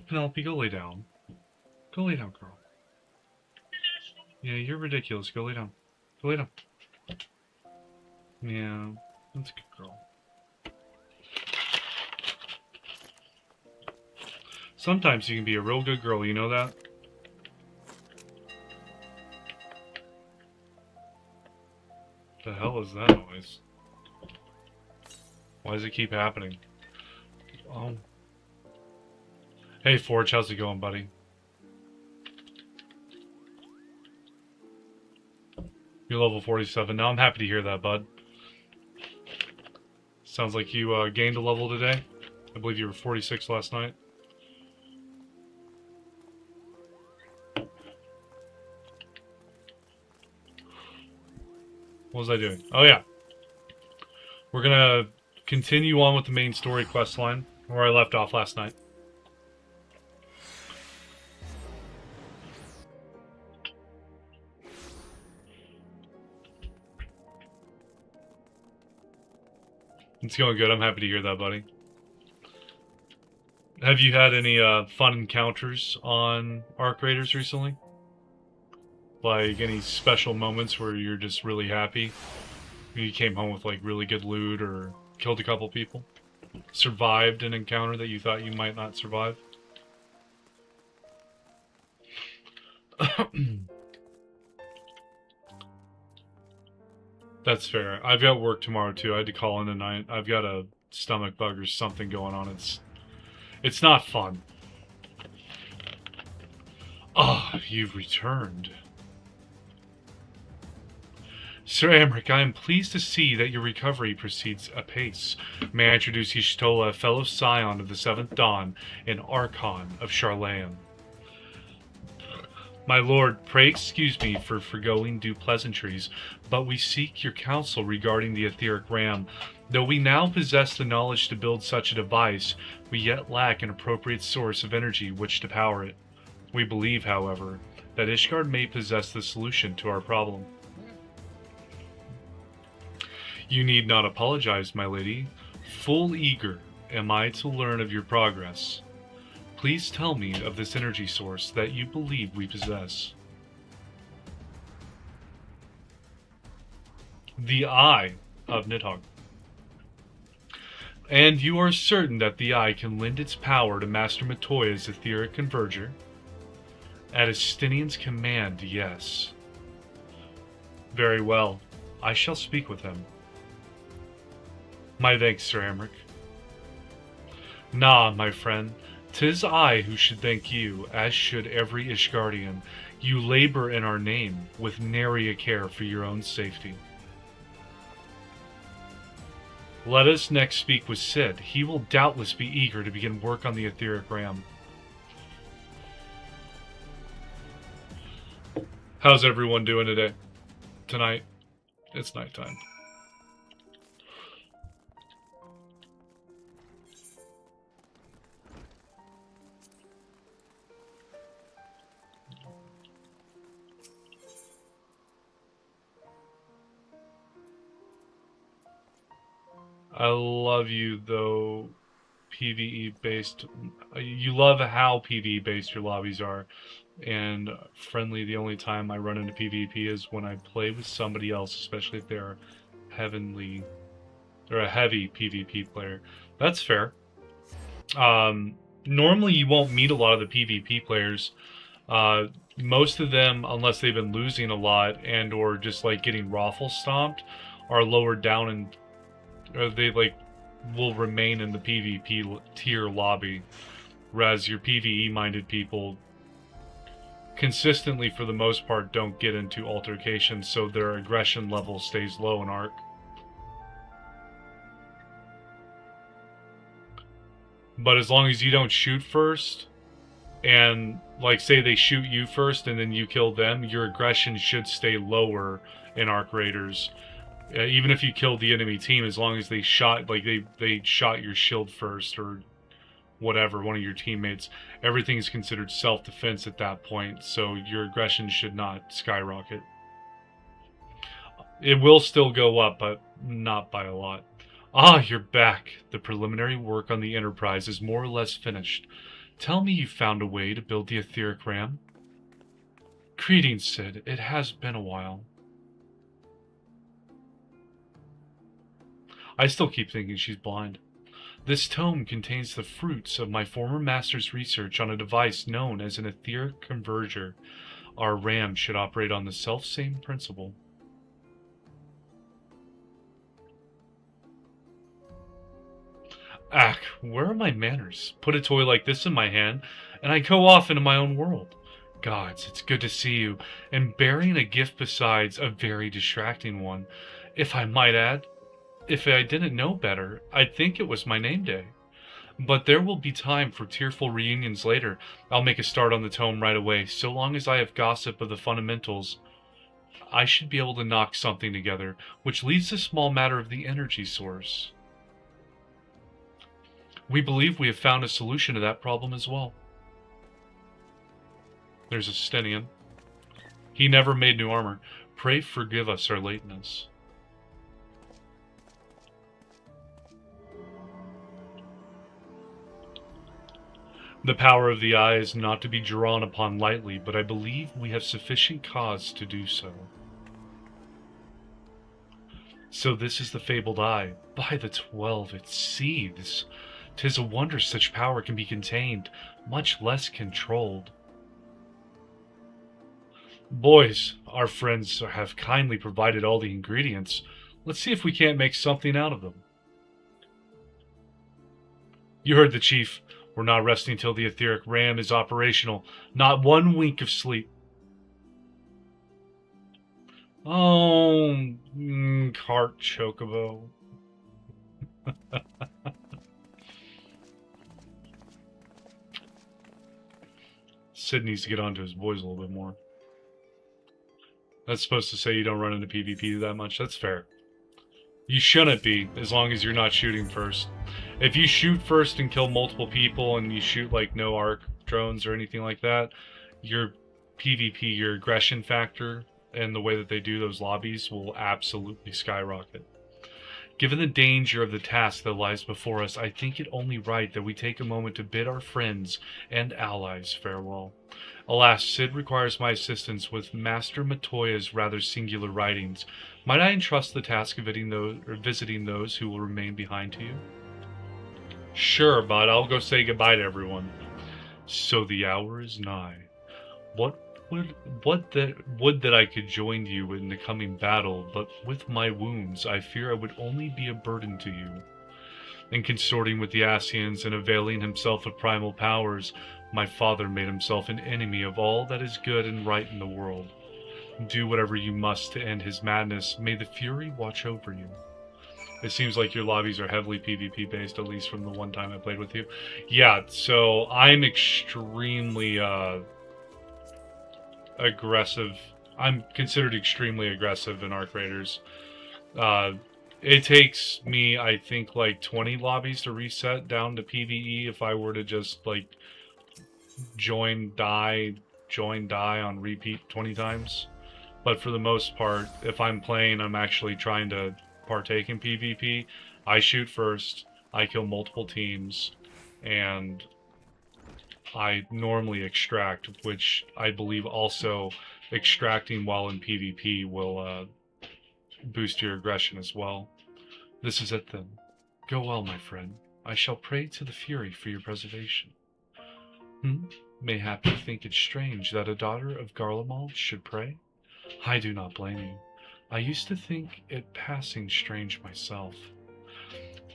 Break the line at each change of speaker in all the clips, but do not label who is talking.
Penelope, go lay down. Go lay down, girl. Yeah, you're ridiculous. Go lay down. Go lay down. Yeah, that's a good girl. Sometimes you can be a real good girl, you know that? The hell is that noise? Why does it keep happening? Oh. Hey, Forge, how's it going, buddy? You're level 47 now. I'm happy to hear that, bud. Sounds like you gained a level today. I believe you were 46 last night. What was I doing? Oh, yeah. We're gonna continue on with the main story quest line, where I left off last night. It's going good. I'm happy to hear that, buddy. Have you had any fun encounters on Arc Raiders recently? Like any special moments where you're just really happy? You came home with like really good loot or killed a couple people? Survived an encounter that you thought you might not survive? That's fair. I've got work tomorrow too. I had to call in tonight. I've got a stomach bug or something going on. It's not fun. Ah, you've returned. Sir Amric, I am pleased to see that your recovery proceeds apace. May I introduce Y'shtola, a fellow scion of the Seventh Dawn and Archon of Sharlayan. My lord, pray excuse me for forgoing due pleasantries, but we seek your counsel regarding the etheric ram. Though we now possess the knowledge to build such a device, we yet lack an appropriate source of energy which to power it. We believe, however, that Ishgard may possess the solution to our problem. You need not apologize, my lady. Full eager am I to learn of your progress. Please tell me of this energy source that you believe we possess. The Eye of Nidhogg. And you are certain that the Eye can lend its power to Master Matoya's etheric converger? At Estinian's command, yes. Very well. I shall speak with him. My thanks, Sir Amric. Nah, my friend. 'Tis I who should thank you, as should every Ishgardian. You labor in our name, with nary a care for your own safety. Let us next speak with Sid. He will doubtless be eager to begin work on the etheric ram. How's everyone doing today? Tonight? It's nighttime. I love you, though, PvE-based. You love how PvE-based your lobbies are. And friendly, the only time I run into PvP is when I play with somebody else, especially if they're heavenly, or a heavy PvP player. That's fair. Normally you won't meet a lot of the PvP players. Most of them, unless they've been losing a lot and or just like getting raffle stomped, are lower down and they like will remain in the PvP tier lobby, whereas your PvE minded people consistently for the most part don't get into altercations, so their aggression level stays low in Arc. But as long as you don't shoot first, and like say they shoot you first and then you kill them, your aggression should stay lower in Arc Raiders. Even if you killed the enemy team, as long as they shot, like they shot your shield first or whatever, one of your teammates, everything is considered self-defense at that point, so your aggression should not skyrocket. It will still go up, but not by a lot. Ah, you're back. The preliminary work on the Enterprise is more or less finished. Tell me you found a way to build the etheric ram. Greetings, Sid. It has been a while. I still keep thinking she's blind. This tome contains the fruits of my former master's research on a device known as an etheric converger. Our ram should operate on the self-same principle. Ach, where are my manners? Put a toy like this in my hand, and I go off into my own world. Gods, it's good to see you, and bearing a gift besides, a very distracting one. If I might add, if I didn't know better, I'd think it was my name day. But there will be time for tearful reunions later. I'll make a start on the tome right away. So long as I have gossip of the fundamentals, I should be able to knock something together, which leaves the small matter of the energy source. We believe we have found a solution to that problem as well. There's a Stenian. He never made new armor. Pray forgive us our lateness. The power of the eye is not to be drawn upon lightly, but I believe we have sufficient cause to do so. So this is the fabled eye. By the 12, it seethes. 'Tis a wonder such power can be contained, much less controlled. Boys, our friends have kindly provided all the ingredients. Let's see if we can't make something out of them. You heard the chief. We're not resting till the etheric ram is operational. Not one wink of sleep. Oh, cart chocobo. Sid needs to get onto his boys a little bit more. That's supposed to say you don't run into PvP that much. That's fair. You shouldn't be, as long as you're not shooting first. If you shoot first and kill multiple people and you shoot like no arc drones or anything like that, your PvP, your aggression factor, and the way that they do those lobbies will absolutely skyrocket. Given the danger of the task that lies before us, I think it only right that we take a moment to bid our friends and allies farewell. Alas, Sid requires my assistance with Master Matoya's rather singular writings. Might I entrust the task of visiting those who will remain behind to you? Sure, bud. I'll go say goodbye to everyone. So the hour is nigh. Would that I could join you in the coming battle, but with my wounds, I fear I would only be a burden to you. In consorting with the Asians and availing himself of primal powers, my father made himself an enemy of all that is good and right in the world. Do whatever you must to end his madness. May the Fury watch over you. It seems like your lobbies are heavily PvP based, at least from the one time I played with you. Yeah, so I'm extremely aggressive. I'm considered extremely aggressive in Arc Raiders. It takes me, I think, like 20 lobbies to reset down to PvE if I were to just like join, die on repeat 20 times. But for the most part, if I'm playing, I'm actually trying to partake in PvP. I shoot first, I kill multiple teams, and I normally extract, which I believe also extracting while in PvP will boost your aggression as well. This is it then. Go well, my friend. I shall pray to the Fury for your preservation. Mayhap you think it strange that a daughter of Garlemald should pray? I do not blame you. I used to think it passing strange myself.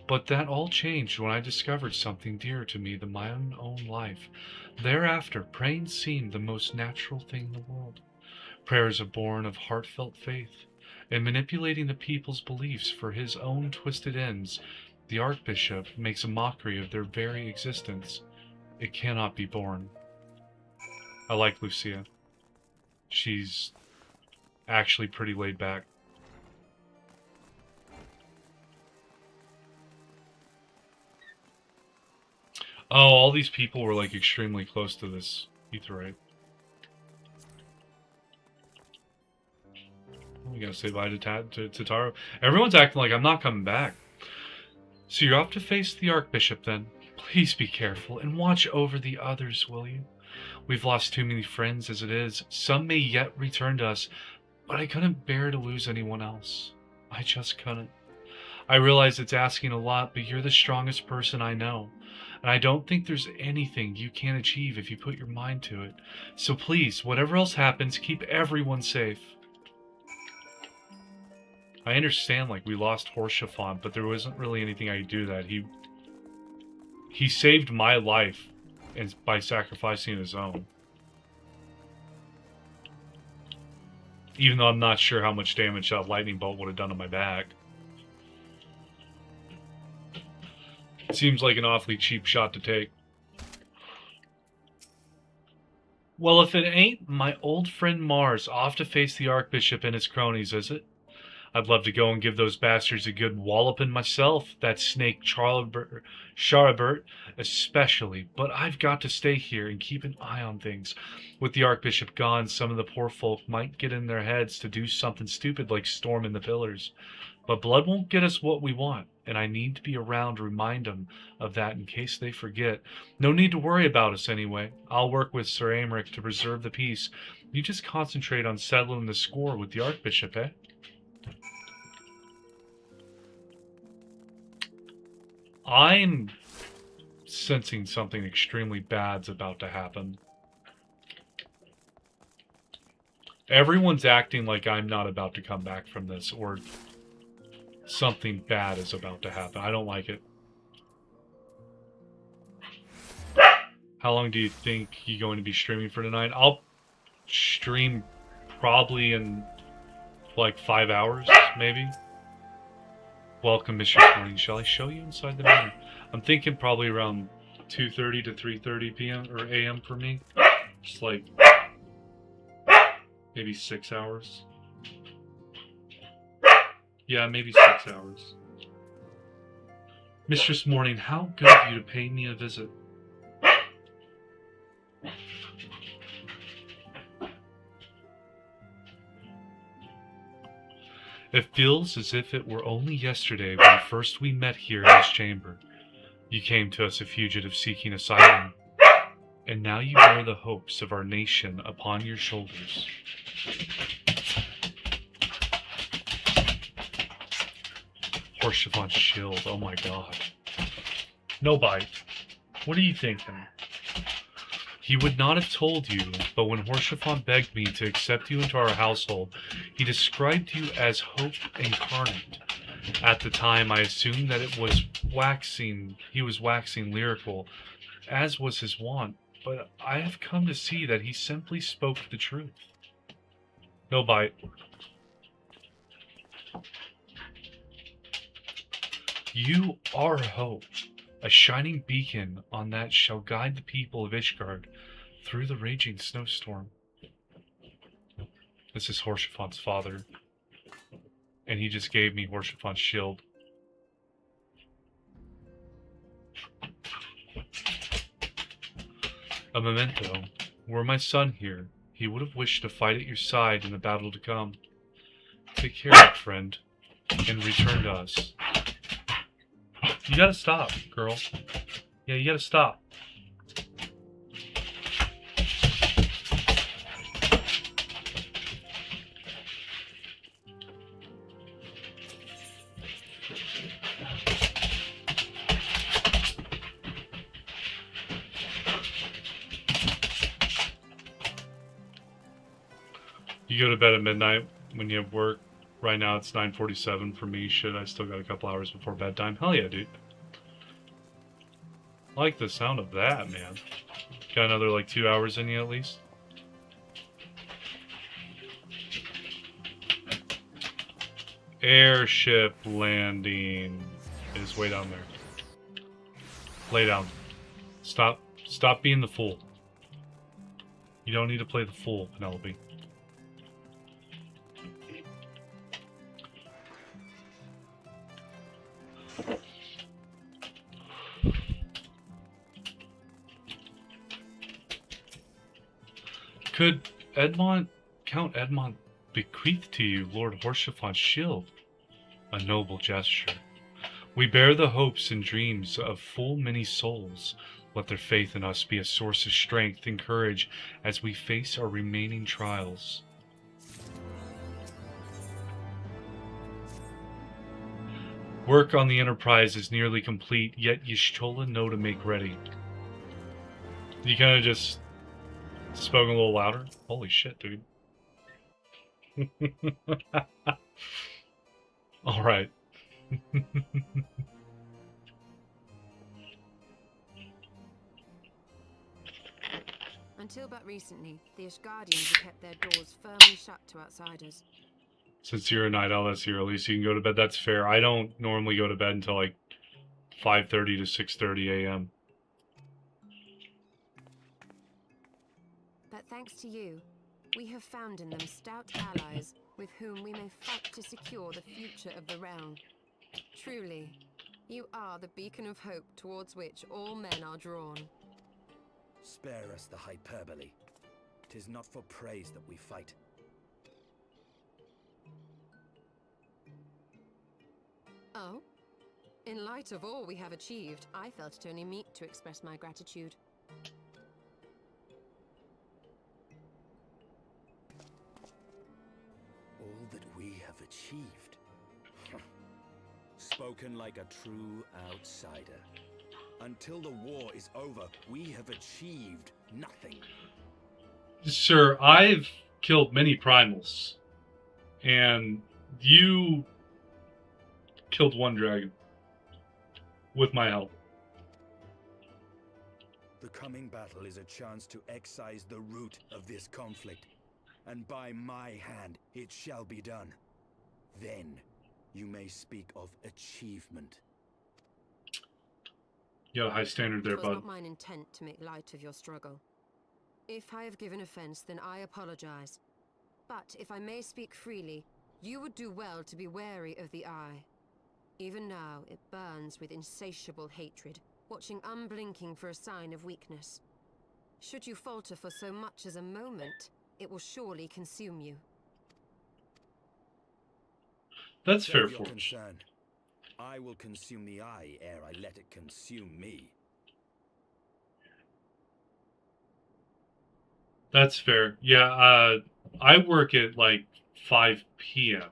But that all changed when I discovered something dearer to me than my own life. Thereafter, praying seemed the most natural thing in the world. Prayers are born of heartfelt faith. In manipulating the people's beliefs for his own twisted ends, the Archbishop makes a mockery of their very existence. It cannot be borne. I like Lucia. She's actually pretty laid back. Oh, all these people were like extremely close to this Aetheryte. We gotta say bye to Taro. Everyone's acting like I'm not coming back. So you're off to face the Archbishop then. Please be careful and watch over the others, will you? We've lost too many friends as it is. Some may yet return to us, but I couldn't bear to lose anyone else. I just couldn't. I realize it's asking a lot, but you're the strongest person I know. And I don't think there's anything you can't achieve if you put your mind to it. So please, whatever else happens, keep everyone safe. I understand, like, we lost Horsefant, but there wasn't really anything I could do that. He saved my life by sacrificing his own. Even though I'm not sure how much damage that lightning bolt would have done to my back. Seems like an awfully cheap shot to take. Well, if it ain't my old friend Mars off to face the Archbishop and his cronies, is it? I'd love to go and give those bastards a good walloping myself, that snake Charabert especially, but I've got to stay here and keep an eye on things. With the Archbishop gone, some of the poor folk might get in their heads to do something stupid like storm in the pillars. But blood won't get us what we want, and I need to be around to remind them of that in case they forget. No need to worry about us anyway. I'll work with Sir Aymeric to preserve the peace. You just concentrate on settling the score with the Archbishop, eh? I'm sensing something extremely bad's about to happen. Everyone's acting like I'm not about to come back from this, or something bad is about to happen. I don't like it. How long do you think you're going to be streaming for tonight? I'll stream probably in like 5 hours, maybe. Welcome, Mr. Morning. Shall I show you inside the menu? I'm thinking probably around 2:30 to 3:30 p.m. or a.m. for me. Just like maybe 6 hours. Yeah, maybe 6 hours. Mistress Morning, how good of you to pay me a visit. It feels as if it were only yesterday when first we met here in this chamber. You came to us a fugitive seeking asylum, and now you bear the hopes of our nation upon your shoulders. Horsefant's shield, oh my god. No bite. What are you thinking? He would not have told you, but when Horsefant begged me to accept you into our household, he described you as hope incarnate. At the time, I assumed that he was waxing lyrical, as was his wont, but I have come to see that he simply spoke the truth. No bite. You are hope. A shining beacon on that shall guide the people of Ishgard through the raging snowstorm. This is Horsefant's father, and he just gave me Horsefant's shield. A memento. Were my son here, he would have wished to fight at your side in the battle to come. Take care, my friend, and return to us. You gotta stop, girl. Yeah, you gotta stop. You go to bed at midnight when you have work. Right now it's 9:47 for me. Shit, I still got a couple hours before bedtime. Hell yeah, dude. I like the sound of that, man. Got another like 2 hours in you at least. Airship landing is way down there. Lay down. Stop being the fool. You don't need to play the fool, Penelope. Could Count Edmond bequeath to you Lord Horsefant's shield? A noble gesture. We bear the hopes and dreams of full many souls. Let their faith in us be a source of strength and courage as we face our remaining trials. Work on the Enterprise is nearly complete, yet Y'shtola know to make ready. You kind of just spoke a little louder? Holy shit, dude. Alright.
Until but recently, the Ashgardians have kept their doors firmly shut to outsiders.
Since you're a night owl, that's the earliest you can go to bed. That's fair. I don't normally go to bed until like 5:30 to 6:30 a.m.
But thanks to you, we have found in them stout allies with whom we may fight to secure the future of the realm. Truly, you are the beacon of hope towards which all men are drawn.
Spare us the hyperbole. 'Tis not for praise that we fight.
Oh? In light of all we have achieved, I felt it only meet to express my gratitude.
All that we have achieved. Spoken like a true outsider. Until the war is over, we have achieved nothing.
Sir, I've killed many primals. And you killed one dragon. With my help.
The coming battle is a chance to excise the root of this conflict. And by my hand, it shall be done. Then, you may speak of achievement.
You got a high standard there,
It was
bud.
not mine intent to make light of your struggle. If I have given offense, then I apologize. But if I may speak freely, you would do well to be wary of the eye. Even now, it burns with insatiable hatred, watching unblinking for a sign of weakness. Should you falter for so much as a moment, it will surely consume you.
That's fair,
Save your
Forge.
concern. I will consume the eye ere I let it consume me.
That's fair. Yeah, I work at like 5 p.m.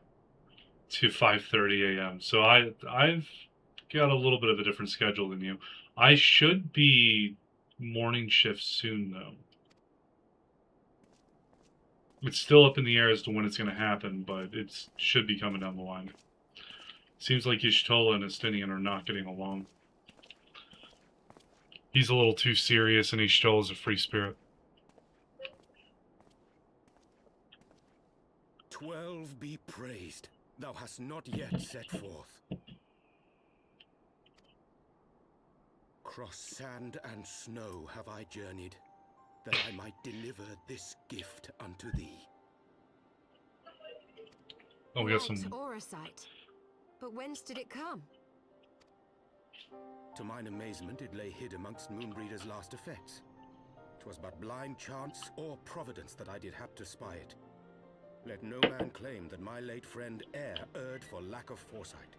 to 5:30 a.m. So I've got a little bit of a different schedule than you. I should be morning shift soon, though. It's still up in the air as to when it's going to happen, but it should be coming down the line. Seems like Y'shtola and Estinian are not getting along. He's a little too serious, and Y'shtola's a free spirit.
12 be praised. Thou hast not yet set forth. Cross sand and snow have I journeyed, that I might deliver this gift unto thee.
Oh, we got
Right,
some...
Eorzea. But whence did it come?
To mine amazement, it lay hid amongst Moonbreeder's last effects. 'Twas but blind chance or providence that I did hap to spy it. Let no man claim that my late friend erred for lack of foresight.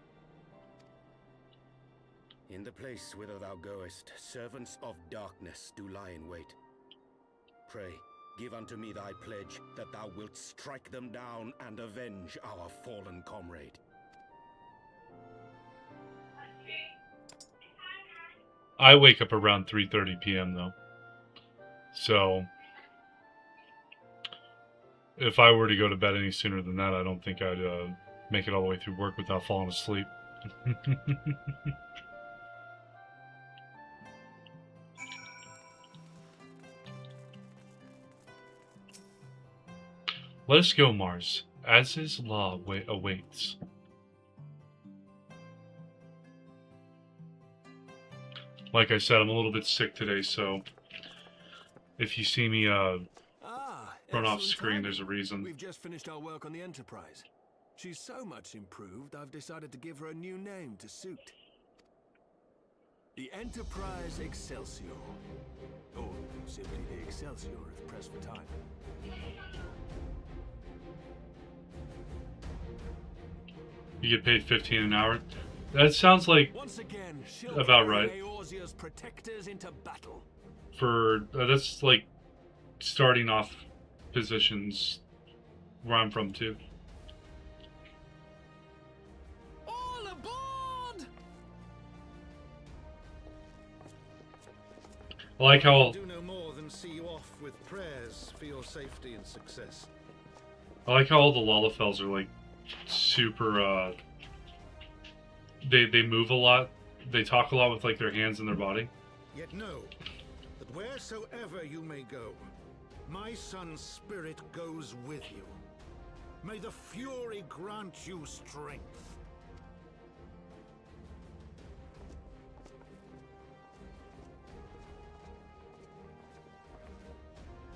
In the place whither thou goest, servants of darkness do lie in wait. Pray, give unto me thy pledge that thou wilt strike them down and avenge our fallen comrade.
I wake up around 3:30 p.m. though. So if I were to go to bed any sooner than that, I don't think I'd make it all the way through work without falling asleep. Let us go, Mars, as his law awaits. Like I said, I'm a little bit sick today, so if you see me run off screen, there's a reason.
We've just finished our work on the Enterprise. She's so much improved, I've decided to give her a new name to suit. The Enterprise Excelsior. Or simply the Excelsior if pressed for time.
You get paid $15 an hour. That sounds like
Once again, she'll
about
carry
right.
Eorzea's protectors into battle.
For that's like starting off positions where I'm from too.
All aboard!
I like how
Do no more than see you off with prayers for your safety and success.
all the Lalafels are like super. They move a lot. They talk a lot with like their hands and their body.
Yet know that wheresoever you may go, my son's spirit goes with you. May the Fury grant you strength.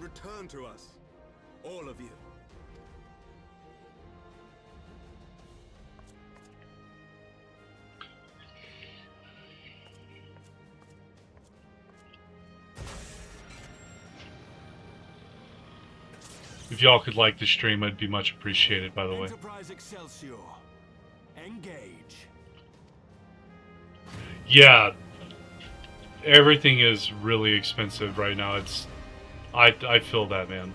Return to us, all of you.
If y'all could like the stream, I'd be much appreciated. By the way.
Enterprise Excelsior. Engage.
Yeah, everything is really expensive right now. I feel that, man.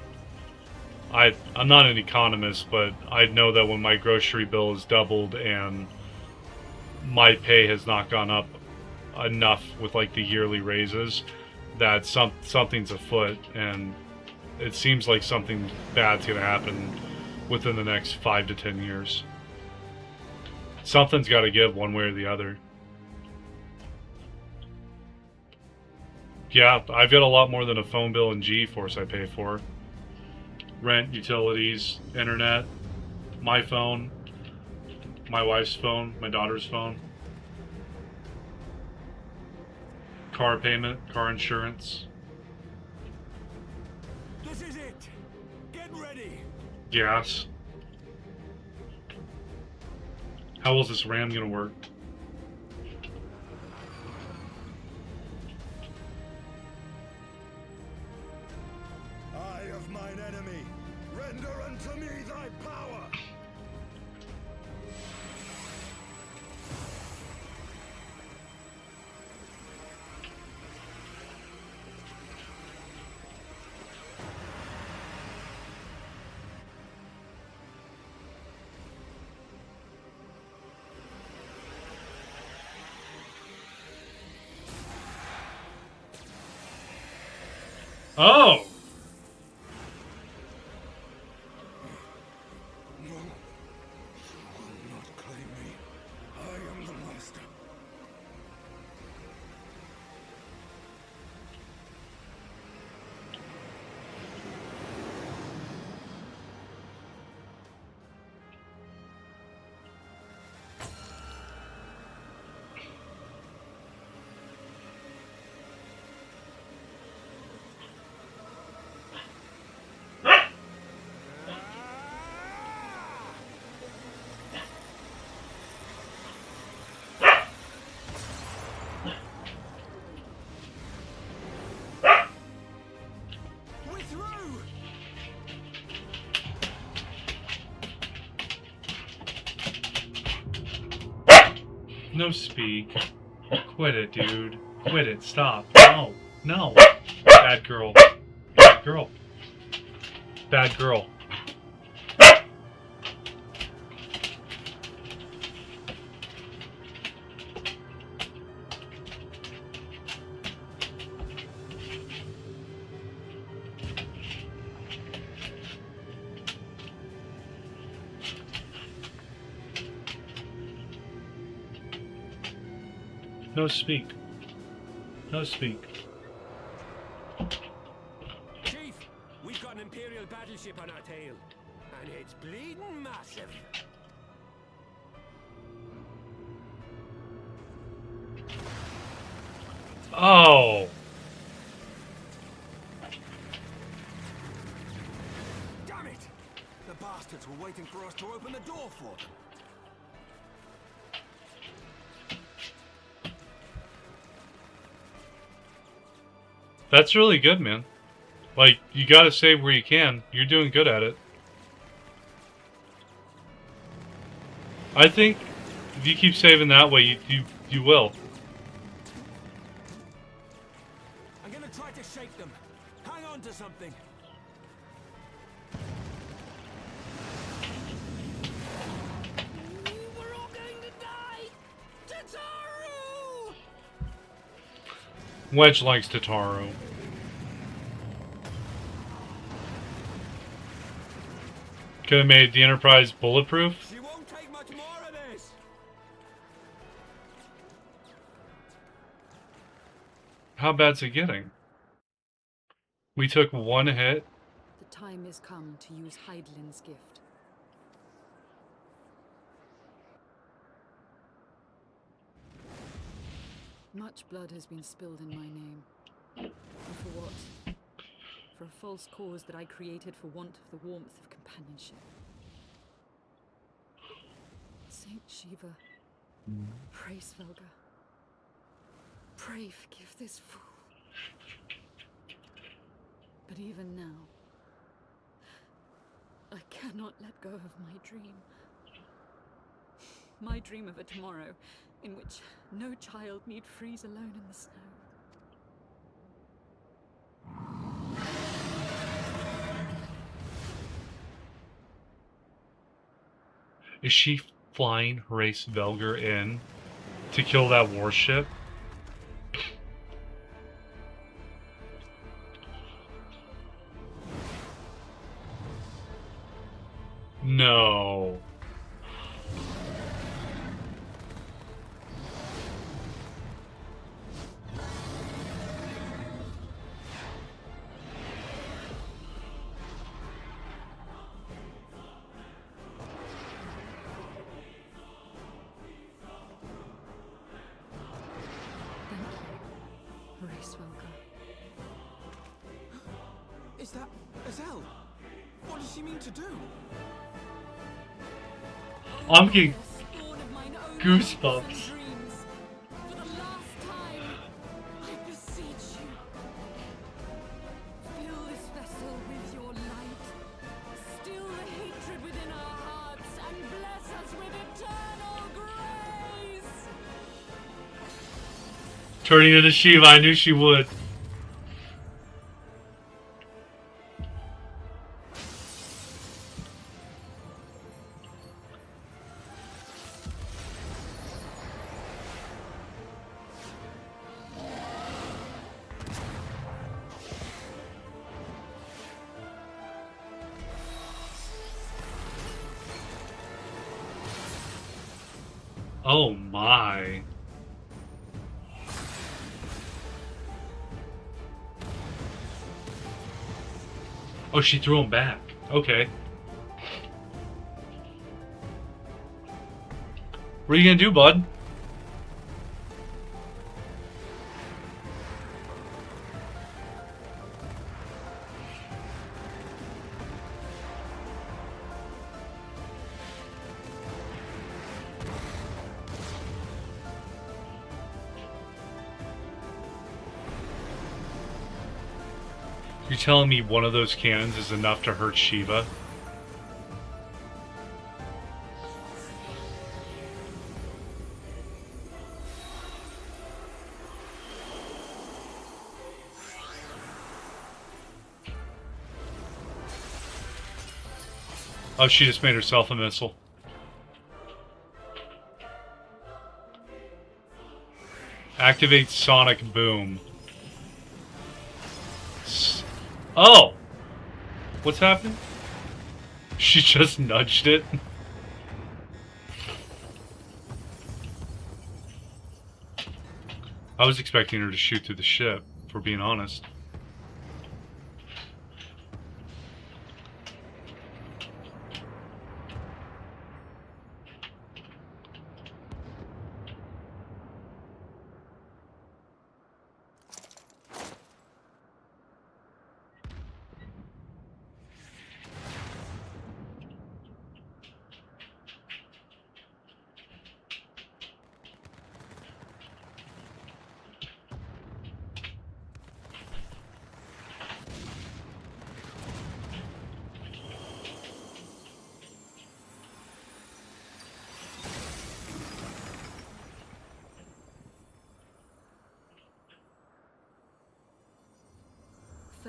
I'm not an economist, but I know that when my grocery bill is doubled and my pay has not gone up enough with like the yearly raises, that something's afoot, and it seems like something bad's gonna happen within the next 5 to 10 years. Something's got to give one way or the other. Yeah, I've got a lot more than a phone bill and G-Force I pay for. Rent, utilities, internet, my phone, my wife's phone, my daughter's phone, car payment, car insurance.
This is it. Get ready.
Gas. How is this RAM gonna work?
Eye of mine enemy, render unto me thy power!
Oh!
No, you will not claim me. I am the master.
We're through.
No speak. Quit it, dude. Quit it. Stop. No. No. Bad girl. Bad girl. Bad girl. No speak. No speak.
Chief, we've got an Imperial battleship on our tail. And it's bleeding massive.
Oh!
Damn it! The bastards were waiting for us to open the door for them.
That's really good, man. Like, you gotta save where you can. You're doing good at it. I think If you keep saving that way, you will.
I'm gonna try to shake them. Hang on to something. We're all going to die! Tataru!
Wedge likes Tataru. Could have made the Enterprise bulletproof.
She won't take much more of this.
How bad's it getting? We took one hit.
The time has come to use Hydaelyn's gift. Much blood has been spilled in my name. And for what? For a false cause that I created for want of the warmth of companionship. Saint Shiva, pray Svelga. Pray forgive this fool. But even now, I cannot let go of my dream. My dream of a tomorrow in which no child need freeze alone in the snow.
Is she flying Horace Velger in to kill that warship? No.
Horace Velger.
Is that Azelle? What does she mean to do?
I'm getting
Spawn of mine own
goosebumps.
hopes and dreams. For the last time, I beseech you. Fill this vessel with your light. Still the hatred within our hearts and bless us with eternal grace.
Turning into Shiva, I knew she would. Oh my. Oh, she threw him back. Okay. What are you gonna do, bud? You're telling me one of those cannons is enough to hurt Shiva? Oh, she just made herself a missile. Activate Sonic Boom. Oh! What's happening? She just nudged it. I was expecting her to shoot through the ship, for being honest.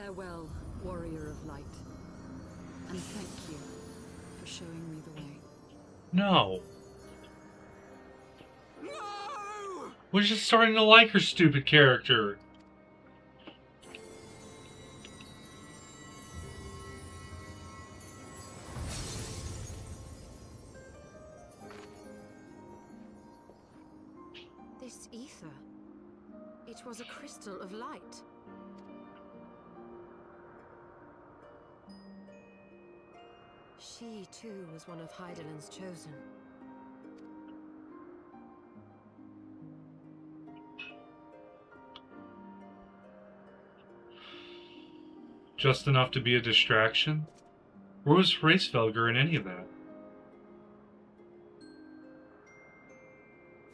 Farewell, warrior of light. And thank you for showing me the way.
No.
No!
We're just starting to like her stupid character.
This ether. It was a crystal of light. She, too, was one of Hydaelyn's chosen.
Just enough to be a distraction? Where was Heavensward in any of that?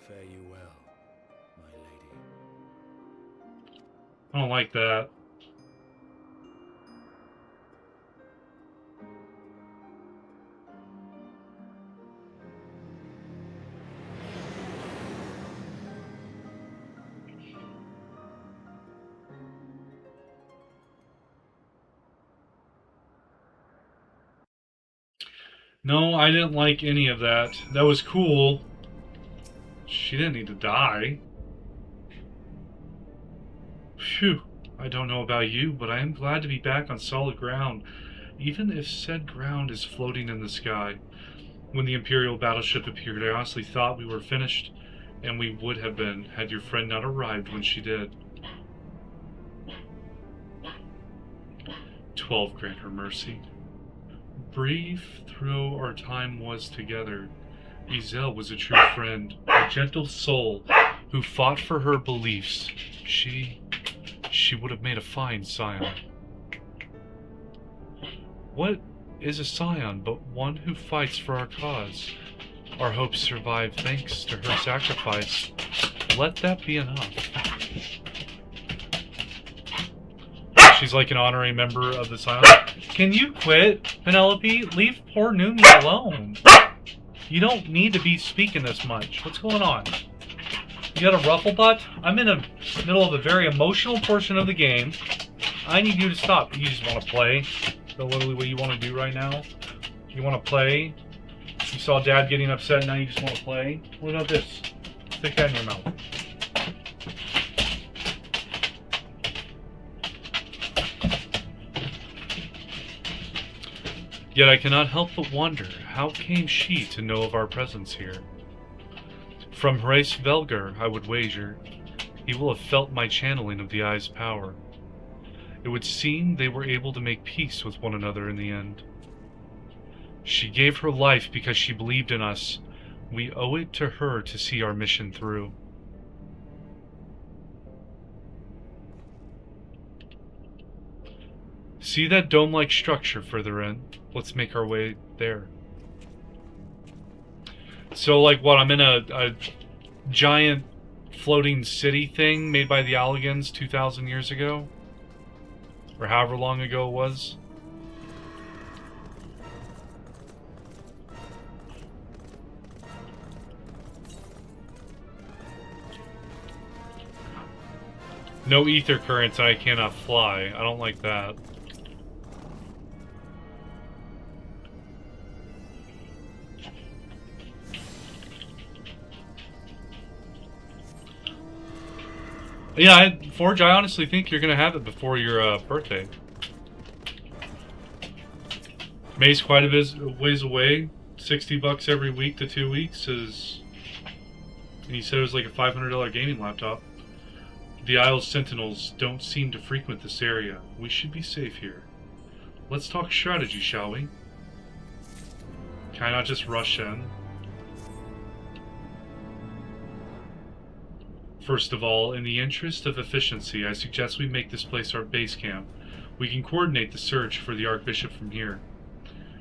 Fare you well, my lady.
I don't like that. No, I didn't like any of that. That was cool. She didn't need to die. Phew. I don't know about you, but I am glad to be back on solid ground, even if said ground is floating in the sky. When the Imperial battleship appeared, I honestly thought we were finished, and we would have been had your friend not arrived when she did. 12 grant her mercy. Brief though our time was together, Eorzea was a true friend, a gentle soul who fought for her beliefs. She would have made a fine scion. What is a scion but one who fights for our cause? Our hopes survive thanks to her sacrifice. Let that be enough. She's like an honorary member of the Scion. Can you quit, Penelope? Leave poor Numi alone. You don't need to be speaking this much. What's going on? You got a ruffle butt? I'm in the middle of a very emotional portion of the game. I need you to stop. You just want to play. That's literally what you want to do right now. You want to play. You saw Dad getting upset, now you just want to play. What about this? Stick that in your mouth. Yet I cannot help but wonder, how came she to know of our presence here? From Heavensward, I would wager, he will have felt my channeling of the Eye's power. It would seem they were able to make peace with one another in the end. She gave her life because she believed in us. We owe it to her to see our mission through. See that dome-like structure further in? Let's make our way there. So, like, what, I'm in a giant floating city thing made by the Alligans 2,000 years ago? Or however long ago it was? No ether currents, I cannot fly. I don't like that. Yeah, Forge, I honestly think you're going to have it before your birthday. May's quite a bit ways away. $60 every week to 2 weeks is... And he said it was like a $500 gaming laptop. The Isle's sentinels don't seem to frequent this area. We should be safe here. Let's talk strategy, shall we? Can I not just rush in? First of all, in the interest of efficiency, I suggest we make this place our base camp. We can coordinate the search for the Archbishop from here.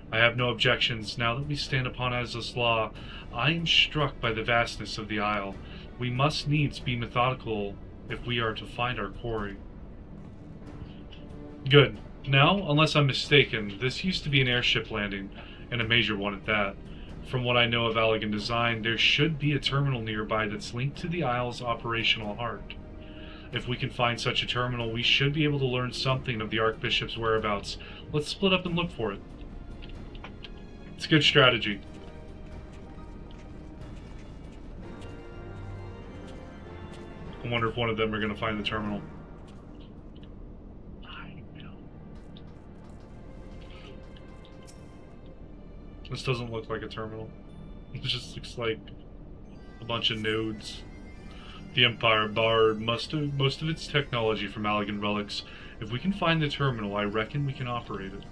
I have no objections. Now that we stand upon Azla's law, I am struck by the vastness of the Isle. We must needs be methodical if we are to find our quarry. Good. Now, unless I'm mistaken, this used to be an airship landing, and a major one at that. From what I know of Allagan design, there should be a terminal nearby that's linked to the Isle's operational heart. If we can find such a terminal, we should be able to learn something of the Archbishop's whereabouts. Let's split up and look for it. It's a good strategy. I wonder if one of them are going to find the terminal. This doesn't look like a terminal. It just looks like a bunch of nodes. The Empire borrowed most of its technology from Allegan relics. If we can find the terminal, I reckon we can operate it.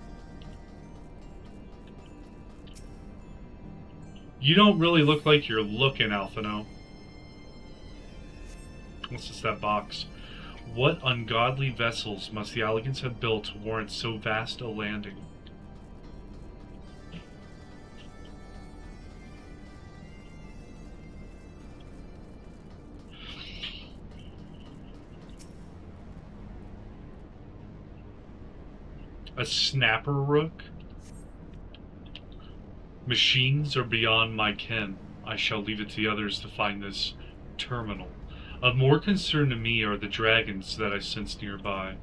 You don't really look like you're looking, Alphino. What's this, that box? What ungodly vessels must the Allegans have built to warrant so vast a landing? A snapper rook? Machines are beyond my ken. I shall leave it to the others to find this terminal. Of more concern to me are the dragons that I sense nearby.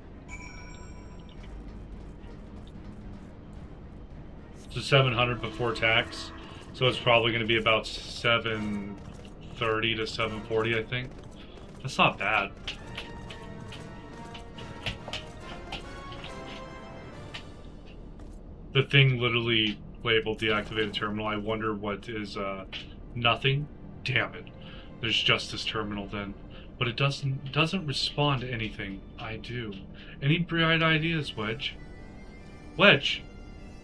So 700 before tax, so it's probably going to be about 730 to 740, I think. That's not bad. The thing literally labeled deactivated terminal. I wonder what is nothing. Damn it. There's just this terminal then. But it doesn't respond to anything. I do. Any bright ideas, Wedge? Wedge?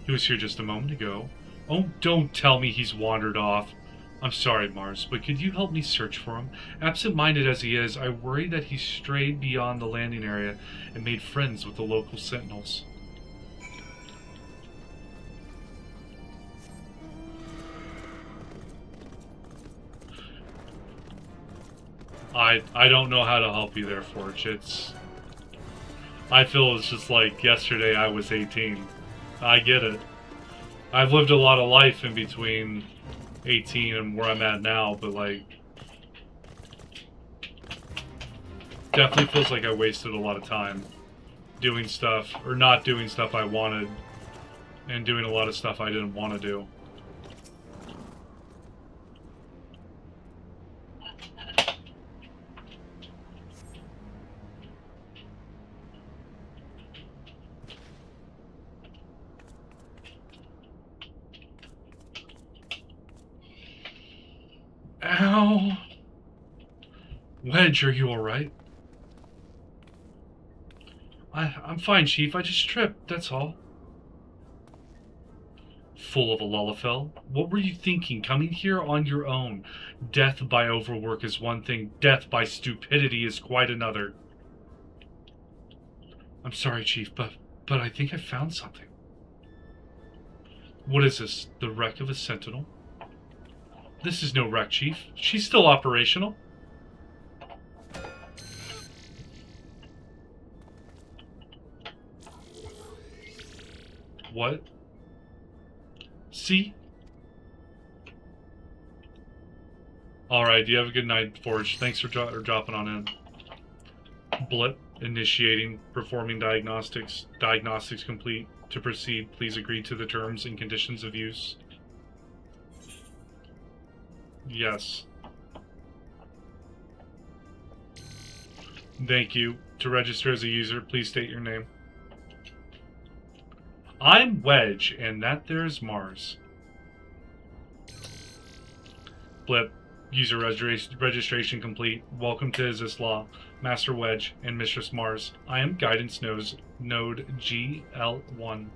He was here just a moment ago. Oh, don't tell me he's wandered off. I'm sorry, Mars, but could you help me search for him? Absent-minded as he is, I worry that he strayed beyond the landing area and made friends with the local sentinels. I don't know how to help you there, Forge. I feel it's just like yesterday I was 18. I get it. I've lived a lot of life in between 18 and where I'm at now, but like, definitely feels like I wasted a lot of time doing stuff, or not doing stuff I wanted, and doing a lot of stuff I didn't want to do. Ow! Wedge, are you alright? I'm fine, Chief. I just tripped, that's all. Full of a lullafell? What were you thinking, coming here on your own? Death by overwork is one thing, death by stupidity is quite another. I'm sorry, Chief, but I think I found something. What is this? The wreck of a sentinel? This is no wreck, Chief. She's still operational. What? See? Alright, you have a good night, Forge. Thanks for dropping on in. Blip. Initiating. Performing diagnostics. Diagnostics complete. To proceed, please agree to the terms and conditions of use. Yes. Thank you. To register as a user, please state your name. I'm Wedge, and that there is Mars. Blip. User registration complete. Welcome to Izislaw, Master Wedge, and Mistress Mars. I am Guidance Node GL1.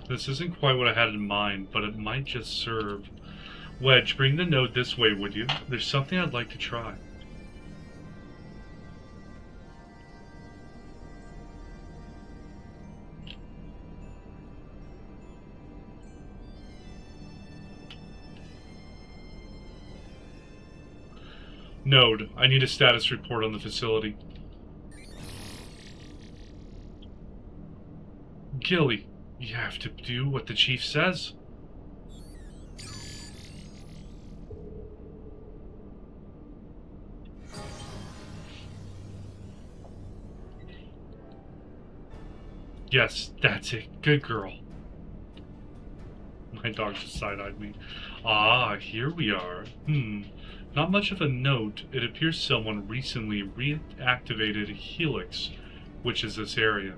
This isn't quite what I had in mind, but it might just serve. Wedge, bring the node this way, would you? There's something I'd like to try. Node, I need a status report on the facility. Gilly, you have to do what the chief says. Yes, that's it. Good girl. My dog just side-eyed me. Ah, here we are. Not much of a note. It appears someone recently reactivated Helix, which is this area.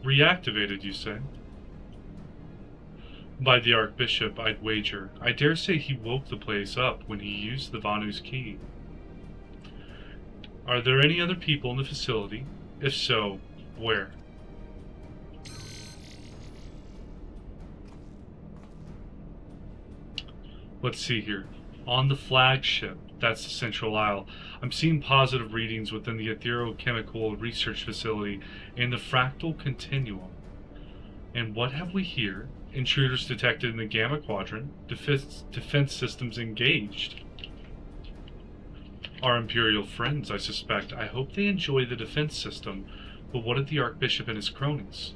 Reactivated, you say? By the Archbishop, I'd wager. I dare say he woke the place up when he used the Vanu's key. Are there any other people in the facility? If so, where? Let's see here. On the flagship, that's the central aisle. I'm seeing positive readings within the etherochemical research facility and the fractal continuum. And what have we here? Intruders detected in the Gamma Quadrant. Defense systems engaged. Our Imperial friends, I suspect. I hope they enjoy the defense system. But what of the Archbishop and his cronies?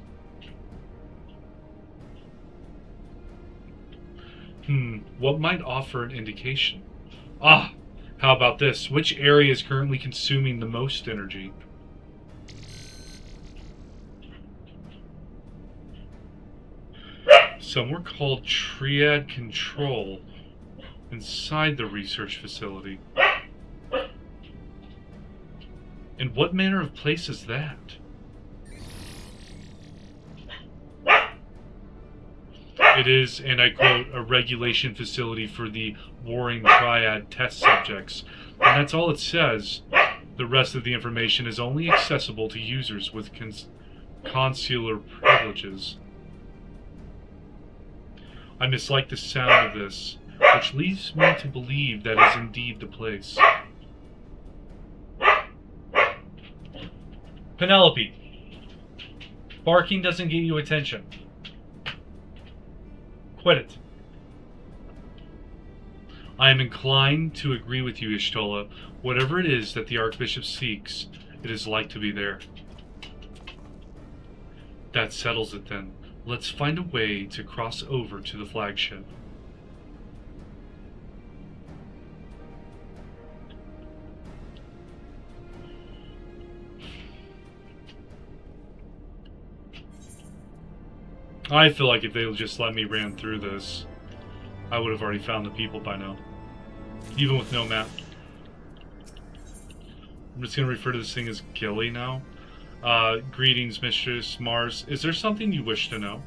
What might offer an indication? Ah! How about this? Which area is currently consuming the most energy? Somewhere called Triad Control inside the research facility. And what manner of place is that? It is, and I quote, a regulation facility for the warring triad test subjects. And that's all it says. The rest of the information is only accessible to users with consular privileges. I mislike the sound of this, which leads me to believe that is indeed the place. Penelope, barking doesn't get you attention. Quit it. I am inclined to agree with you, Ishtola. Whatever it is that the Archbishop seeks, it is like to be there. That settles it then. Let's find a way to cross over to the flagship. I feel like if they just let me ran through this, I would have already found the people by now. Even with no map. I'm just going to refer to this thing as Gilly now. Greetings, Mistress Mars. Is there something you wish to know?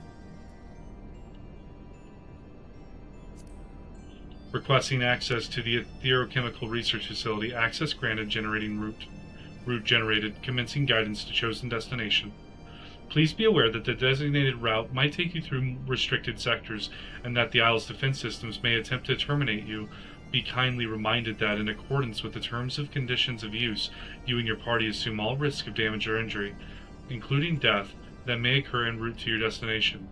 Requesting access to the Etherochemical Research Facility. Access granted. Generating route. Route generated. Commencing guidance to chosen destination. Please be aware that the designated route might take you through restricted sectors, and that the Isle's defense systems may attempt to terminate you. Be kindly reminded that, in accordance with the terms and conditions of use, you and your party assume all risk of damage or injury, including death, that may occur en route to your destination.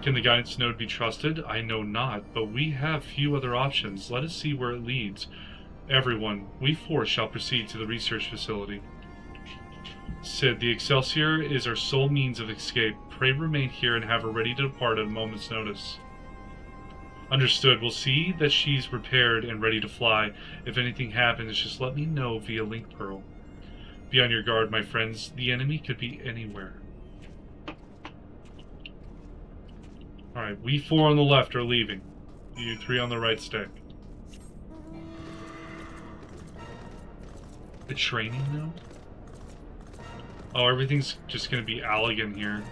Can the guidance node be trusted? I know not, but we have few other options. Let us see where it leads. Everyone, we four shall proceed to the research facility. Sid, the Excelsior is our sole means of escape. Pray remain here and have her ready to depart at a moment's notice. Understood. We'll see that she's repaired and ready to fly. If anything happens, just let me know via Link Pearl. Be on your guard, my friends. The enemy could be anywhere. Alright, we four on the left are leaving. You three on the right stay. The training now? Oh, everything's just gonna be Allegan here.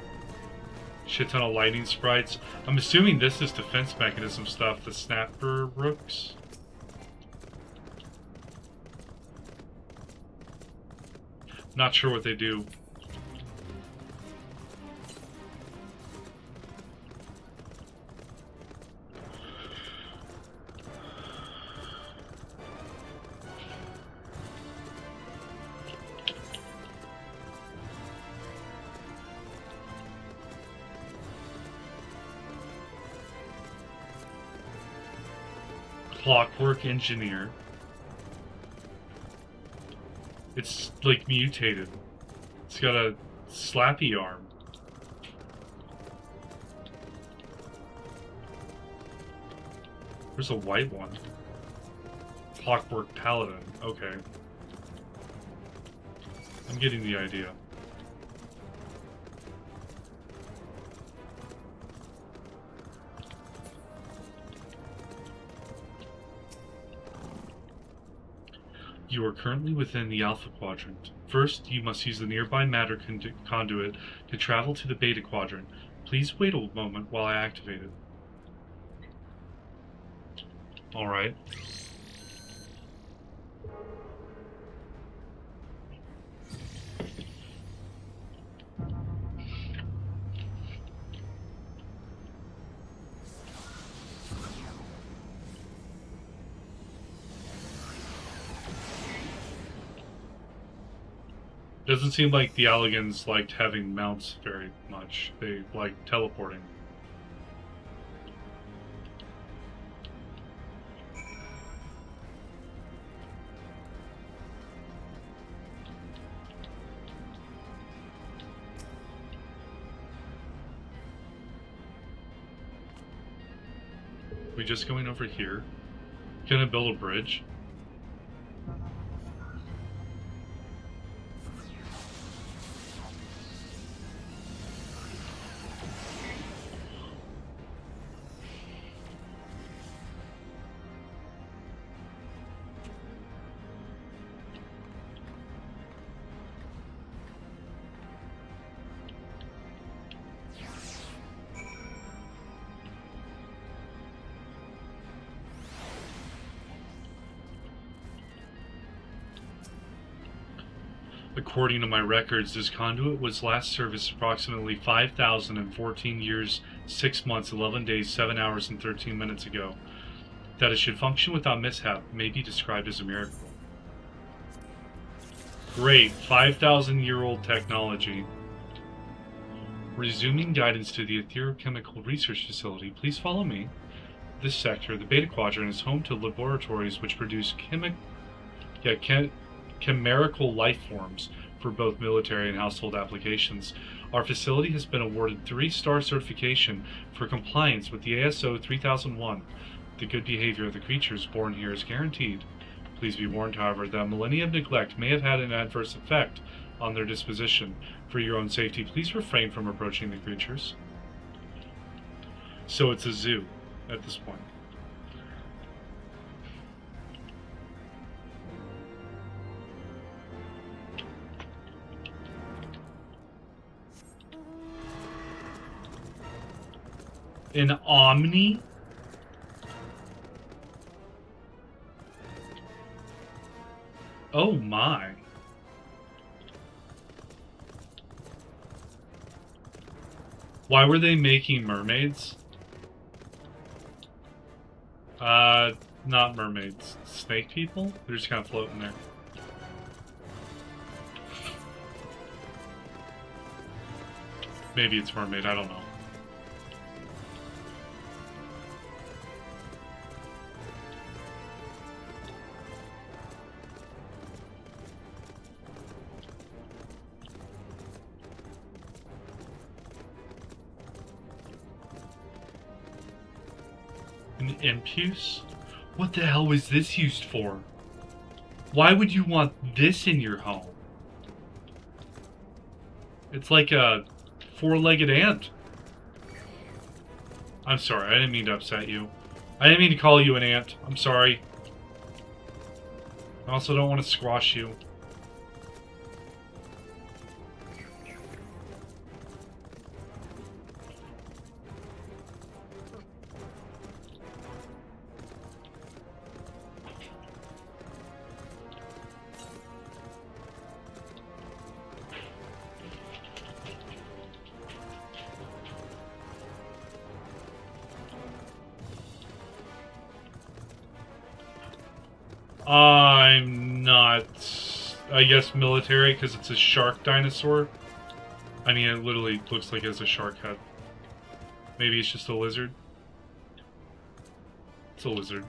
Shit ton of lightning sprites. I'm assuming this is defense mechanism stuff, the snapper rooks. Not sure what they do. Clockwork Engineer. It's like mutated. It's got a slappy arm. There's a white one. Clockwork Paladin. Okay. I'm getting the idea. You are currently within the Alpha Quadrant. First, you must use the nearby matter conduit to travel to the Beta Quadrant. Please wait a moment while I activate it. Alright. Doesn't seem like the Alligans liked having mounts very much. They liked teleporting. We just going over here? Gonna build a bridge? According to my records, this conduit was last serviced approximately 5,014 years, 6 months, 11 days, 7 hours, and 13 minutes ago. That it should function without mishap may be described as a miracle. Great, 5,000-year-old technology. Resuming guidance to the Etherochemical Research Facility, please follow me. This sector, the Beta Quadrant, is home to laboratories which produce chimerical life forms for both military and household applications. Our facility has been awarded 3-star certification for compliance with the ASO 3001. The good behavior of the creatures born here is guaranteed. Please be warned, however, that millennia of neglect may have had an adverse effect on their disposition. For your own safety, please refrain from approaching the creatures. So it's a zoo at this point. An Omni? Oh my. Why were they making mermaids? Not mermaids. Snake people? They're just kind of floating there. Maybe it's mermaid, I don't know. An impulse? What the hell was this used for? Why would you want this in your home? It's like a 4-legged ant. I'm sorry, I didn't mean to upset you. I didn't mean to call you an ant. I'm sorry. I also don't want to squash you. I'm not, I guess, military because it's a shark dinosaur. I mean, it literally looks like it has a shark head. Maybe it's just a lizard. It's a lizard.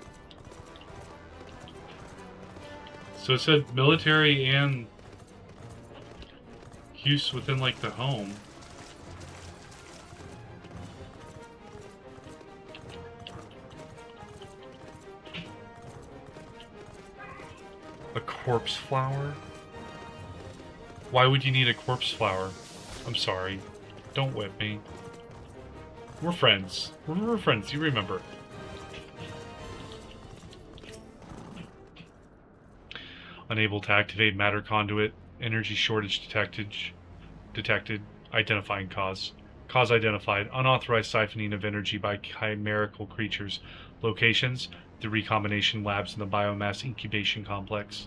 So it said military and use within, like, the home. A corpse flower? Why would you need a corpse flower? I'm sorry. Don't whip me. We're friends. We're friends, you remember. Unable to activate matter conduit. Energy shortage detected. Identifying cause. Cause identified. Unauthorized siphoning of energy by chimerical creatures. Locations: the recombination labs in the biomass incubation complex.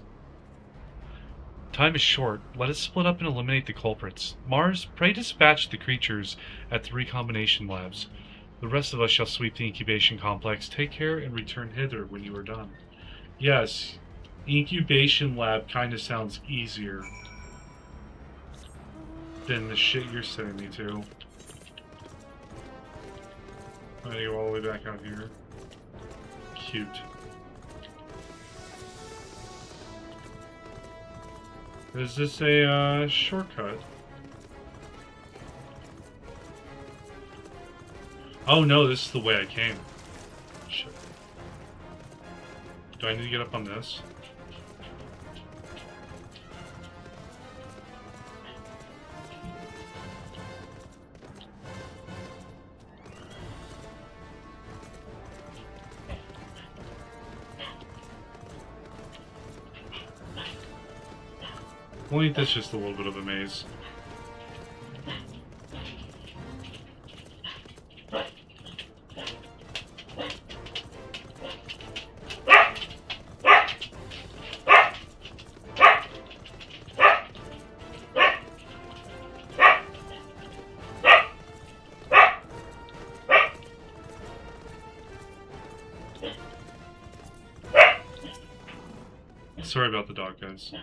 Time is short. Let us split up and eliminate the culprits. Mars, pray dispatch the creatures at the recombination labs. The rest of us shall sweep the incubation complex. Take care and return hither when you are done. Yes, incubation lab kind of sounds easier than the shit you're sending me to. I'm gonna go all the way back out here. Cute. Is this a shortcut? Oh no, this is the way I came. Shit. Do I need to get up on this? I think that's just a little bit of a maze. Sorry about the dog, guys.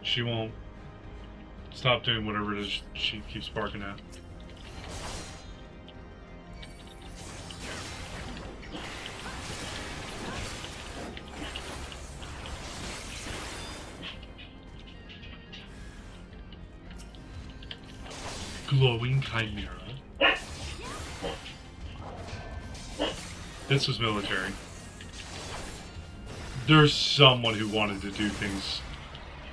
She won't stop doing whatever it is she keeps barking at. Glowing chimera. This was military. There's someone who wanted to do things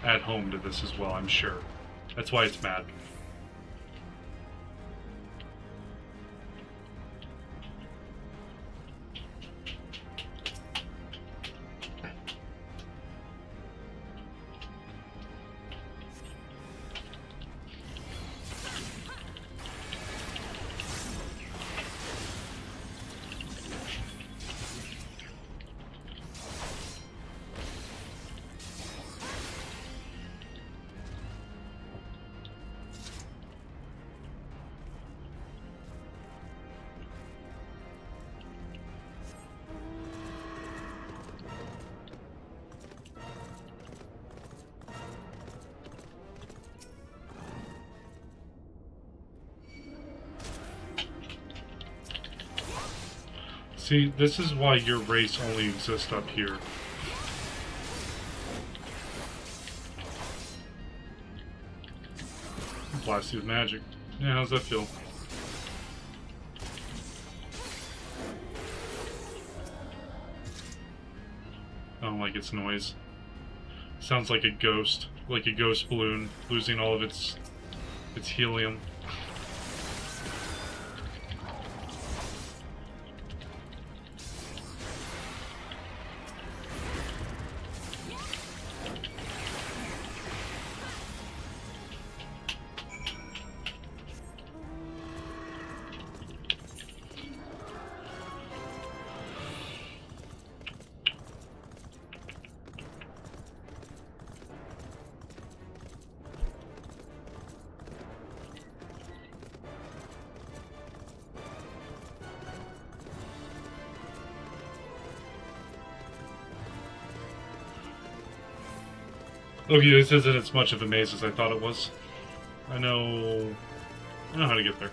at home to this as well, I'm sure. That's why it's mad. See, this is why your race only exists up here. Blast you with magic. Yeah, how's that feel? I don't like its noise. Sounds like a ghost balloon losing all of its helium. Okay, this isn't as much of a maze as I thought it was. I know how to get there.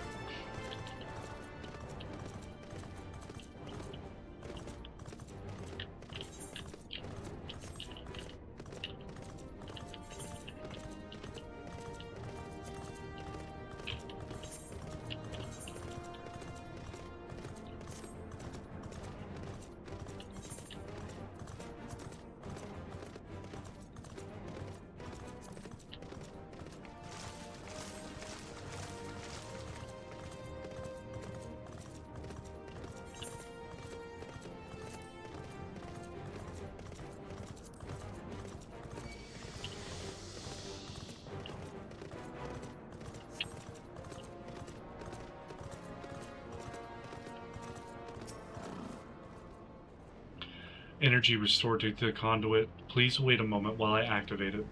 Energy restored to the conduit. Please wait a moment while I activate it.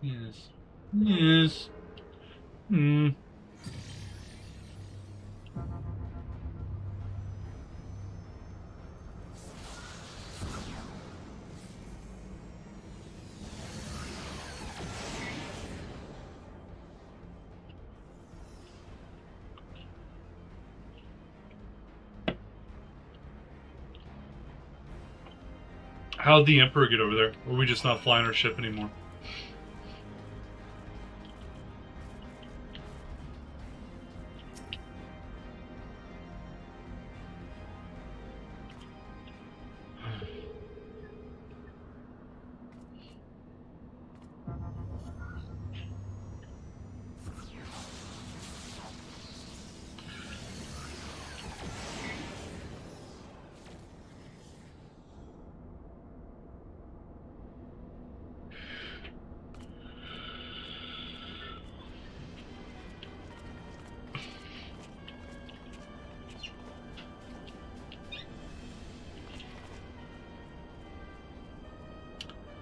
Yes. Yes. How'd the Emperor get over there? Or are we just not flying our ship anymore?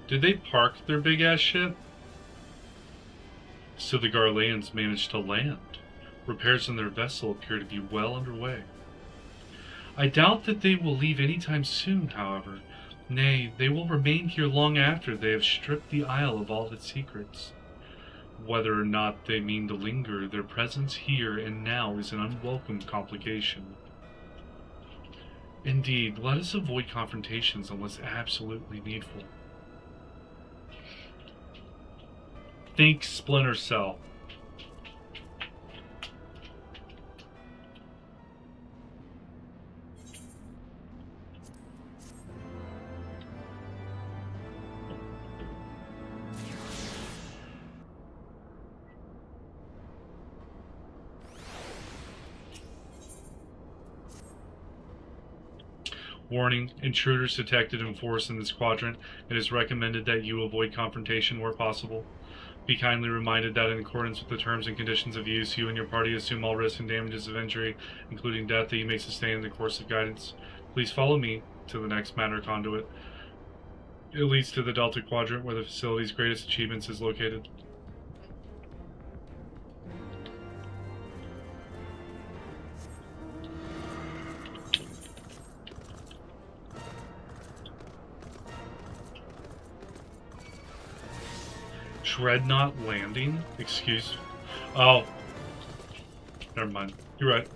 Did they park their big-ass ship? So the Garleans managed to land. Repairs on their vessel appear to be well underway. I doubt that they will leave anytime soon, however. Nay, they will remain here long after they have stripped the Isle of all its secrets. Whether or not they mean to linger, their presence here and now is an unwelcome complication. Indeed, let us avoid confrontations unless absolutely needful. Think Splinter Cell. Warning, intruders detected in force in this quadrant. It is recommended that you avoid confrontation where possible. Be kindly reminded that in accordance with the terms and conditions of use, you and your party assume all risks and damages of injury, including death, that you may sustain in the course of guidance. Please follow me to the next matter conduit. It leads to the Delta Quadrant, where the facility's greatest achievements is located. Dreadnought landing? Excuse. Oh. Never mind. You're right.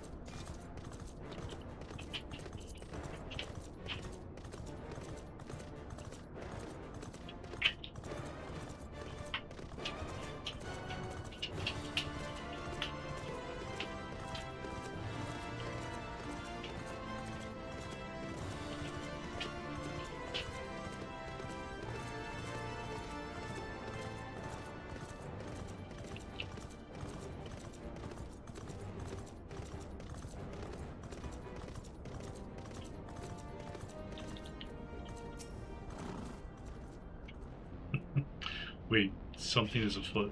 Wait, something is afoot.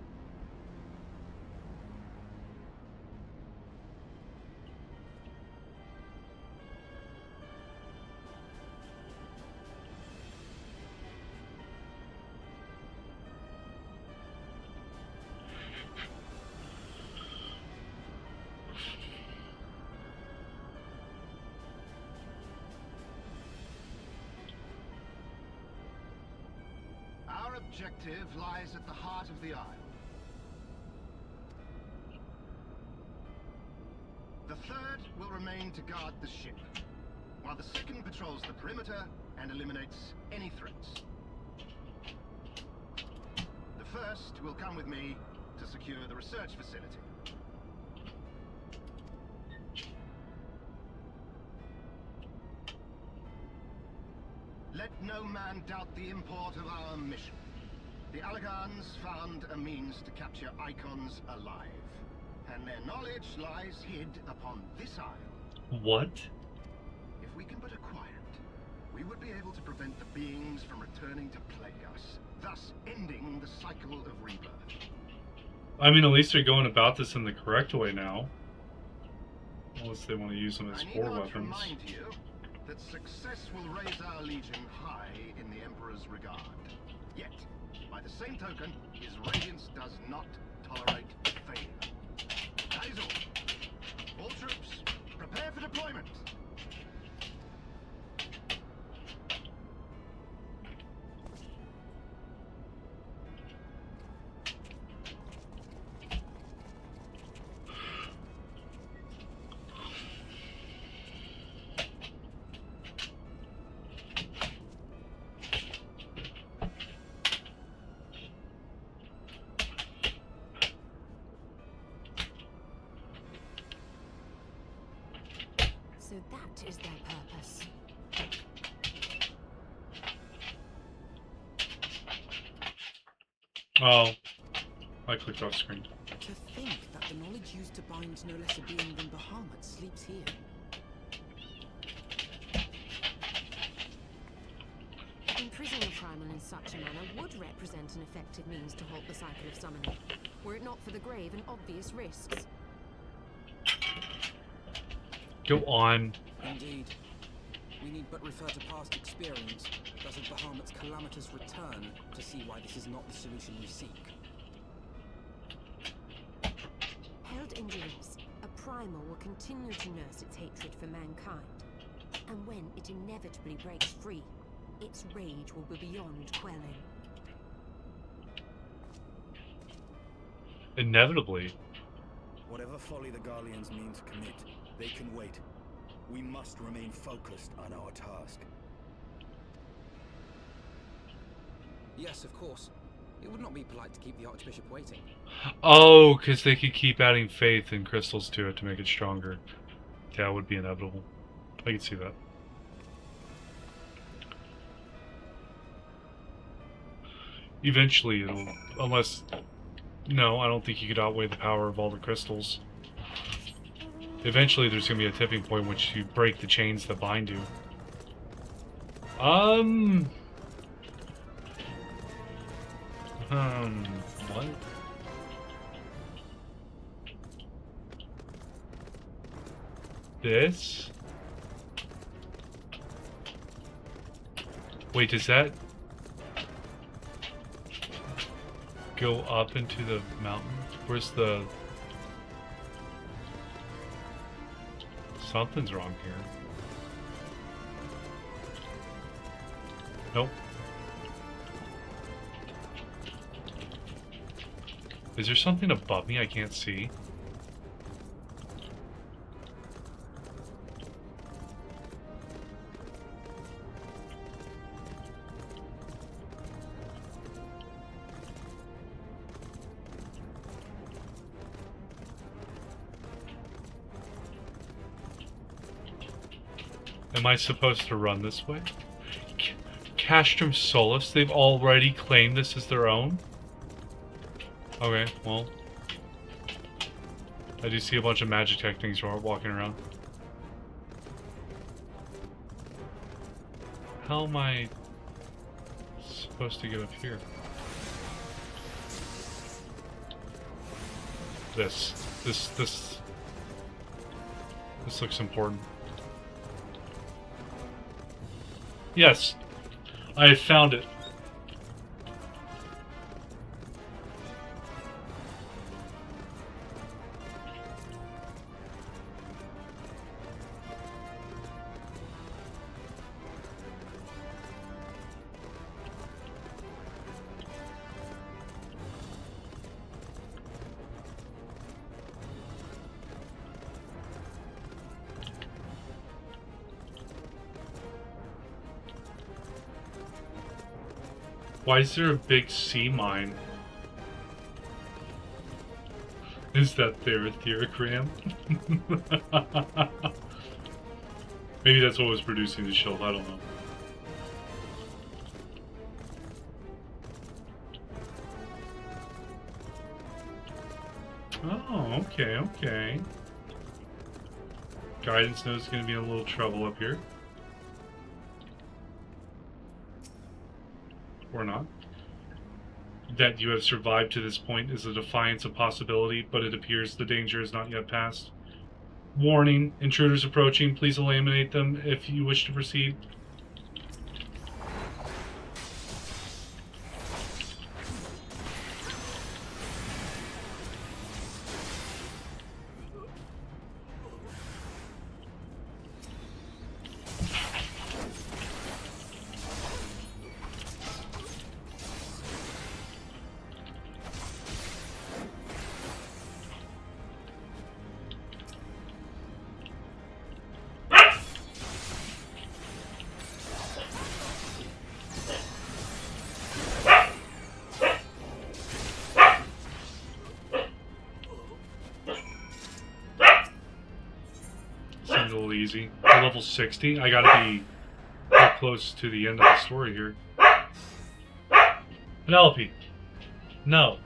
Our objective lies at the heart of the Isle. The third will remain to guard the ship, while the second patrols the perimeter and eliminates any threats. The first will come with me to secure the research facility. Let no man doubt the import of our mission. The Allagans found a means to capture icons alive, and their knowledge lies hid upon this isle.
What?
If we can but acquire it, we would be able to prevent the beings from returning to plague us, thus ending the cycle of rebirth.
I mean, at least they're going about this in the correct way now. Unless they want to use them as
I need
war
not
weapons.
remind you that success will raise our legion high in the Emperor's regard. Yet, by the same token, his radiance does not tolerate failure. That is all. All troops, prepare for deployment.
So that is their purpose.
Oh, I clicked off screen.
To think that the knowledge used to bind no less a being than Bahamut sleeps here.
Imprisoning a primal in such a manner would represent an effective means to halt the cycle of summoning, were it not for the grave and obvious risks.
Go on.
Indeed. We need but refer to past experience, thus of Bahamut's calamitous return, to see why this is not the solution we seek.
Held injuries, a primal will continue to nurse its hatred for mankind. And when it inevitably breaks free, its rage will be beyond quelling.
Inevitably.
Whatever folly the Garleans mean to commit, they can wait. We must remain focused on our task.
Yes, of course. It would not be polite to keep the Archbishop waiting.
Oh, because they could keep adding faith and crystals to it to make it stronger. Yeah, it would be inevitable. I can see that. Eventually it'll... Unless... No, I don't think you could outweigh the power of all the crystals. Eventually there's going to be a tipping point which you break the chains that bind you. What? This? Wait, does that go up into the mountain? Where's the... Something's wrong here. Nope. Is there something above me I can't see? Am I supposed to run this way? Castrum Solus, they've already claimed this as their own? Okay, well. I do see a bunch of Magitech things walking around. How am I supposed to get up here? This looks important. Yes, I have found it. Why is there a big sea mine? Is that their etheric ram? Maybe that's what was producing the shield, I don't know. Oh, okay, okay. Guidance knows going to be in a little trouble up here. Or not. That you have survived to this point is a defiance of possibility, but it appears the danger is not yet past. Warning, intruders approaching. Please eliminate them if you wish to proceed. Seems a little easy. We're level 60. I gotta be close to the end of the story here. Penelope. No.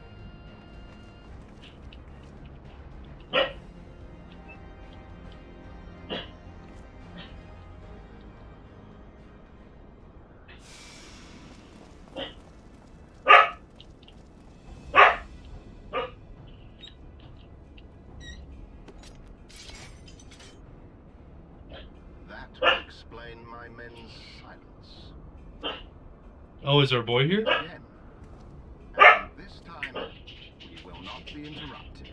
That will explain my men's silence.
Oh, is our boy here?
Again. And this time, we will not be interrupted.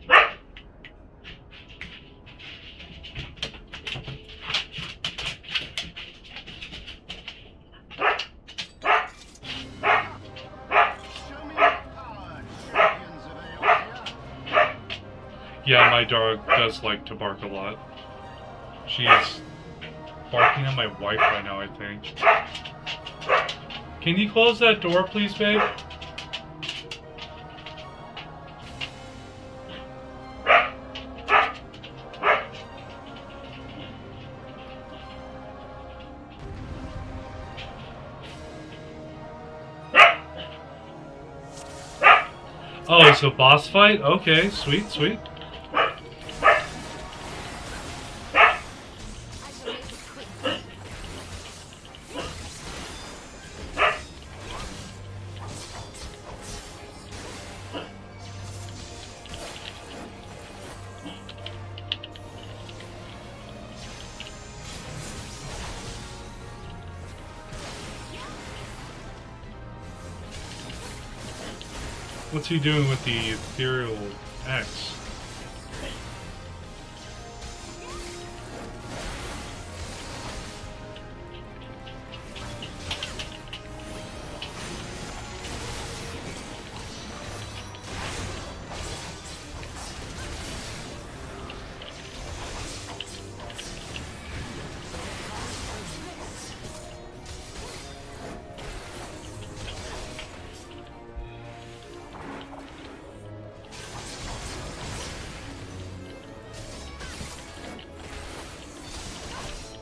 Show me your power, champions of Eorzea.
Yeah, my dog does like to bark a lot. She is barking at my wife right now, I think. Can you close that door, please, babe? Oh, it's a boss fight? Okay, sweet, sweet. What's he doing with the ethereal X?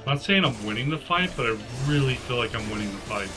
I'm not saying I'm winning the fight, but I really feel like I'm winning the fight.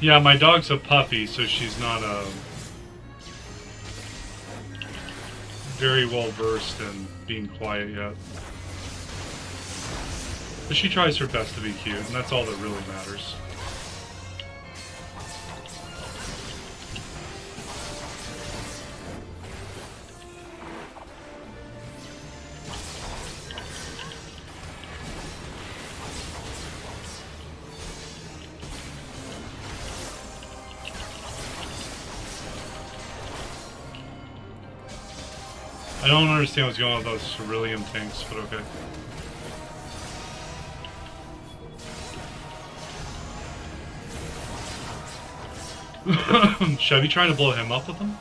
Yeah, my dog's a puppy, so she's not very well versed in being quiet yet. But she tries her best to be cute, and that's all that really matters. I don't understand what's going on with those cerulean tanks, but okay. Should I be trying to blow him up with them?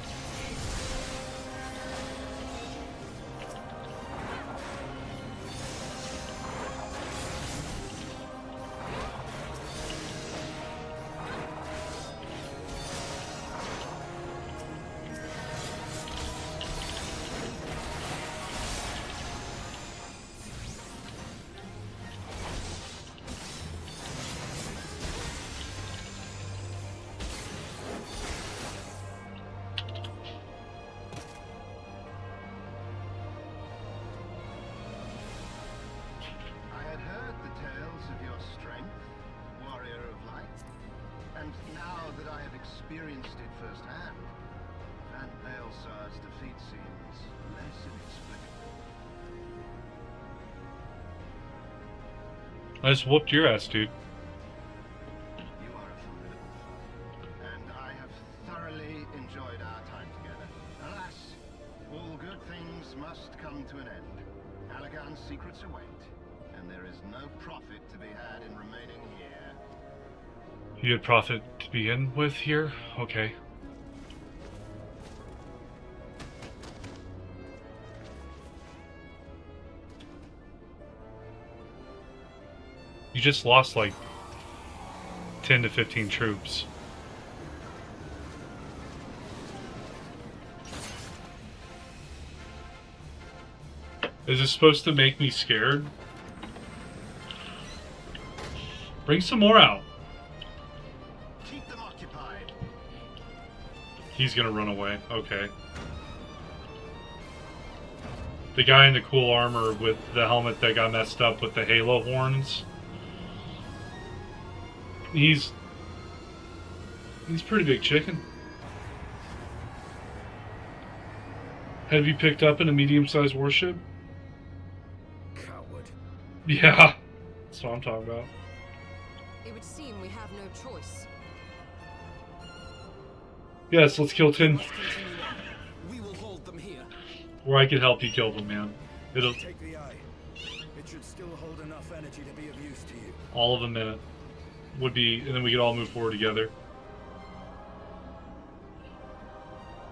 And now that I have experienced it firsthand, Van Eorzea's defeat seems less inexplicable.
I just whooped your ass, dude.
You are a formidable foe, and I have thoroughly enjoyed our time together. Alas, all good things must come to an end. Allagan's secrets await, and there is no profit to be had in remaining here.
You had profit to begin with here? Okay. You just lost like 10 to 15 troops. Is this supposed to make me scared? Bring some more out.
Keep them occupied.
He's gonna run away. Okay. The guy in the cool armor with the helmet that got messed up with the halo horns. He's pretty big chicken. Have you picked up in a medium-sized warship?
Coward.
Yeah, that's what I'm talking about.
It would seem we have no choice.
Yes, let's kill Tin.
Must continue on. We will hold them here.
Or I could help you kill them, man. It'll
Take the eye. It should still hold enough energy to be of use to you.
all of a minute would be, and then we could all move forward together.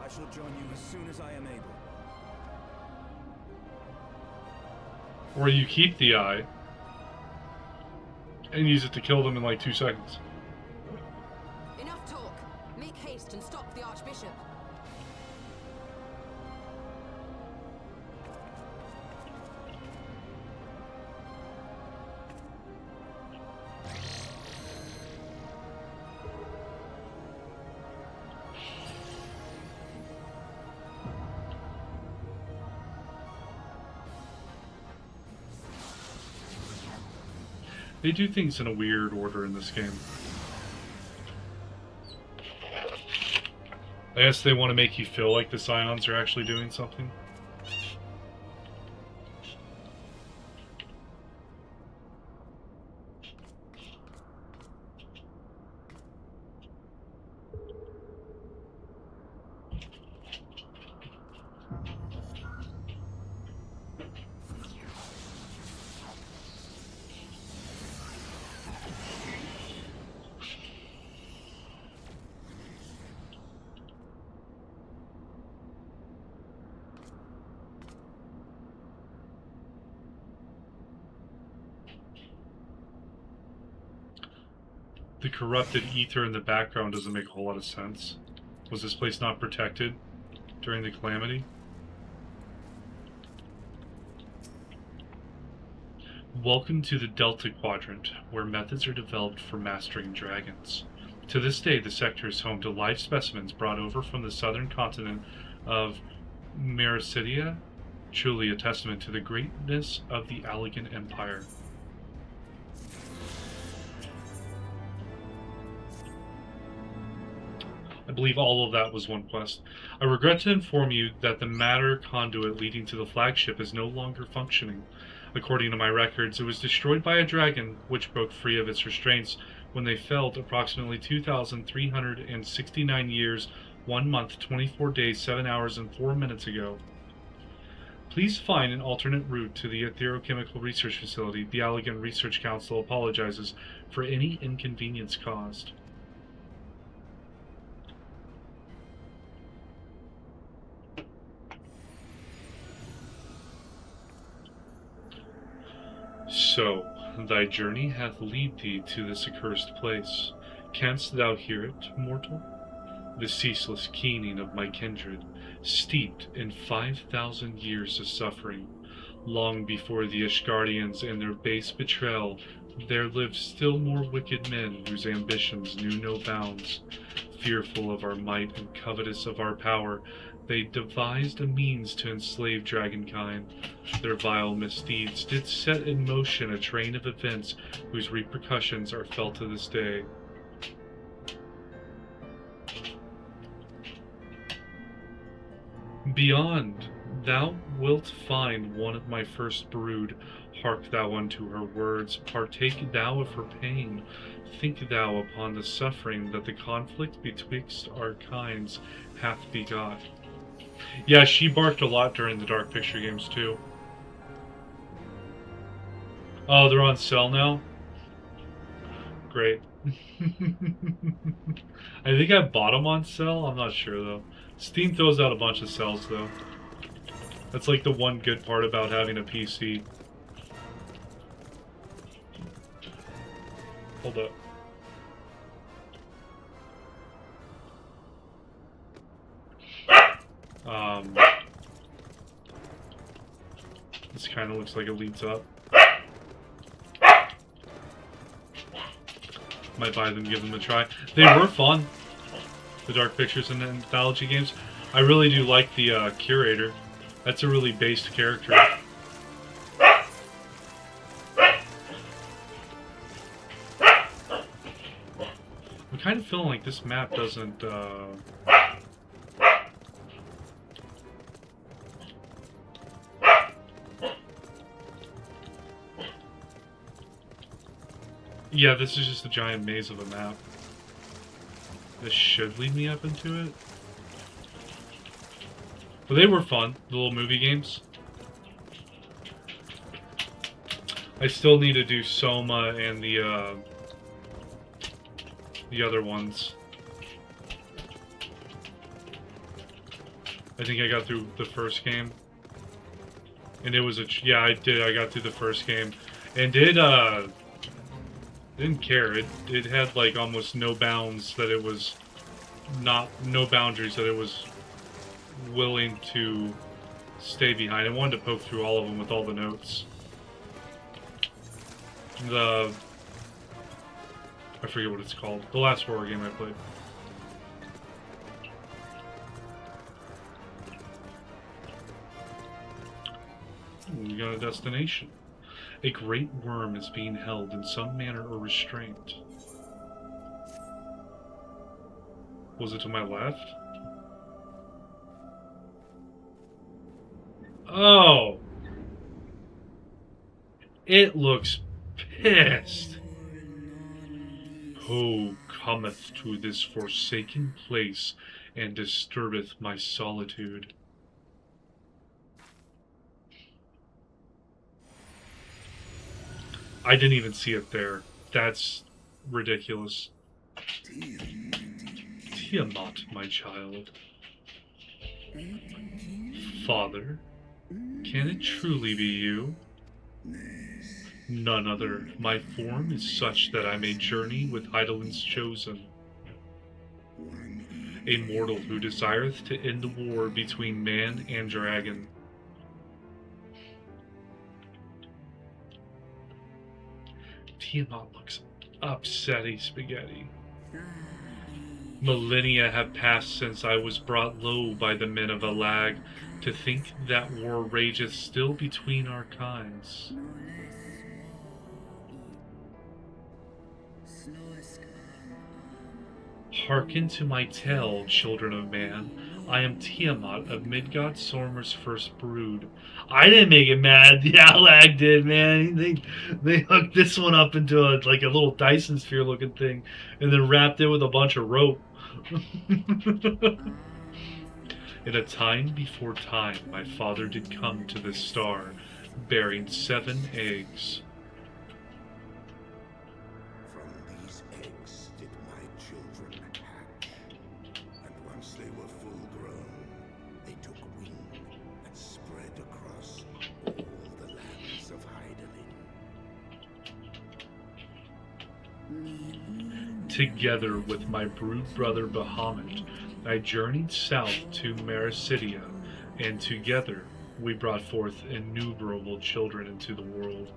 I shall join you as soon as I am able.
Or you keep the eye and use it to kill them in like 2 seconds.
Enough talk. Make haste and stop the Archbishop.
They do things in a weird order in this game. I guess they want to make you feel like the Scions are actually doing something. The corrupted ether in the background doesn't make a whole lot of sense. Was this place not protected during the calamity? Welcome to the Delta Quadrant, where methods are developed for mastering dragons. To this day, the sector is home to live specimens brought over from the southern continent of Eorzea, truly a testament to the greatness of the Allagan Empire. I believe all of that was one quest. I regret to inform you that the matter conduit leading to the flagship is no longer functioning. According to my records, it was destroyed by a dragon, which broke free of its restraints when they felled approximately 2,369 years, 1 month, 24 days, 7 hours, and 4 minutes ago. Please find an alternate route to the Etherochemical Research Facility. The Allagan Research Council apologizes for any inconvenience caused. So, thy journey hath lead thee to this accursed place. Canst thou hear it, mortal? The ceaseless keening of my kindred, steeped in 5,000 years of suffering. Long before the Ishgardians and their base betrayal, there lived still more wicked men whose ambitions knew no bounds. Fearful of our might and covetous of our power, they devised a means to enslave dragonkind. Their vile misdeeds did set in motion a train of events whose repercussions are felt to this day. Beyond, thou wilt find one of my first brood. Hark thou unto her words, partake thou of her pain. Think thou upon the suffering that the conflict betwixt our kinds hath begot. Yeah, she barked a lot during the Dark Picture games too. Oh, they're on sale now? Great. I think I bought them on sale. I'm not sure though. Steam throws out a bunch of sales though. That's like the one good part about having a PC. Hold up. This kind of looks like it leads up. Might buy them, give them a try. They were fun, the Dark Pictures and Anthology games. I really do like the Curator. That's a really based character. I'm kind of feeling like this map doesn't... Yeah, this is just a giant maze of a map. This should lead me up into it. But they were fun, the little movie games. I still need to do Soma and the other ones. I think I got through the first game. And it was a... Yeah, I did. I got through the first game. And didn't care. It had like almost no bounds that it was no boundaries that it was willing to stay behind. I wanted to poke through all of them with all the notes. I forget what it's called. The last horror game I played. Ooh, we got a destination. A great worm is being held in some manner or restraint. Was it to my left? Oh! It looks pissed. Who cometh to this forsaken place and disturbeth my solitude? I didn't even see it there. That's ridiculous. Tiamat, my child. Father, can it truly be you? None other. My form is such that I may journey with Eidolon's chosen. A mortal who desireth to end the war between man and dragon. Tiamat looks upsetty spaghetti. Millennia have passed since I was brought low by the men of Alag. To think that war rageth still between our kinds. Hearken to my tale, children of man. I am Tiamat of Midgard Sormer's first brood. I didn't make it mad. The Alag did, man. They hooked this one up into a little Dyson sphere looking thing, and then wrapped it with a bunch of rope. In a time before time, my father did come to this star, bearing 7 eggs.
From these eggs did my children hatch, and once they were full grown, they took wing and spread across all the lands of Hydaelyn.
Together with my brood brother Bahamut, I journeyed south to Mericidia, and together we brought forth innumerable children into the world.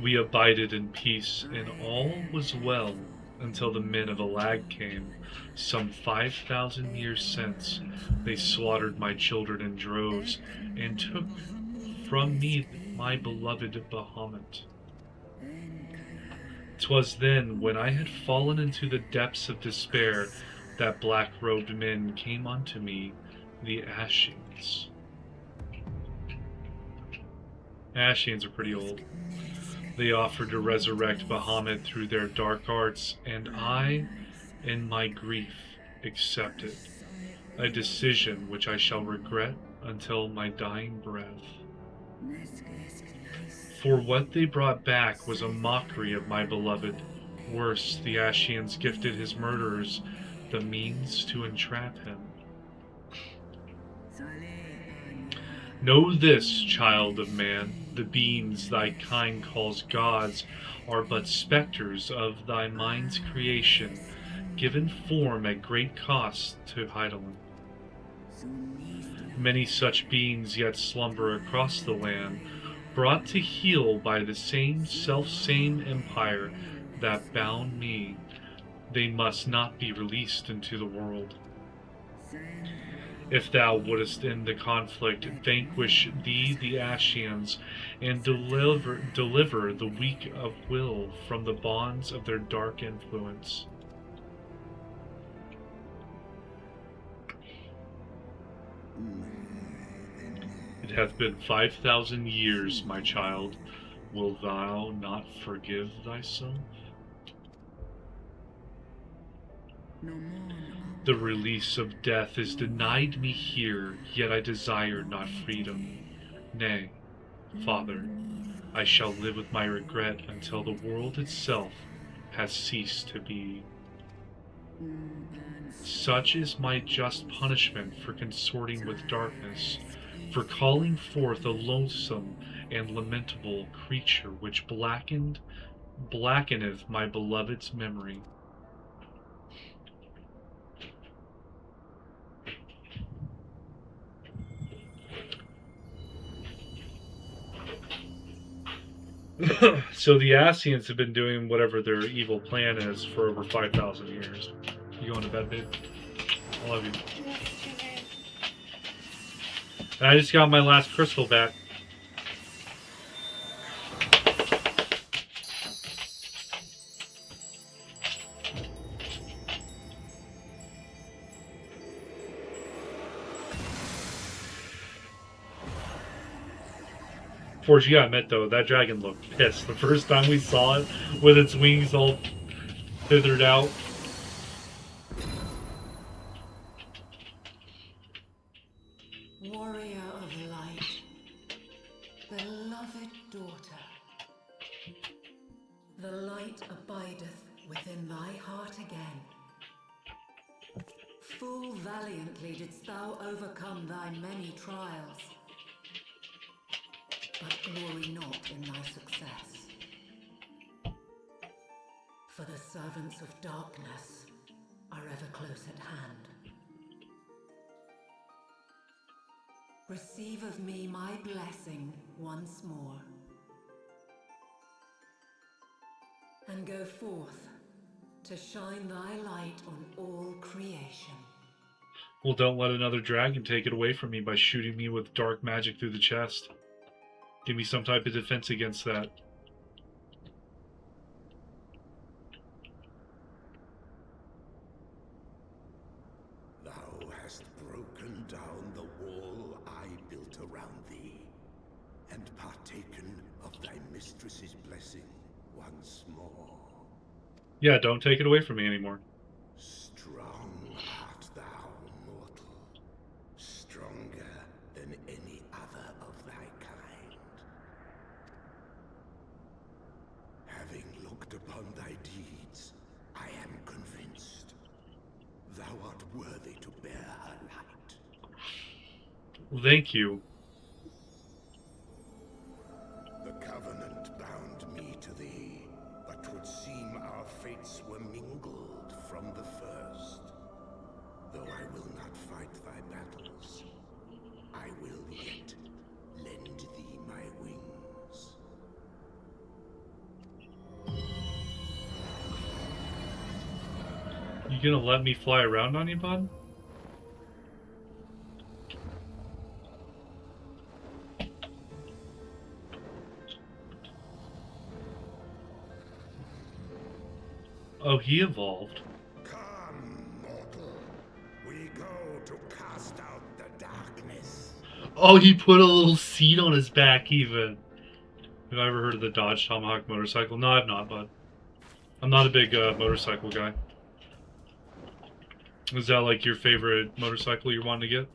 We abided in peace, and all was well until the men of Alag came. Some 5,000 years since, they slaughtered my children in droves, and took from me my beloved Bahamut. 'Twas then, when I had fallen into the depths of despair, that black-robed men came unto me, the Ashians. Ashians are pretty old. They offered to resurrect Bahamut through their dark arts, and I, in my grief, accepted. A decision which I shall regret until my dying breath. For what they brought back was a mockery of my beloved. Worse, the Ashians gifted his murderers the means to entrap him. Know this, child of man, the beings thy kind calls gods are but specters of thy mind's creation, given form at great cost to Heidelin. Many such beings yet slumber across the land, brought to heel by the same self-same empire that bound me. They must not be released into the world. If thou wouldest end the conflict, vanquish thee the Ashians, and deliver the weak of will from the bonds of their dark influence. It hath been 5,000 years, my child. Wilt thou not forgive thyself? The release of death is denied me here, yet I desire not freedom. Nay, Father, I shall live with my regret until the world itself has ceased to be. Such is my just punishment for consorting with darkness, for calling forth a loathsome and lamentable creature which blackeneth my beloved's memory. So the Ascians have been doing whatever their evil plan is for over 5,000 years. You going to bed, babe? I love you. And I just got my last crystal back. Forge, you gotta admit though, that dragon looked pissed the first time we saw it, with its wings all withered out.
Warrior of light, beloved daughter, the light abideth within thy heart again. Full valiantly didst thou overcome thy many trials, but glory not in thy success. For the servants of darkness are ever close at hand. Receive of me my blessing once more, and go forth to shine thy light on all creation.
Well, don't let another dragon take it away from me by shooting me with dark magic through the chest. Give me some type of defense against that.
Thou hast broken down the wall I built around thee, and partaken of thy mistress's blessing once more.
Yeah, don't take it away from me anymore.
Strong art thou, mortal. Stronger than any other of thy kind. Having looked upon thy deeds, I am convinced thou art worthy to bear her light.
Well, thank you.
The Covenant bound me to thee, but 'twould seem our fates were mingled from the first. Though I will not fight thy battles, I will yet lend thee my wings.
You gonna let me fly around on you, bud? Oh, he evolved.
Come, mortal.
to cast out the darkness.
Oh, he put a little seat on his back even. Have I ever heard of the Dodge Tomahawk motorcycle? No, I've not, bud. I'm not a big motorcycle guy. Is that like your favorite motorcycle you're wanting to get?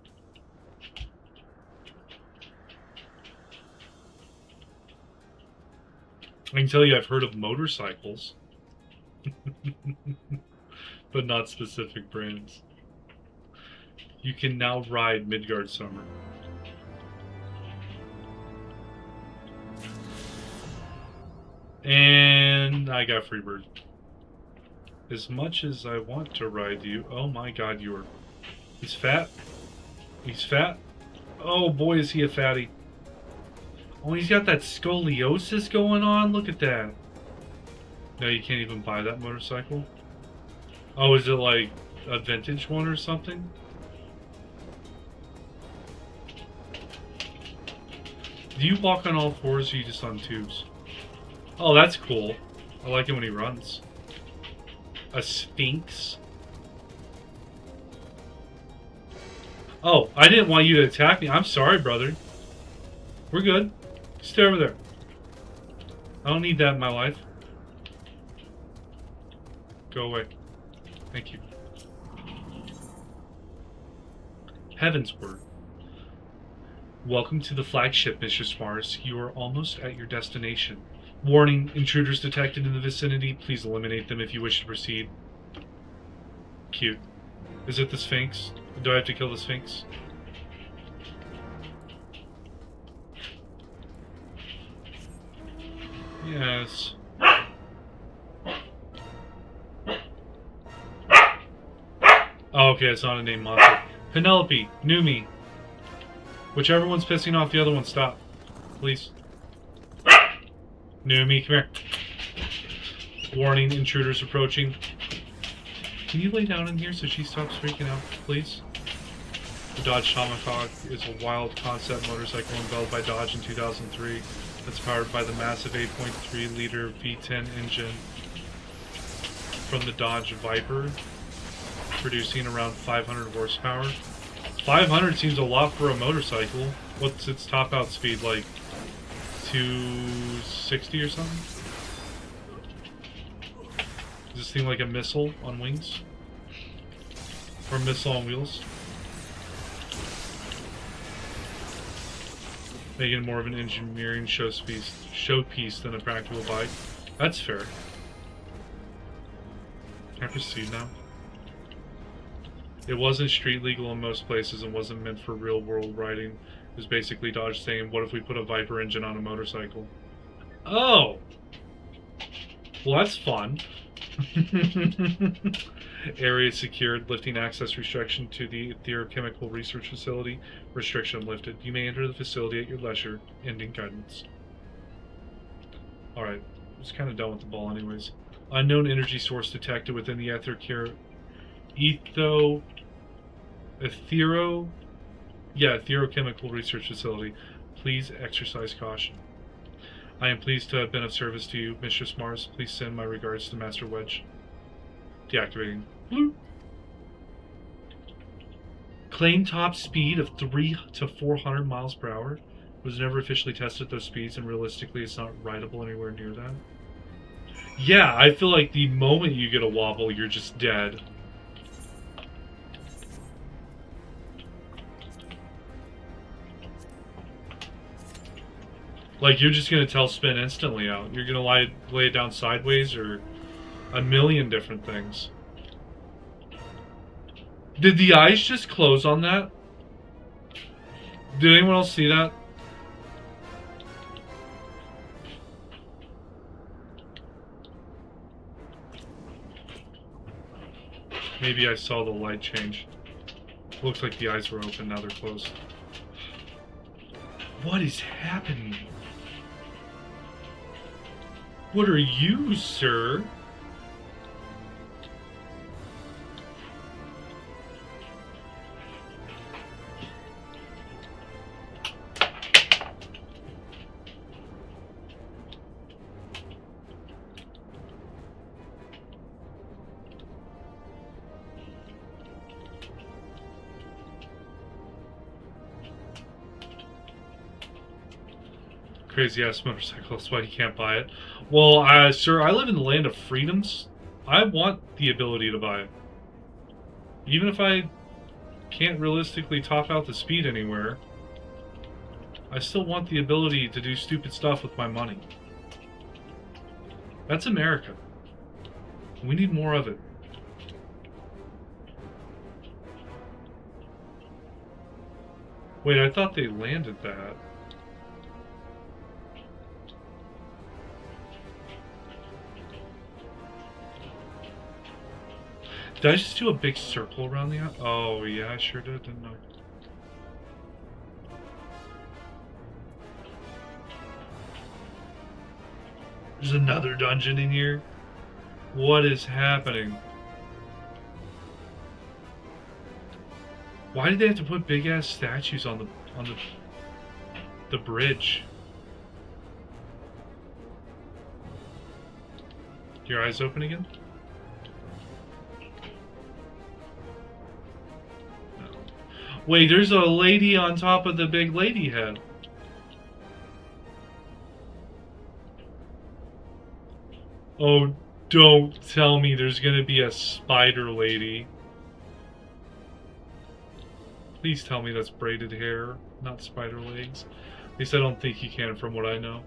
I can tell you I've heard of motorcycles. But not specific brands. You can now ride Midgard Summer. And I got Freebird. As much as I want to ride you, oh my god, he's fat. He's fat. Oh boy, is he a fatty. Oh, he's got that scoliosis going on. Look at that. No, you can't even buy that motorcycle. Oh, is it like a vintage one or something? Do you walk on all fours or are you just on tubes? Oh, that's cool. I like it when he runs. A Sphinx. Oh, I didn't want you to attack me. I'm sorry, brother. We're good. Stay over there. I don't need that in my life. Go away. Thank you. Heavensward. Welcome to the flagship, Mr. Mars. You are almost at your destination. Warning, intruders detected in the vicinity. Please eliminate them if you wish to proceed. Cute. Is it the Sphinx? Do I have to kill the Sphinx? Yes. Oh, okay, it's not a named monster. Penelope, Numi. Whichever one's pissing off the other one, stop. Please. Numi, come here. Warning, intruders approaching. Can you lay down in here so she stops freaking out, please? The Dodge Tomahawk is a wild concept motorcycle unveiled by Dodge in 2003 that's powered by the massive 8.3-liter V10 engine from the Dodge Viper, producing around 500 horsepower. 500 seems a lot for a motorcycle. What's its top out speed, like 260 or something? Does this seem like a missile on wings? Or a missile on wheels? Making it more of an engineering showpiece than a practical bike. That's fair. Can I proceed now? It wasn't street legal in most places and wasn't meant for real world riding. It was basically Dodge saying, what if we put a Viper engine on a motorcycle? Oh! Well, that's fun. Area secured, lifting access restriction to the Theochemical Research Facility. Restriction lifted. You may enter the facility at your leisure. Ending guidance. Alright, I was kind of done with the ball anyways. Unknown energy source detected within the Theochemical Research Facility. Please exercise caution. I am pleased to have been of service to you, Mistress Mars. Please send my regards to Master Wedge. Deactivating. Bloop. Claim top speed of 300 to 400 miles per hour. Was never officially tested at those speeds, and realistically it's not rideable anywhere near that. Yeah, I feel like the moment you get a wobble, you're just dead. Like, you're just going to tell spin instantly out. You're going to lay it down sideways or a million different things. Did the eyes just close on that? Did anyone else see that? Maybe I saw the light change. Looks like the eyes were open, now they're closed. What is happening? What are you, sir? Crazy ass motorcycle, that's why you can't buy it. Well, sir, I live in the land of freedoms. I want the ability to buy it. Even if I can't realistically top out the speed anywhere, I still want the ability to do stupid stuff with my money. That's America. We need more of it. Wait, I thought they landed that. Did I just do a big circle around the... Oh, yeah, I sure did, didn't I? There's another dungeon in here. What is happening? Why did they have to put big ass statues on the bridge? Your eyes open again? No. Wait, there's a lady on top of the big lady head. Oh, don't tell me there's gonna be a spider lady. Please tell me that's braided hair, not spider legs. At least I don't think you can from what I know.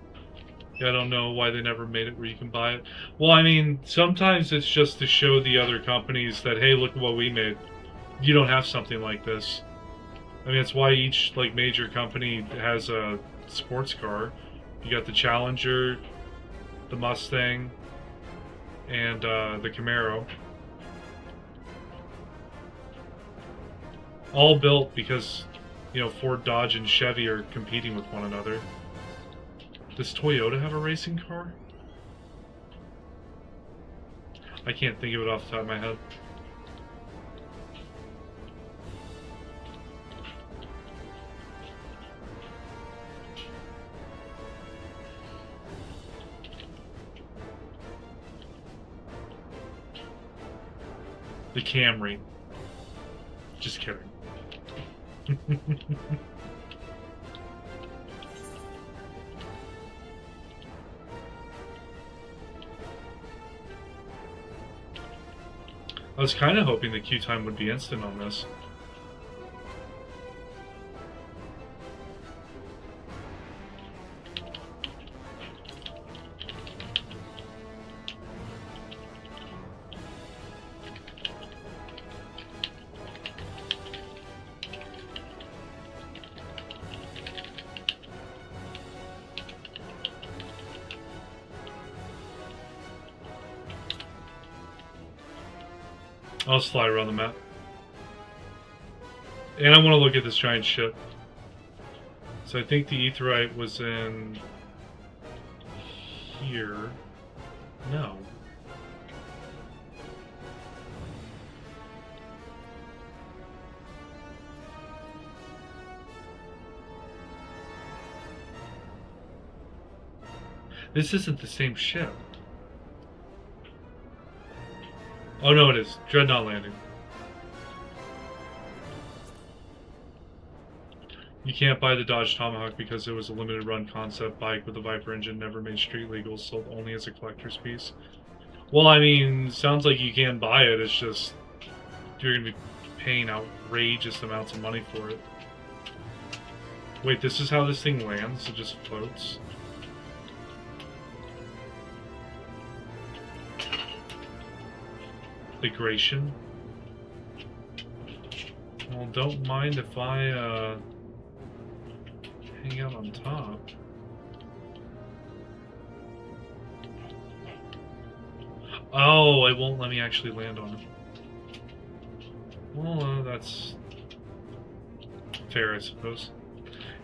Yeah, I don't know why they never made it where you can buy it. Well, I mean, sometimes it's just to show the other companies that, hey, look at what we made. You don't have something like this. I mean, it's why each like major company has a sports car. You got the Challenger, the Mustang, and the Camaro. All built because, you know, Ford, Dodge, and Chevy are competing with one another. Does Toyota have a racing car? I can't think of it off the top of my head. The Camry. Just kidding. I was kind of hoping the queue time would be instant on this. I'll slide around the map. And I want to look at this giant ship. So I think the Aetheryte was in here. No. This isn't the same ship. Oh no, it is. Dreadnought Landing. You can't buy the Dodge Tomahawk because it was a limited run concept bike with a Viper engine, never made street legal, sold only as a collector's piece. Well, I mean, sounds like you can buy it, it's just you're going to be paying outrageous amounts of money for it. Wait, this is how this thing lands? It just floats? Degradation. Well, don't mind if I hang out on top. Oh, it won't let me actually land on it. Well, that's fair, I suppose.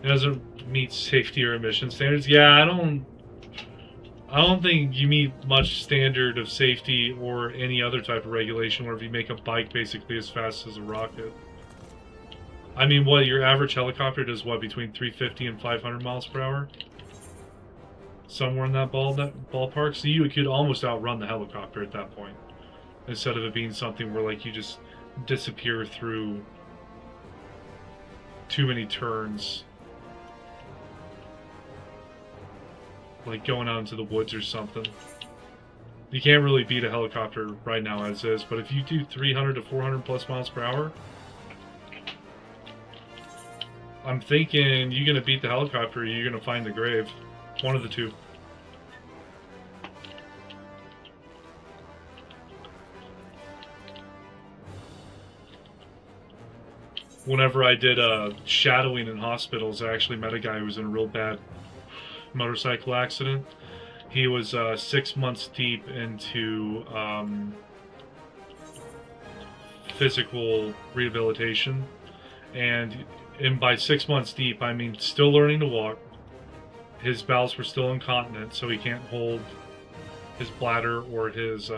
It doesn't meet safety or emission standards. Yeah, I don't think you meet much standard of safety or any other type of regulation where if you make a bike basically as fast as a rocket. I mean, what, your average helicopter does what, between 350 and 500 miles per hour? Somewhere in that ballpark? So you could almost outrun the helicopter at that point. Instead of it being something where, like, you just disappear through too many turns. like going out into the woods or something. You can't really beat a helicopter right now as is, but if you do 300 to 400 plus miles per hour, I'm thinking you're gonna beat the helicopter, or you're gonna find the grave. One of the two. Whenever I did shadowing in hospitals, I actually met a guy who was in a real bad motorcycle accident. He was 6 months deep into physical rehabilitation, and by 6 months deep, I mean still learning to walk. His bowels were still incontinent, so he can't hold his bladder or his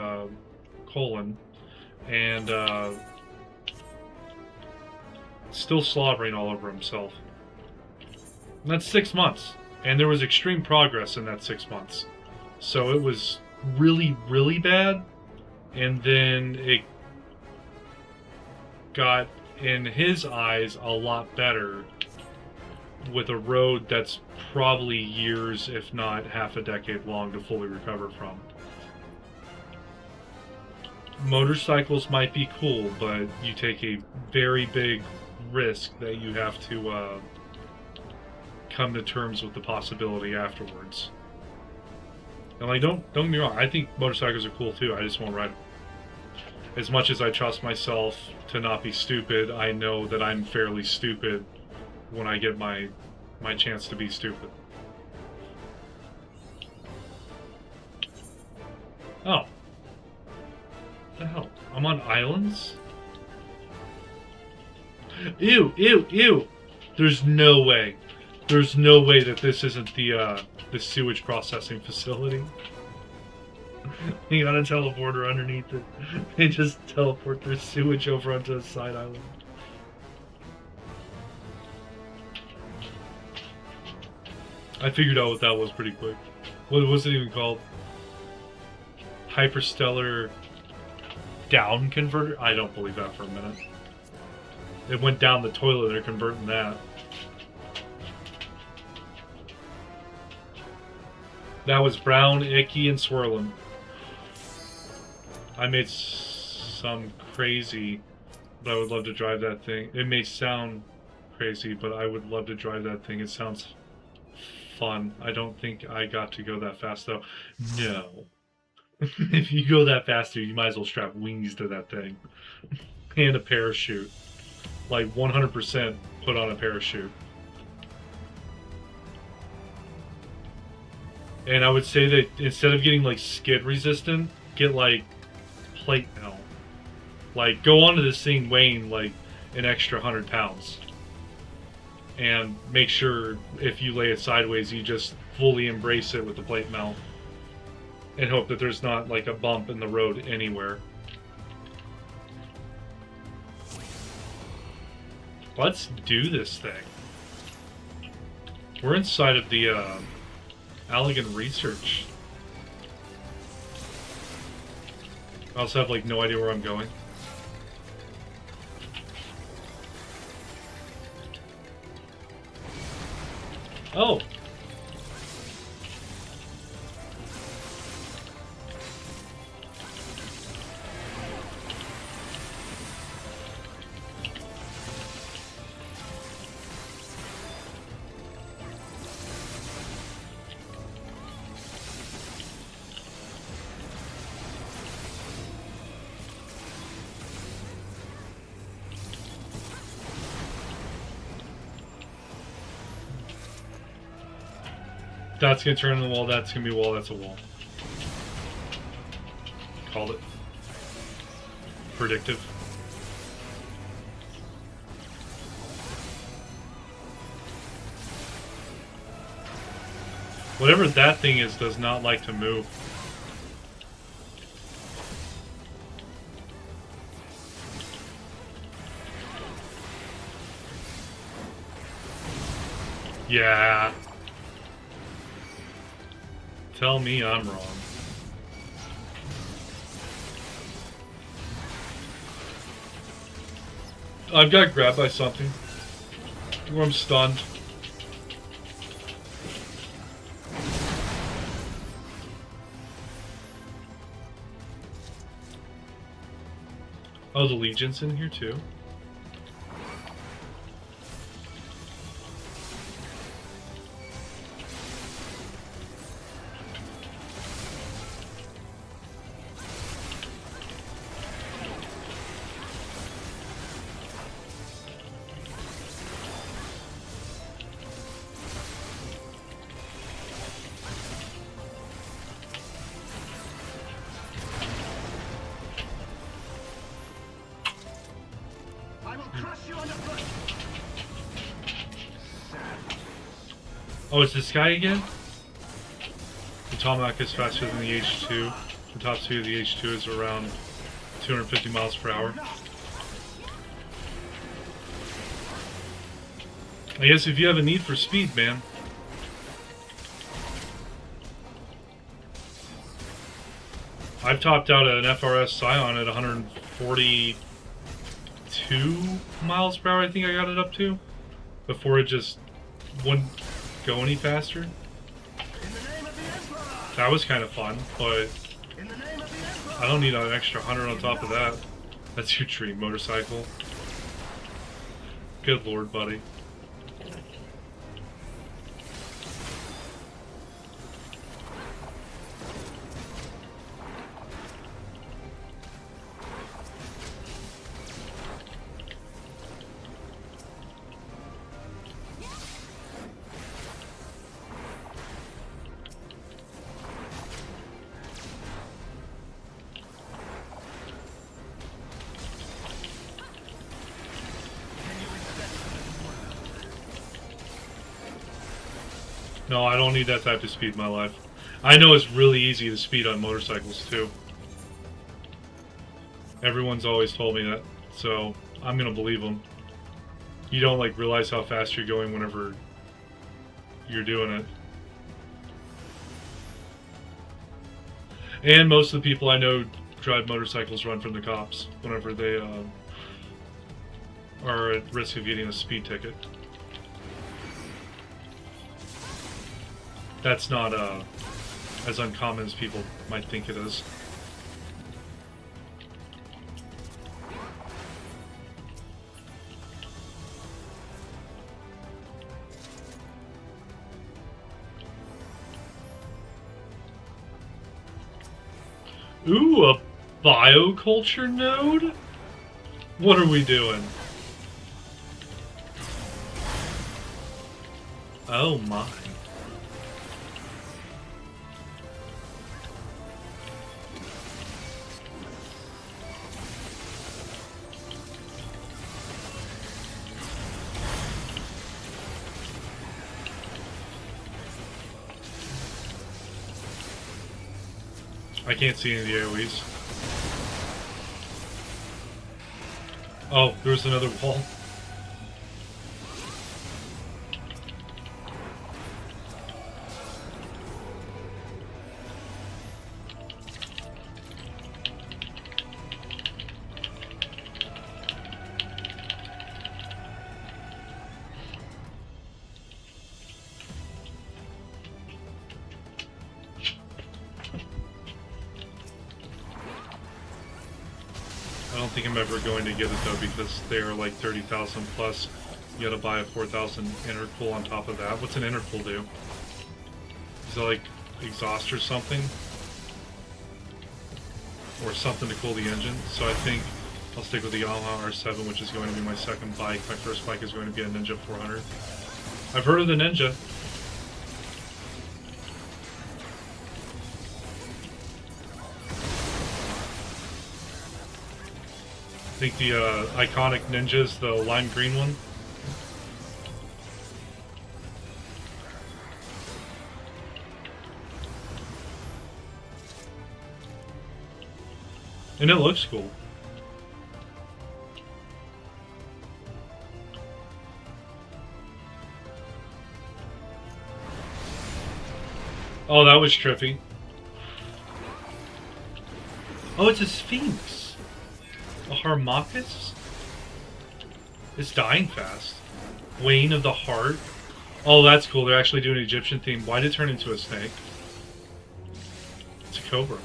colon, and still slobbering all over himself. And that's 6 months, and there was extreme progress in that 6 months. So it was really, really bad, and then it got, in his eyes, a lot better with a road that's probably years, if not half a decade long, to fully recover from. Motorcycles might be cool, but you take a very big risk that you have to come to terms with the possibility afterwards. And like, don't get me wrong, I think motorcycles are cool too. I just won't ride them. As much as I trust myself to not be stupid, I know that I'm fairly stupid when I get my chance to be stupid. Oh. What the hell? I'm on islands? Ew, ew, ew! There's no way. There's no way that this isn't the sewage processing facility. You got a teleporter underneath it. They just teleport their sewage over onto a side island. I figured out what that was pretty quick. What was it even called? Hyperstellar down converter? I don't believe that for a minute. It went down the toilet, they're converting that. That was brown, icky, and swirling. I made some crazy, but I would love to drive that thing. It may sound crazy, but I would love to drive that thing. It sounds fun. I don't think I got to go that fast, though. No. If you go that fast, you might as well strap wings to that thing. And a parachute. Like, 100% put on a parachute. And I would say that instead of getting like skid resistant, get like plate mail. Like, go onto this thing weighing like an extra 100 pounds. And make sure if you lay it sideways, you just fully embrace it with the plate mail. And hope that there's not like a bump in the road anywhere. Let's do this thing. We're inside of the Allegan Research. I also have like no idea where I'm going. Oh! That's gonna turn in the wall, that's gonna be a wall, that's a wall. Called it. Predictive. Whatever that thing is does not like to move. Yeah. Tell me I'm wrong. I've got grabbed by something. Or I'm stunned. Oh, the Legion's in here too.
I will crush you underfoot.
Oh, it's this guy again? The Tomahawk is faster than the H2. The top speed of the H2 is around 250 miles per hour. I guess if you have a need for speed, man. I've topped out an FRS Scion at 142 miles per hour, I think I got it up to, before it just wouldn't go any faster. That was kind of fun, but I don't need an extra 100 on top of that. That's your dream motorcycle. Good lord, buddy. No, I don't need that type of speed in my life. I know it's really easy to speed on motorcycles too. Everyone's always told me that, so I'm gonna believe them. You don't like realize how fast you're going whenever you're doing it. And most of the people I know drive motorcycles run from the cops whenever they are at risk of getting a speed ticket. That's not as uncommon as people might think it is. Ooh, a bioculture node? What are we doing? Oh my. I can't see any of the AoEs. Oh, there's another wall. I don't think I'm ever going to get it though because they're like 30,000 plus. You gotta buy a 4,000 intercool on top of that. What's an intercool do? Is that like exhaust or something? Or something to cool the engine? So I think I'll stick with the Yamaha R7, which is going to be my second bike. My first bike is going to be a Ninja 400. I've heard of the Ninja. I think the iconic Ninja is the lime green one. And it looks cool. Oh, that was trippy. Oh, it's a Sphinx. A Harmachis? It's dying fast. Wayne of the Heart. Oh, that's cool. They're actually doing an Egyptian theme. Why did it turn into a snake? It's a cobra.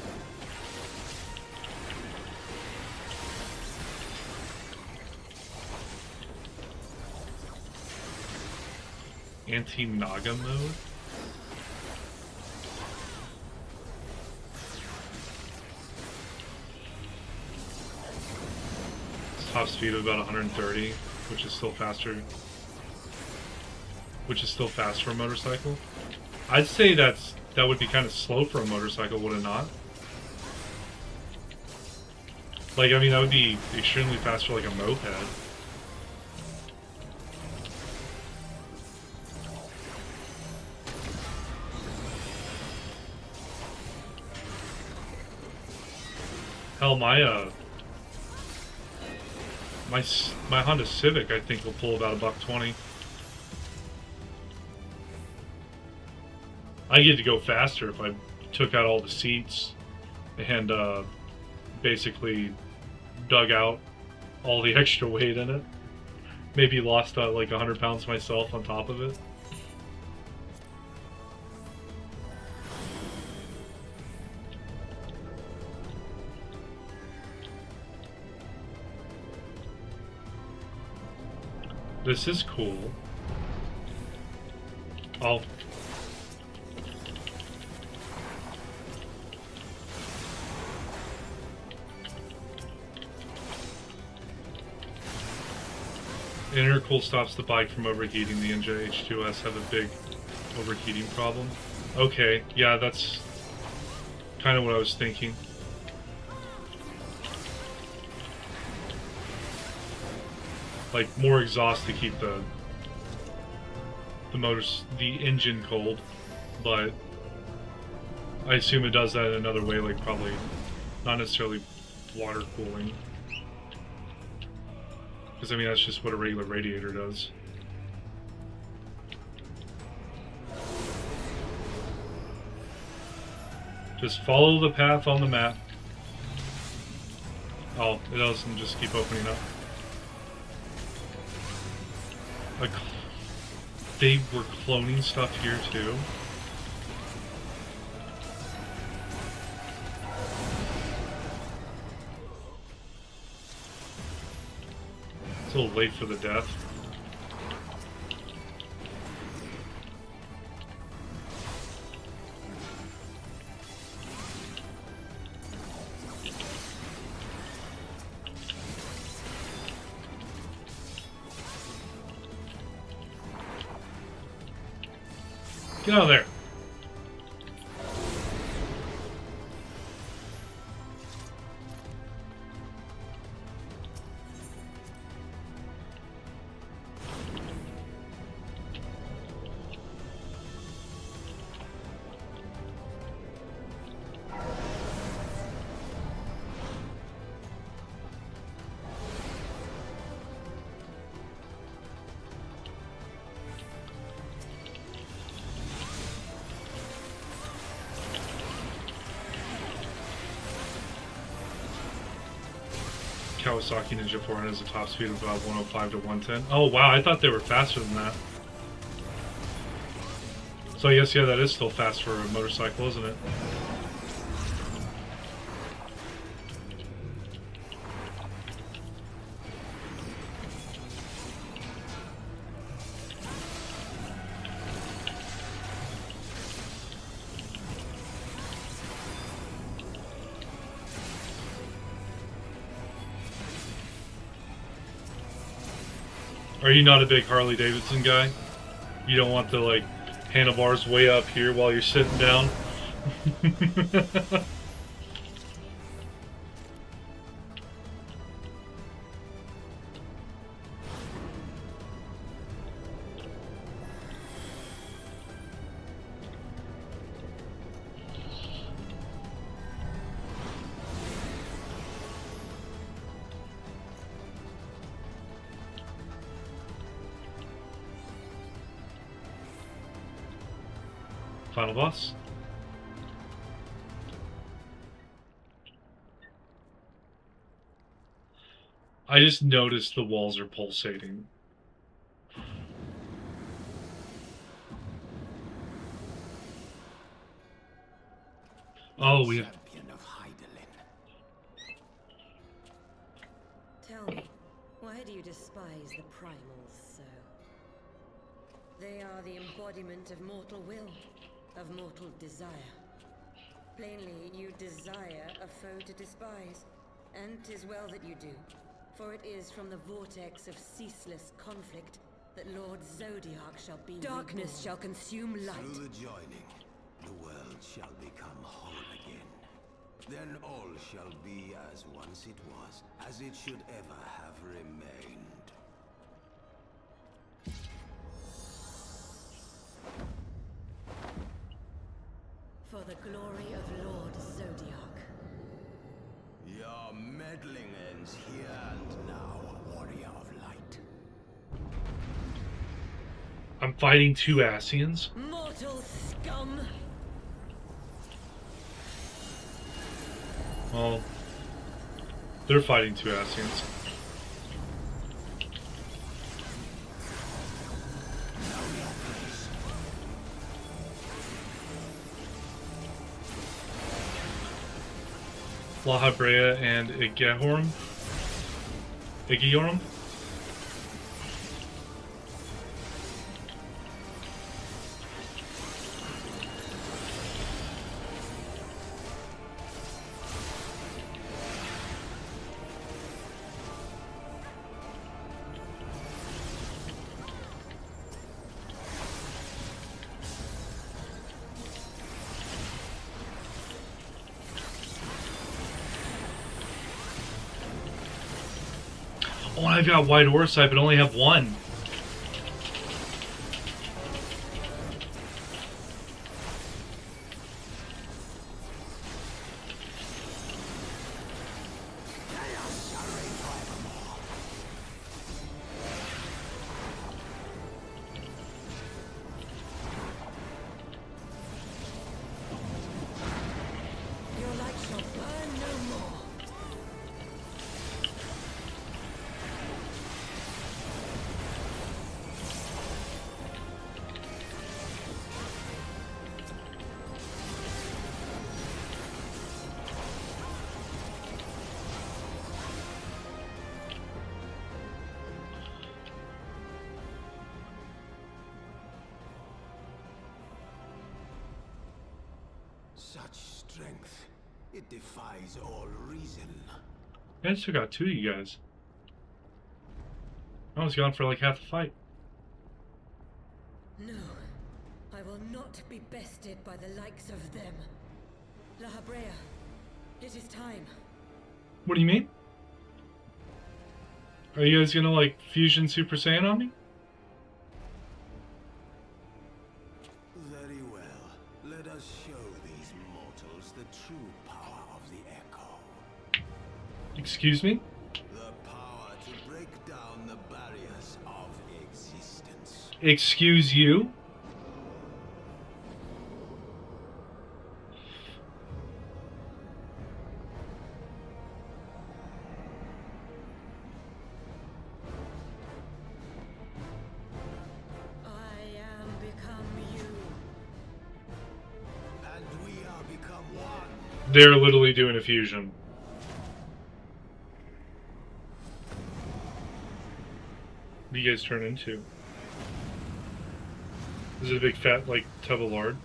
Anti-Naga mode? Top speed of about 130, which is still faster. Which is still fast for a motorcycle. I'd say that would be kind of slow for a motorcycle, would it not? Like, I mean, that would be extremely fast for like a moped. Hell, my Honda Civic, I think, will pull about $120. I get to go faster if I took out all the seats and basically dug out all the extra weight in it. Maybe lost like 100 pounds myself on top of it. This is cool. Oh. Intercool stops the bike from overheating. The NJH2S have a big overheating problem. Okay, yeah, that's kind of what I was thinking. Like more exhaust to keep the engine cold, but I assume it does that in another way, like probably not necessarily water cooling. Because I mean that's just what a regular radiator does. Just follow the path on the map. Oh, it doesn't just keep opening up. Like, they were cloning stuff here too. It's a little late for the death. Get out of there. Kawasaki Ninja 400 has a top speed of about 105 to 110. Oh wow, I thought they were faster than that. So I guess, yeah, that is still fast for a motorcycle, isn't it? Are you not a big Harley Davidson guy? You don't want the, like, handlebars way up here while you're sitting down? Final boss. I just noticed the walls are pulsating. Oh, we have...
Tell me, why do you despise the primals so? They are the embodiment of mortal will, of mortal desire. Plainly, you desire a foe to despise, and 'tis well that you do, for it is from the vortex of ceaseless conflict that Lord Zodiac shall be Darkness reborn. Shall consume light.
Through the joining, the world shall become whole again. Then all shall be as once it was, as it should ever have remained.
For the glory of Lord Zodiac.
Your meddling ends here and now, warrior of light.
I'm fighting 2 Ascians.
Mortal scum!
Well, they're fighting 2 Ascians. Heavensward and Eorzea. Oh, I've got White Eorzea, but only have 1.
Your light shall burn no more.
Such strength, it defies all reason.
I still got 2 of you guys. I was gone for like half the fight.
No, I will not be bested by the likes of them. La Heavensward, it is time.
What do you mean? Are you guys gonna like fusion Super Saiyan on me?
Very well. Let us show these mortals the true power of the Echo.
Excuse me?
The power to break down the barriers of existence.
Excuse you?
I am become you.
And we are become one.
They're literally doing a fusion. What do you guys turn into? Is it a big fat, like, tub of lard?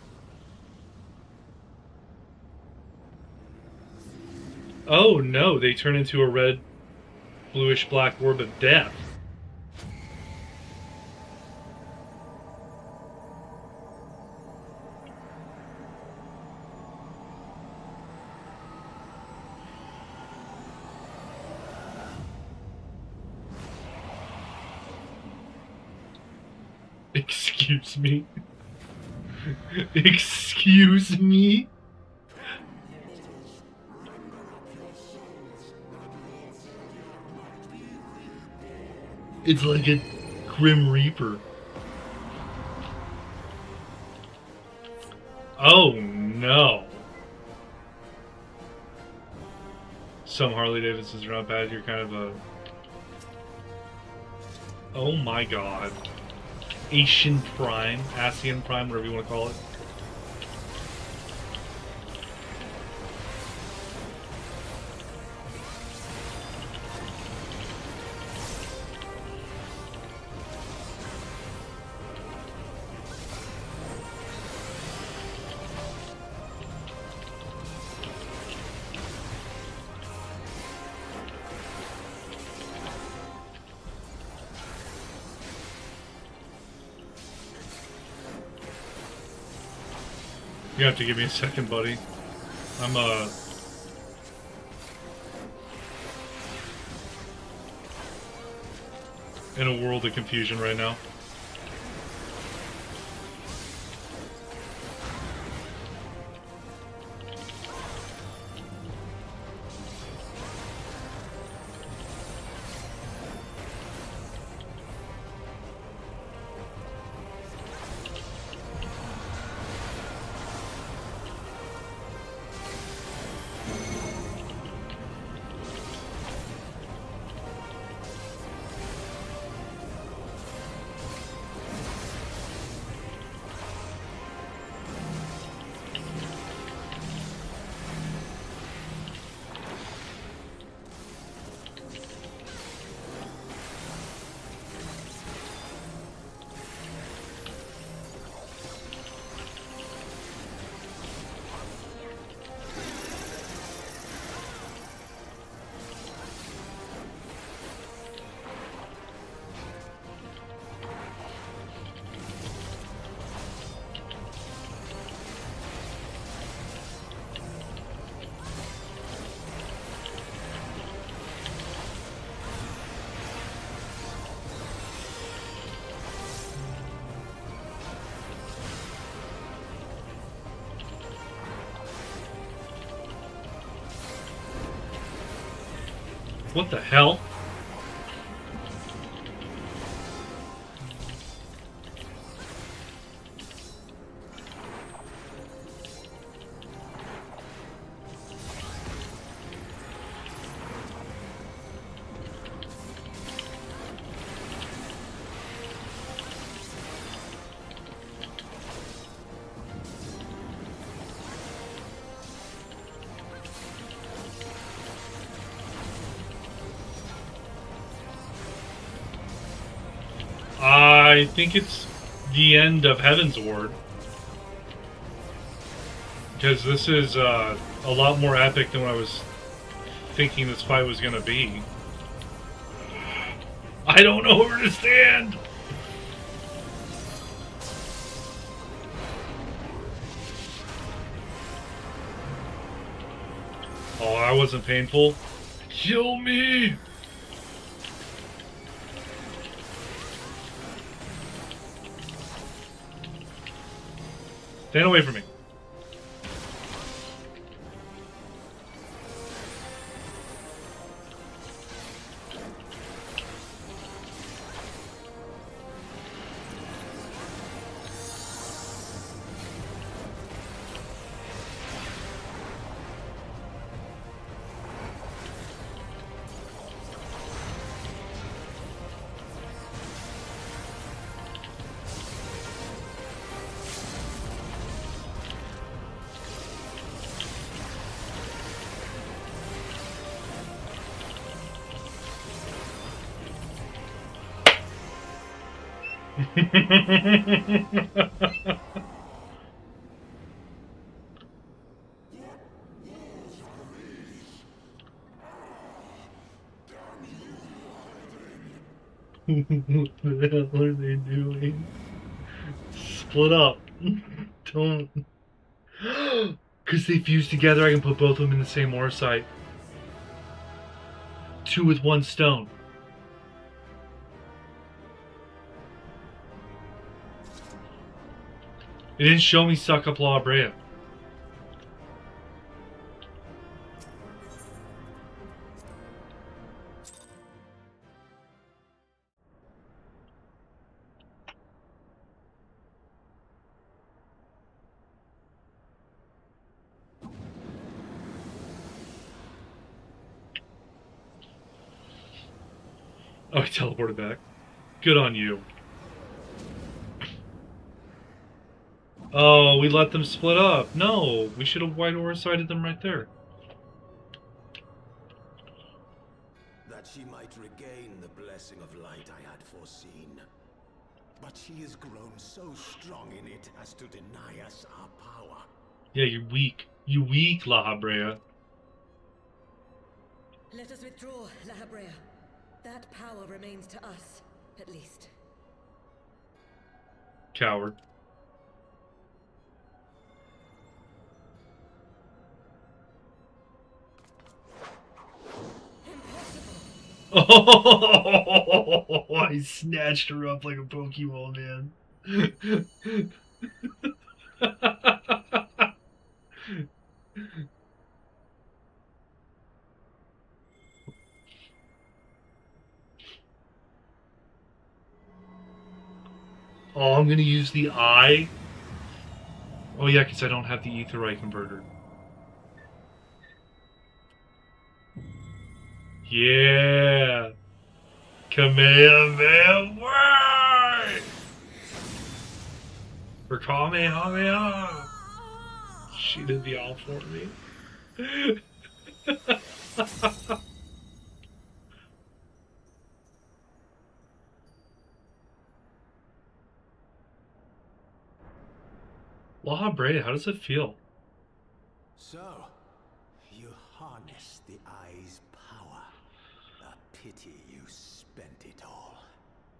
Oh no, they turn into a red, bluish black orb of death. Excuse me. Excuse me? It's like a Grim Reaper. Oh no. Some Harley Davidsons are not bad. You're kind of a... Oh my god. Asian Prime, Asian Prime, whatever you want to call it. You have to give me a second, buddy. I'm in a world of confusion right now. What the hell? I think it's the end of Heavensward. Because this is a lot more epic than what I was thinking this fight was going to be. I don't know where to stand! Oh, that wasn't painful. Kill me! Stand away from me. What the hell are they doing? Split up. Don't. Because they fuse together, I can put both of them in the same ore site. 2 with 1 stone. It didn't show me suck up La Brea. Oh, he teleported back. Good on you. Oh, we let them split up. No, we should have white ore-sided them right there.
That she might regain the blessing of light I had foreseen. But she has grown so strong in it as to deny us our power.
Yeah, you're weak. You weak, La Brea.
Let us withdraw, La Brea. That power remains to us, at least.
Coward. Oh, I snatched her up like a Pokemon, man. Oh, I'm gonna use the eye. Oh yeah, because I don't have the Aetheryte converter. Yeah! Kamehameha! Or Kamehameha! She did the all for me. La Brea, how does it feel?
So, you harness the eye's power. A pity you spent it all.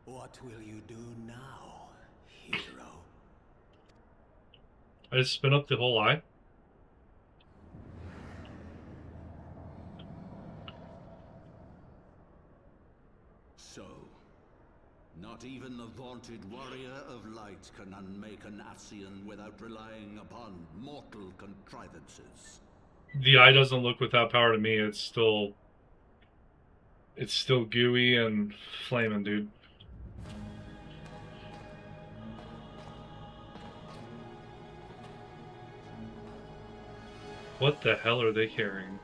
What will you do now, hero?
I just spin up the whole eye?
So, not even the vaunted warrior of light can unmake an Ascian without relying upon mortal contrivances.
The eye doesn't look without power to me. It's still gooey and flaming, dude. What the hell are they carrying?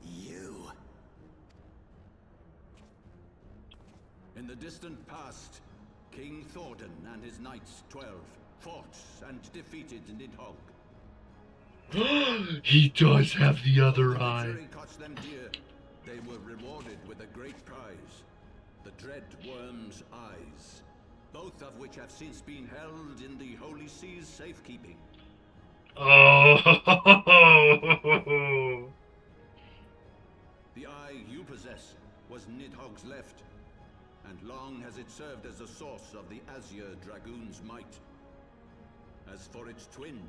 You. In the distant past, King Thordan and his knights 12 fought and defeated Nidhogg.
He does have the other eye.
Victory cost them dear. They were rewarded with a great prize, the Dread Worm's eyes, both of which have since been held in the Holy Sea's safekeeping.
Oh!
The eye you possess was Nidhogg's left, and long has it served as the source of the Azure Dragoon's might. As for its twin,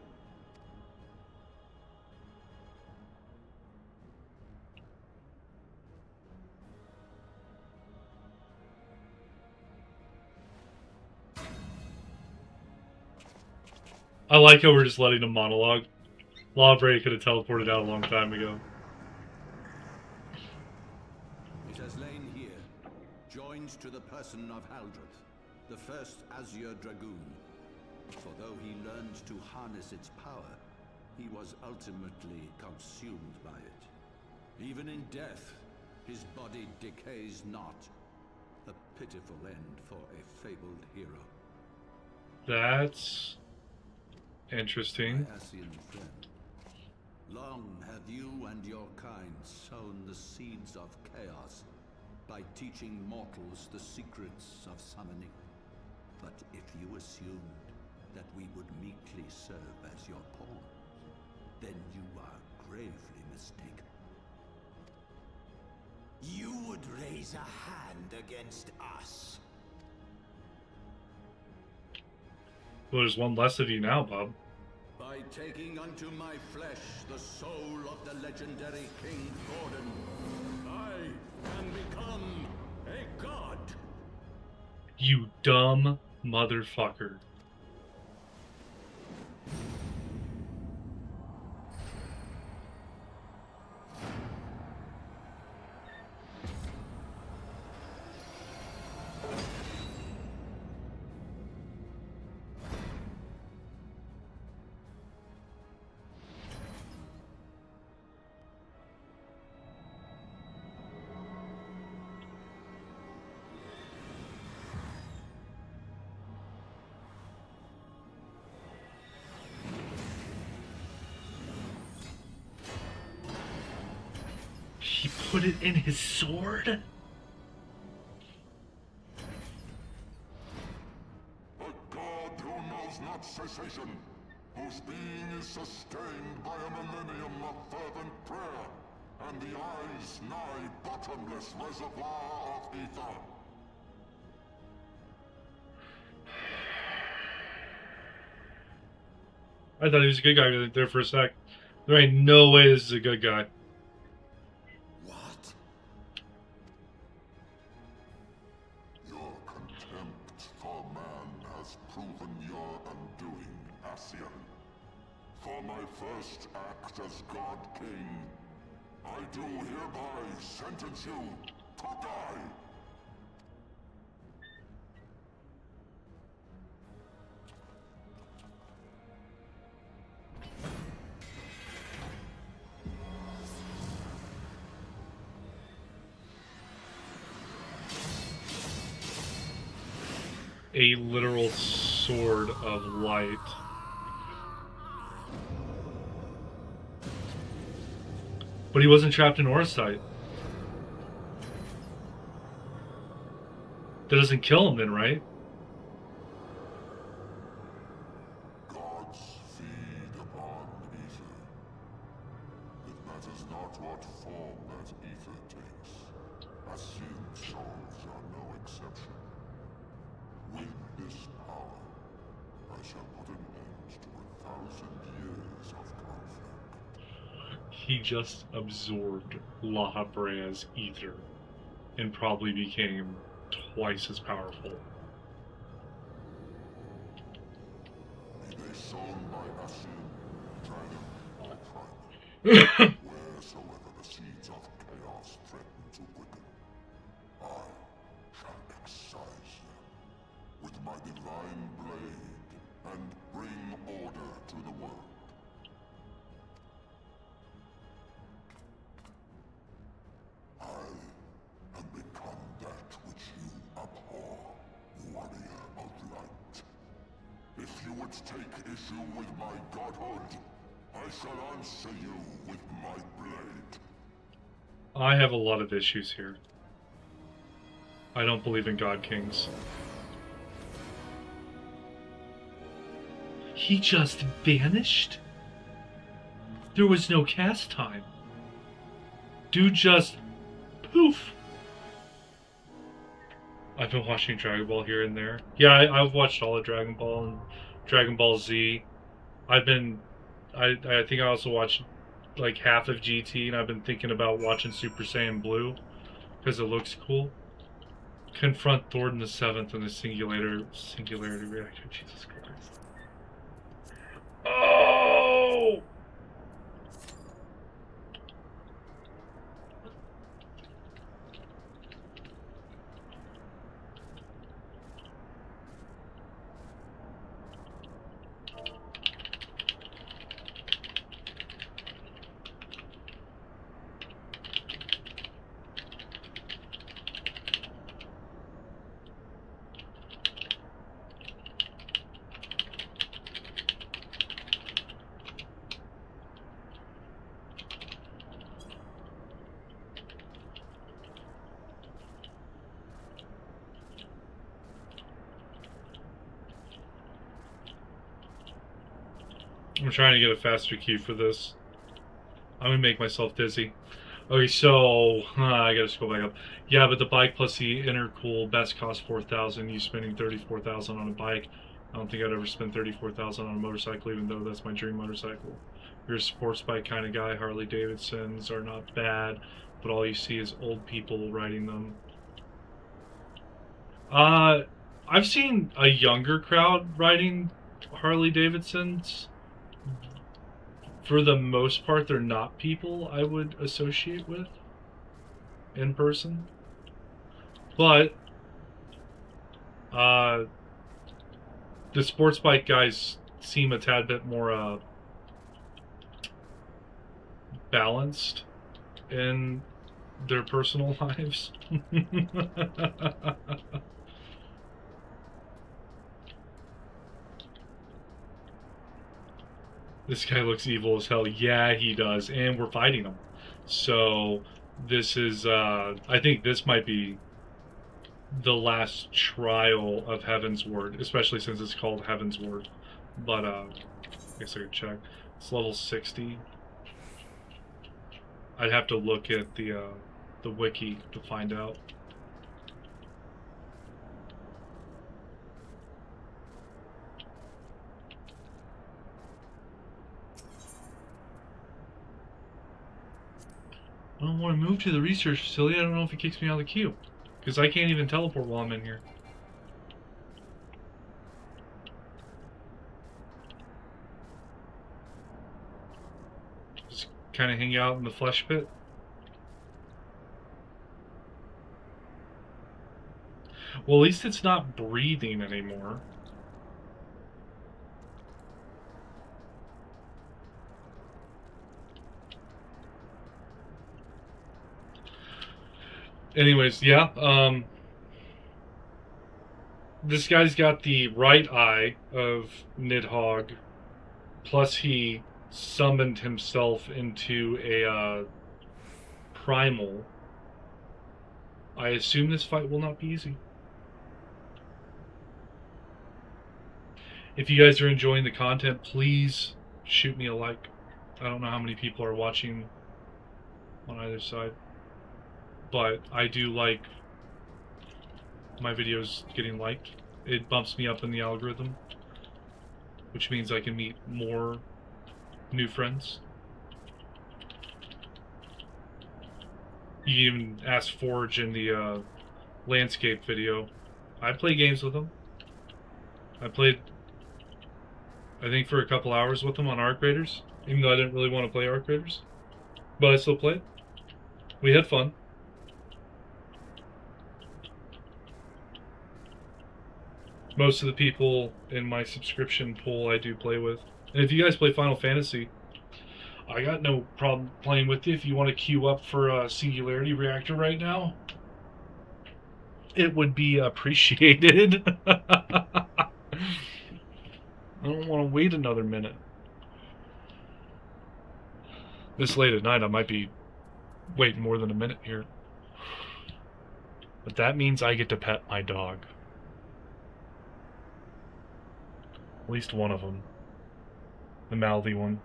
I like how we're just letting him monologue. La Brea could have teleported out a long time ago.
it has lain here, joined to the person of Haldreth, the first Azure Dragoon. For though he learned to harness its power, he was ultimately consumed by it. Even in death, his body decays not. A pitiful end for a fabled hero.
That's interesting.
My Ascian friend, long have you and your kind sown the seeds of chaos by teaching mortals the secrets of summoning. But if you assumed that we would meekly serve as your pawns, then you are gravely mistaken. You would raise a hand against us.
Well, there's one less of you now, Bob.
By taking unto my flesh the soul of the legendary King Thordan, I can become a god.
You dumb motherfucker. He put it in his sword?
A god who knows not cessation, whose being is sustained by a millennium of fervent prayer, and the eye's nigh bottomless reservoir of ether.
I thought he was a good guy there for a sec. There ain't no way this is a good guy.
What? Your contempt for man has proven your undoing, Ascian. For my first act as God King, I do hereby sentence you to die.
A literal sword of light. But he wasn't trapped in Eorzea. That doesn't kill him then, right?
Gods feed upon ether. It matters not what form that ether takes. Ascian souls are no exception. With this power, I shall put an end to 1,000 years of conflict.
He just absorbed La Brea's ether and probably became twice as powerful.
Be they sown by Ascian, dragon, or primal. Wheresoever the seeds of chaos threaten to quicken, I shall excise them with my divine blade and bring order to the world. I have become that which you abhor, warrior of light. If you would take issue with my godhood, I shall answer you with my blade.
I have a lot of issues here. I don't believe in God Kings. He just vanished? There was no cast time. Dude just poof. I've been watching Dragon Ball here and there. Yeah, I've watched all of Dragon Ball and Dragon Ball Z. I think I also watched like half of GT, and I've been thinking about watching Super Saiyan Blue because it looks cool. Confront Thornton the Seventh in the singularity reactor. Jesus Christ. Oh! I'm trying to get a faster key for this. I'm gonna make myself dizzy. Okay, so I gotta scroll back up. Yeah, but the bike plus the intercool best cost 4,000. You spending 34,000 on a bike. I don't think I'd ever spend 34,000 on a motorcycle, even though that's my dream motorcycle. You're a sports bike kind of guy. Harley Davidsons are not bad, but all you see is old people riding them. I've seen a younger crowd riding Harley Davidsons. For the most part, they're not people I would associate with in person. But the sports bike guys seem a tad bit more balanced in their personal lives. This guy looks evil as hell. Yeah, he does. And we're fighting him. So this is, I think this might be the last trial of Heavensward, especially since it's called Heavensward. But, I guess I could check. It's level 60. I'd have to look at the wiki to find out. I don't want to move to the research facility. I don't know if it kicks me out of the queue. Because I can't even teleport while I'm in here. Just kind of hang out in the flesh pit. Well, at least it's not breathing anymore. Anyways, yeah, this guy's got the right eye of Nidhogg, plus he summoned himself into a primal. I assume this fight will not be easy. If you guys are enjoying the content, please shoot me a like. I don't know how many people are watching on either side, but I do like my videos getting liked. It bumps me up in the algorithm, which means I can meet more new friends. You can even ask Forge in the landscape video. I play games with him. I played, I think, for a couple hours with him on Arc Raiders, even though I didn't really want to play Arc Raiders, but I still played. We had fun. Most of the people in my subscription pool I do play with. And if you guys play Final Fantasy, I got no problem playing with you. If you want to queue up for a Singularity Reactor right now, it would be appreciated. I don't want to wait another minute. This late at night, I might be waiting more than a minute here. But that means I get to pet my dog. At least one of them. The mouthy one.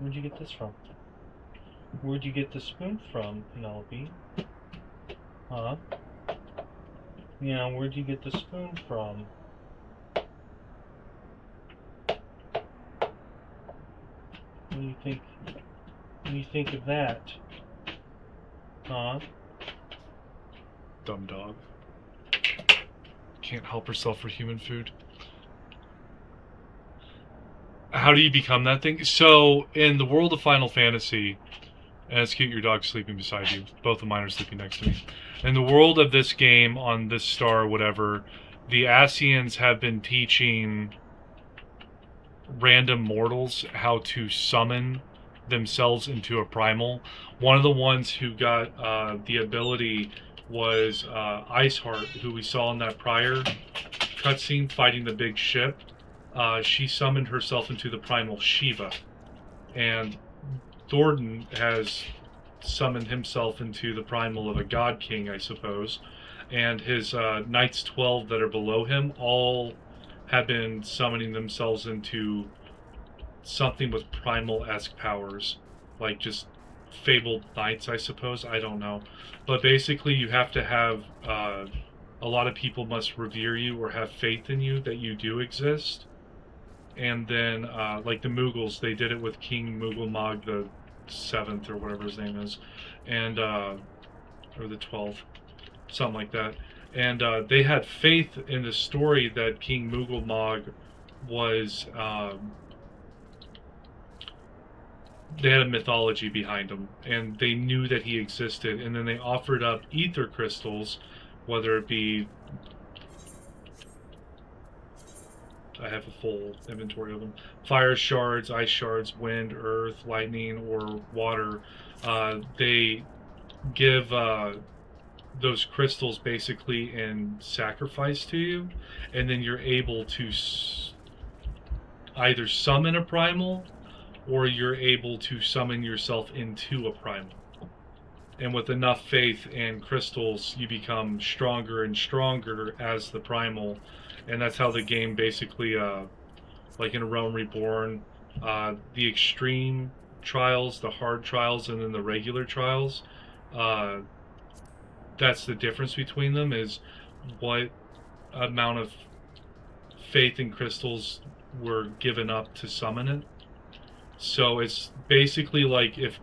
Where'd you get this from? Where'd you get the spoon from, Penelope? Huh? Yeah, where'd you get the spoon from? What do you think? What do you think of that? Huh? Dumb dog. Can't help herself for human food. How do you become that thing? So, in the world of Final Fantasy, and it's cute your dog's sleeping beside you. Both of mine are sleeping next to me. In the world of this game, on this star or whatever, the Ascians have been teaching random mortals how to summon themselves into a primal. One of the ones who got the ability was Iceheart, who we saw in that prior cutscene fighting the big ship. She summoned herself into the primal Shiva, and Thornton has summoned himself into the primal of a god king, I suppose, and his Knights 12 that are below him all have been summoning themselves into something with primal-esque powers, like just fabled knights, I suppose. I don't know, but basically you have to have a lot of people must revere you or have faith in you that you do exist. And then, like the Mughals, they did it with King Mughal the 7th, or whatever his name is, and or the 12th, something like that. And they had faith in the story that King Mughal was, they had a mythology behind him, and they knew that he existed, and then they offered up ether crystals, whether it be, I have a full inventory of them, fire shards, ice shards, wind, earth, lightning, or water. They give those crystals basically in sacrifice to you, and then you're able to either summon a primal or you're able to summon yourself into a primal. And with enough faith and crystals, you become stronger and stronger as the primal. And that's how the game basically, like in Realm Reborn, the extreme trials, the hard trials, and then the regular trials, that's the difference between them, is what amount of faith and crystals were given up to summon it. So it's basically like if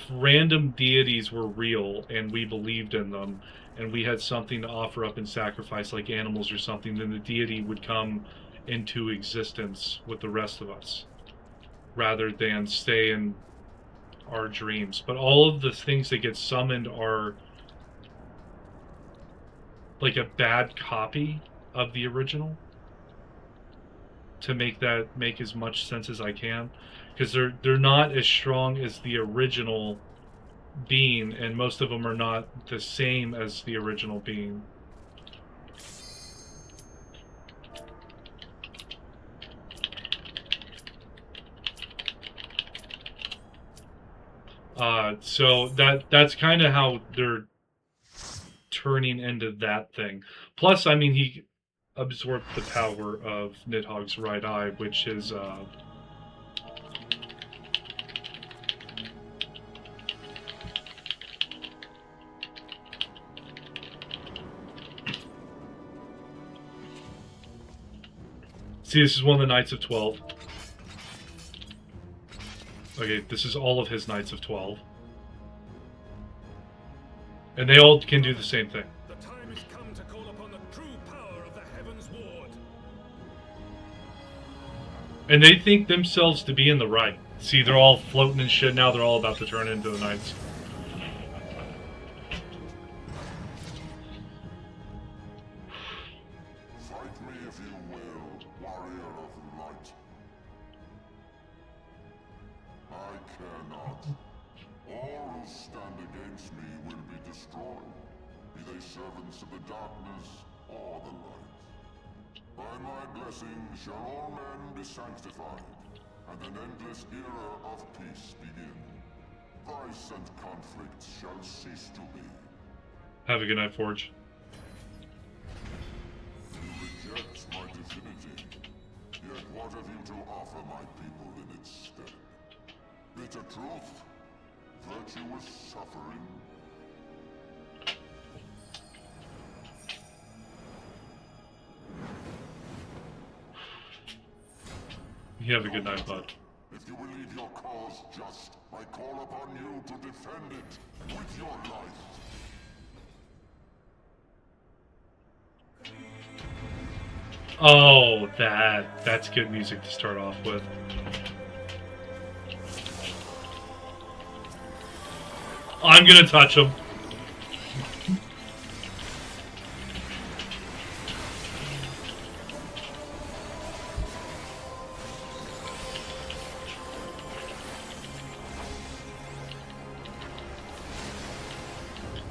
random deities were real and we believed in them and we had something to offer up in sacrifice, like animals or something, then the deity would come into existence with the rest of us rather than stay in our dreams. But all of the things that get summoned are like a bad copy of the original, to make that make as much sense as I can, because they're not as strong as the original being, and most of them are not the same as the original being. So that's kind of how they're turning into that thing. Plus, I mean, he absorbed the power of Nidhogg's right eye, which is see, this is one of the Knights of 12. Okay, this is all of his Knights of 12. And they all can do the same thing.
The time has come to call upon the true power of the Heavensward.
And they think themselves to be in the right. See, they're all floating and shit now. They're all about to turn into the Knights.
Fight me if you will, warrior of light. I care not. All who stand against me will be destroyed, be they servants of the darkness or the light. By my blessing shall all men be sanctified, and an endless era of peace begin. Vice and conflict shall cease to be.
Have a good night, Forge.
You reject my divinity, yet what have you to offer my people in its stead? Bitter truth? Virtuous suffering?
You have a good night, bud.
If you believe your cause just, I call upon you to defend it with your life.
Oh, that's good music to start off with. I'm gonna touch him.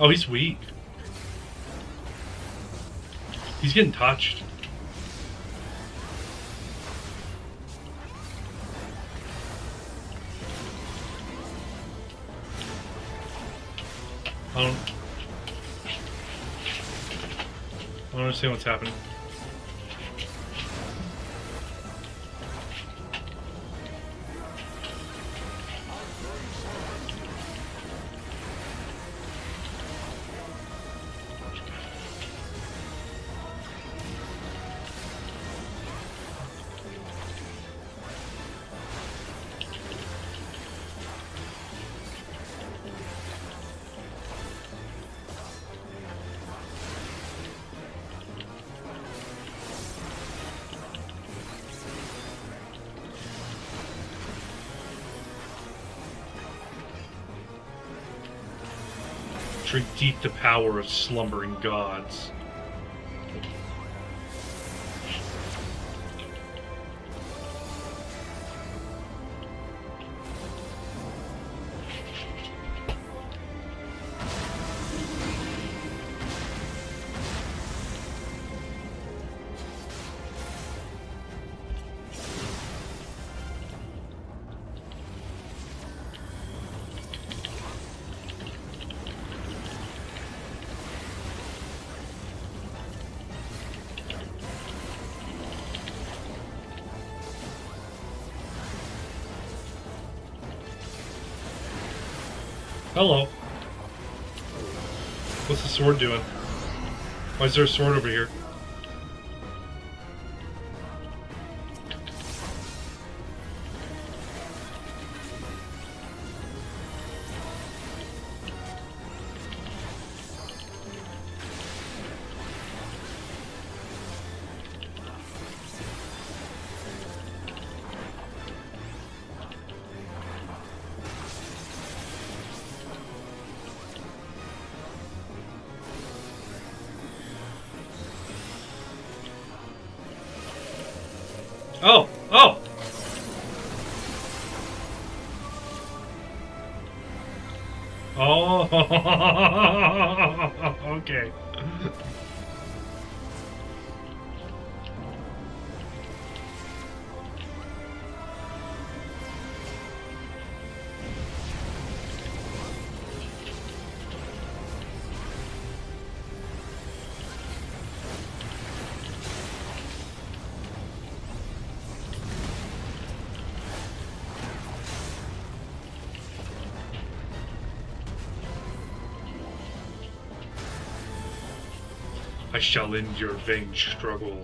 Oh, he's weak. He's getting touched. I don't understand what's happening. Drink deep the power of slumbering gods. Hello. What's the sword doing? Why is there a sword over here? Oh! Oh! Oh! Okay. I shall end your vain struggle.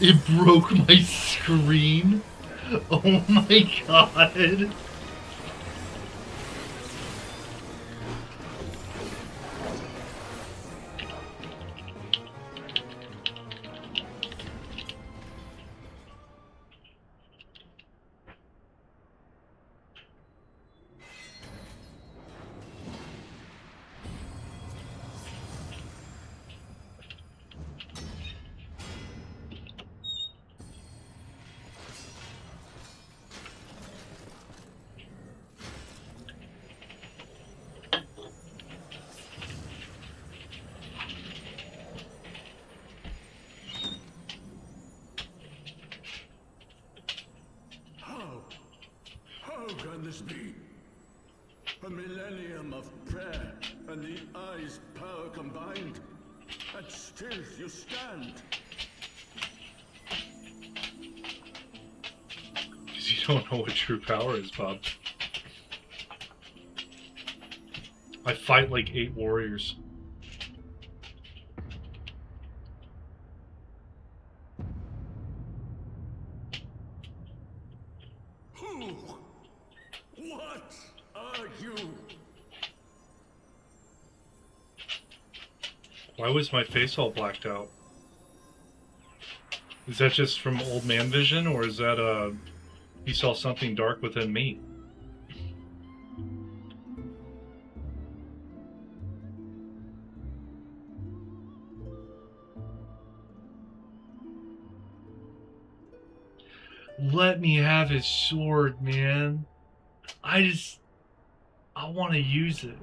It broke my screen. Oh my god.
How can this be? A millennium of prayer and the eye's power combined, and still you stand.
Because you don't know what true power is, Bob. I fight like 8 warriors.
Who? What are you?
Why was my face all blacked out? Is that just from old man vision, or is that he saw something dark within me? Let me have his sword, man. I want to use it.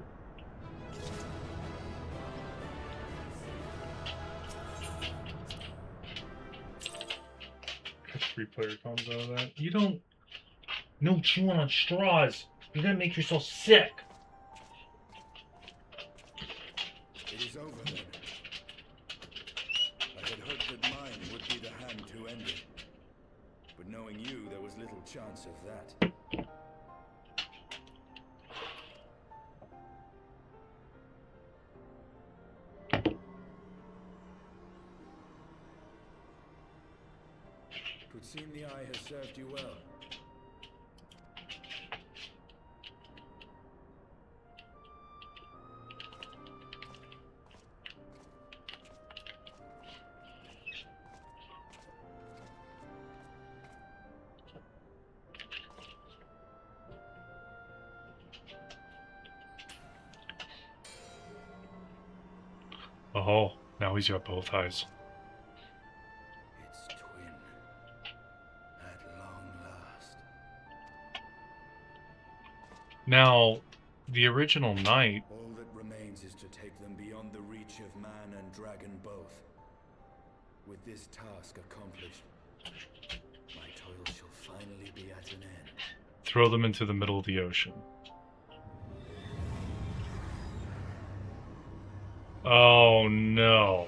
Got 3-player comes out of that. You don't... No chewing on straws. You're gonna make yourself sick.
It is over then. I had hoped that mine would be the hand to end it. But knowing you, there was little chance of that. It would seem the eye has served you well.
Oh, now he's got both eyes.
Its twin. At long last.
Now, the original knight,
All that remains means is to take them beyond the reach of man and dragon both. With this task accomplished, my toil shall finally be at an end.
Throw them into the middle of the ocean. Oh no.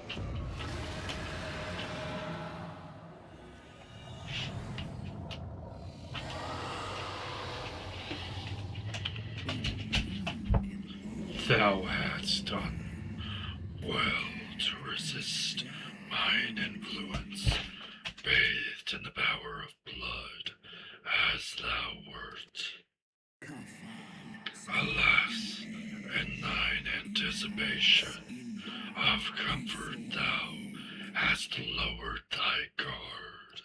Thou hadst done well to resist mine influence, bathed in the power of blood, as thou wert. Alas, in thine anticipation of comfort thou hast lowered thy guard.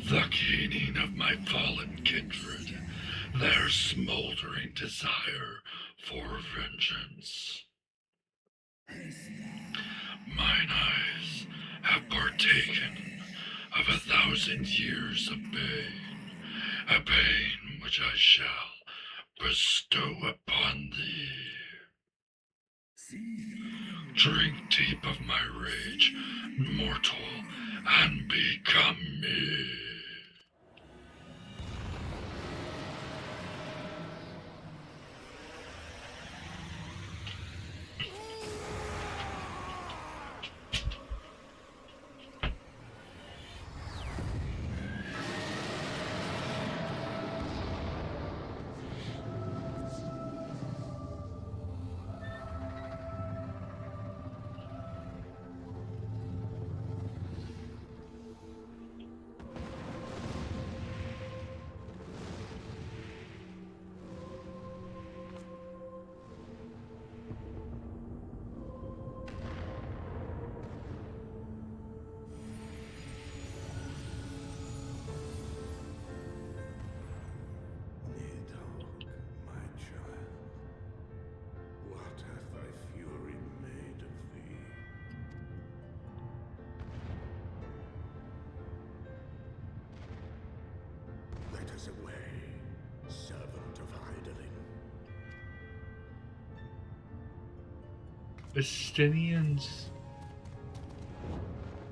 The keening of my fallen kindred, their smoldering desire for vengeance. Mine eyes have partaken of 1,000 years of pain, a pain which I shall bestow upon thee. Drink deep of my rage, mortal, and become me.
Away, servant of idling.
Estinian's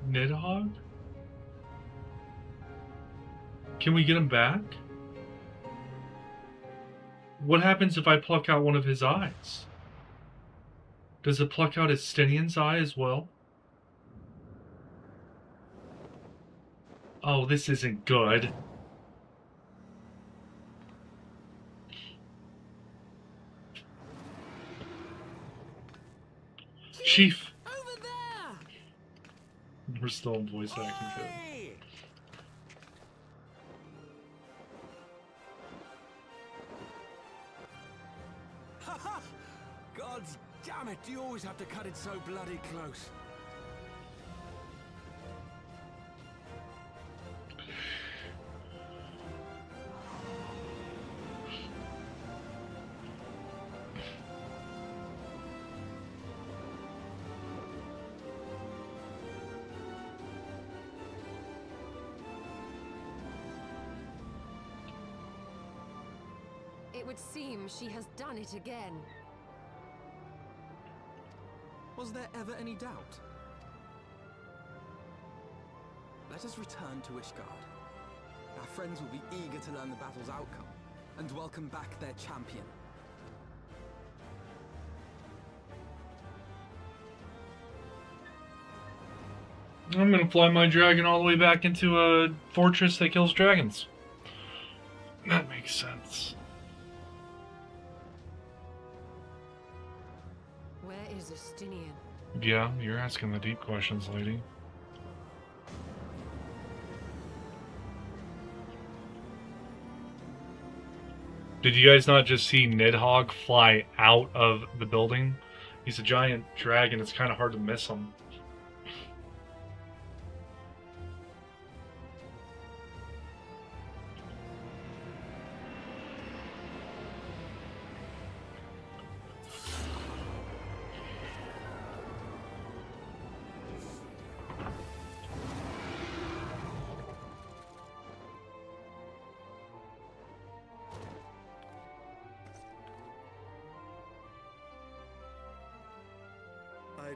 Nidhogg? Can we get him back? What happens if I pluck out one of his eyes? Does it pluck out Estinian's eye as well? Oh, this isn't good. Chief!
Over there!
We're still in voice acting code.
Haha! Gods damn it, do you always have to cut it so bloody close?
It would seem she has done it again.
Was there ever any doubt? Let us return to Ishgard. Our friends will be eager to learn the battle's outcome, and welcome back their champion.
I'm gonna fly my dragon all the way back into a fortress that kills dragons. That makes sense.
Where is Estinian?
Yeah, you're asking the deep questions, lady. Did you guys not just see Nidhogg fly out of the building? He's a giant dragon, it's kind of hard to miss him.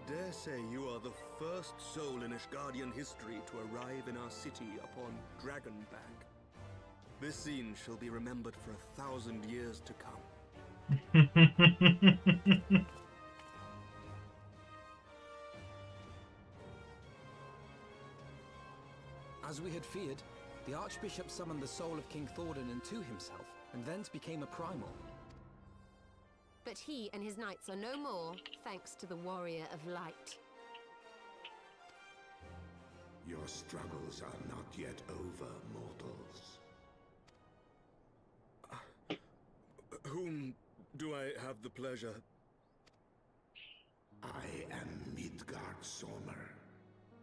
dare say you are the first soul in Ishgardian history to arrive in our city upon Dragonbank. This scene shall be remembered for 1,000 years to come.
As we had feared, the Archbishop summoned the soul of King Thordan into himself, and thence became a primal.
But he and his knights are no more, thanks to the Warrior of Light.
Your struggles are not yet over, mortals.
Whom do I have the pleasure?
I am Midgard Sommer.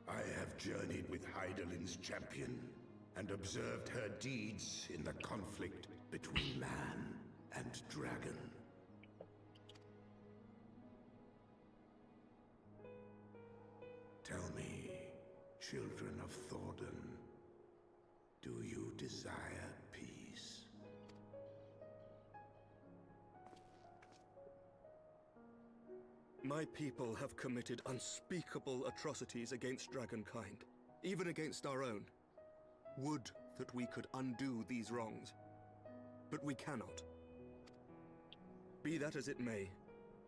I have journeyed with Hydaelyn's champion and observed her deeds in the conflict between man and dragon. Tell me, children of Thordan, do you desire peace?
My people have committed unspeakable atrocities against dragonkind, even against our own. Would that we could undo these wrongs, but we cannot. Be that as it may,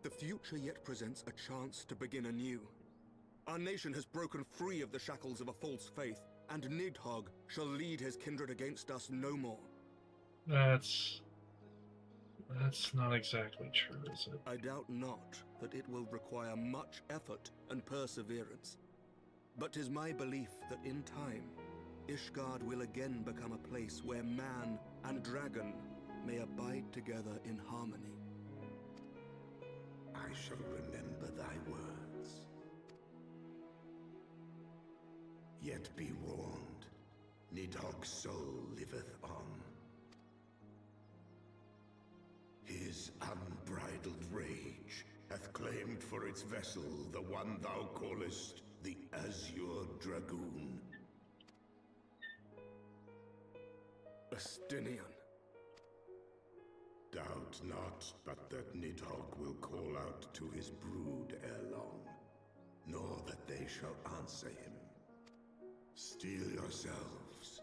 the future yet presents a chance to begin anew. Our nation has broken free of the shackles of a false faith, and Nidhogg shall lead his kindred against us no more.
That's not exactly true, is it?
I doubt not that it will require much effort and perseverance. But 'tis my belief that in time, Ishgard will again become a place where man and dragon may abide together in harmony.
I shall remember thy words. Yet be warned, Nidhogg's soul liveth on. His unbridled rage hath claimed for its vessel the one thou callest the Azure Dragoon.
Astinian.
Doubt not but that Nidhogg will call out to his brood ere long, nor that they shall answer him. Steel yourselves,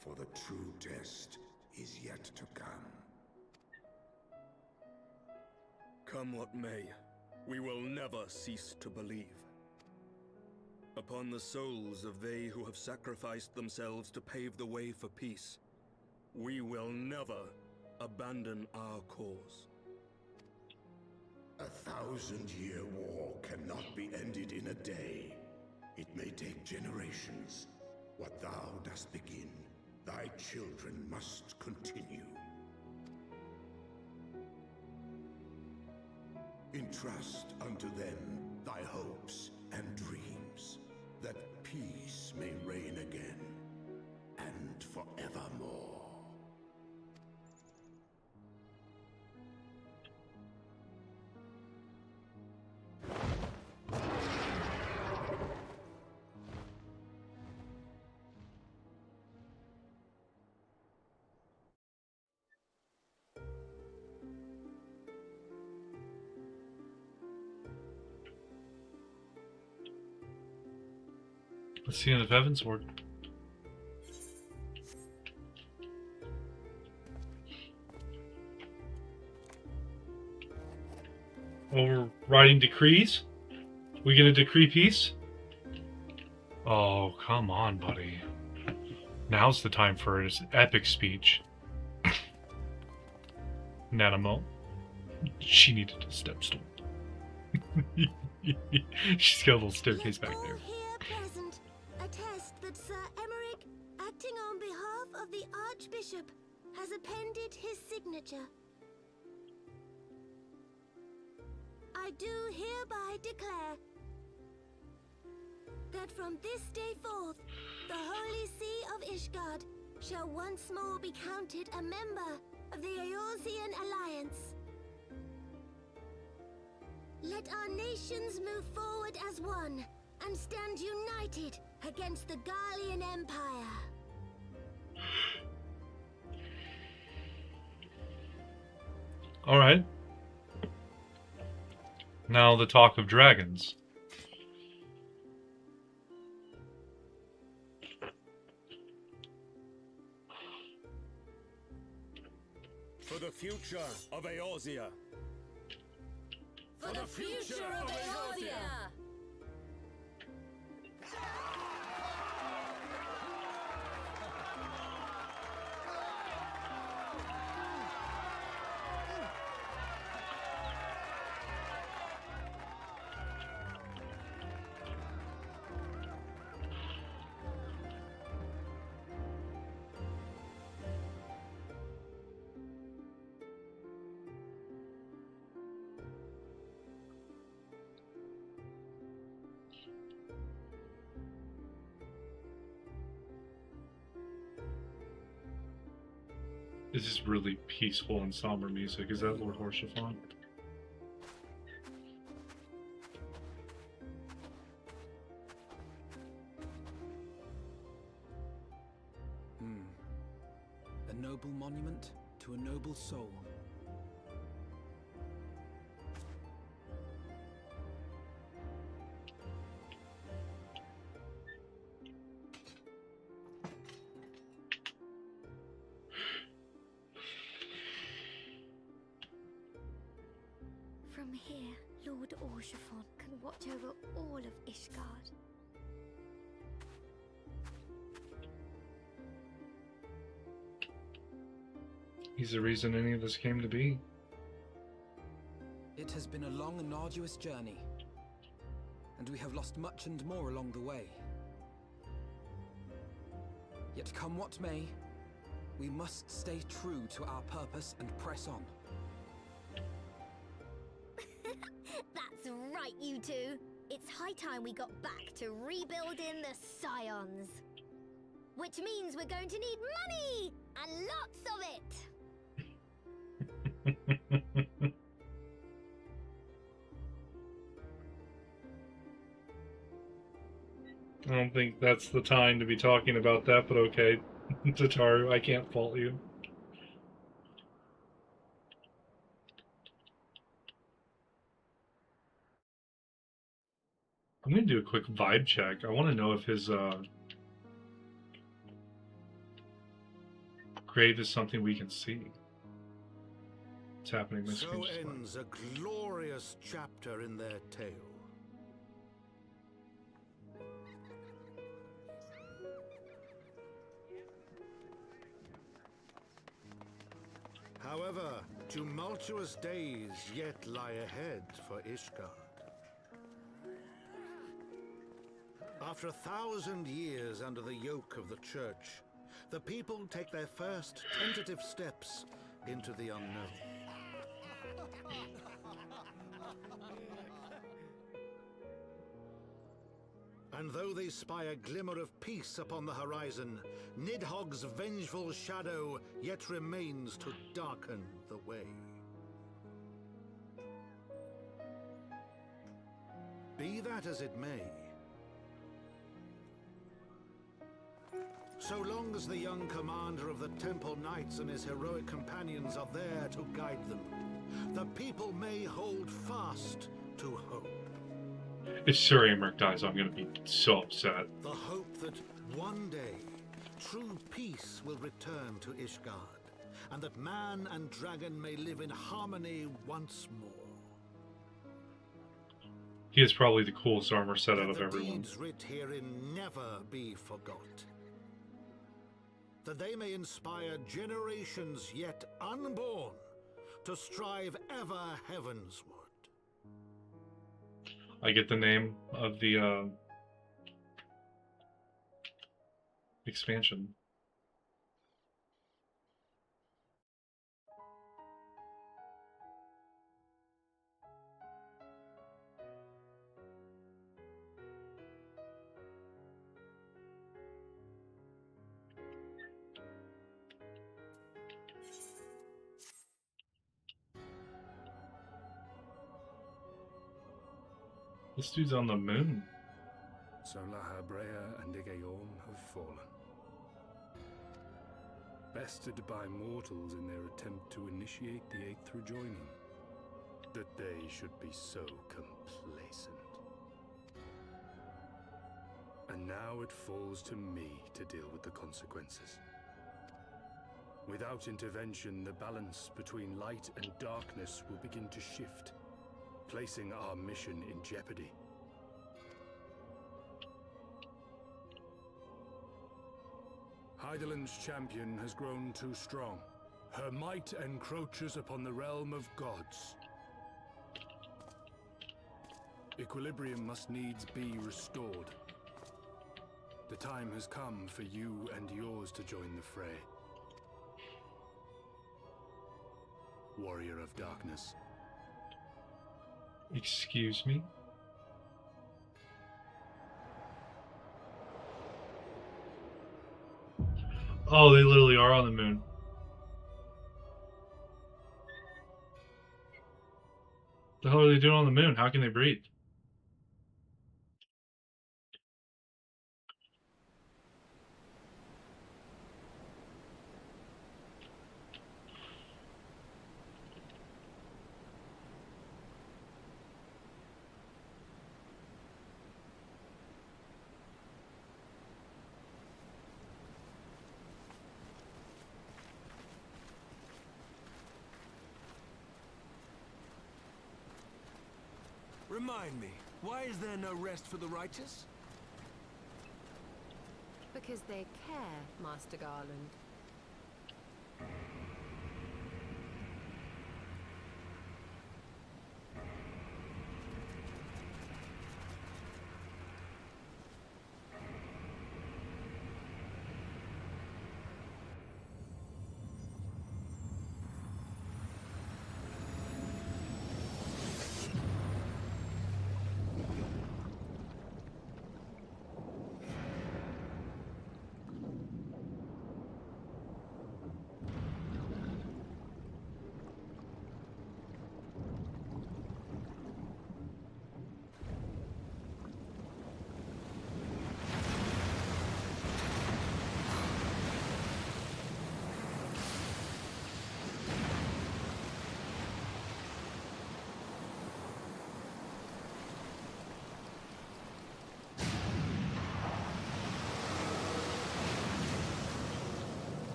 for the true test is yet to come.
Come what may, we will never cease to believe. Upon the souls of they who have sacrificed themselves to pave the way for peace, we will never abandon our cause.
1,000-year war cannot be ended in a day. It may take generations. What thou dost begin, thy children must continue. Entrust unto them thy hopes and dreams, that peace may reign again, and forevermore.
Let's see, end of Heavensward. Overriding decrees? We get a decree peace? Oh, come on, buddy. Now's the time for his epic speech. Nanamo. She needed a step stool. She's got a little staircase back there.
Attest that Sir Emmerich, acting on behalf of the Archbishop, has appended his signature. I do hereby declare that from this day forth, the Holy See of Ishgard shall once more be counted a member of the Eorzean Alliance. Let our nations move forward as one and stand united against the Garlean Empire.
Alright. Now the talk of dragons.
For the future of Eorzea.
For the future of Eorzea!
This is really peaceful and somber music. Is that Lord Horshaphon?
A noble monument to a noble soul.
From here, Lord Horshaphon can watch over all of Ishgard.
He's the reason any of this came to be.
It has been a long and arduous journey, and we have lost much and more along the way. Yet come what may, we must stay true to our purpose and press on.
That's right, you two. It's high time we got back to rebuilding the Scions. Which means we're going to need money! And lots of it!
I don't think that's the time to be talking about that, but okay. Tataru, I can't fault you. I'm gonna do a quick vibe check. I want to know if his grave is something we can see. What's happening? My
So
screen just
ends a glorious chapter in their tale. However, tumultuous days yet lie ahead for Ishgard. After 1,000 years under the yoke of the Church, the people take their first tentative steps into the unknown. And though they spy a glimmer of peace upon the horizon, Nidhogg's vengeful shadow yet remains to darken the way. Be that as it may, so long as the young commander of the Temple Knights and his heroic companions are there to guide them, the people may hold fast to hope.
If Sir Aymeric dies, I'm gonna be so upset.
The hope that one day true peace will return to Ishgard, and that man and dragon may live in harmony once more.
He is probably the coolest armor set out of
The
everyone.
deeds writ herein never be forgot. That they may inspire generations yet unborn to strive ever heavensward.
I get the name of the expansion. This dude's on the moon.
So Lahabrea and Igayorm have fallen. Bested by mortals in their attempt to initiate the Eighth rejoining. That they should be so complacent. And now it falls to me to deal with the consequences. Without intervention, the balance between light and darkness will begin to shift, placing our mission in jeopardy. Hydaelyn's champion has grown too strong. Her might encroaches upon the realm of gods. Equilibrium must needs be restored. The time has come for you and yours to join the fray. Warrior of Darkness.
Excuse me? Oh, they literally are on the moon. The hell are they doing on the moon? How can they breathe?
Remind me, why is there no rest for the righteous?
Because they care, Master Garland.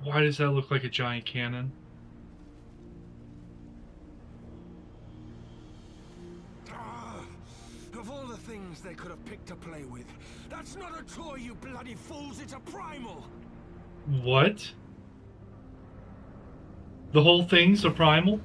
Why does that look like a giant cannon?
Of all the things they could have picked to play with, that's not a toy, you bloody fools, it's a primal!
What? The whole thing's a primal?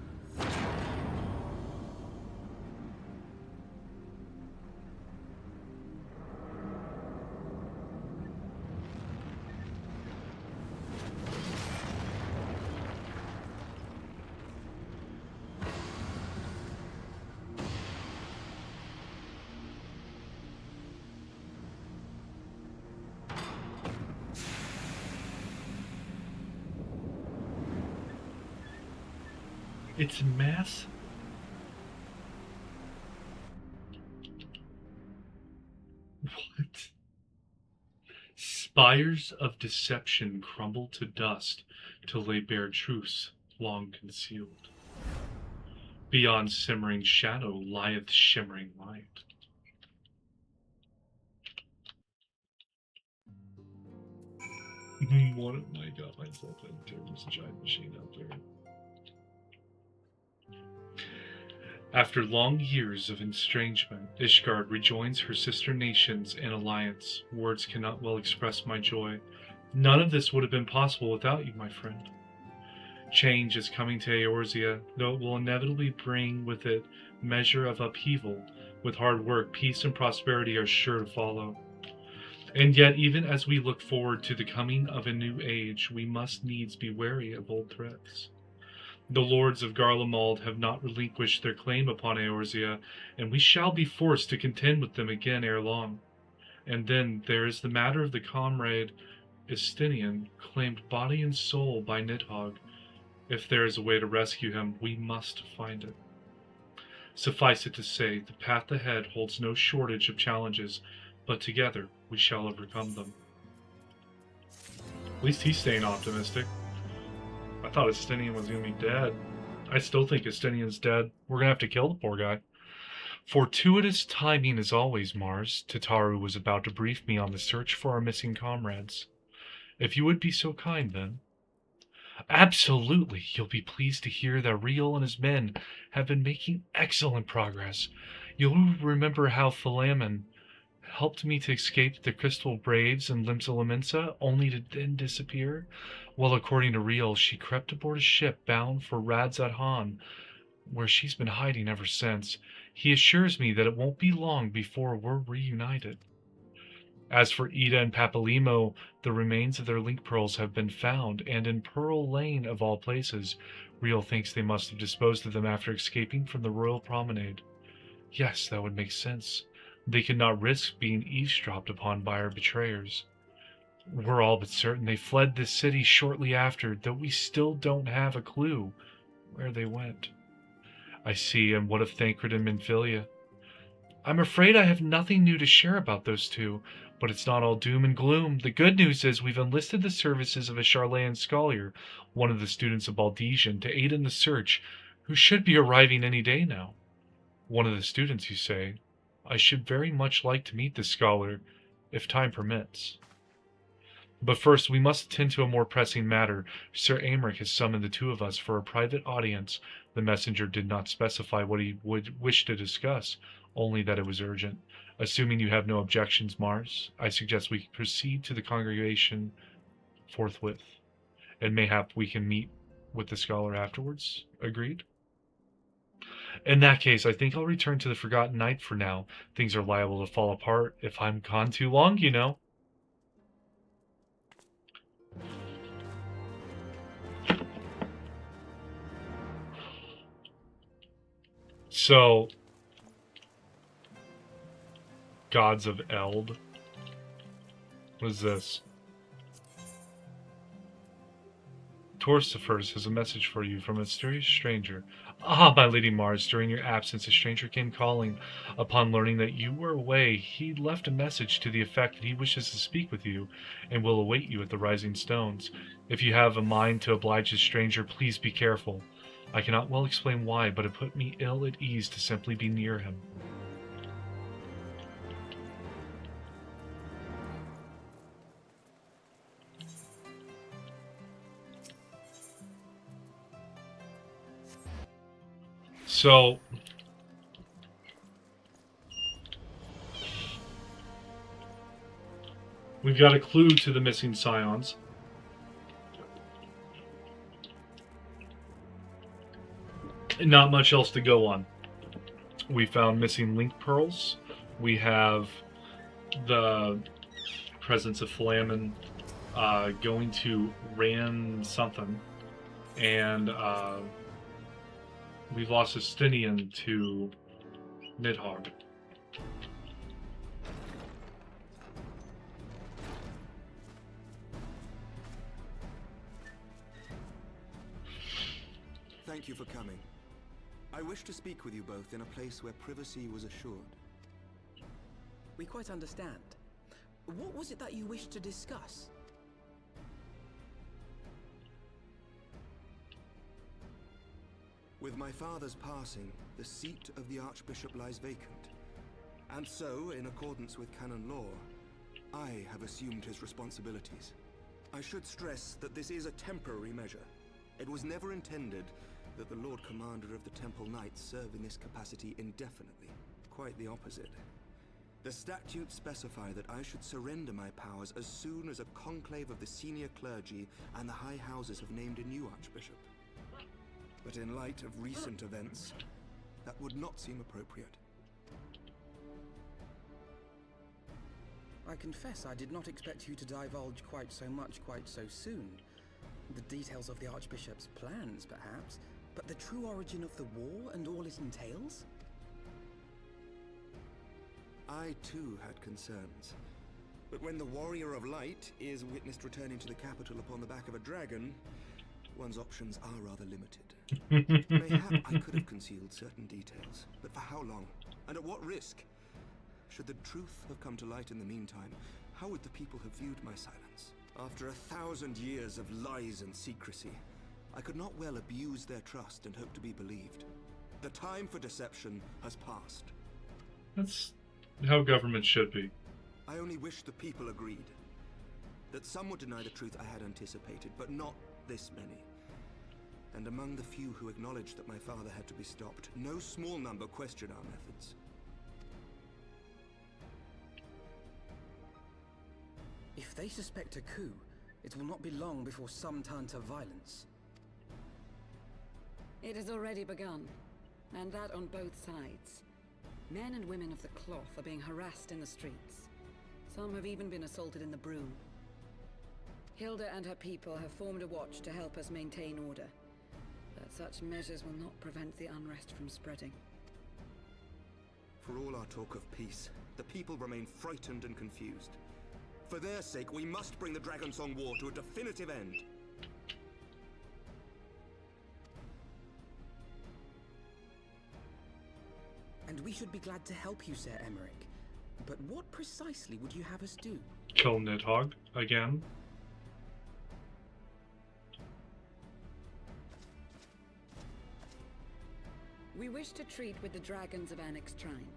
It's massive. What? Spires of deception crumble to dust to lay bare truths long concealed. Beyond simmering shadow lieth shimmering light. What have I got myself into? There's a giant machine out there. After long years of estrangement, Ishgard rejoins her sister nations in alliance. Words cannot well express my joy. None of this would have been possible without you, my friend. Change is coming to Eorzea, though it will inevitably bring with it measure of upheaval. With hard work, peace and prosperity are sure to follow. And yet, even as we look forward to the coming of a new age, we must needs be wary of old threats. The lords of Garlemald have not relinquished their claim upon Eorzea, and we shall be forced to contend with them again ere long. And then there is the matter of the comrade Estinian, claimed body and soul by Nidhogg. If there is a way to rescue him, we must find it. Suffice it to say, the path ahead holds no shortage of challenges, but together we shall overcome them. At least he's staying optimistic. I thought Estinian was going to be dead. I still think Estinian's dead. We're going to have to kill the poor guy. Fortuitous timing as always, Mars. Tataru was about to brief me on the search for our missing comrades. If you would be so kind, then. Absolutely. You'll be pleased to hear that Riel and his men have been making excellent progress. You'll remember how Philamen helped me to escape the Crystal Braves and Limsa only to then disappear? Well, according to Riel, she crept aboard a ship bound for Radzat Han, where she's been hiding ever since. He assures me that it won't be long before we're reunited. As for Ida and Papalimo, the remains of their link pearls have been found, and in Pearl Lane of all places, Riel thinks they must have disposed of them after escaping from the Royal Promenade. Yes, that would make sense. They could not risk being eavesdropped upon by our betrayers. We're all but certain they fled this city shortly after, though we still don't have a clue where they went. I see, and what of Thancred and Minfilia? I'm afraid I have nothing new to share about those two, but it's not all doom and gloom. The good news is we've enlisted the services of a Charlayan scholar, one of the students of Baldesian, to aid in the search, who should be arriving any day now. One of the students, you say? I should very much like to meet this scholar, if time permits. But first, we must attend to a more pressing matter. Sir Aymeric has summoned the two of us for a private audience. The messenger did not specify what he would wish to discuss, only that it was urgent. Assuming you have no objections, Mars, I suggest we proceed to the congregation forthwith, and mayhap we can meet with the scholar afterwards. Agreed? In that case, I think I'll return to the Forgotten Knight for now. Things are liable to fall apart if I'm gone too long, you know. So, Gods of Eld. What is this? Torsifers has a message for you from a mysterious stranger. Ah, my Lady Mars, during your absence, a stranger came calling. Upon learning that you were away, he left a message to the effect that he wishes to speak with you, and will await you at the Rising Stones. If you have a mind to oblige the stranger, please be careful. I cannot well explain why, but it put me ill at ease to simply be near him. So, we've got a clue to the missing scions. And not much else to go on. We found missing link pearls. We have the presence of Philamen going to Ran something. And we've lost Estinian to Nidhogg.
Thank you for coming. I wish to speak with you both in a place where privacy was assured.
We quite understand. What was it that you wished to discuss?
With my father's passing, the seat of the Archbishop lies vacant. And so, in accordance with canon law, I have assumed his responsibilities. I should stress that this is a temporary measure. It was never intended that the Lord Commander of the Temple Knights serve in this capacity indefinitely. Quite the opposite. The statutes specify that I should surrender my powers as soon as a conclave of the senior clergy and the high houses have named a new Archbishop. But in light of recent events, that would not seem appropriate.
I confess I did not expect you to divulge quite so much quite so soon. The details of the Archbishop's plans, perhaps, but the true origin of the war and all it entails?
I too had concerns. But when the Warrior of Light is witnessed returning to the capital upon the back of a dragon, one's options are rather limited. Mayhap I could have concealed certain details, but for how long? And at what risk? Should the truth have come to light in the meantime, how would the people have viewed my silence? After 1,000 years of lies and secrecy, I could not well abuse their trust and hope to be believed. The time for deception has passed.
That's how government should be.
I only wish the people agreed. That some would deny the truth I had anticipated, but not this many. And among the few who acknowledged that my father had to be stopped, no small number questioned our methods.
If they suspect a coup, it will not be long before some turn to violence.
It has already begun, and that on both sides. Men and women of the cloth are being harassed in the streets. Some have even been assaulted in the Broom. Hilda and her people have formed a watch to help us maintain order. But such measures will not prevent the unrest from spreading.
For all our talk of peace, the people remain frightened and confused. For their sake, we must bring the Dragonsong War to a definitive end.
And we should be glad to help you, Sir Emmerich. But what precisely would you have us do?
Kill Nidhogg again.
We wish to treat with the dragons of Annex Trine.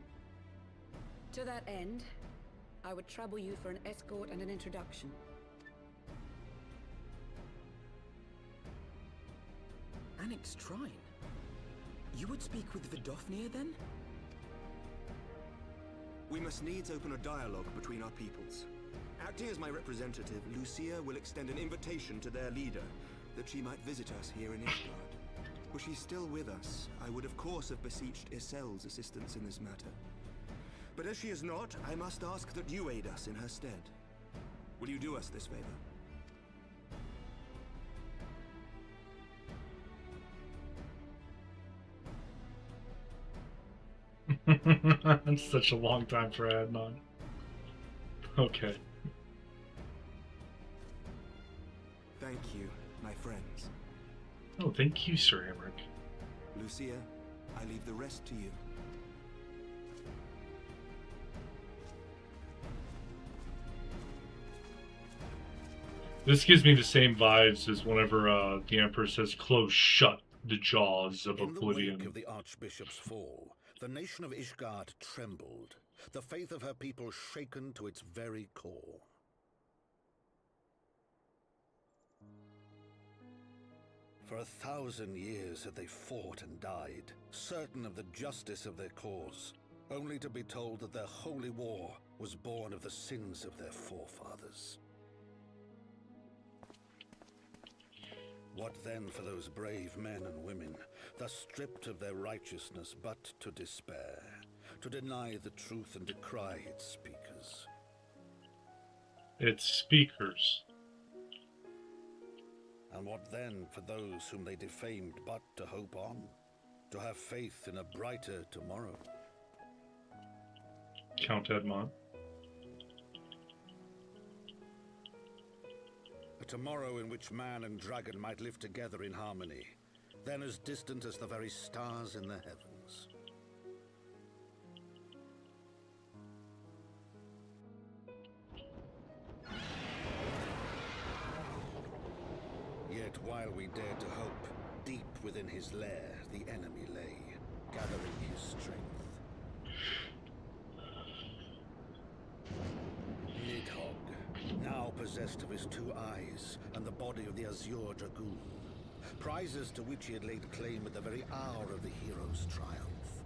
To that end, I would trouble you for an escort and an introduction.
Annex Trine? You would speak with Vidofnir then?
We must needs open a dialogue between our peoples. Acting as my representative, Lucia will extend an invitation to their leader, that she might visit us here in Ishgard. Were she still with us, I would of course have beseeched Isel's assistance in this matter. But as she is not, I must ask that you aid us in her stead. Will you do us this favor?
It's such a long time for Adnan. Okay.
Thank you, my friends.
Oh, thank you, Sir Emmerich.
Lucia, I leave the rest to you.
This gives me the same vibes as whenever the Emperor says, "Close shut the jaws of oblivion."
In the wake of the Archbishop's fall, the nation of Ishgard trembled, the faith of her people shaken to its very core. For 1,000 years had they fought and died, certain of the justice of their cause, only to be told that their holy war was born of the sins of their forefathers. What then for those brave men and women, thus stripped of their righteousness but to despair, to deny the truth and decry its speakers?
Its speakers.
And what then for those whom they defamed but to hope on, to have faith in a brighter tomorrow?
Count Edmond.
A tomorrow in which man and dragon might live together in harmony, then as distant as the very stars in the heavens. Yet while we dared to hope, deep within his lair the enemy lay, gathering his strength. Nidhogg, now possessed of his 2 eyes and the body of the Azure Dragoon, prizes to which he had laid claim at the very hour of the hero's triumph.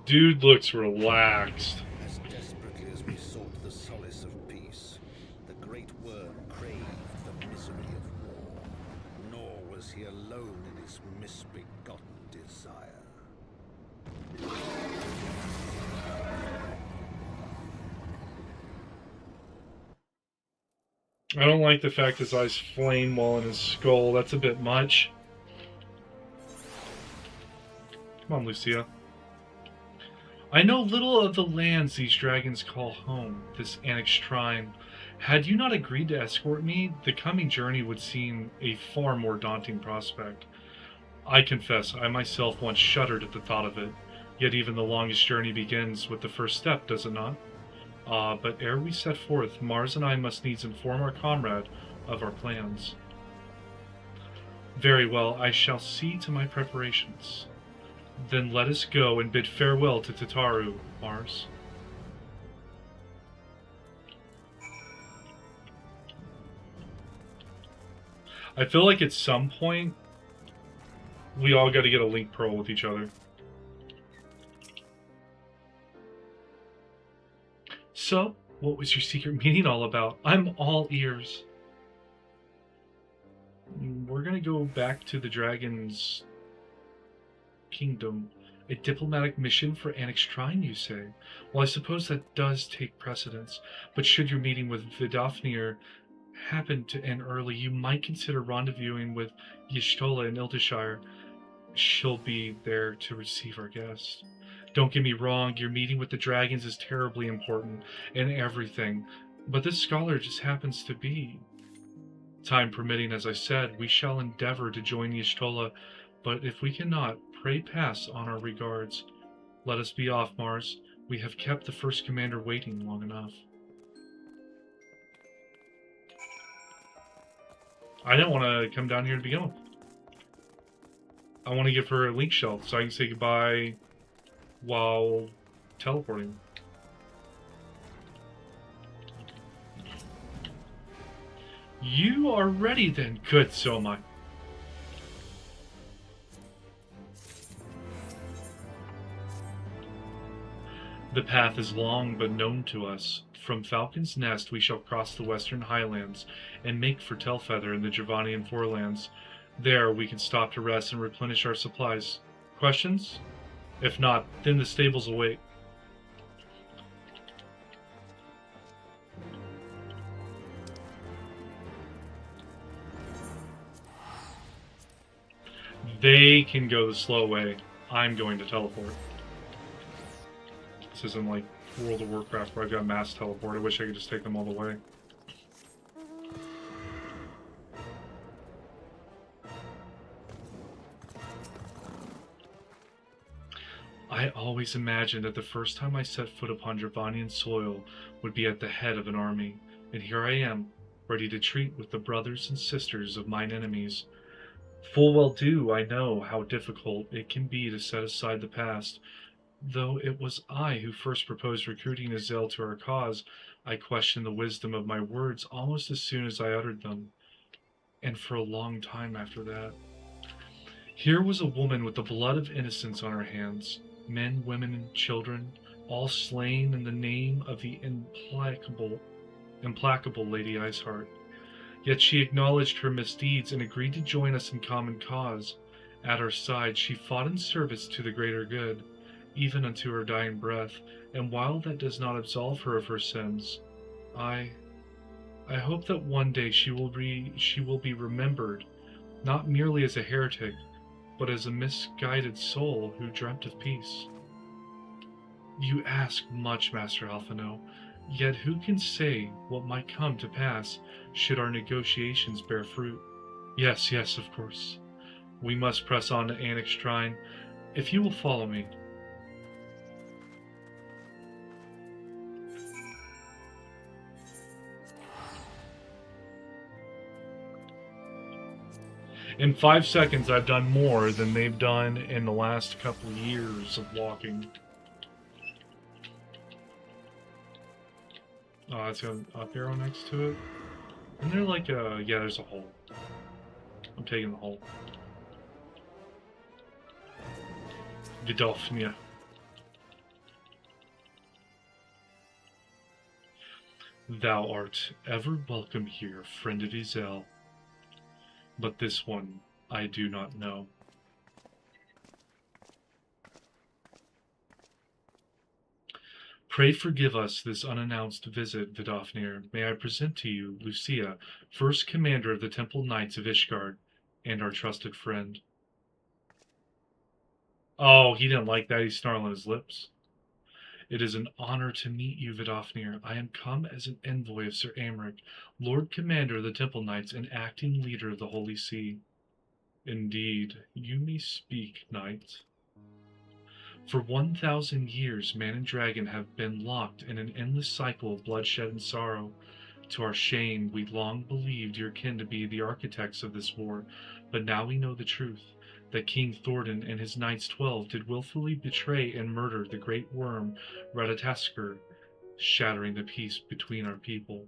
Dude looks relaxed.
As desperately as we sought the solace of peace, the great worm craved the misery of war. Nor was he alone in his misbegotten desire.
I don't like the fact his eyes flame while in his skull. That's a bit much. Come on, Lucia. I know little of the lands these dragons call home, this Annex Trine. Had you not agreed to escort me, the coming journey would seem a far more daunting prospect. I confess, I myself once shuddered at the thought of it, yet even the longest journey begins with the first step, does it not? But ere we set forth, Mars and I must needs inform our comrade of our plans. Very well, I shall see to my preparations. Then let us go and bid farewell to Tataru, Mars. I feel like at some point, we all got to get a link pearl with each other. So, what was your secret meeting all about? I'm all ears. We're gonna go back to the Dragon's Kingdom. A diplomatic mission for Annex Shrine, you say? Well, I suppose that does take precedence. But should your meeting with Vidofnir happen to end early, you might consider rendezvousing with Y'shtola in Ildishire. She'll be there to receive our guest. Don't get me wrong, your meeting with the dragons is terribly important and everything, but this scholar just happens to be. Time permitting, as I said, we shall endeavor to join Y'shtola, but if we cannot, pray pass on our regards. Let us be off, Mars. We have kept the first commander waiting long enough. I don't want to come down here to begin with. I want to give her a link shell so I can say goodbye while teleporting. You are ready then. Good, so am I. The path is long but known to us. From Falcon's Nest we shall cross the western highlands and make for Telfeather in the Dravanian forelands. There we can stop to rest and replenish our supplies. Questions? If not, then the stables await. They can go the slow way. I'm going to teleport. This isn't like World of Warcraft where I've got mass teleport. I wish I could just take them all the way. I always imagined that the first time I set foot upon Dravanian soil would be at the head of an army, and here I am, ready to treat with the brothers and sisters of mine enemies. Full well do I know how difficult it can be to set aside the past. Though it was I who first proposed recruiting Azel to our cause, I questioned the wisdom of my words almost as soon as I uttered them, and for a long time after that. Here was a woman with the blood of innocence on her hands, men, women, and children, all slain in the name of the implacable Lady Iceheart. Yet she acknowledged her misdeeds and agreed to join us in common cause. At our side, she fought in service to the greater good, even unto her dying breath, and while that does not absolve her of her sins, I hope that one day she will be remembered, not merely as a heretic, but as a misguided soul who dreamt of peace. You ask much, Master Alphino, yet who can say what might come to pass should our negotiations bear fruit? Yes, of course. We must press on to Annex Shrine. If you will follow me. In 5 seconds, I've done more than they've done in the last couple of years of walking. Oh, it's got an up arrow next to it. Isn't there like a... yeah, there's a hole. I'm taking the hole. Vidofnir. Thou art ever welcome here, friend of Ezel. But this one I do not know. Pray forgive us this unannounced visit, Vidofnir. May I present to you Lucia, first commander of the Temple Knights of Ishgard, and our trusted friend. Oh, he didn't like that. He's snarling his lips. It is an honor to meet you, Vidofnir. I am come as an envoy of Sir Aymeric, Lord Commander of the Temple Knights and acting leader of the Holy See. Indeed, you may speak, knight. For 1,000 years, man and dragon have been locked in an endless cycle of bloodshed and sorrow. To our shame, we long believed your kin to be the architects of this war, but now we know the truth, that King Thornton and his Knights 12 did willfully betray and murder the great worm Radatasker, shattering the peace between our people.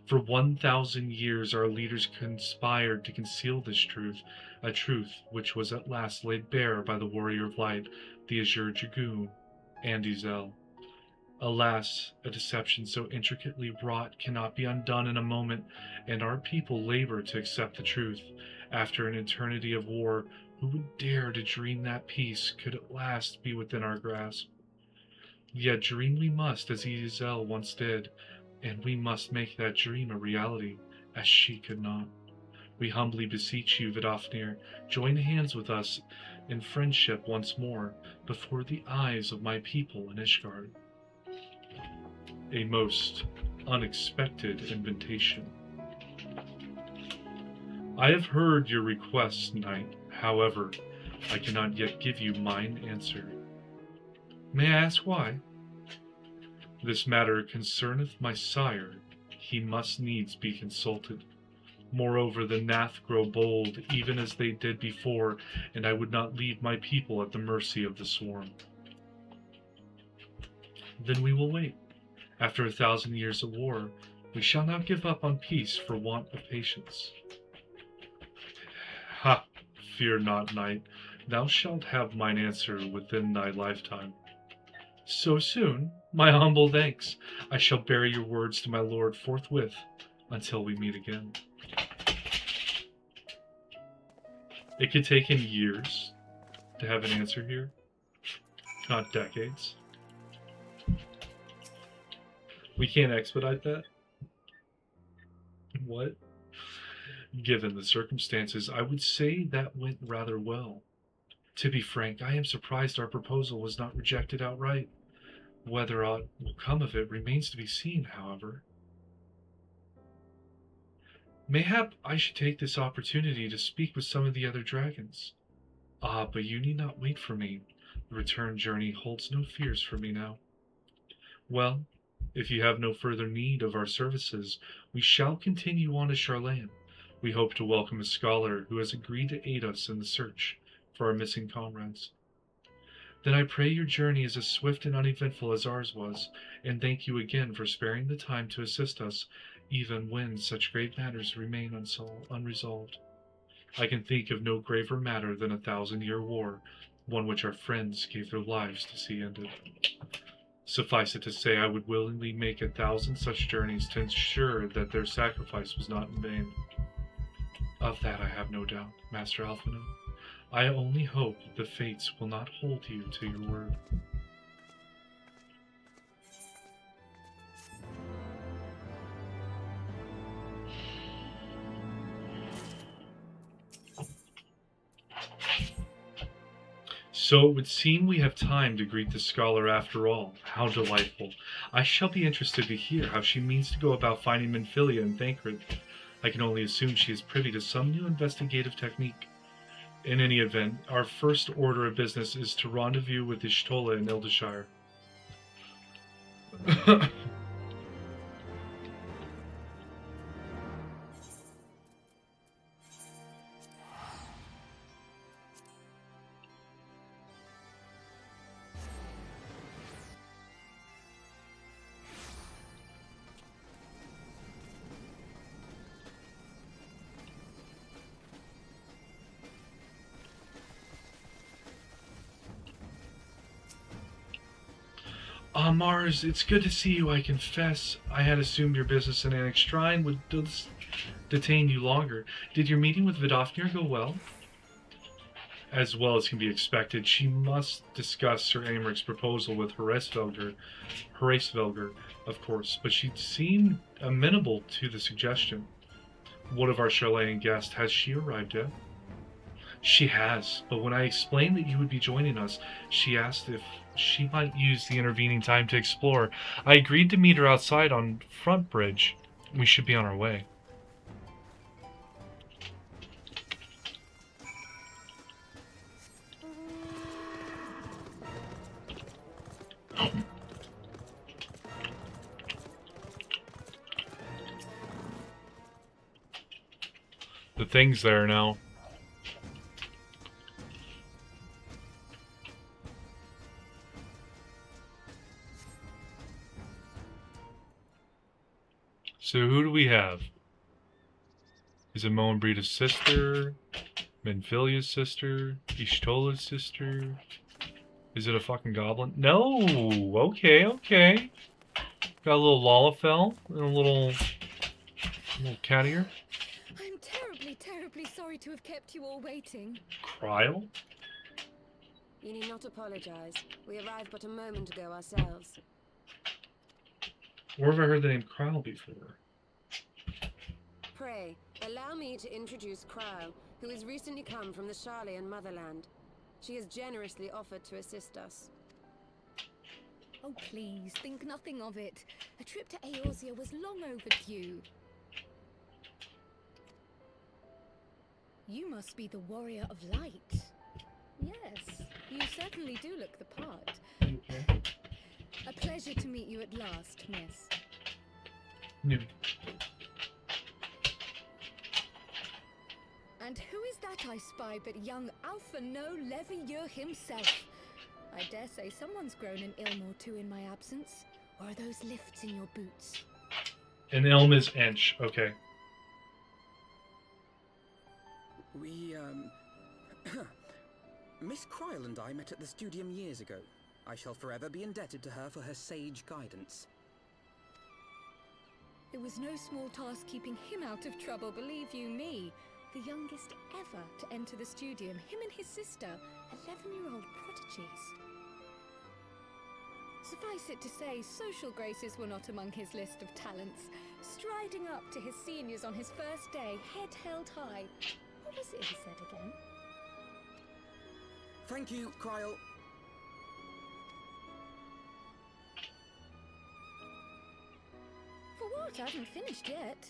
For 1,000 years our leaders conspired to conceal this truth, a truth which was at last laid bare by the Warrior of Light, the Azure Dragoon, and Ezel. Alas, a deception so intricately wrought cannot be undone in a moment, and our people labor to accept the truth. After an eternity of war, who would dare to dream that peace could at last be within our grasp? Yet dream we must, as Ezel once did, and we must make that dream a reality, as she could not. We humbly beseech you, Vidofnir, join hands with us in friendship once more, before the eyes of my people in Ishgard. A most unexpected invitation. I have heard your request, knight. However, I cannot yet give you mine answer. May I ask why? This matter concerneth my sire. He must needs be consulted. Moreover, the Nath grow bold, even as they did before, and I would not leave my people at the mercy of the swarm. Then we will wait. After 1,000 years of war, we shall not give up on peace for want of patience. Ha! Fear not, knight. Thou shalt have mine answer within thy lifetime. So soon? My humble thanks. I shall bear your words to my lord forthwith, until we meet again. It could take him years to have an answer here, not decades. We can't expedite that? What? Given the circumstances, I would say that went rather well. To be frank, I am surprised our proposal was not rejected outright. Whether aught will come of it remains to be seen, however. Mayhap I should take this opportunity to speak with some of the other dragons. Ah, but you need not wait for me. The return journey holds no fears for me now. Well, if you have no further need of our services, we shall continue on to Charlaine. We hope to welcome a scholar who has agreed to aid us in the search for our missing comrades. Then I pray your journey is as swift and uneventful as ours was, and thank you again for sparing the time to assist us, even when such great matters remain unresolved. I can think of no graver matter than a 1,000-year war, one which our friends gave their lives to see ended. Suffice it to say, I would willingly make 1,000 such journeys to ensure that their sacrifice was not in vain. Of that I have no doubt, Master Alphinaud. I only hope the fates will not hold you to your word. So it would seem we have time to greet the scholar after all. How delightful. I shall be interested to hear how she means to go about finding Minfilia and Thancred. I can only assume she is privy to some new investigative technique. In any event, our first order of business is to rendezvous with Ishtola in Ildeshire. Mars, it's good to see you, I confess. I had assumed your business in Annex Shrine would detain you longer. Did your meeting with Vidofnir go well? As well as can be expected, she must discuss Sir Americ's proposal with Hraesvelgr, of course, but she seemed amenable to the suggestion. What of our Charlaine guest? Has she arrived yet? She has, but when I explained that you would be joining us, she asked if she might use the intervening time to explore. I agreed to meet her outside on Front Bridge. We should be on our way. The thing's there now. So who do we have? Is it Moenbryda's sister? Menfilia's sister? Ishtola's sister? Is it a fucking goblin? No! Okay, okay. Got a little Lalafell and a little cat ear.
I'm terribly sorry to have kept you all waiting.
Kryl?
You need not apologize. We arrived but a moment ago ourselves.
Where have I heard the name Kryl before?
Pray, allow me to introduce Kryl, who has recently come from the Sharlayan motherland. She has generously offered to assist us.
Oh, please, think nothing of it. A trip to Eorzea was long overdue. You must be the warrior of light. Yes, you certainly do look the part.
Okay.
A pleasure to meet you at last, miss.
Yeah.
And who is that I spy but young Alpha No Levieur himself? I dare say someone's grown an ilm or two in my absence. Or are those lifts in your boots?
An ilm is inch, okay.
We, Miss Kryl and I met at the Studium years ago. I shall forever be indebted to her for her sage guidance.
It was no small task keeping him out of trouble, believe you me. The youngest ever to enter the Studium, him and his sister, 11-year-old prodigies. Suffice it to say, social graces were not among his list of talents. Striding up to his seniors on his first day, head held high. What was it he said again?
Thank you, Kryl.
For what? I haven't finished yet.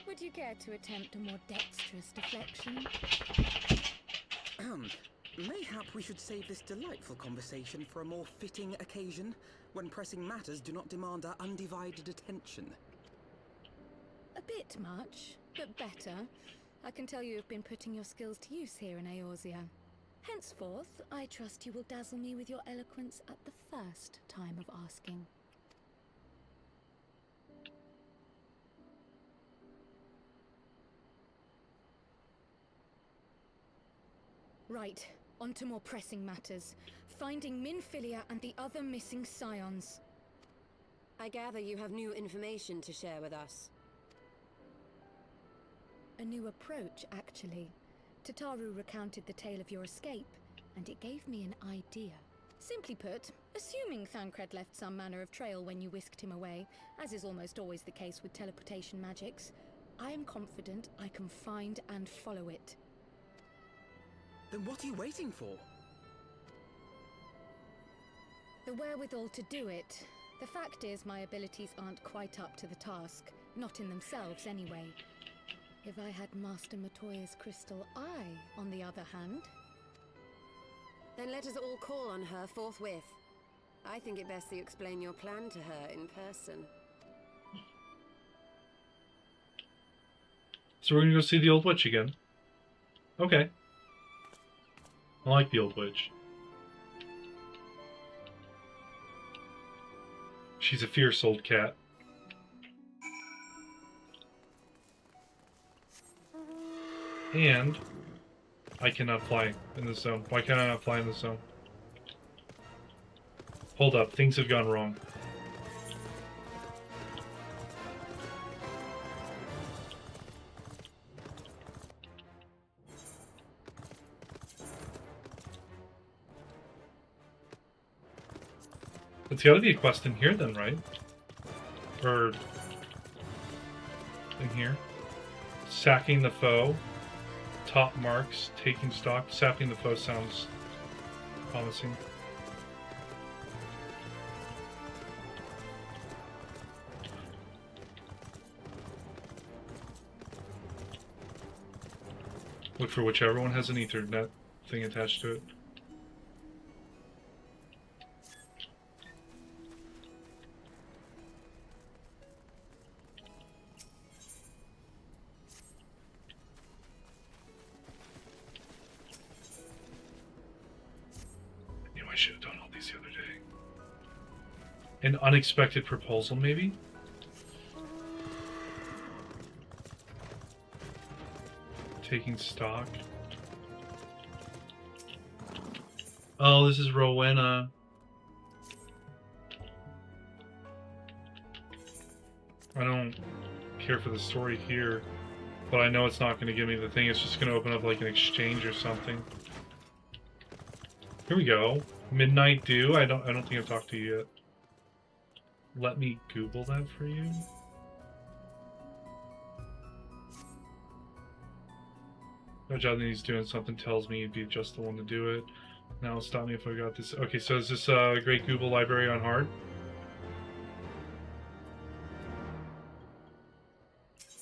Would you care to attempt a more dexterous deflection?
Mayhap we should save this delightful conversation for a more fitting occasion, when pressing matters do not demand our undivided attention.
A bit much, but better. I can tell you have been putting your skills to use here in Eorzea. Henceforth, I trust you will dazzle me with your eloquence at the first time of asking. Right, on to more pressing matters. Finding Minfilia and the other missing scions.
I gather you have new information to share with us.
A new approach, actually. Tataru recounted the tale of your escape, and it gave me an idea. Simply put, assuming Thancred left some manner of trail when you whisked him away, as is almost always the case with teleportation magics, I am confident I can find and follow it.
Then what are you waiting for?
The wherewithal to do it. The fact is, my abilities aren't quite up to the task. Not in themselves, anyway. If I had Master Matoya's crystal eye, on the other hand...
Then let us all call on her forthwith. I think it best that you explain your plan to her in person.
So we're gonna go see the old witch again. Okay. I like the old witch. She's a fierce old cat. And I cannot fly in this zone. Why can I not fly in this zone? Hold up, things have gone wrong. It's gotta be a quest in here then, right? Or in here. Sacking the foe. Top marks, taking stock. Sapping the foe sounds promising. Look for whichever one has an Ethernet thing attached to it. An unexpected proposal, maybe? Taking stock. Oh, this is Rowena. I don't care for the story here, but I know it's not going to give me the thing. It's just going to open up like an exchange or something. Here we go. Midnight Dew. I don't think I've talked to you yet. Let me Google that for you. No job that he's doing something tells me he'd be just the one to do it. Now stop me if I got this. Okay, so is this a Great Google Library on hard?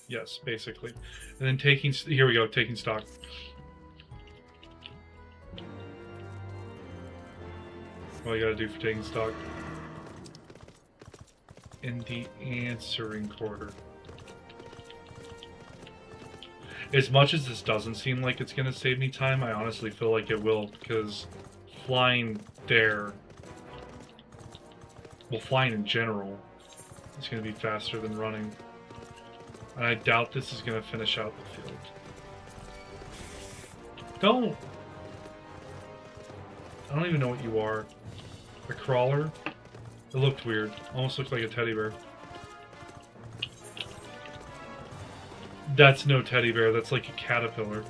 Yes, basically. And then taking, here we go, taking stock. What you gotta do for taking stock. In the answering quarter. As much as this doesn't seem like it's gonna save me time, I honestly feel like it will, because flying there, well, flying in general, is gonna be faster than running. And I doubt this is gonna finish out the field. Don't! I don't even know what you are. A crawler? It looked weird. Almost looked like a teddy bear. That's no teddy bear, that's like a caterpillar.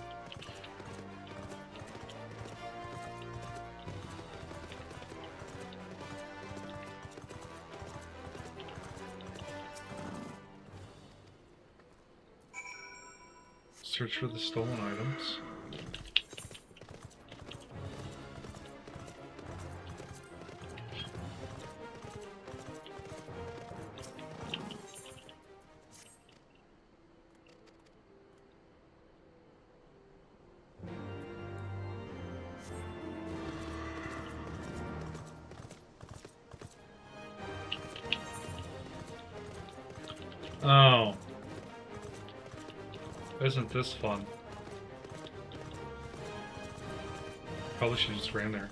Search for the stolen items. Oh. Isn't this fun? Probably should have just ran there.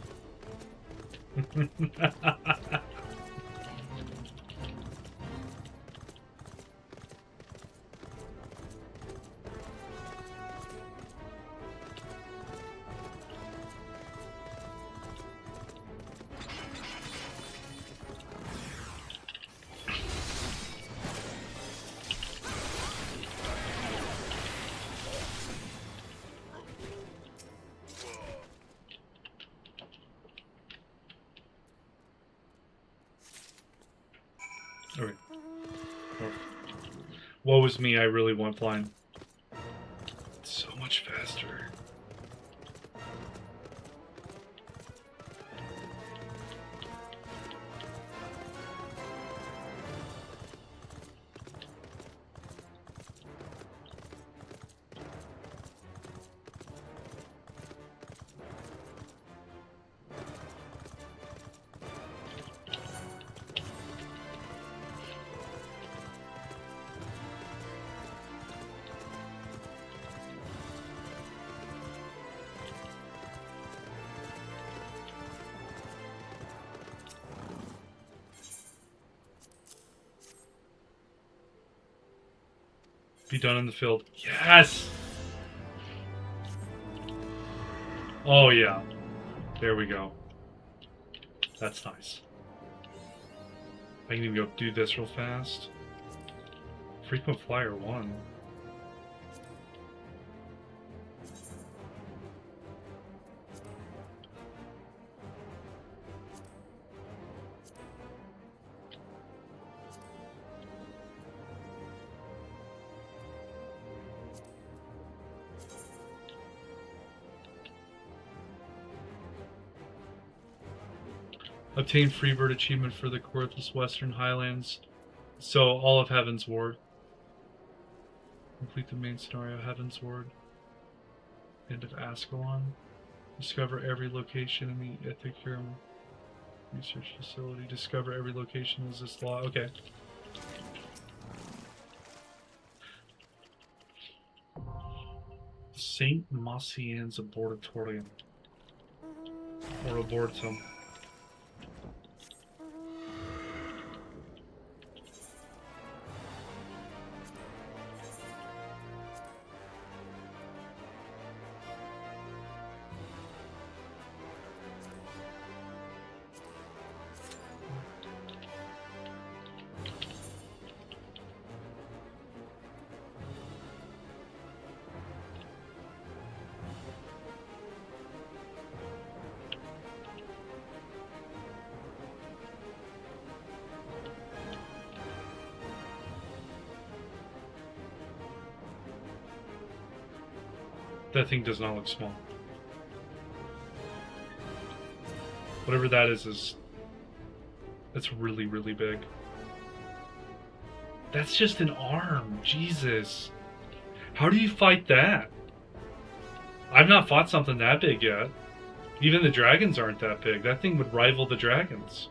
Okay. Woe is me, I really want flying. It's so much faster. Be done in the field. Yes! Oh yeah. There we go. That's nice. I can even go do this real fast. Frequent Flyer 1. Obtain Freebird achievement for the Cordless Western Highlands. So, all of Heavensward. Complete the main scenario, Heavensward. End of Ascalon. Discover every location in the Ithacum research facility. Discover every location is this law. Okay. St. Macian's Abortorium. Or Abortum. That thing does not look small. Whatever that is that's really, really big. That's just an arm. Jesus. How do you fight that? I've not fought something that big yet. Even the dragons aren't that big. That thing would rival the dragons.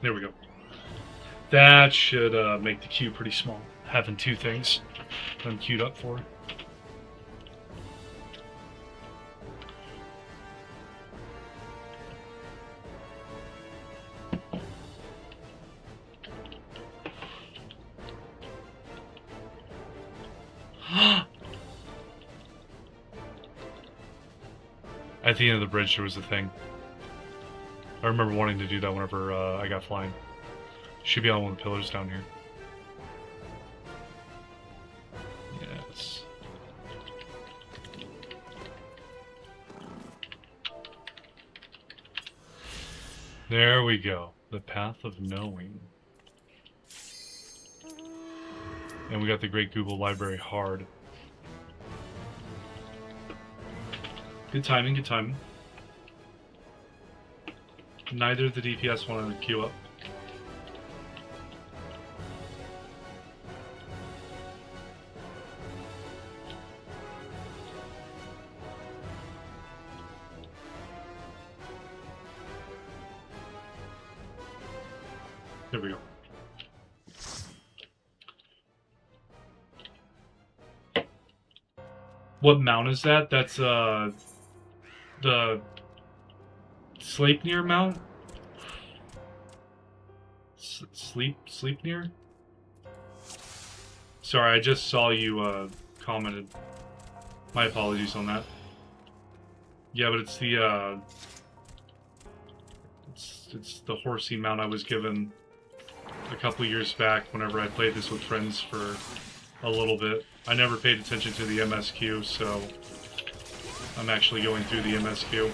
There we go. That should make the queue pretty small. Having two things I'm queued up for. At the end of the bridge, there was a thing. I remember wanting to do that whenever I got flying. Should be on one of the pillars down here. Yes. There we go. The path of knowing. And we got the Great Google Library hard. Good timing, good timing. Neither of the DPS wanted to queue up. There we go. What mount is that? That's the Sleipnir mount? Sleipnir? Sorry, I just saw you commented. My apologies on that. Yeah, but it's the it's the horsey mount I was given a couple years back whenever I played this with friends for a little bit. I never paid attention to the MSQ, so I'm actually going through the MSQ.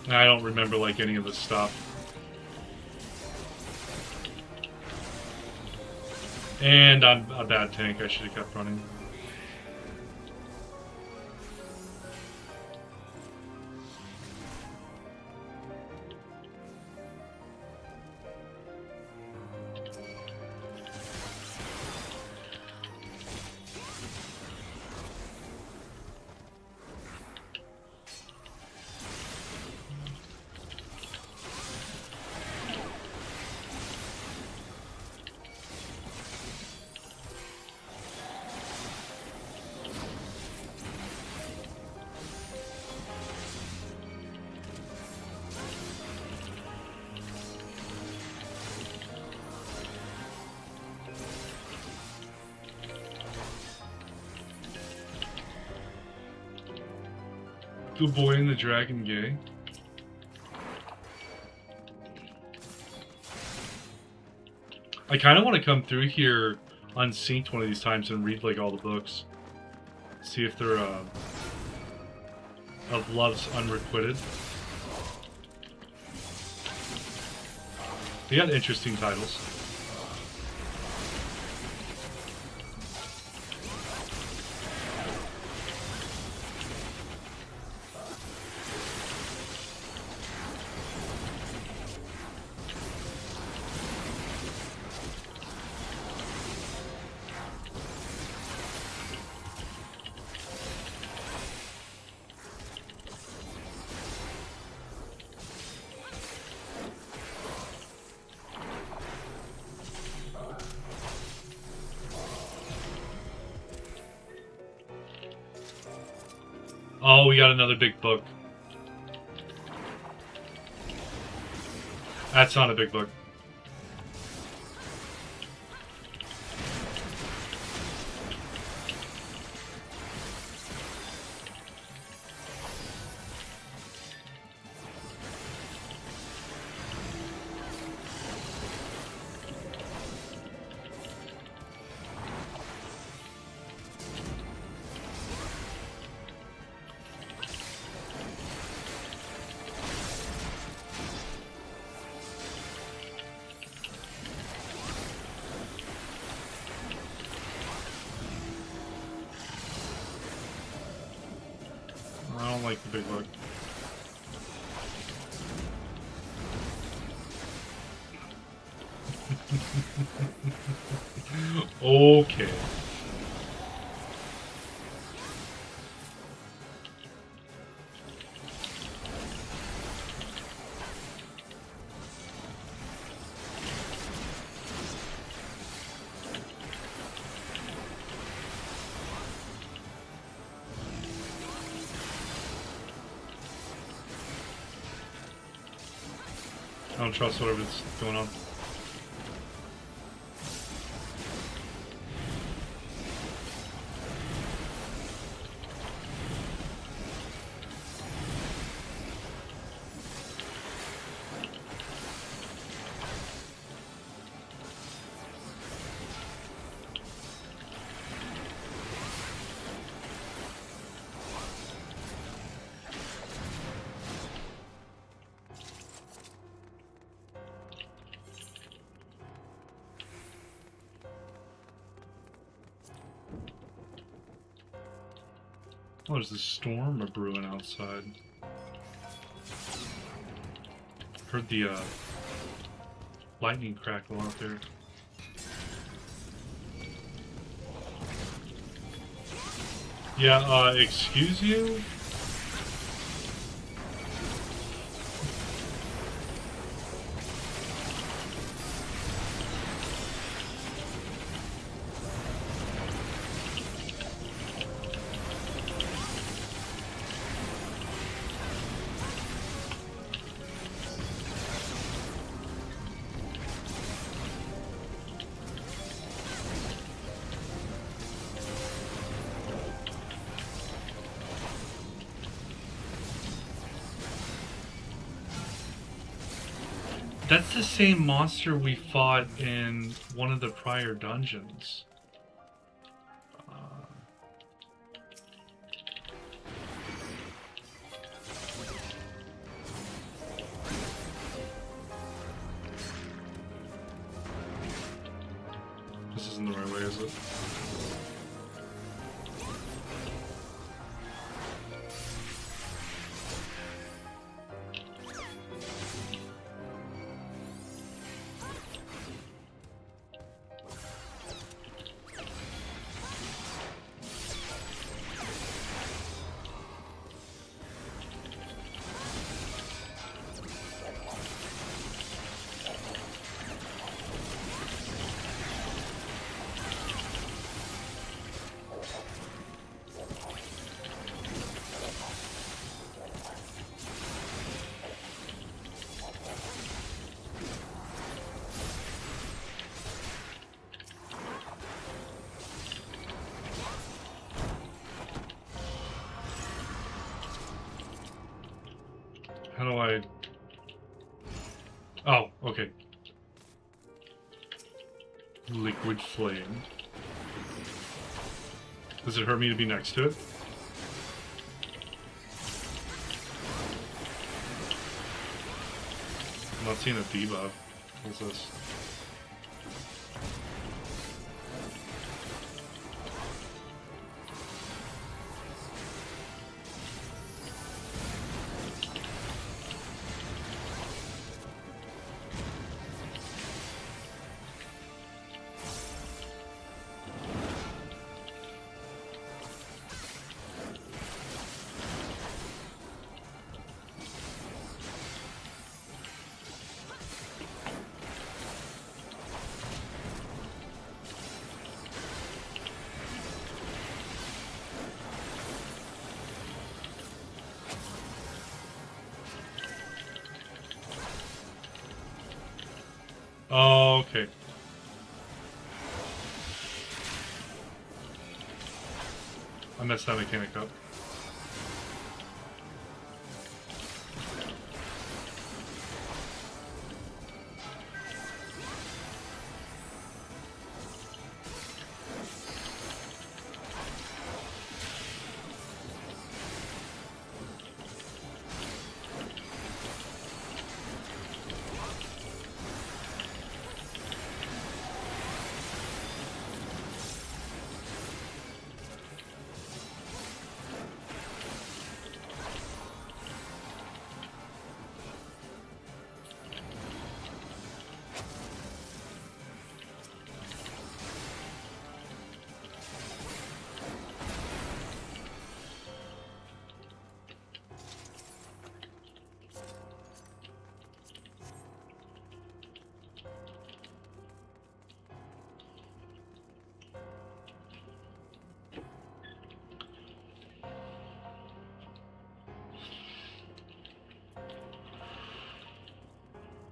I don't remember like any of this stuff. And I'm a bad tank, I should have kept running. Good boy and the dragon gay. I kind of want to come through here unsynced one of these times and read like all the books. See if they're of Love's Unrequited. They got interesting titles. Oh, we got another big book. That's not a big book. a big bug. Okay. I don't trust whatever's going on. Oh, there's a storm brewing outside. Heard the lightning crackle out there. Yeah, excuse you? That's the same monster we fought in one of the prior dungeons. This isn't the right way, is it? How do I... Oh, okay. Liquid flame. Does it hurt me to be next to it? I'm not seeing a debuff. What's this? Oh, okay. I messed that mechanic up.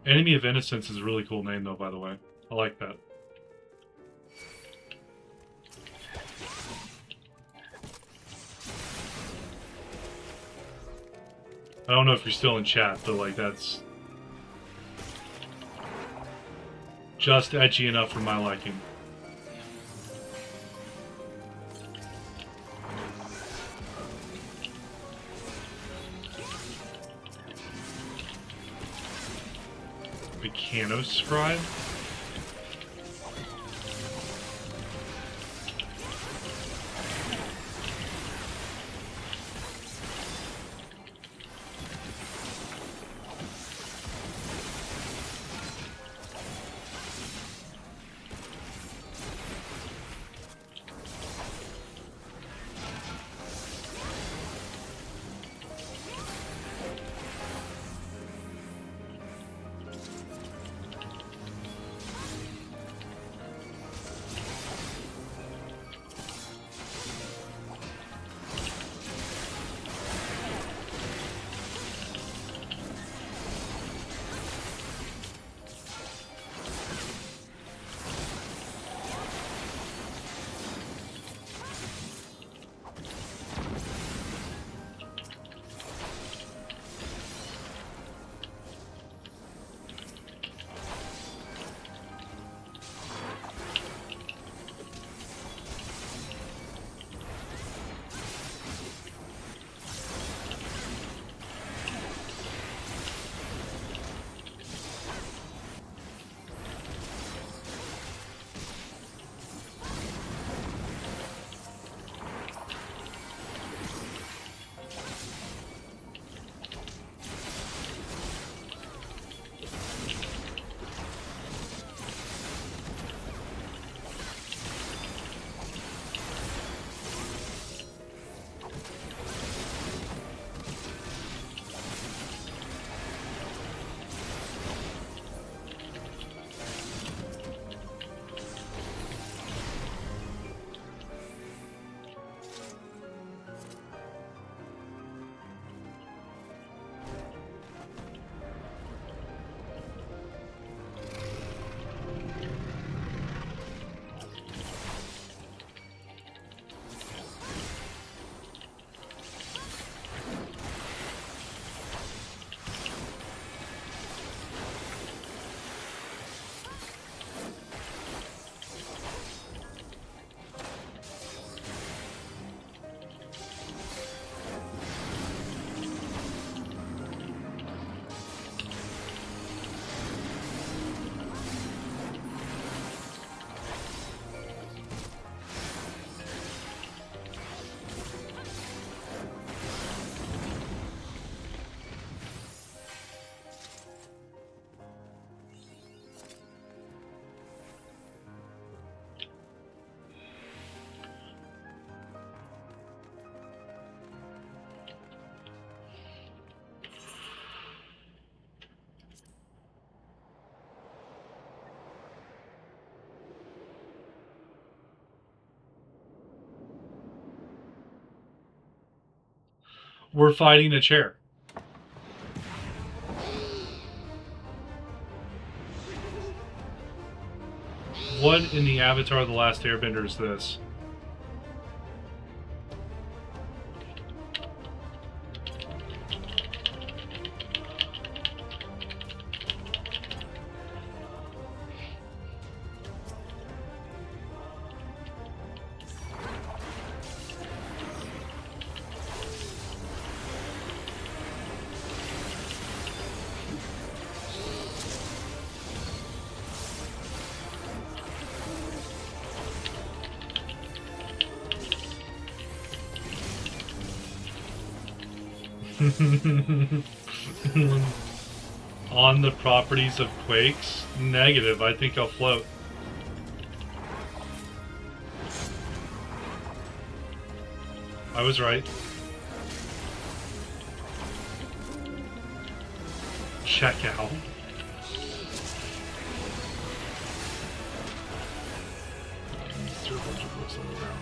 Enemy of Innocence is a really cool name, though, by the way. I like that. I don't know if you're still in chat, but, like, that's just edgy enough for my liking. Mechano Scribe? We're fighting a chair. What in the Avatar of the Last Airbender is this? On the properties of quakes? Negative. I think I'll float. I was right. Check out. There are a bunch of books on the ground.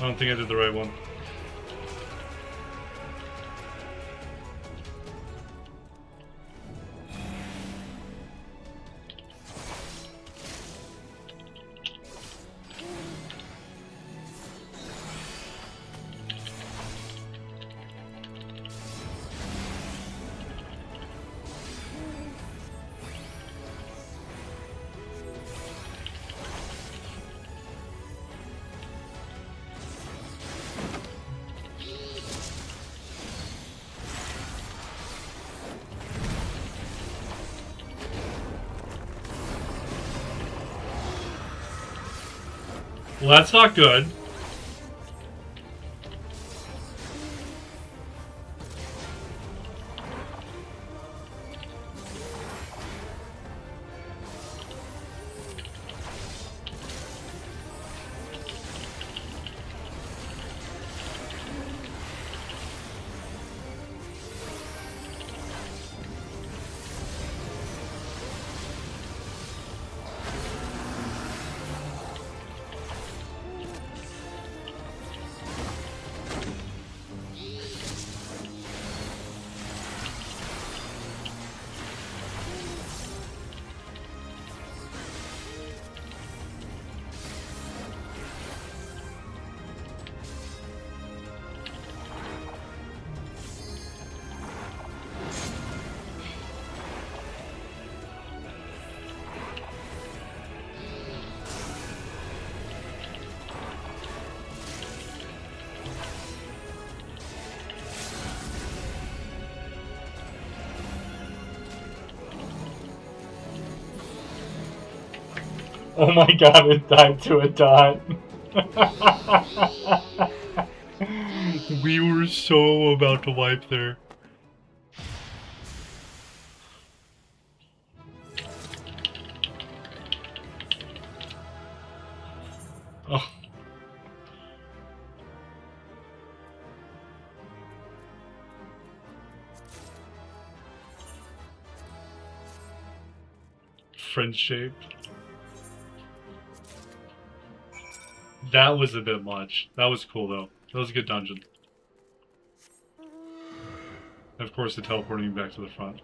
don't think I did the right one. Well, that's not good. Oh my god, it died to a dot. We were so about to wipe there. Oh. Friend-shaped. That was a bit much. That was cool though. That was a good dungeon. And of course, the teleporting back to the front.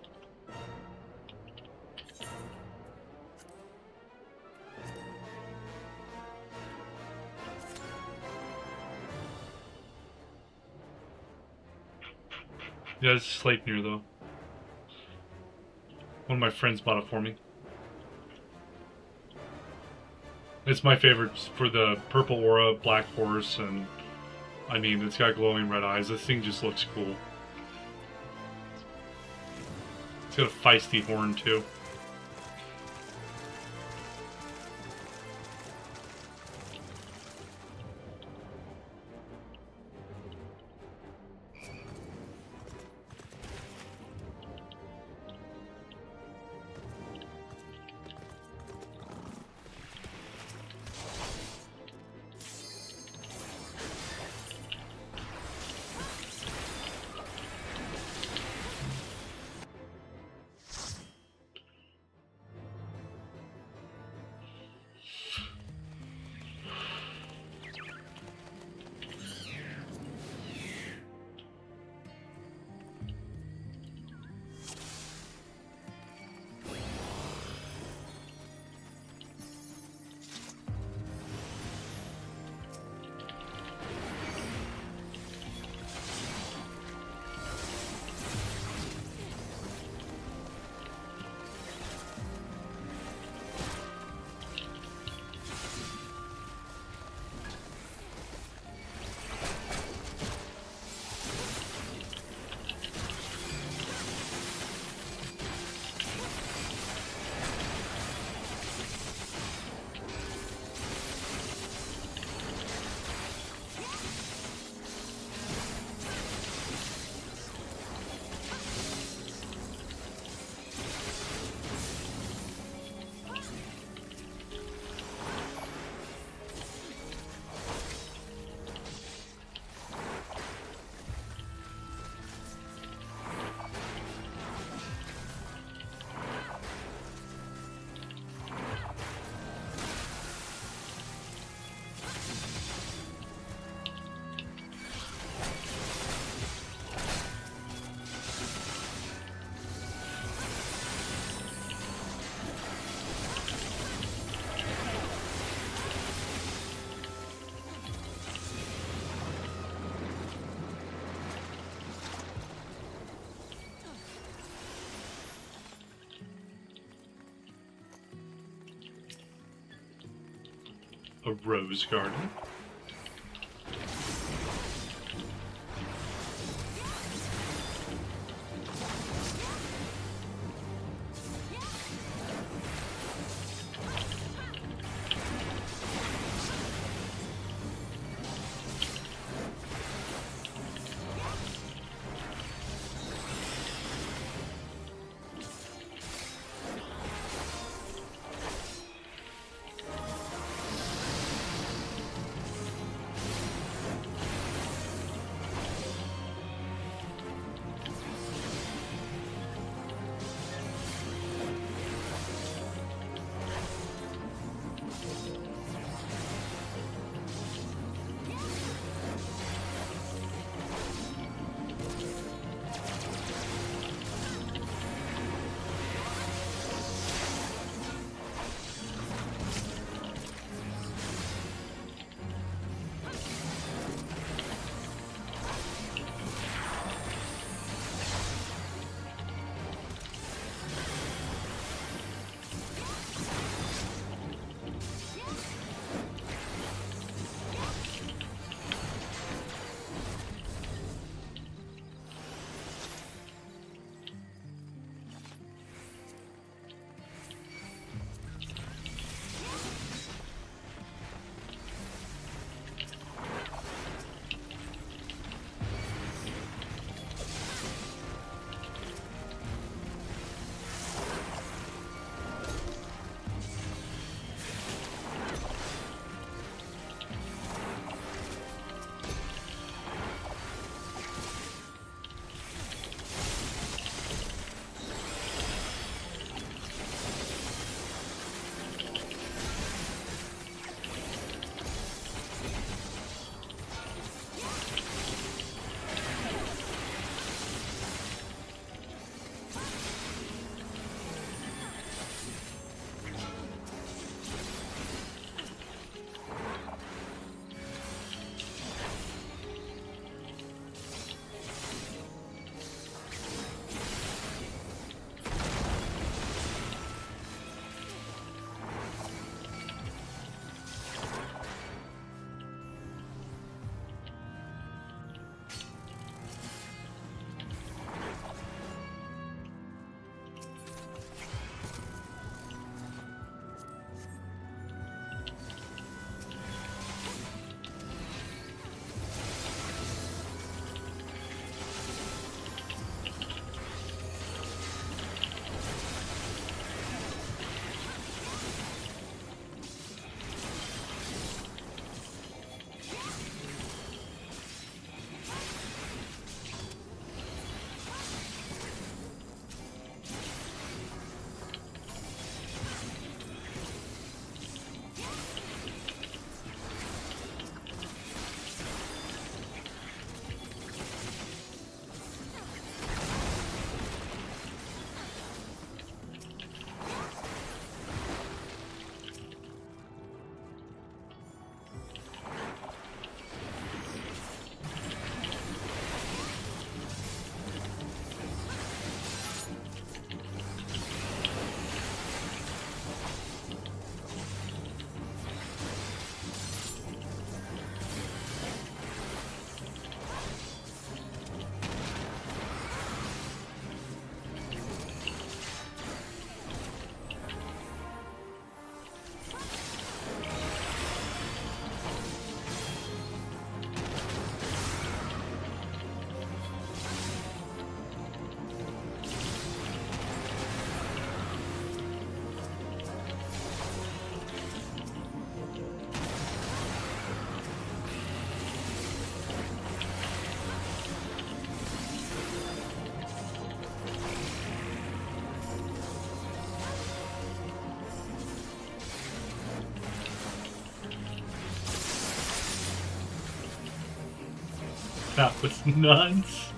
Yeah, it's Sleipnir though. One of my friends bought it for me. It's my favorite for the purple aura, black horse, and I mean, it's got glowing red eyes. This thing just looks cool. It's got a feisty horn too. a rose garden. That was nuts.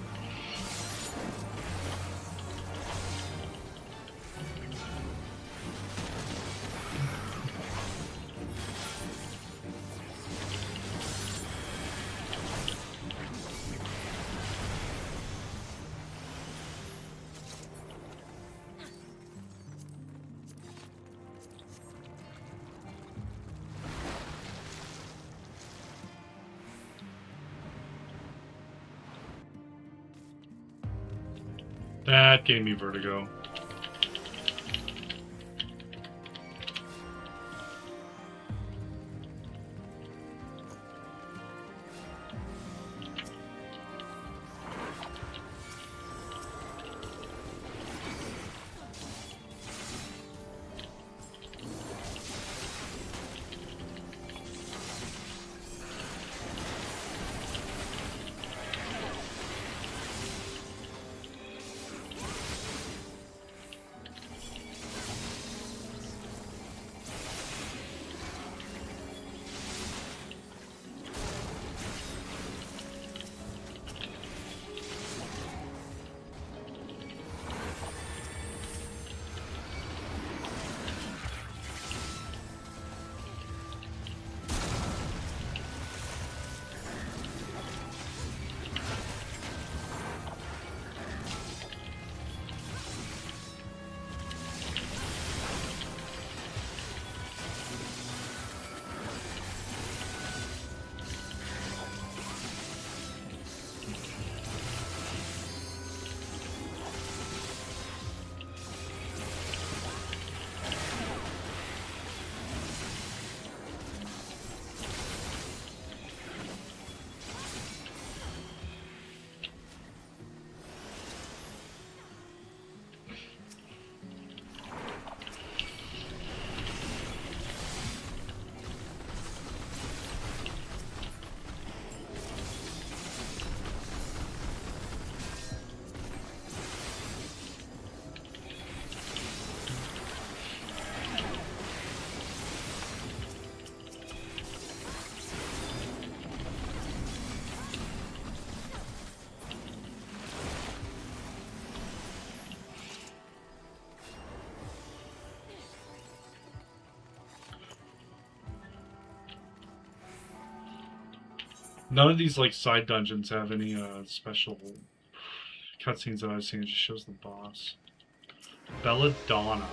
That gave me vertigo. None of these like side dungeons have any special cutscenes that I've seen. It just shows the boss. Belladonna.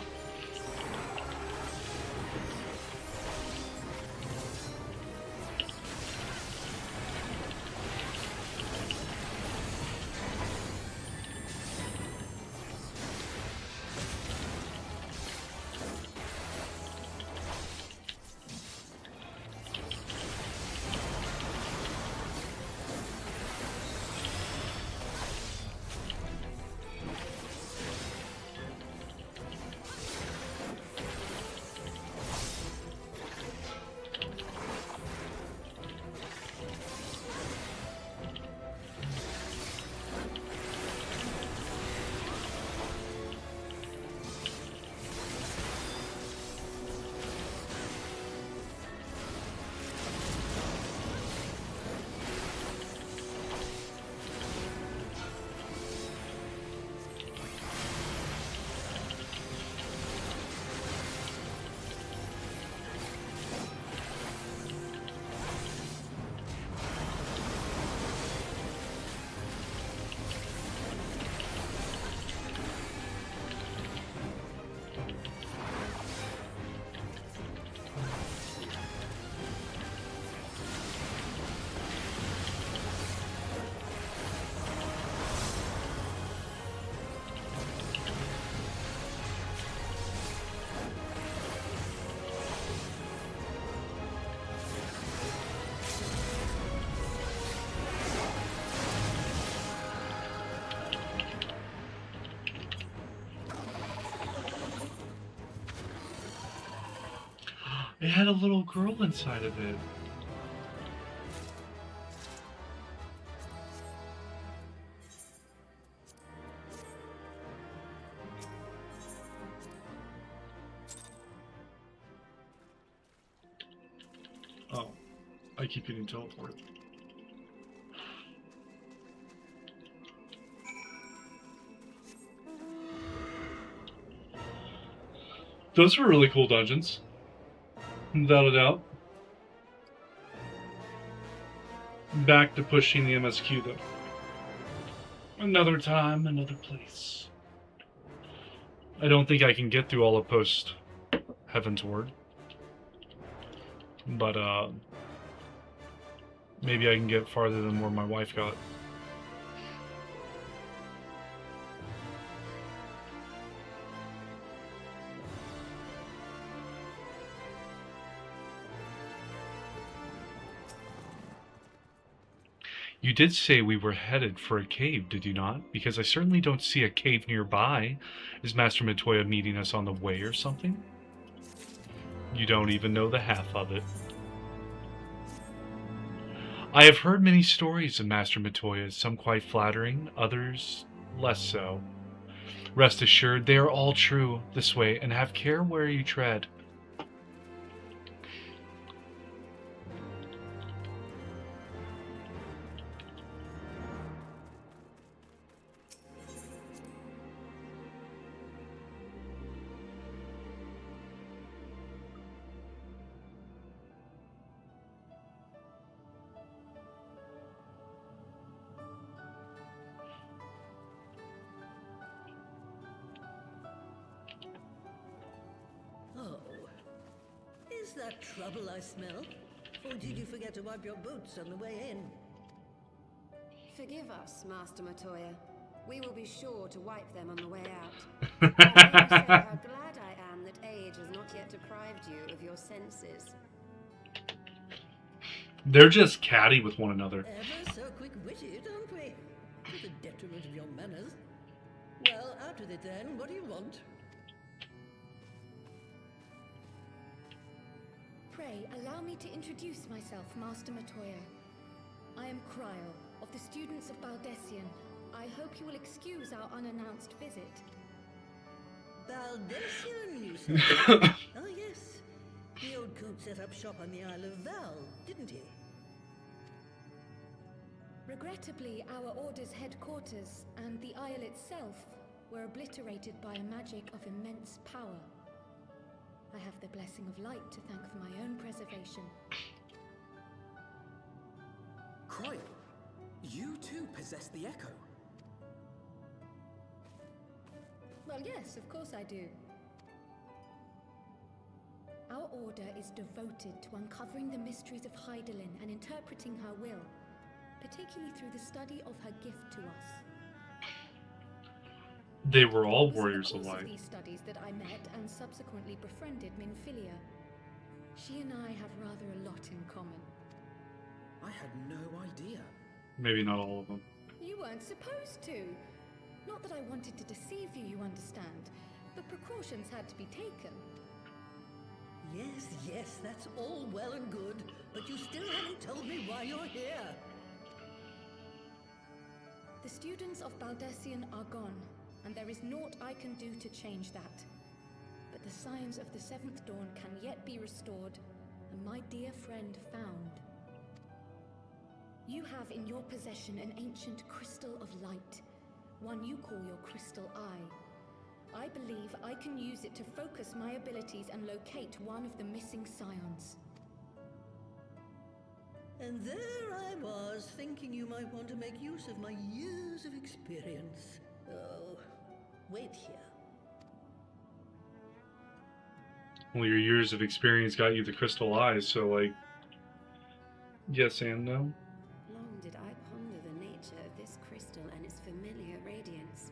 It had a little girl inside of it. Oh, I keep getting teleported. Those were really cool dungeons. Without a doubt. Back to pushing the MSQ though. Another time, another place. I don't think I can get through all of post Heavensward. But maybe I can get farther than where my wife got. You did say we were headed for a cave, did you not? Because I certainly don't see a cave nearby. Is Master Matoya meeting us on the way or something? You don't even know the half of it. I have heard many stories of Master Matoya, some quite flattering, others less so. Rest assured, they are all true this way, and have care where you tread.
Is that trouble I smell? Or did you forget to wipe your boots on the way in?
Forgive us, Master Matoya. We will be sure to wipe them on the way out. I may say how glad I am that age has not yet deprived you of your senses.
They're just catty with one another.
Ever so quick-witted, aren't we? To the detriment of your manners. Well, out with it then. What do you want?
Pray, allow me to introduce myself, Master Matoya. I am Cryle, of the students of Baldessian. I hope you will excuse our unannounced visit.
Baldessian, you say? Oh, yes. The old coat set up shop on the Isle of Val, didn't he?
Regrettably, our order's headquarters and the Isle itself were obliterated by a magic of immense power. I have the blessing of light to thank for my own preservation.
Cryle, you too possess the Echo.
Well, yes, of course I do. Our order is devoted to uncovering the mysteries of Hydaelyn and interpreting her will, particularly through the study of her gift to us.
They were all
It was
warriors
in
of
the course
light.
of these studies that I met and subsequently befriended Minfilia. She and I have rather a lot in common.
I had no idea.
Maybe not all of them.
You weren't supposed to. Not that I wanted to deceive you, you understand, but precautions had to be taken.
Yes, yes, that's all well and good, but you still haven't told me why you're here.
The students of Baldessian are gone, and there is naught I can do to change that. But the signs of the Seventh Dawn can yet be restored, and my dear friend found. You have in your possession an ancient crystal of light, one you call your crystal eye. I believe I can use it to focus my abilities and locate one of the missing scions.
And there I was, thinking you might want to make use of my years of experience. Oh, wait here.
Well, your years of experience got you the crystal eyes, so, like, yes and no.
Long did I ponder the nature of this crystal and its familiar radiance,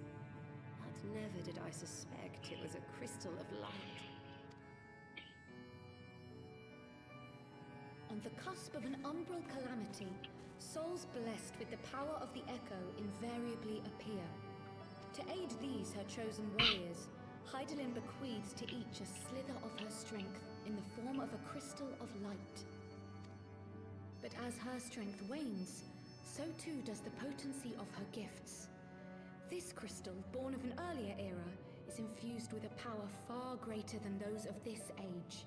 but never did I suspect it was a crystal of light.
On the cusp of an umbral calamity, souls blessed with the power of the Echo invariably appear. To aid these, her chosen warriors, Hydaelyn bequeaths to each a slither of her strength in the form of a crystal of light. But as her strength wanes, so too does the potency of her gifts. This crystal, born of an earlier era, is infused with a power far greater than those of this age.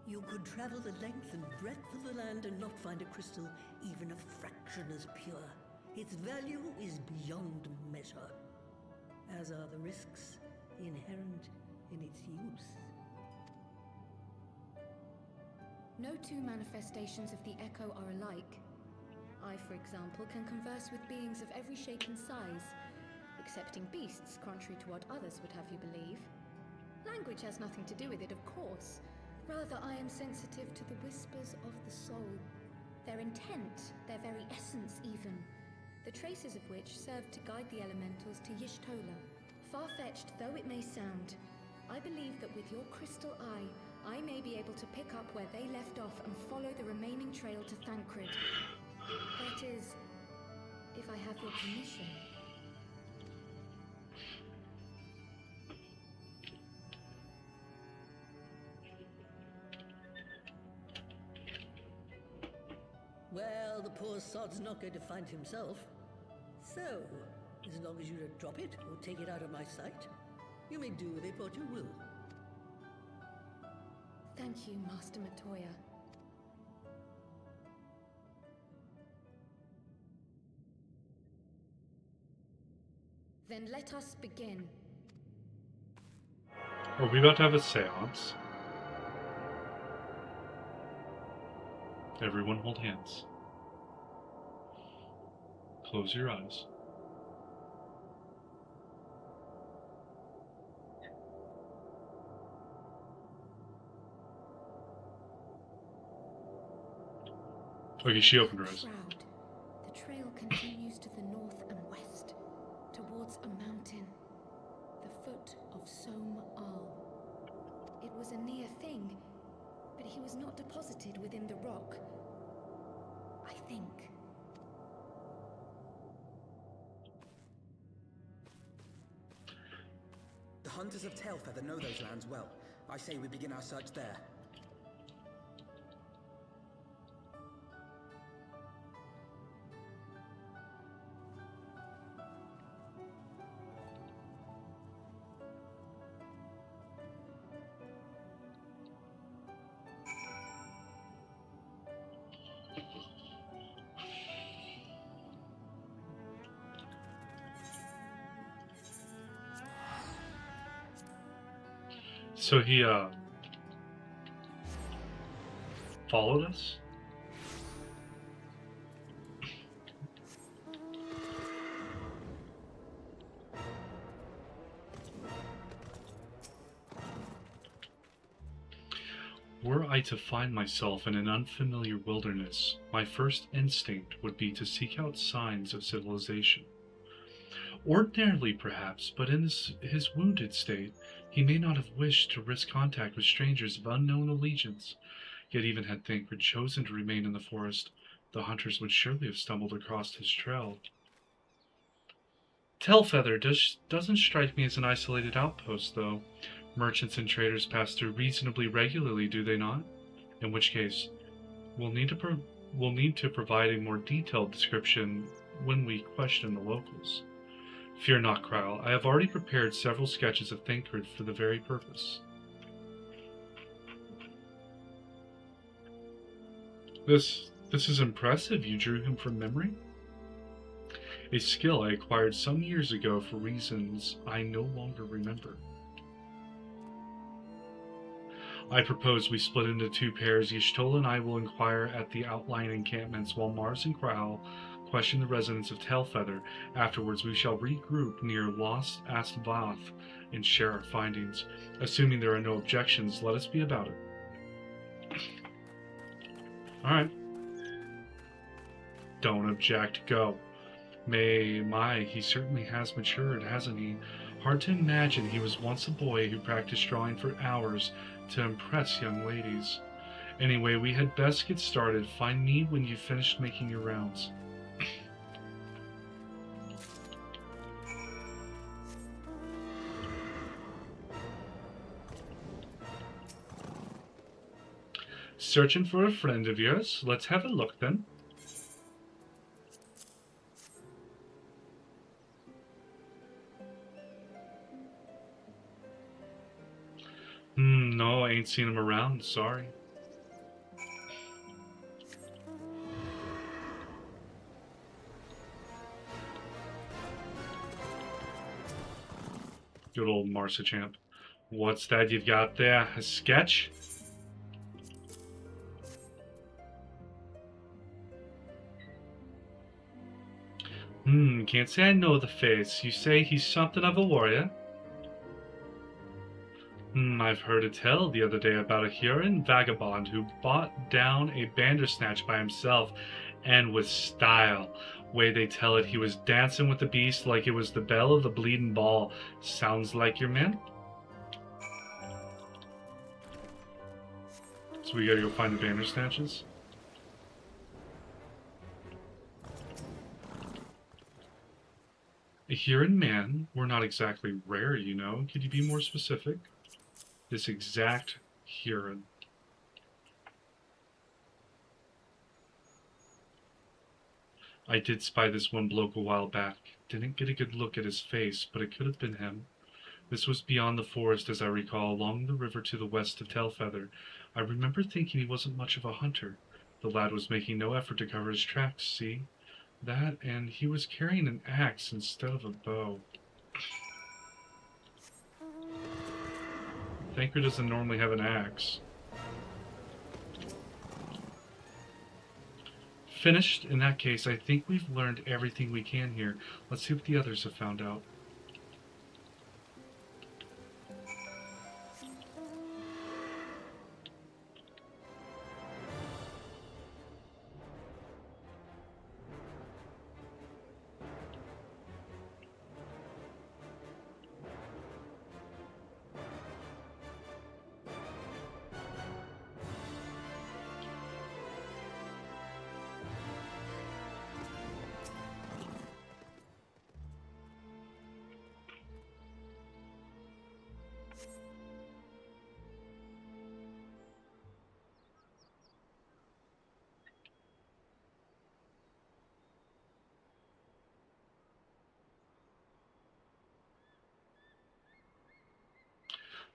You could travel the length and breadth of the land and not find a crystal even a fraction as pure. Its value is beyond measure, as are the risks inherent in its use.
No two manifestations of the Echo are alike. I, for example, can converse with beings of every shape and size, excepting beasts, contrary to what others would have you believe. Language has nothing to do with it, of course. Rather, I am sensitive to the whispers of the soul. Their intent, their very essence even, the traces of which serve to guide the elementals to Y'shtola. Far-fetched though it may sound, I believe that with your crystal eye, I may be able to pick up where they left off and follow the remaining trail to Thancred. That is, if I have your permission.
Well, the poor sod's not going to find himself. So, as long as you don't drop it or take it out of my sight, you may do with it what you will.
Thank you, Master Matoya. Then let us begin.
Are we about to have a seance? Everyone hold hands. Close your eyes. Okay, she opened her eyes.
The trail continues to the north and west, towards a mountain, the foot of Som Al. It was a near thing, but he was not deposited within the rock. I think.
The hunters of Tailfeather know those lands well. I say we begin our search there.
So he, followed us? Were I to find myself in an unfamiliar wilderness, my first instinct would be to seek out signs of civilization. Ordinarily, perhaps, but in his wounded state, he may not have wished to risk contact with strangers of unknown allegiance. Yet even had Thancred chosen to remain in the forest, the hunters would surely have stumbled across his trail. Tailfeather doesn't strike me as an isolated outpost, though. Merchants and traders pass through reasonably regularly, do they not? In which case, we'll need to provide a more detailed description when we question the locals. Fear not, Krile. I have already prepared several sketches of Thancred for the very purpose. This is impressive. You drew him from memory? A skill I acquired some years ago for reasons I no longer remember. I propose we split into two pairs. Y'shtola and I will inquire at the outlying encampments, while Mars and Krile question the residents of Tailfeather. Afterwards, we shall regroup near Lost Astvath and share our findings. Assuming there are no objections, let us be about it. Alright. Don't object, go. He certainly has matured, hasn't he? Hard to imagine he was once a boy who practiced drawing for hours to impress young ladies. Anyway, we had best get started. Find me when you've finished making your rounds. Searching for a friend of yours? Let's have a look then. No, I ain't seen him around, sorry. Good old Marsa champ. What's that you've got there? A sketch? Can't say I know the face. You say he's something of a warrior? I've heard a tale the other day about a Huron vagabond who bought down a bandersnatch by himself, and with style. Way they tell it, he was dancing with the beast like it was the bell of the bleeding ball. Sounds like your man? So we gotta go find the Bandersnatches. Here in man, we're not exactly rare, you know. Could you be more specific? This exact Huron. I did spy this one bloke a while back. Didn't get a good look at his face, but it could have been him. This was beyond the forest, as I recall, along the river to the west of Tailfeather. I remember thinking he wasn't much of a hunter. The lad was making no effort to cover his tracks, see? That, and he was carrying an axe instead of a bow. Thancred doesn't normally have an axe. Finished? In that case, I think we've learned everything we can here. Let's see what the others have found out.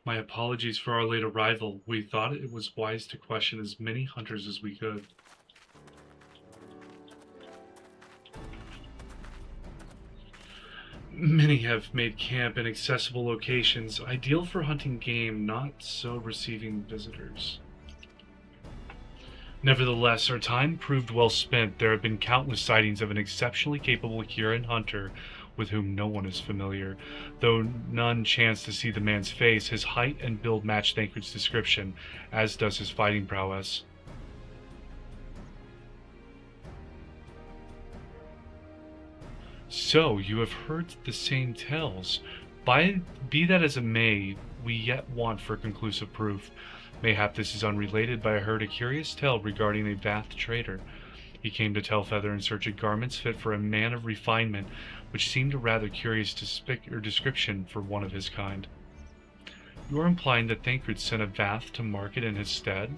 My apologies for our late arrival. We thought it was wise to question as many hunters as we could. Many have made camp in accessible locations, ideal for hunting game, not so receiving visitors. Nevertheless, our time proved well spent. There have been countless sightings of an exceptionally capable Huron hunter with whom no one is familiar. Though none chanced to see the man's face, his height and build match Thancred's description, as does his fighting prowess. So, you have heard the same tales. Be that as it may, we yet want for conclusive proof. Mayhap this is unrelated, but I heard a curious tale regarding a Vath trader. He came to Tailfeather in search of garments fit for a man of refinement, which seemed a rather curious description for one of his kind. You are implying that Thancred sent a Vath to market in his stead?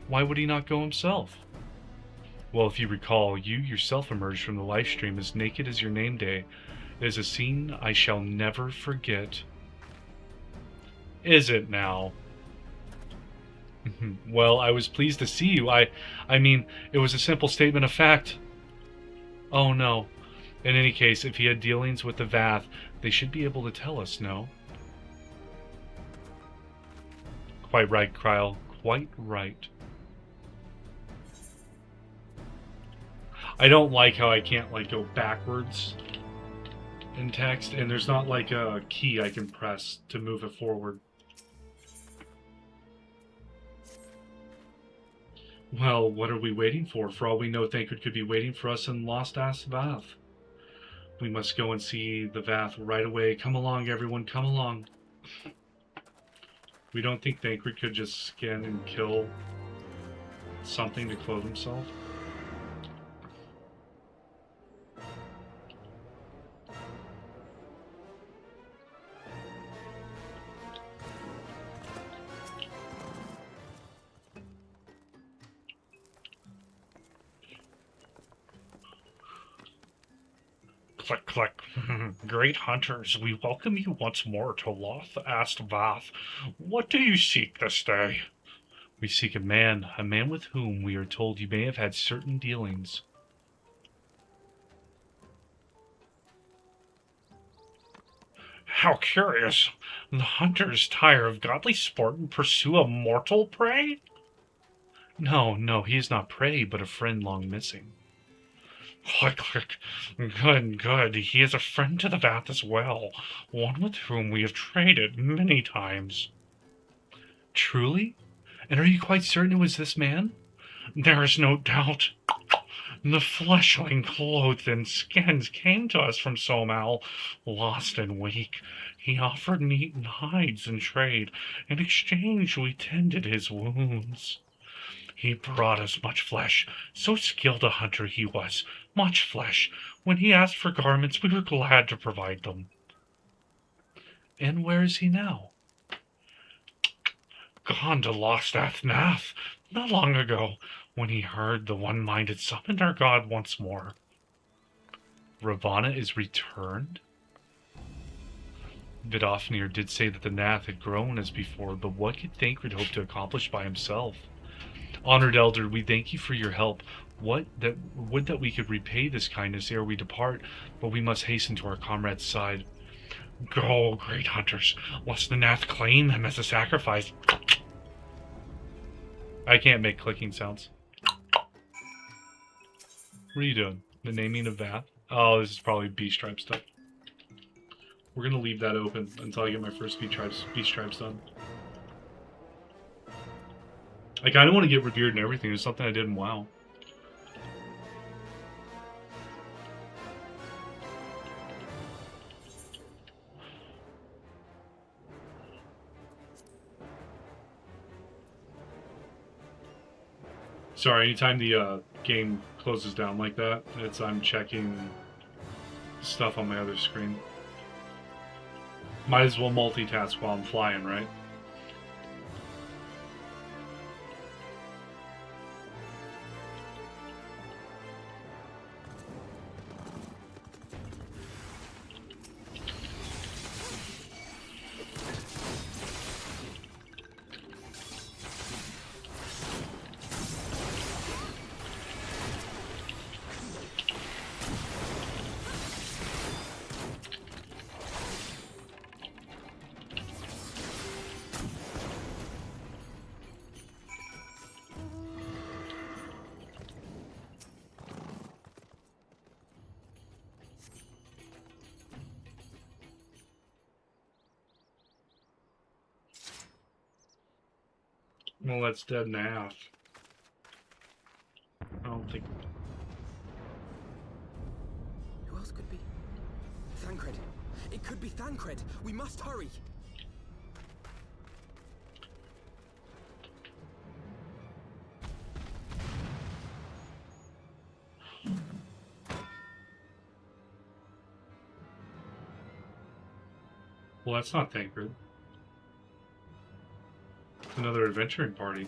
Why would he not go himself? Well, if you recall, you yourself emerged from the live stream as naked as your name day. It is a scene I shall never forget. Is it now? Well, I was pleased to see you. I mean, it was a simple statement of fact. Oh no. In any case, if he had dealings with the Vath, they should be able to tell us, no? Quite right, Kryle. Quite right. I don't like how I can't, like, go backwards in text, and there's not, like, a key I can press to move it forward. Well, what are we waiting for? For all we know, Thancred could be waiting for us in Lost Ass Vath. We must go and see the Vath right away. Come along, everyone, come along. We don't think Thancred could just skin and kill something to clothe himself? Click, click. Great hunters, we welcome you once more to Lost Ass Vath. What do you seek this day? We seek a man with whom we are told you may have had certain dealings. How curious. The hunters tire of godly sport and pursue a mortal prey? No, he is not prey, but a friend long missing. Click, click. Good. He is a friend to the Vath as well, one with whom we have traded many times. Truly? And are you quite certain it was this man? There is no doubt. The fleshling clothed in skins came to us from Somal, lost and weak. He offered meat and hides in trade. In exchange, we tended his wounds. He brought us much flesh. So skilled a hunter he was. Much flesh. When he asked for garments, we were glad to provide them. And where is he now? Gone to lost Athnath, not long ago, when he heard the one-minded summoned our god once more. Ravana is returned? Vidofnir did say that the Nath had grown as before, but what could Thancred hope to accomplish by himself? Honored Elder, we thank you for your help. Would that we could repay this kindness ere we depart, but we must hasten to our comrade's side. Go, great hunters, lest the Nath claim him as a sacrifice. I can't make clicking sounds. What are you doing? The naming of Vath? Oh, this is probably B-stripe stuff. We're gonna leave that open until I get my first B-stripes done. I kinda want to get revered and everything. It's something I did in WoW. Sorry, anytime the game closes down like that, I'm checking stuff on my other screen. Might as well multitask while I'm flying, right? Well, that's dead Nath. I don't think...
Who else could be? Thancred. It could be Thancred. We must hurry.
Well, that's not Thancred. It's another adventuring party.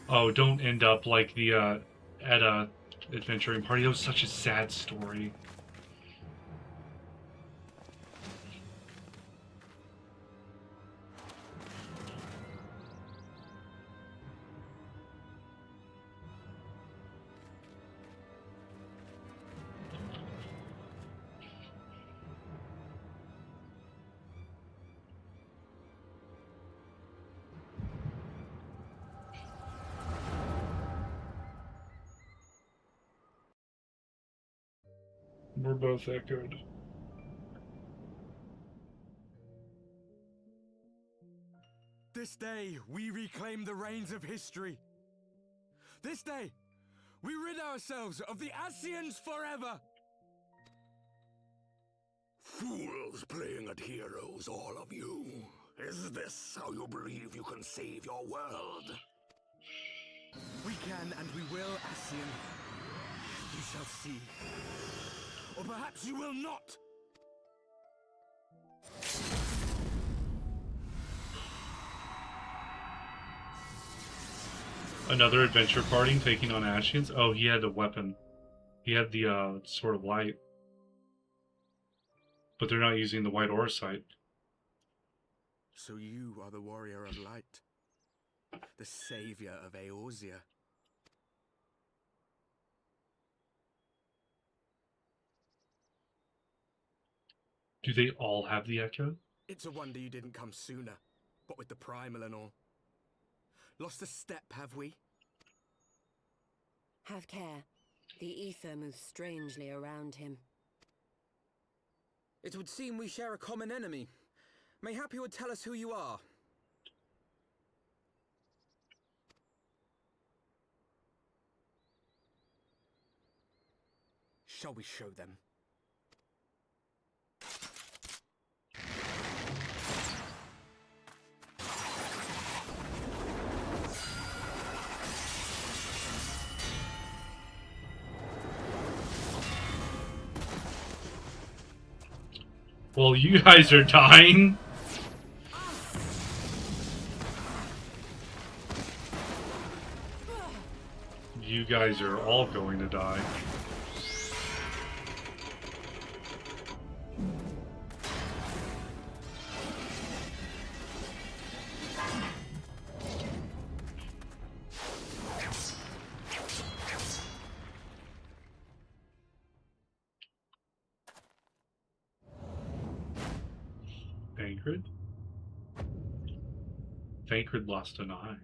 Oh, don't end up like the Edda adventuring party. That was such a sad story. We're both echoed.
This day, we reclaim the reins of history. This day, we rid ourselves of the Ascians forever.
Fools playing at heroes, all of you. Is this how you believe you can save your world?
We can and we will, Ascian. You shall see. Or perhaps you will not!
Another adventure party taking on Ascians? Oh, he had a weapon. He had the Sword of Light. But they're not using the White Orsite.
So you are the Warrior of Light. The savior of Eorzea.
Do they all have the Echo?
It's a wonder you didn't come sooner, what with the primal and all. Lost a step, have we?
Have care. The ether moves strangely around him.
It would seem we share a common enemy. Mayhap you would tell us who you are. Shall we show them?
Well, you guys are dying. You guys are all going to die. Thancred? Thancred lost an eye.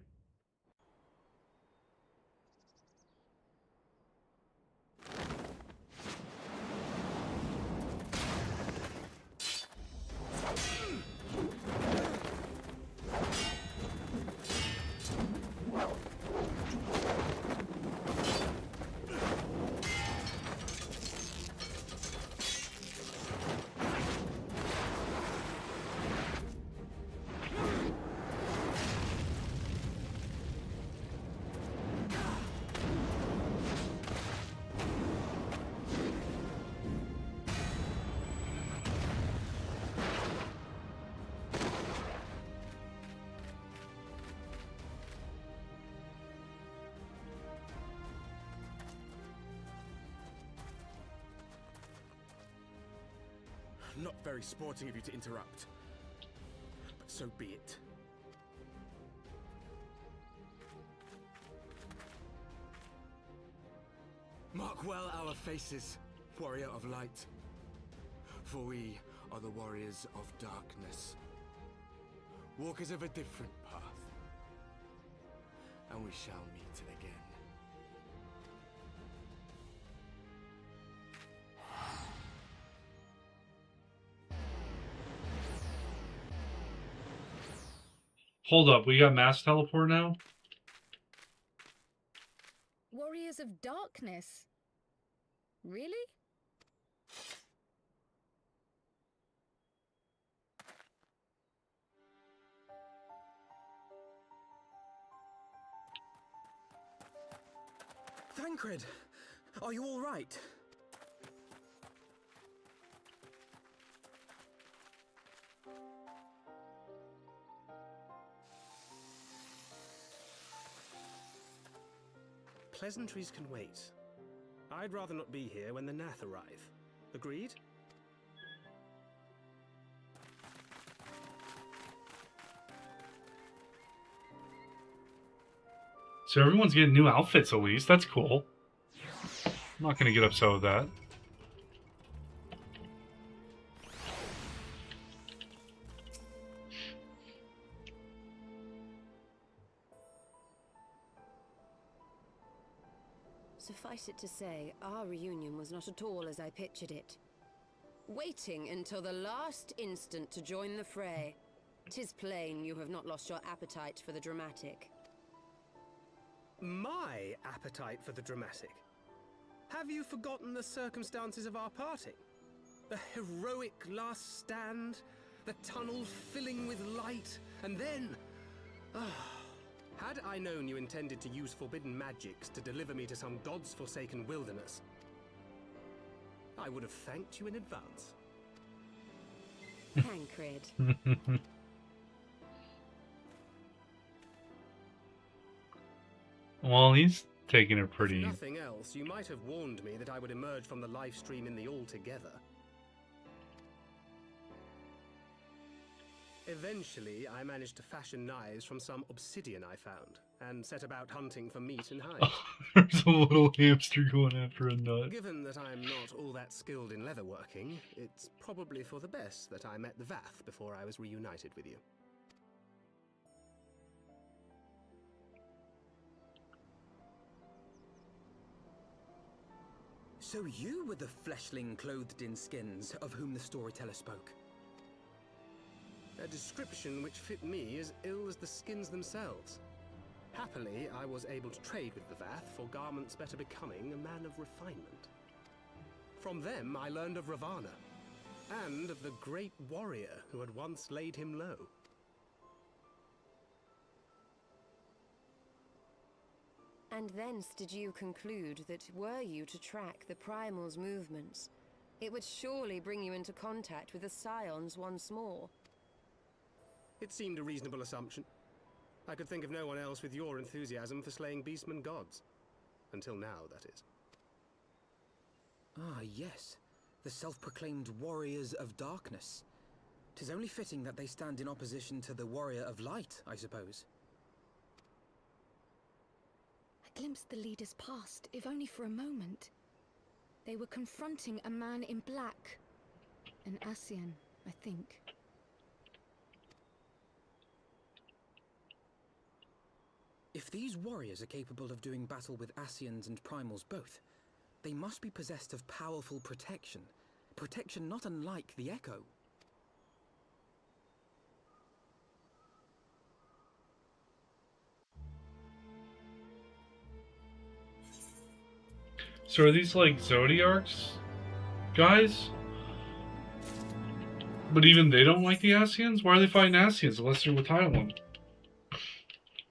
Not very sporting of you to interrupt, but so be it.
Mark well our faces, warrior of light, for we are the warriors of darkness, walkers of a different path, and we shall meet again.
Hold up, we got mass teleport now?
Warriors of Darkness? Really?
Thancred, are you all right?
Pleasantries can wait. I'd rather not be here when the Nath arrive. Agreed?
So everyone's getting new outfits at least. That's cool. I'm not gonna get upset with that.
Suffice it to say, our reunion was not at all as I pictured it. Waiting until the last instant to join the fray. 'Tis plain you have not lost your appetite for the dramatic.
My appetite for the dramatic? Have you forgotten the circumstances of our parting? The heroic last stand, the tunnel filling with light, and then... Had I known you intended to use forbidden magics to deliver me to some god's forsaken wilderness, I would have thanked you in advance.
Thancred.
Well, he's taking it pretty...
If nothing else, you might have warned me that I would emerge from the live stream in the altogether. Eventually, I managed to fashion knives from some obsidian I found, and set about hunting for meat and hide.
There's a little hamster going after a nut.
Given that I'm not all that skilled in leatherworking, it's probably for the best that I met the Vath before I was reunited with you.
So you were the fleshling clothed in skins of whom the storyteller spoke?
A description which fit me as ill as the skins themselves. Happily, I was able to trade with the Vath for garments better becoming a man of refinement. From them I learned of Ravana, and of the great warrior who had once laid him low.
And thence did you conclude that were you to track the Primal's movements, it would surely bring you into contact with the Scions once more?
It seemed a reasonable assumption. I could think of no one else with your enthusiasm for slaying beastmen gods. Until now, that is.
Ah, yes. The self-proclaimed Warriors of Darkness. 'Tis only fitting that they stand in opposition to the Warrior of Light, I suppose.
I glimpsed the leaders past, if only for a moment. They were confronting a man in black. An Ascian, I think.
If these warriors are capable of doing battle with Ascians and Primals both, they must be possessed of powerful protection. Protection not unlike the Echo.
So are these like Zodiarcs guys? But even they don't like the Ascians? Why are they fighting Ascians unless they're with Highland?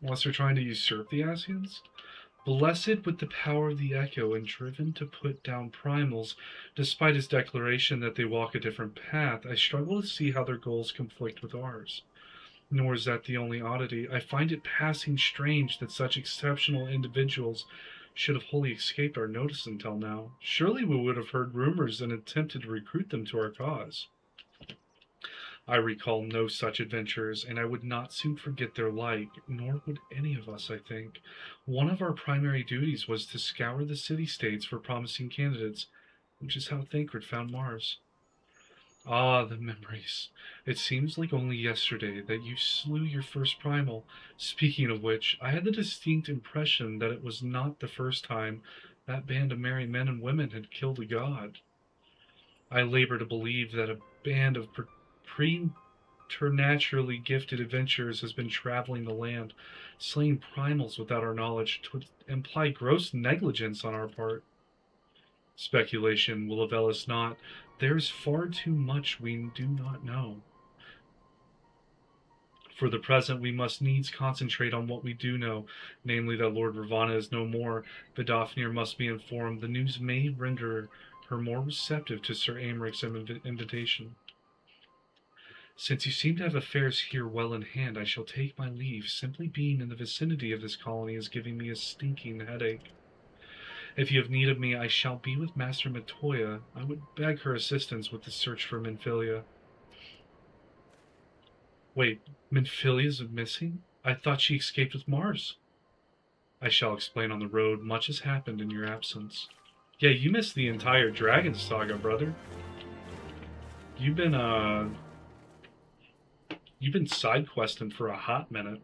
Unless they're trying to usurp the Ascians? Blessed with the power of the Echo and driven to put down Primals, despite his declaration that they walk a different path, I struggle to see how their goals conflict with ours. Nor is that the only oddity. I find it passing strange that such exceptional individuals should have wholly escaped our notice until now. Surely we would have heard rumors and attempted to recruit them to our cause. I recall no such adventures, and I would not soon forget their like, nor would any of us, I think. One of our primary duties was to scour the city-states for promising candidates, which is how Thancred found Mars. Ah, the memories. It seems like only yesterday that you slew your first primal. Speaking of which, I had the distinct impression that it was not the first time that band of merry men and women had killed a god. I labor to believe that a band of preternaturally gifted adventurers has been traveling the land, slaying primals without our knowledge, to imply gross negligence on our part. Speculation will avail us not. There is far too much we do not know. For the present, we must needs concentrate on what we do know, namely that Lord Ravana is no more. Vidofnir must be informed. The news may render her more receptive to Sir Americ's invitation. Since you seem to have affairs here well in hand, I shall take my leave. Simply being in the vicinity of this colony is giving me a stinking headache. If you have need of me, I shall be with Master Matoya. I would beg her assistance with the search for Minfilia. Wait, Minfilia's missing? I thought she escaped with Mars. I shall explain on the road. Much has happened in your absence. Yeah, you missed the entire Dragon Saga, brother. You've been side questing for a hot minute.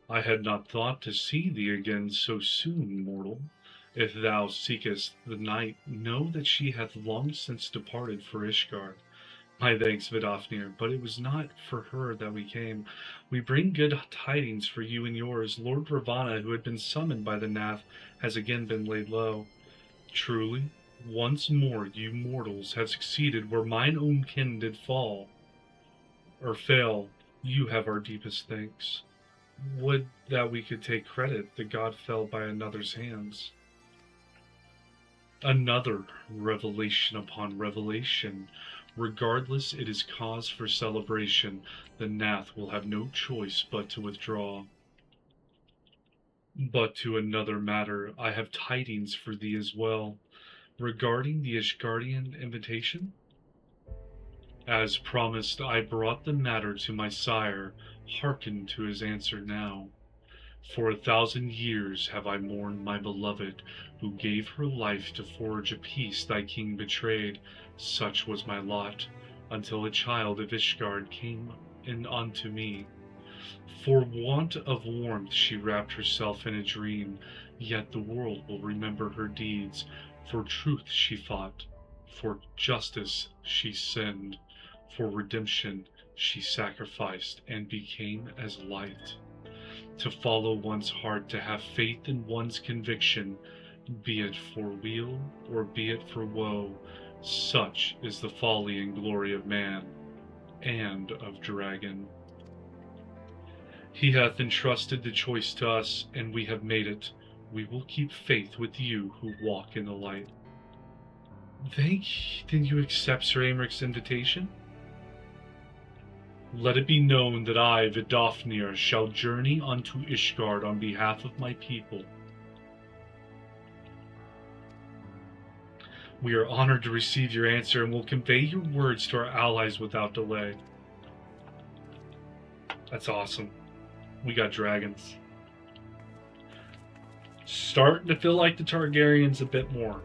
I had not thought to see thee again so soon, mortal. If thou seekest the night, know that she hath long since departed for Ishgard. My thanks, Vidofnir, but it was not for her that we came. We bring good tidings for you and yours. Lord Ravana, who had been summoned by the Nath, has again been laid low. Truly, once more you mortals have succeeded where mine own kin did fall. Or fail, you have our deepest thanks. Would that we could take credit that God fell by another's hands. Another revelation upon revelation. Regardless, it is cause for celebration. The Nath will have no choice but to withdraw. But to another matter, I have tidings for thee as well. Regarding the Ishgardian invitation? As promised, I brought the matter to my sire. Hearken to his answer now. For 1,000 years have I mourned my beloved, who gave her life to forge a peace thy king betrayed. Such was my lot. until a child of Ishgard came in unto me. For want of warmth she wrapped herself in a dream, yet the world will remember her deeds. For truth she fought, for justice she sinned, for redemption she sacrificed and became as light. To follow one's heart, to have faith in one's conviction, be it for weal or be it for woe, such is the folly and glory of man and of dragon. He hath entrusted the choice to us, and we have made it. We will keep faith with you who walk in the light. Then you accept Sir Americ's invitation? Let it be known that I, Vidofnir, shall journey unto Ishgard on behalf of my people. We are honored to receive your answer and will convey your words to our allies without delay. That's awesome. We got dragons. Starting to feel like the Targaryens a bit more.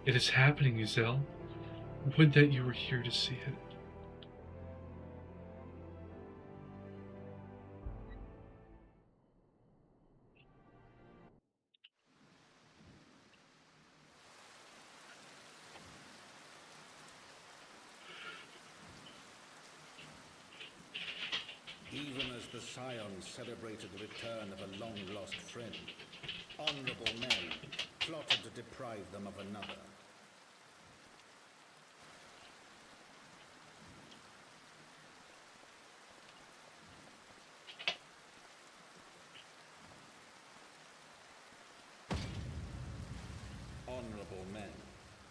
It is happening, Uzel. Would that you were here to see it.
Even as the Scions celebrated the return of a long-lost friend, honorable men plotted to deprive them of another. Honorable men,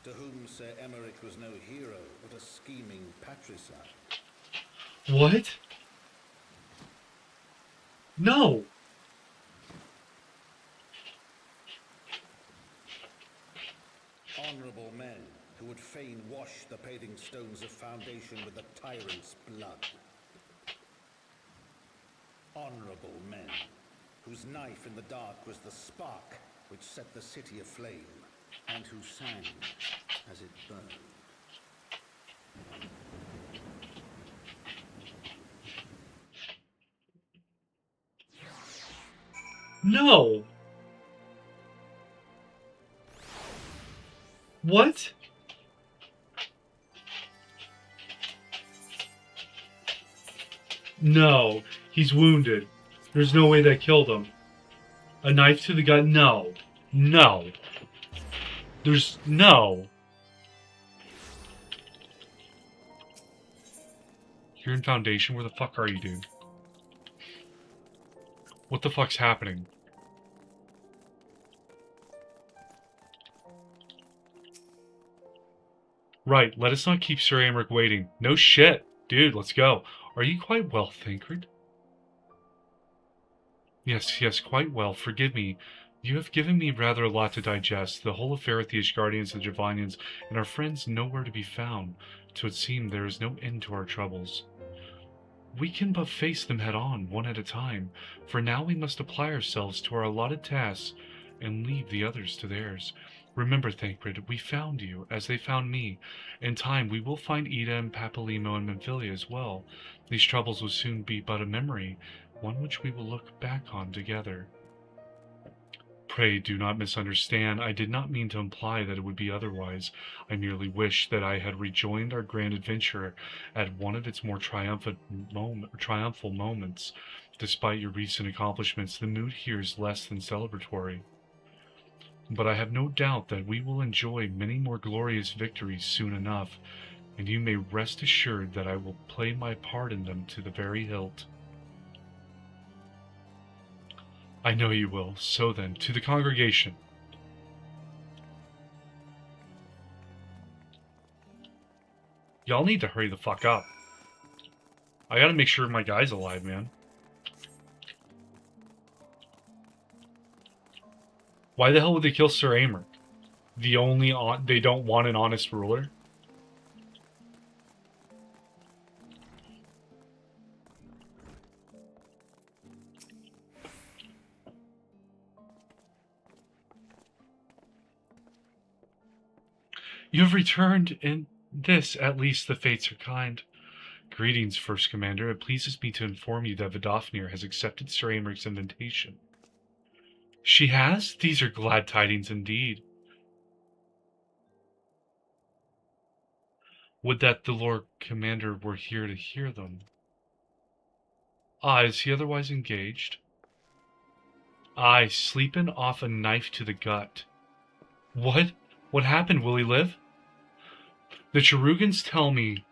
to whom Sir Emeric was no hero, but a scheming patricide.
What? No!
Honorable men who would fain wash the paving stones of foundation with the tyrant's blood. Honorable men whose knife in the dark was the spark which set the city aflame, and who sang as it burned.
No! What? No, he's wounded. There's no way that killed him. A knife to the gut? No. No. There's no. You're in Foundation? Where the fuck are you, dude? What the fuck's happening? Right, let us not keep Sir Aymeric waiting. No shit. Dude, let's go. Are you quite well, Thancred? Yes, quite well. Forgive me. You have given me rather a lot to digest. The whole affair with the Ishgardians and the Javanians, and our friends nowhere to be found. To it seem there is no end to our troubles. We can but face them head on, one at a time. For now we must apply ourselves to our allotted tasks and leave the others to theirs. Remember, Thancred, we found you, as they found me. In time we will find Ida and Papalimo and Memphilia as well. These troubles will soon be but a memory, one which we will look back on together. Pray do not misunderstand. I did not mean to imply that it would be otherwise. I merely wish that I had rejoined our grand adventure at one of its more triumphal moments. Despite your recent accomplishments, the mood here is less than celebratory. But I have no doubt that we will enjoy many more glorious victories soon enough, and you may rest assured that I will play my part in them to the very hilt. I know you will. So then, to the congregation. Y'all need to hurry the fuck up. I gotta make sure my guy's alive, man. Why the hell would they kill Sir Aymeric? They don't want an honest ruler? You have returned, and This, at least, the fates are kind. Greetings, First Commander. It pleases me to inform you that Vidofnir has accepted Sir Americ's invitation. She has? These are glad tidings indeed. Would that the Lord Commander were here to hear them. Ah, is he otherwise engaged? Aye, sleeping off a knife to the gut. What? What happened? Will he live? The Cherugans tell me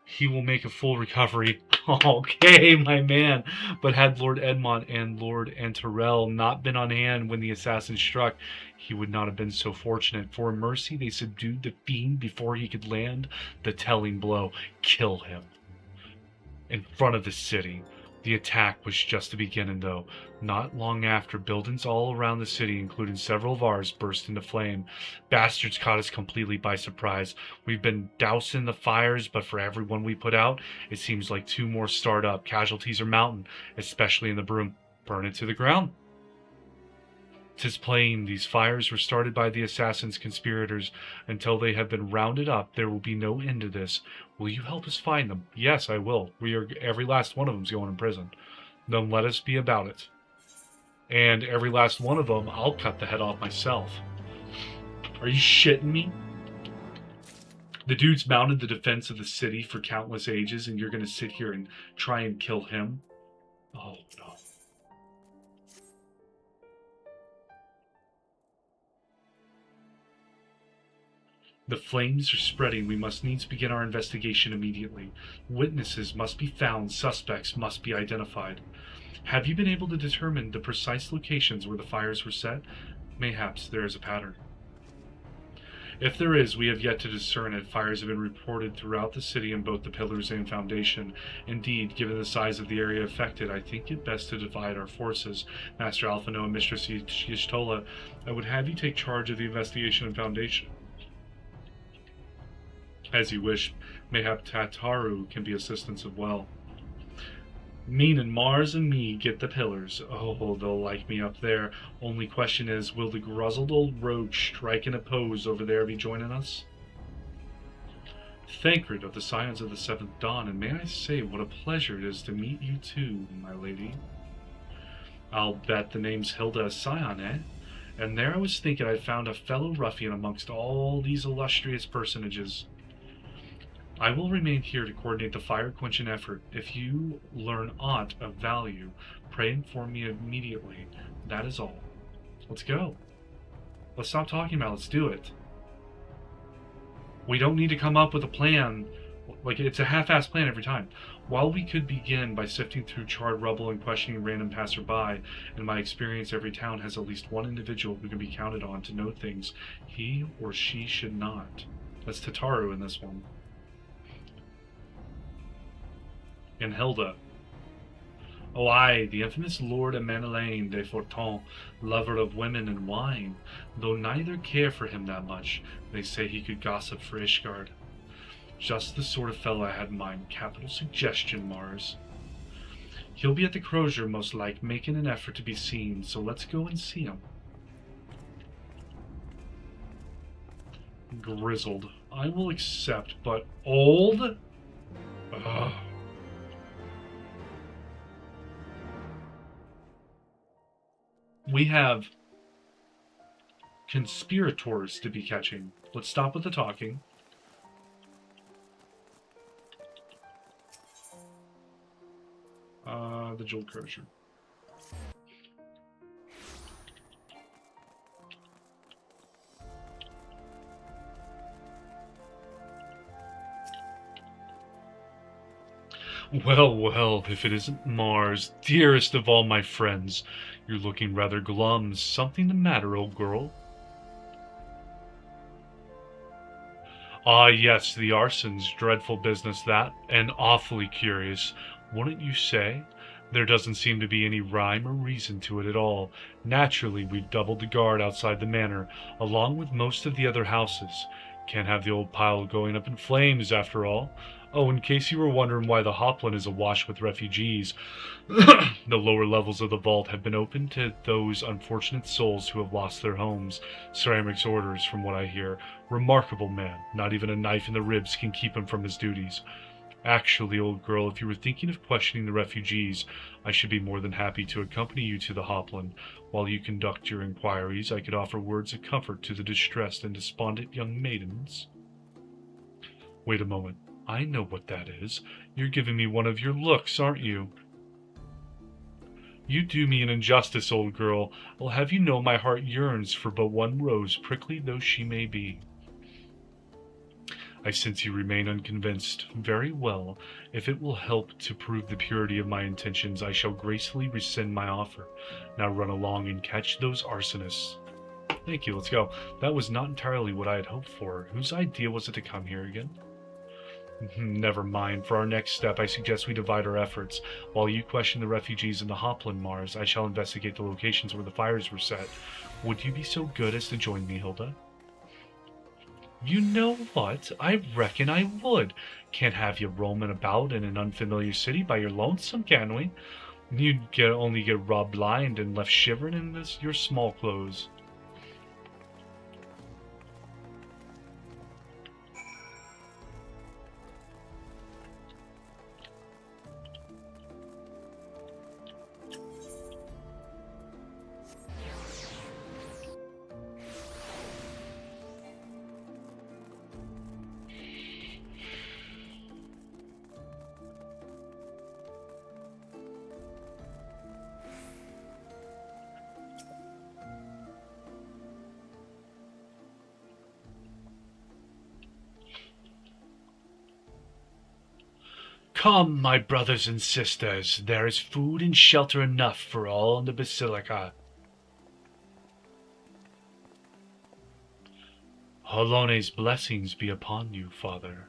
he will make a full recovery. Okay, my man. But had Lord Edmont and Lord Antarel not been on hand when the assassin struck, he would not have been so fortunate. For in mercy, they subdued the fiend before he could land the telling blow. Kill him. In front of the city. The attack was just beginning, though. Not long after, buildings all around the city, including several of ours, burst into flame. Bastards caught us completely by surprise. We've been dousing the fires, but for every one we put out, it seems like 2 more start up. Casualties are mounting, especially in the Broom. Burn it to the ground. 'Tis plain these fires were started by the assassin's conspirators. Until they have been rounded up, there will be no end to this. Will you help us find them? Yes, I will. Every last one of them's going in prison. Then let us be about it. And every last one of them, I'll cut the head off myself. Are you shitting me? The dude's mounted the defense of the city for countless ages, and you're going to sit here and try and kill him? Oh, no. The flames are spreading. We must needs begin our investigation immediately. Witnesses must be found. Suspects must be identified. Have you been able to determine the precise locations where the fires were set? Mayhaps there is a pattern. If there is, we have yet to discern it. Fires have been reported throughout the city in both the pillars and foundation. Indeed, given the size of the area affected, I think it best to divide our forces. Master Alphino and Mistress Y'shtola, I would have you take charge of the investigation and foundation. As you wish. Mayhap Tataru can be assistance as well. Meaning Mars and me get the pillars. Oh, they'll like me up there. Only question is, will the grizzled old rogue strike and oppose over there be joining us? Thancred of the Scions of the Seventh Dawn, and may I say what a pleasure it is to meet you too, my lady. I'll bet the name's Hilda Scion, eh? And there I was thinking I'd found a fellow ruffian amongst all these illustrious personages. I will remain here to coordinate the fire-quenching effort. If you learn aught of value, pray inform me immediately. That is all. Let's go. Let's stop talking about it. Let's do it. We don't need to come up with a plan. Like, it's a half-assed plan every time. While we could begin by sifting through charred rubble and questioning random passerby, in my experience, every town has at least one individual who can be counted on to know things he or she should not. That's Tataru in this one. And Hilda. Oh aye, the infamous Lord Emmanuel de Forton, lover of women and wine. Though neither care for him that much, they say he could gossip for Ishgard. Just the sort of fellow I had in mind. Capital suggestion, Mars. He'll be at the Crozier most like, making an effort to be seen, so let's go and see him. Grizzled. I will accept, but old? Ugh. We have conspirators to be catching. Let's stop with the talking. The Jewel Crozier. Well, well, if it isn't Mars, dearest of all my friends. You're looking rather glum. Something the matter, old girl? Ah, yes, the arson's dreadful business, that, and awfully curious. Wouldn't you say? There doesn't seem to be any rhyme or reason to it at all. Naturally, we've doubled the guard outside the manor, along with most of the other houses. Can't have the old pile going up in flames, after all. Oh, in case you were wondering why the Hoplin is awash with refugees, the lower levels of the vault have been opened to those unfortunate souls who have lost their homes. Ceramic's orders, from what I hear. Remarkable man. Not even a knife in the ribs can keep him from his duties. Actually, old girl, if you were thinking of questioning the refugees, I should be more than happy to accompany you to the Hoplin. While you conduct your inquiries, I could offer words of comfort to the distressed and despondent young maidens. Wait a moment. I know what that is. You're giving me one of your looks, aren't you? You do me an injustice, old girl. I'll have you know my heart yearns for but one rose, prickly though she may be. I sense you remain unconvinced. Very well. If it will help to prove the purity of my intentions, I shall gracefully rescind my offer. Now run along and catch those arsonists. Thank you, let's go. That was not entirely what I had hoped for. Whose idea was it to come here again? Never mind. For our next step, I suggest we divide our efforts. While you question the refugees in the Hoplin, Mars, I shall investigate the locations where the fires were set. Would you be so good as to join me, Hilda? You know what? I reckon I would. Can't have you roaming about in an unfamiliar city by your lonesome, can we? You'd only get robbed blind and left shivering in your small clothes. Come, my brothers and sisters, there is food and shelter enough for all in the Basilica. Holone's blessings be upon you, Father.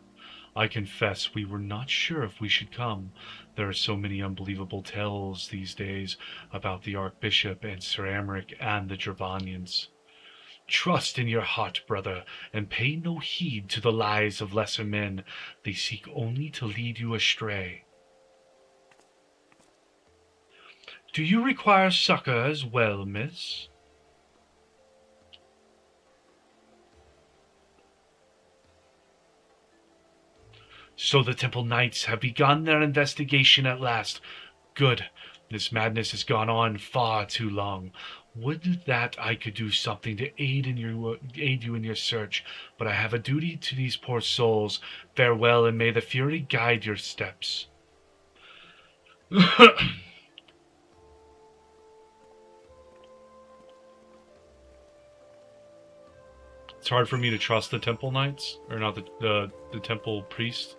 I confess we were not sure if we should come. There are so many unbelievable tales these days about the Archbishop and Sir Amric and the Dravanians. Trust in your heart, brother, and pay no heed to the lies of lesser men. They seek only to lead you astray. Do you require succor as well, miss? So the Temple Knights have begun their investigation at last. Good. This madness has gone on far too long. Would that I could do something to aid you in your search, but I have a duty to these poor souls. Farewell, and may the Fury guide your steps. It's hard for me to trust the Temple Knights, or not the Temple Priest.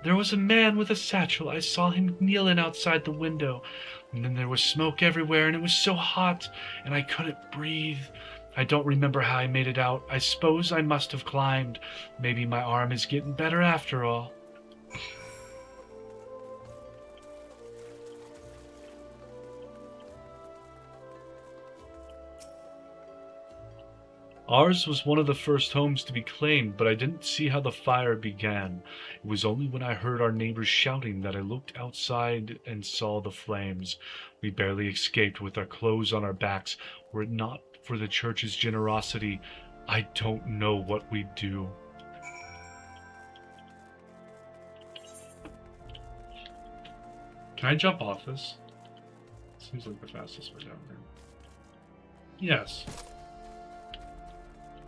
There was a man with a satchel. I saw him kneeling outside the window. And then there was smoke everywhere, and it was so hot, and I couldn't breathe. I don't remember how I made it out. I suppose I must have climbed. Maybe my arm is getting better after all. Ours was one of the first homes to be claimed, but I didn't see how the fire began. It was only when I heard our neighbors shouting that I looked outside and saw the flames. We barely escaped with our clothes on our backs. Were it not for the church's generosity, I don't know what we'd do. Can I jump off this? Seems like the fastest way down there. Yes.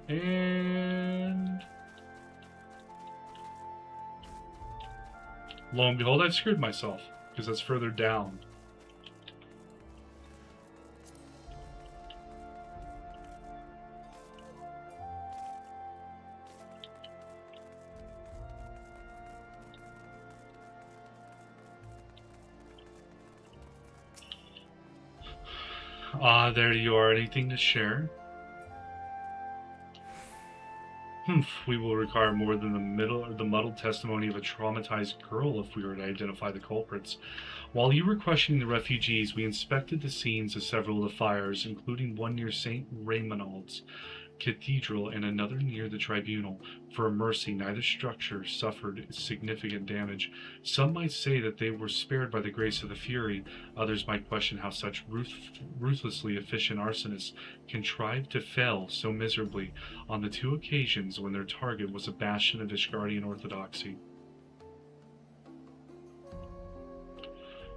And lo and behold, I screwed myself because that's further down. There you are. Anything to share? We will require more than the muddled testimony of a traumatized girl if we were to identify the culprits. While you were questioning the refugees, we inspected the scenes of several of the fires, including one near St. Raymonald's. cathedral and another near the tribunal. For a mercy, neither structure suffered significant damage. Some might say that they were spared by the grace of the Fury. Others might question how such ruthlessly efficient arsonists contrived to fail so miserably on the 2 occasions when their target was a bastion of Ishgardian orthodoxy.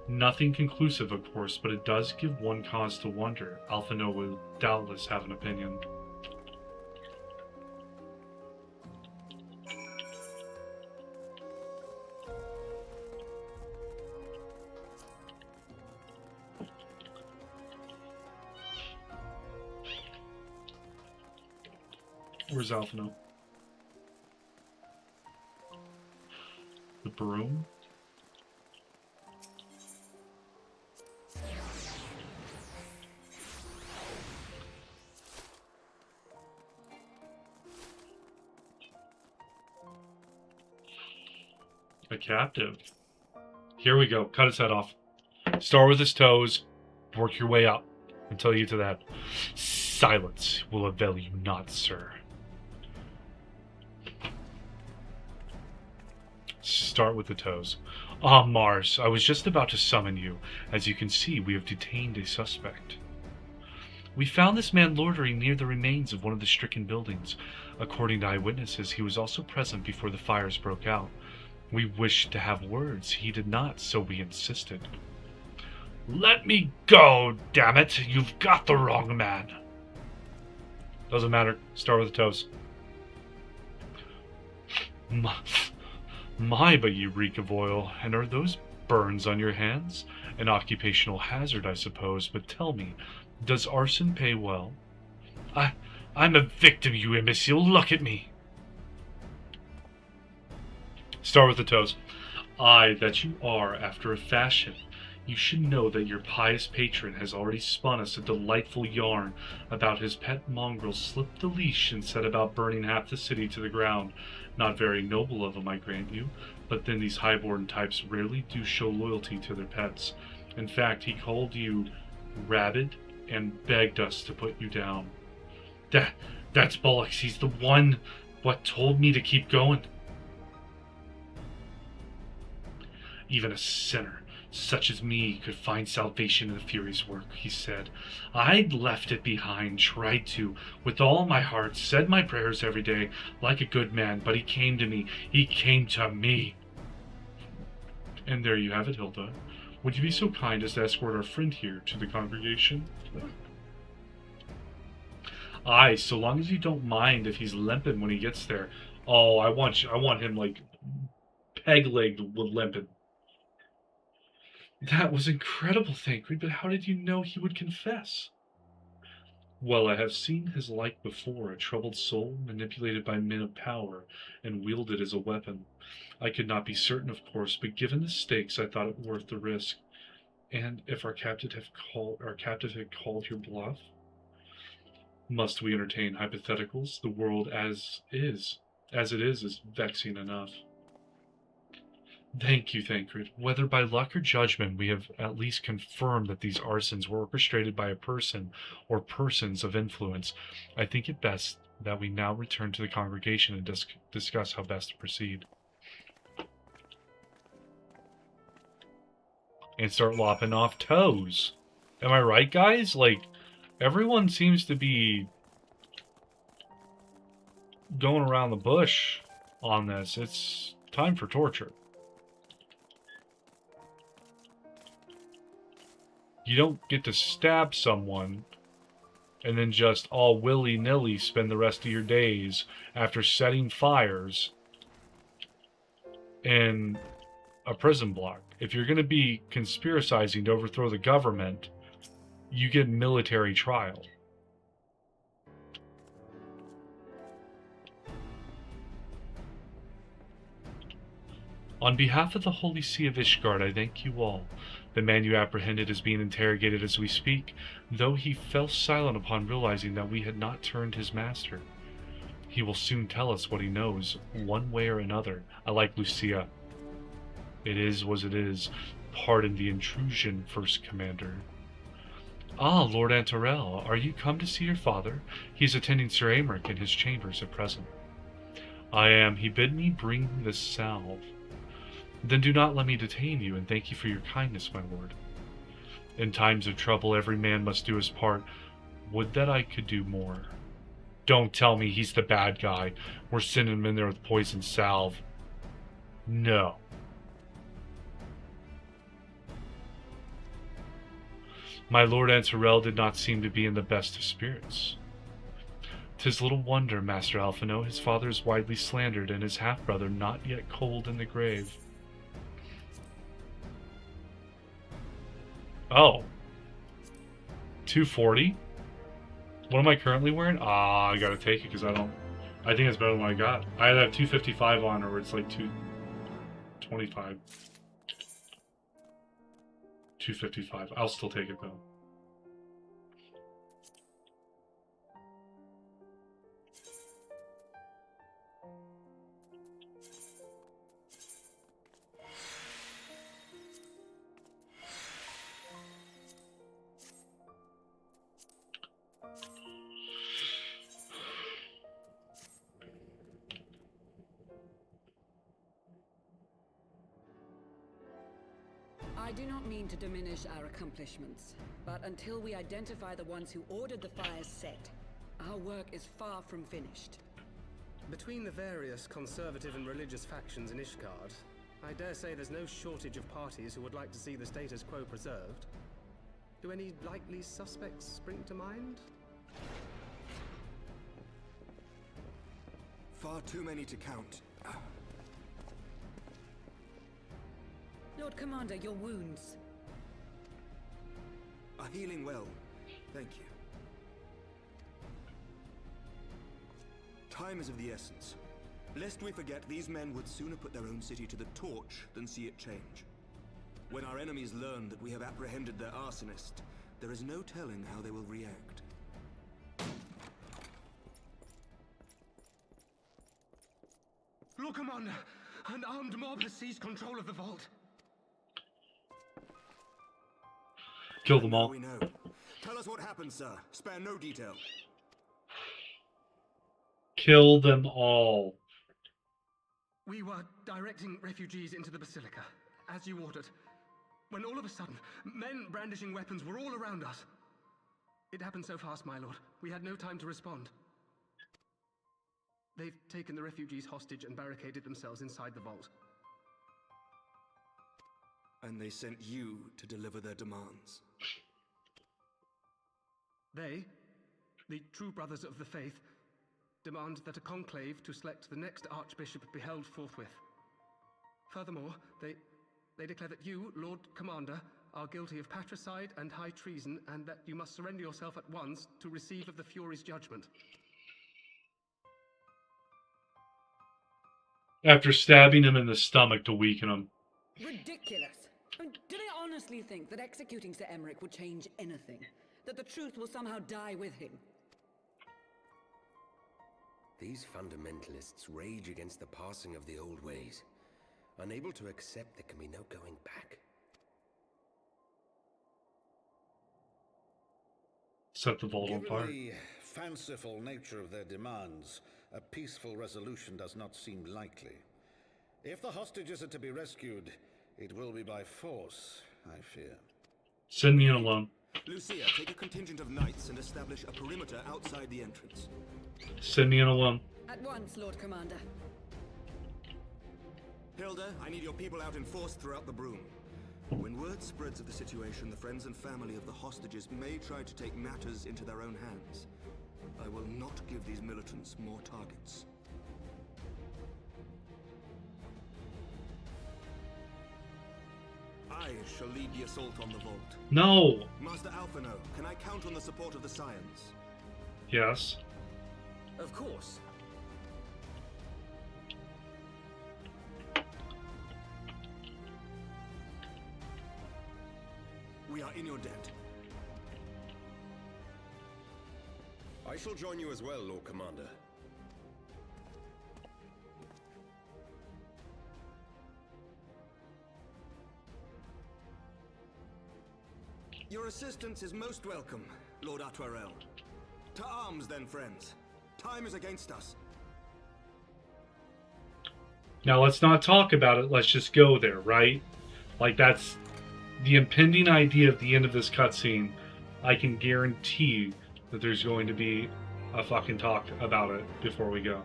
Nothing conclusive, of course, but it does give one cause to wonder. Alphinaud will doubtless have an opinion. Where's Alphinaud? The broom? A captive. Here we go. Cut his head off. Start with his toes. Work your way up until you get to that. Silence will avail you not, sir. Start with the toes. Ah, Mars, I was just about to summon you. As you can see, we have detained a suspect. We found this man loitering near the remains of one of the stricken buildings. According to eyewitnesses, he was also present before the fires broke out. We wished to have words. He did not, so we insisted. Let me go, damn it! You've got the wrong man. Doesn't matter. Start with the toes. My, but you reek of oil. And are those burns on your hands? An occupational hazard, I suppose. But tell me, does arson pay well? I'm a victim, you imbecile. Look at me. Start with the toes. Aye, that you are, after a fashion. You should know that your pious patron has already spun us a delightful yarn about his pet mongrel slipped the leash and set about burning half the city to the ground. Not very noble of him, I grant you, but then these highborn types rarely do show loyalty to their pets. In fact, he called you rabid and begged us to put you down. That's bollocks. He's the one what told me to keep going. Even a sinner such as me could find salvation in the Fury's work, he said. I'd left it behind, tried to, with all my heart, said my prayers every day, like a good man, but he came to me. He came to me. And there you have it, Hilda. Would you be so kind as to escort our friend here to the congregation? Aye, so long as you don't mind if he's limping when he gets there. Oh, I want him, like, peg-legged with limping. That was incredible, Thancred, but how did you know he would confess? Well, I have seen his like before, a troubled soul manipulated by men of power and wielded as a weapon. I could not be certain, of course, but given the stakes, I thought it worth the risk. And if our captive had called your bluff? Must we entertain hypotheticals? The world as it is vexing enough. Thank you, Thancred. Whether by luck or judgment, we have at least confirmed that these arsons were orchestrated by a person or persons of influence. I think it best that we now return to the congregation and discuss how best to proceed. And start lopping off toes. Am I right, guys? Like, everyone seems to be going around the bush on this. It's time for torture. You don't get to stab someone and then just all willy-nilly spend the rest of your days after setting fires in a prison block. If you're going to be conspiracizing to overthrow the government, you get military trial. On behalf of the Holy See of Ishgard, I thank you all. The man you apprehended is being interrogated as we speak, though he fell silent upon realizing that we had not turned his master. He will soon tell us what he knows, one way or another. I like Lucia. It is what it is. Pardon the intrusion, First Commander. Ah, Lord Antorel, are you come to see your father? He is attending Sir Aymeric in his chambers at present. I am. He bid me bring this salve. Then do not let me detain you, and thank you for your kindness, my lord. In times of trouble, every man must do his part. Would that I could do more. Don't tell me he's the bad guy. We're sending him in there with poison salve. No. My lord Antorel did not seem to be in the best of spirits. 'Tis little wonder, Master Alphino, his father is widely slandered, and his half-brother not yet cold in the grave. Oh. 240? What am I currently wearing? Ah, I gotta take it because I think it's better than what I got. I either have 255 on or it's like 225. 255. I'll still take it though.
I do not mean to diminish our accomplishments, but until we identify the ones who ordered the fires set, our work is far from finished.
Between the various conservative and religious factions in Ishgard, I dare say there's no shortage of parties who would like to see the status quo preserved. Do any likely suspects spring to mind?
Far too many to count.
Lord Commander, your wounds.
Are healing well. Thank you. Time is of the essence. Lest we forget, these men would sooner put their own city to the torch than see it change. When our enemies learn that we have apprehended their arsonist, there is no telling how they will react.
Lord Commander, an armed mob has seized control of the vault.
Kill them all.
We know. Tell us what happened, sir. Spare no detail.
Kill them all.
We were directing refugees into the Basilica, as you ordered, when all of a sudden, men brandishing weapons were all around us. It happened so fast, my lord. We had no time to respond. They've taken the refugees hostage and barricaded themselves inside the vault.
And they sent you to deliver their demands.
They, the true brothers of the faith, demand that a conclave to select the next archbishop be held forthwith. Furthermore, they declare that you, Lord Commander, are guilty of patricide and high treason, and that you must surrender yourself at once to receive of the Fury's judgment.
After stabbing him in the stomach to weaken him.
Ridiculous! I mean, do they honestly think that executing Sir Aymeric will change anything? That the truth will somehow die with him?
These fundamentalists rage against the passing of the old ways, unable to accept there can be no going back.
Set the vault on fire.
Given the fanciful nature of their demands, a peaceful resolution does not seem likely. If the hostages are to be rescued, it will be by force, I fear.
Send me in alone.
Lucia, take a contingent of knights and establish a perimeter outside the entrance.
Send me in alone.
At once, Lord Commander.
Hilda, I need your people out in force throughout the Broom. When word spreads of the situation, the friends and family of the hostages may try to take matters into their own hands. I will not give these militants more targets. I shall lead the assault on the vault.
No!
Master Alphino, can I count on the support of the Scions?
Yes.
Of course.
We are in your debt.
I shall join you as well, Lord Commander.
Your Your assistance is most welcome, Lord Atwarel. To arms then, friends. Time is against us.
Now let's not talk about it, let's just go there, right? Like, that's the impending idea of the end of this cutscene. I can guarantee that there's going to be a fucking talk about it before we go.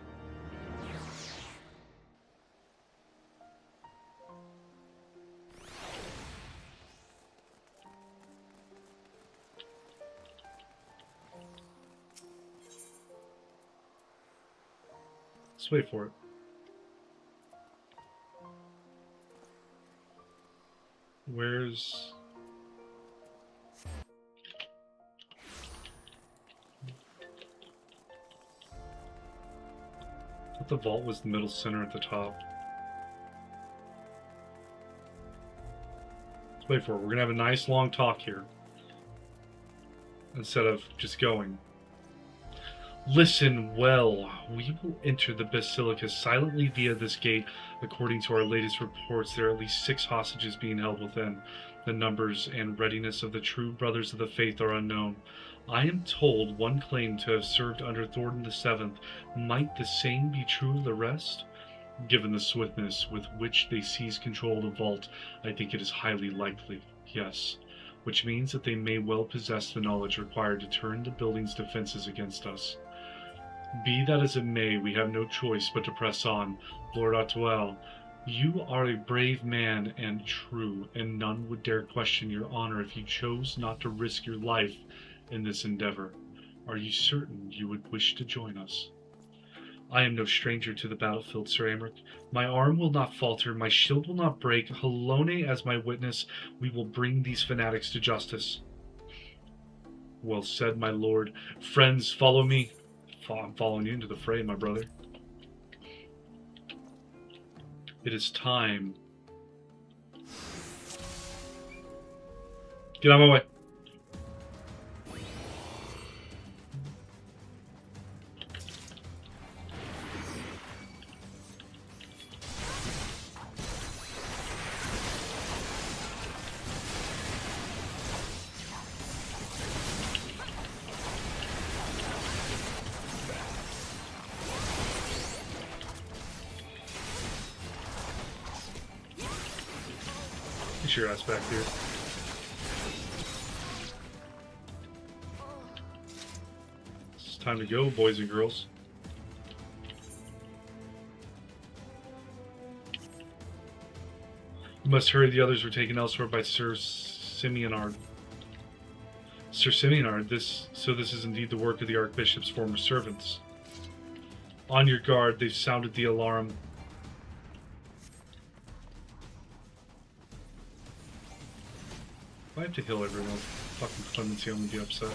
Let's wait for it. Where's... I thought the vault was the middle center at the top. Let's wait for it. We're gonna have a nice long talk here, instead of just going. Listen well. We will enter the Basilica silently via this gate. According to our latest reports, there are at least 6 hostages being held within. The numbers and readiness of the true brothers of the faith are unknown. I am told one claimed to have served under Thornton VII. Might the same be true of the rest? Given the swiftness with which they seized control of the vault, I think it is highly likely, yes. Which means that they may well possess the knowledge required to turn the building's defenses against us. Be that as it may, we have no choice but to press on. Lord Atwell, you are a brave man and true, and none would dare question your honor if you chose not to risk your life in this endeavor. Are you certain you would wish to join us? I am no stranger to the battlefield, Sir Amric. My arm will not falter, my shield will not break. Halone as my witness, we will bring these fanatics to justice. Well said, my lord. Friends, follow me. I'm following you into the fray, my brother. It is time. Get out of my way. Get your ass back here. It's time to go, boys and girls. You must hurry, the others were taken elsewhere by Sir Simeonard. Sir Simeonard, this is indeed the work of the Archbishop's former servants. On your guard, they've sounded the alarm. If I have to heal everyone, fucking Clemency, I'm gonna be upset.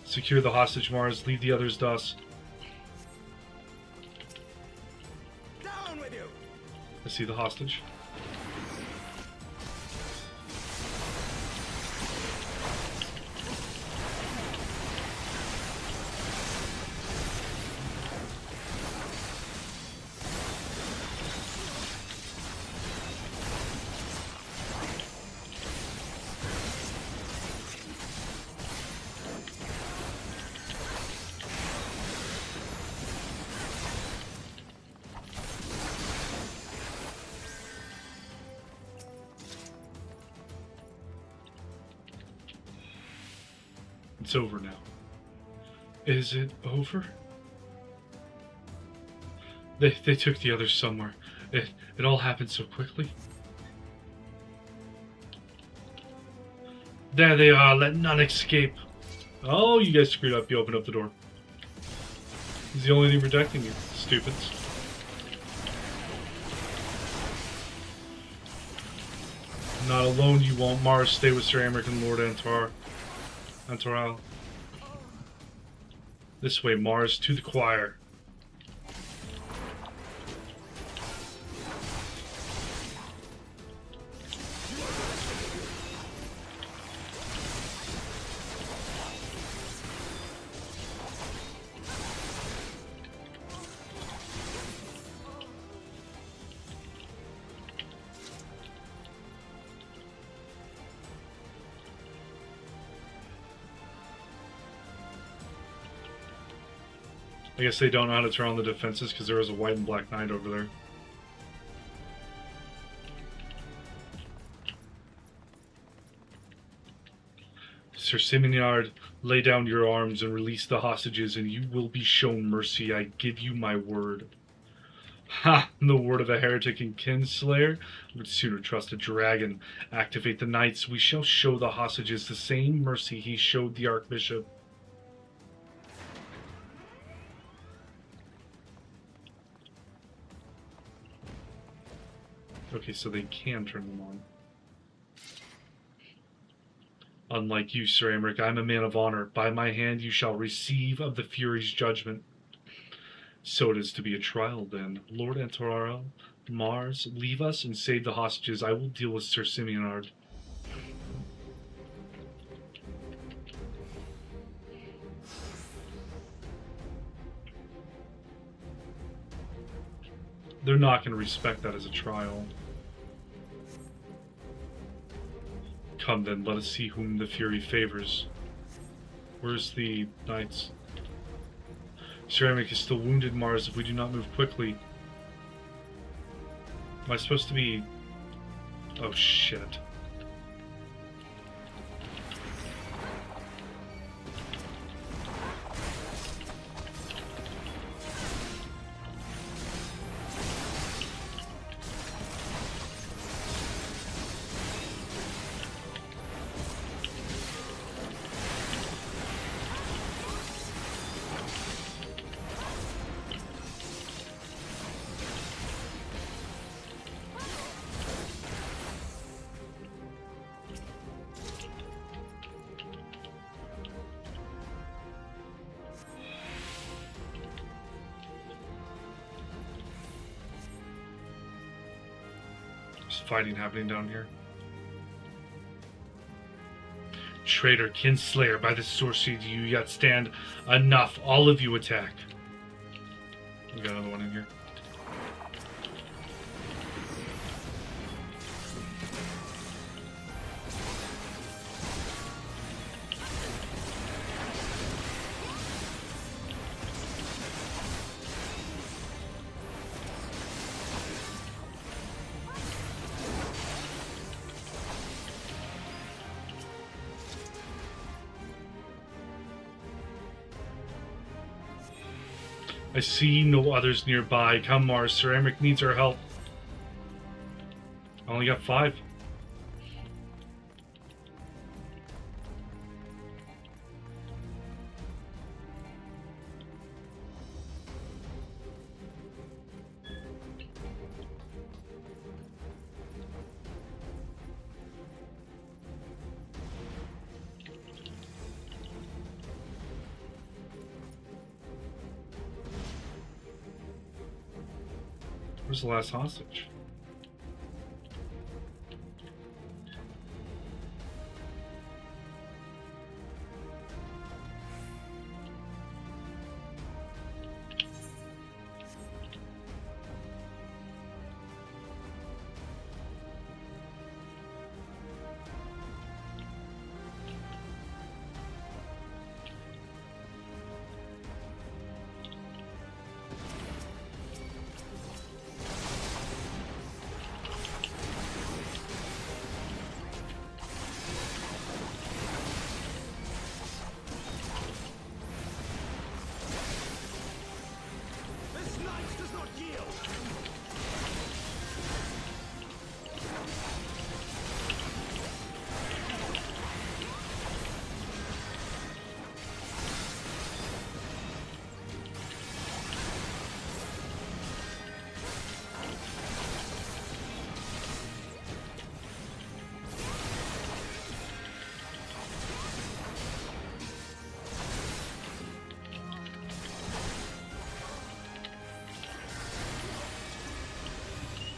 Secure the hostage, Mars. Leave the others to us.
Down with you!
I see the hostage. It's over now. Is it over? They took the others somewhere. It all happened so quickly. There they are, let none escape. Oh, you guys screwed up, you opened up the door. He's the only thing protecting you, stupids. Not alone you won't, Mars. Stay with Sir Amric and Lord Antoral. This way, Mars, to the choir. I guess they don't know how to turn on the defenses because there is a white and black knight over there. Sir Simonard, lay down your arms and release the hostages, and you will be shown mercy. I give you my word. Ha! The word of a heretic and kinslayer? I would sooner trust a dragon. Activate the knights. We shall show the hostages the same mercy he showed the Archbishop. Okay, so they can turn them on. Unlike you, Sir Aymeric, I am a man of honor. By my hand you shall receive of the Fury's judgment. So it is to be a trial, then. Lord Antoraro, Mars, leave us and save the hostages. I will deal with Sir Simonard. They're not going to respect that as a trial. Come then, let us see whom the Fury favors. Where's the knights? Sir Aymeric is still wounded, Mars, if we do not move quickly. Am I supposed to be... Oh, shit. Fighting happening down here. Traitor, kinslayer, by the sorcery do you yet stand? Enough, all of you attack. We got another one in here. I see no others nearby. Come, Mars. Sir Aymeric needs our help. I only got 5. Where's the last hostage?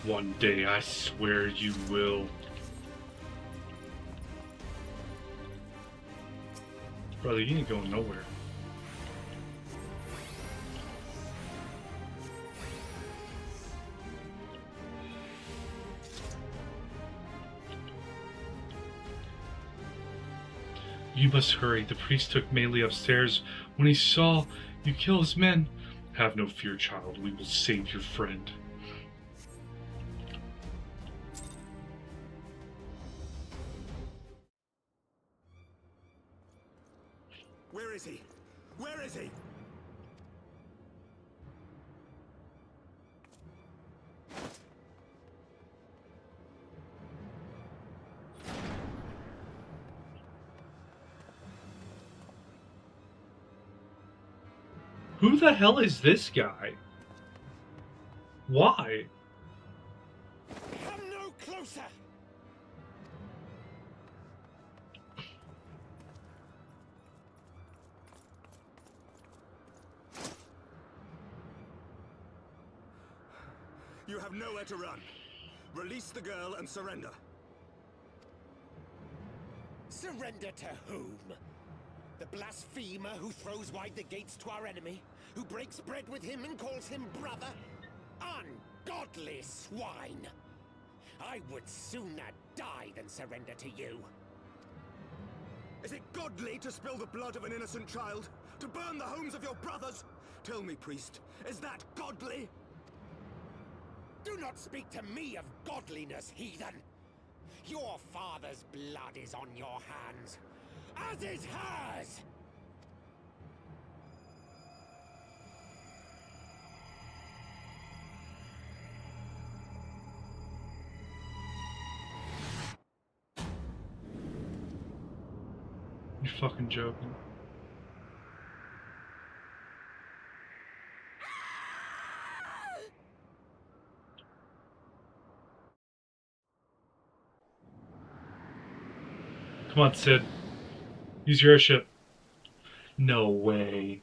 One day, I swear you will. Brother, you ain't going nowhere. You must hurry. The priest took Melee upstairs when he saw you kill his men. Have no fear, child. We will save your friend.
Where is he? Where is he?
Who the hell is this guy? Why?
Come no closer! You have nowhere to run. Release the girl and surrender.
Surrender to whom? The blasphemer who throws wide the gates to our enemy? Who breaks bread with him and calls him brother? Ungodly swine! I would sooner die than surrender to you.
Is it godly to spill the blood of an innocent child? To burn the homes of your brothers? Tell me, priest, is that godly?
Do not speak to me of godliness, heathen! Your father's blood is on your hands, as is hers!
You're fucking joking. Come on, Sid. Use your airship. No way.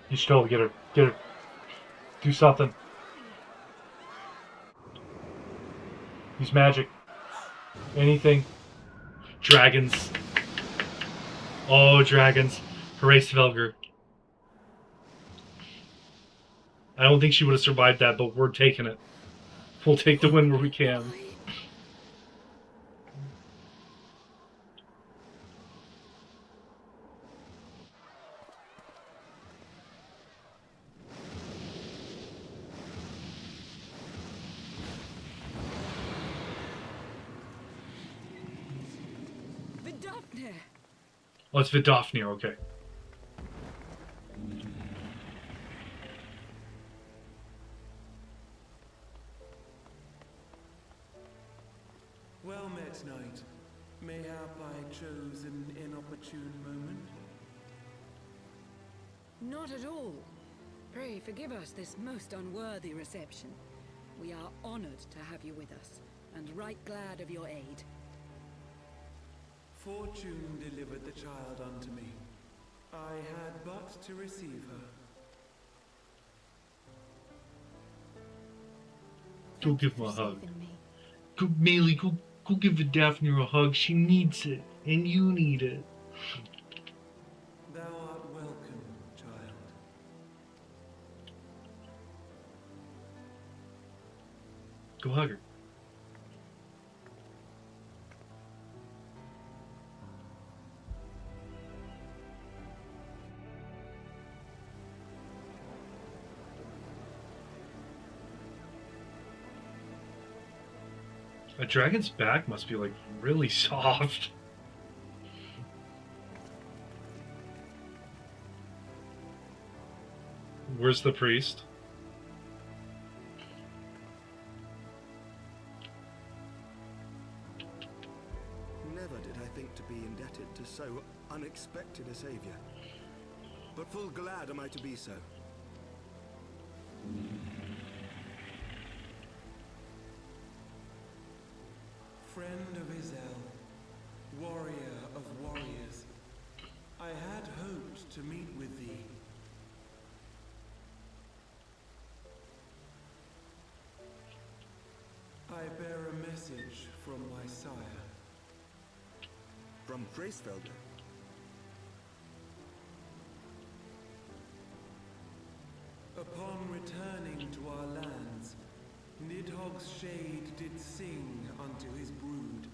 You should totally get her. Get her. Do something. Use magic. Anything. Dragons. Oh, dragons. Hooray, Svelger. I don't think she would have survived that, but we're taking it. We'll take the win where we can.
Vidofnir!
Oh, it's Vidofnir, okay.
Well met, knight. Mayhap I chose an inopportune moment?
Not at all. Pray forgive us this most unworthy reception. We are honored to have you with us, and right glad of your aid.
Fortune delivered the child unto me. I had but to receive her.
Go give him a hug. Go, Melee, go give Vidofnir a hug. She needs it, and you need it.
Thou art welcome, child.
Go hug her. A dragon's back must be like really soft. Where's the priest?
Never did I think to be indebted to so unexpected a savior. But full glad am I to be so.
Friend of Izel, warrior of warriors, I had hoped to meet with thee. I bear a message from my sire.
From Freysfelder?
Upon returning to our lands, Nidhogg's shade did sing unto his brood,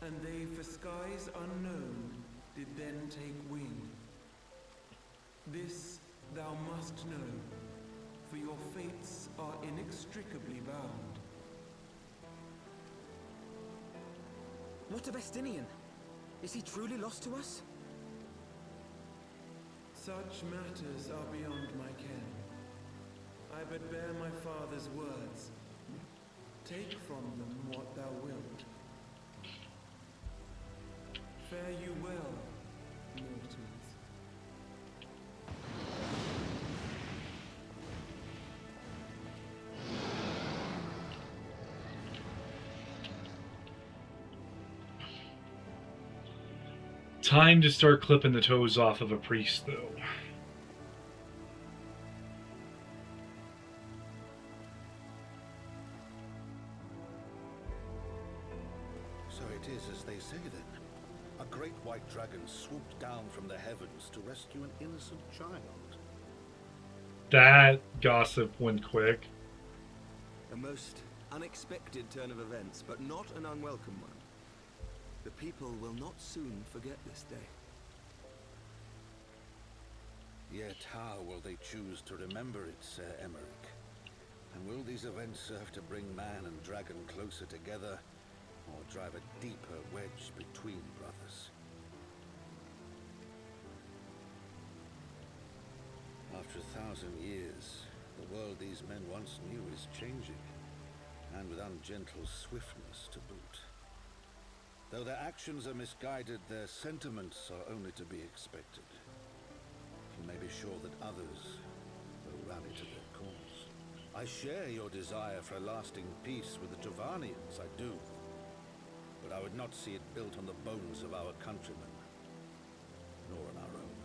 and they for skies unknown did then take wing. This thou must know, for your fates are inextricably bound.
What of Estinian? Is he truly lost to us?
Such matters are beyond my ken. I but bear my father's words. Take from them what thou wilt. Fare you well, mortals.
Time to start clipping the toes off of a priest, though.
So it is as they say then. A great white dragon swooped down from the heavens to rescue an innocent child.
That gossip went quick.
A most unexpected turn of events, but not an unwelcome one. The people will not soon forget this day.
Yet how will they choose to remember it, Sir Emmerich? And will these events serve to bring man and dragon closer together, or drive a deeper wedge between brothers? After 1,000 years, the world these men once knew is changing, and with ungentle swiftness to boot. Though their actions are misguided, their sentiments are only to be expected. You may be sure that others will rally to their cause. I share your desire for a lasting peace with the Jovanians, I do. But I would not see it built on the bones of our countrymen, nor on our own.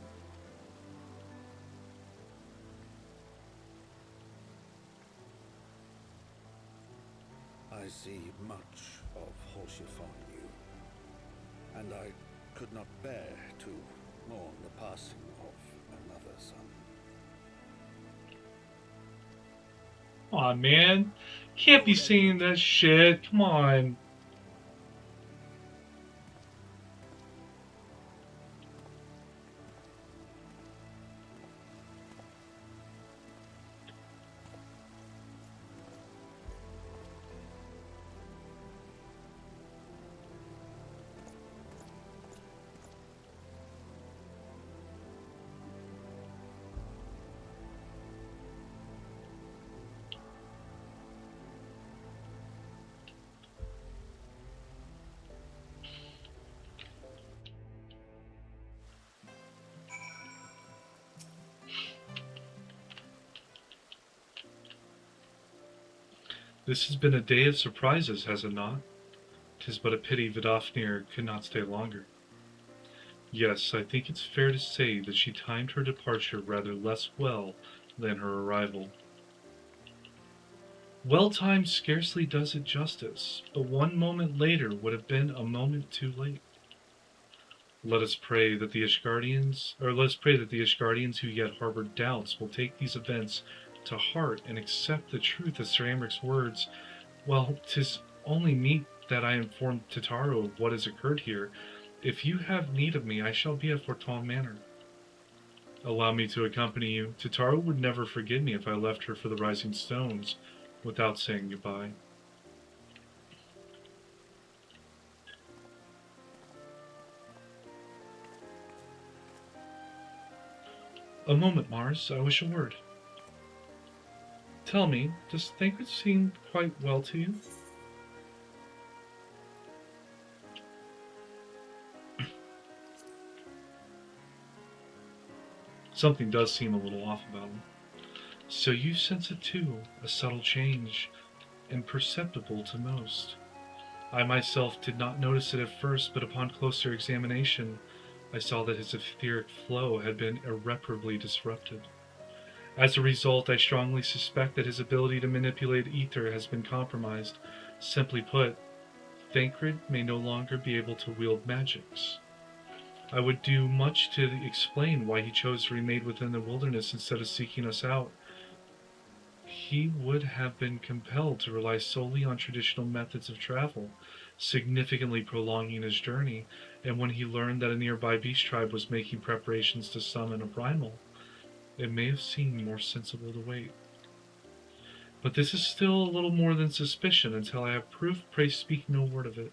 I see much of Horsefon you, and I could not bear to mourn the passing of another son.
Aw, man. Can't be saying that shit. Come on. This has been a day of surprises, has it not? 'Tis but a pity Vidofnir could not stay longer. Yes, I think it's fair to say that she timed her departure rather less well than her arrival. Well-timed scarcely does it justice, but one moment later would have been a moment too late. Let us pray that the Ishgardians who yet harbored doubts will take these events to heart and accept the truth of Sir Amric's words. Well, 'tis only meet that I inform Tataru of what has occurred here. If you have need of me, I shall be at Forton Manor. Allow me to accompany you. Tataru would never forgive me if I left her for the Rising Stones without saying goodbye. A moment, Mars. I wish a word. Tell me, does Thancred seem quite well to you? Something does seem a little off about him. So you sense it too, a subtle change, imperceptible to most. I myself did not notice it at first, but upon closer examination, I saw that his etheric flow had been irreparably disrupted. As a result, I strongly suspect that his ability to manipulate ether has been compromised. Simply put, Thancred may no longer be able to wield magics. I would do much to explain why he chose to remain within the wilderness instead of seeking us out. he would have been compelled to rely solely on traditional methods of travel, significantly prolonging his journey, and when he learned that a nearby beast tribe was making preparations to summon a primal, it may have seemed more sensible to wait. But this is still a little more than suspicion. Until I have proof, pray speak no word of it.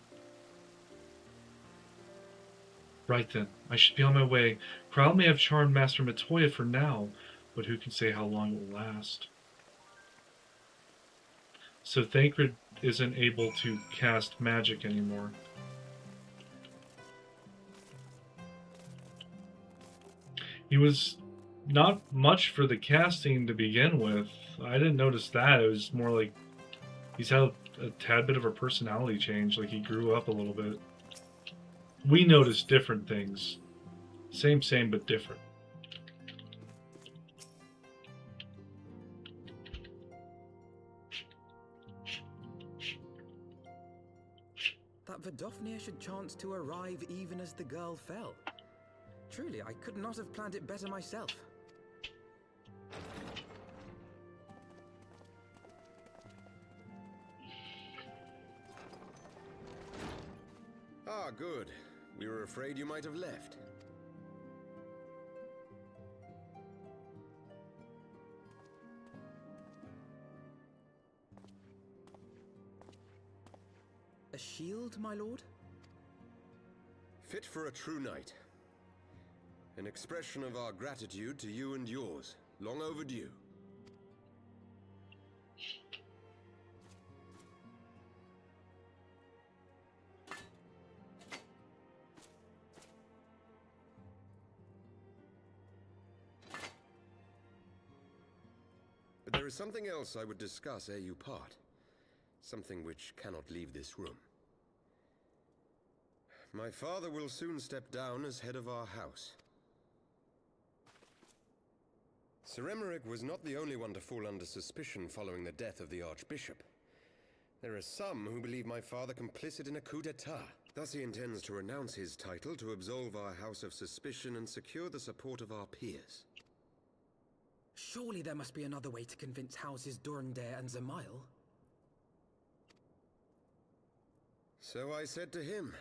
Right then, I should be on my way. Krile may have charmed Master Matoya for now, but who can say how long it will last? So Thancred isn't able to cast magic anymore. He was not much for the casting to begin with. I didn't notice that. It was more like he's had a tad bit of a personality change, like he grew up a little bit. We noticed different things. Same, but different.
That Vidofnir should chance to arrive even as the girl fell. Truly, I could not have planned it better myself.
Ah, good. We were afraid you might have left.
A shield, my lord?
Fit for a true knight. An expression of our gratitude to you and yours. Long overdue. But there is something else I would discuss ere you part. Something which cannot leave this room. My father will soon step down as head of our house. Sir Emmerich was not the only one to fall under suspicion following the death of the Archbishop. There are some who believe my father complicit in a coup d'etat. Thus he intends to renounce his title to absolve our house of suspicion and secure the support of our peers.
Surely there must be another way to convince Houses Durandare and Zemail.
So I said to him.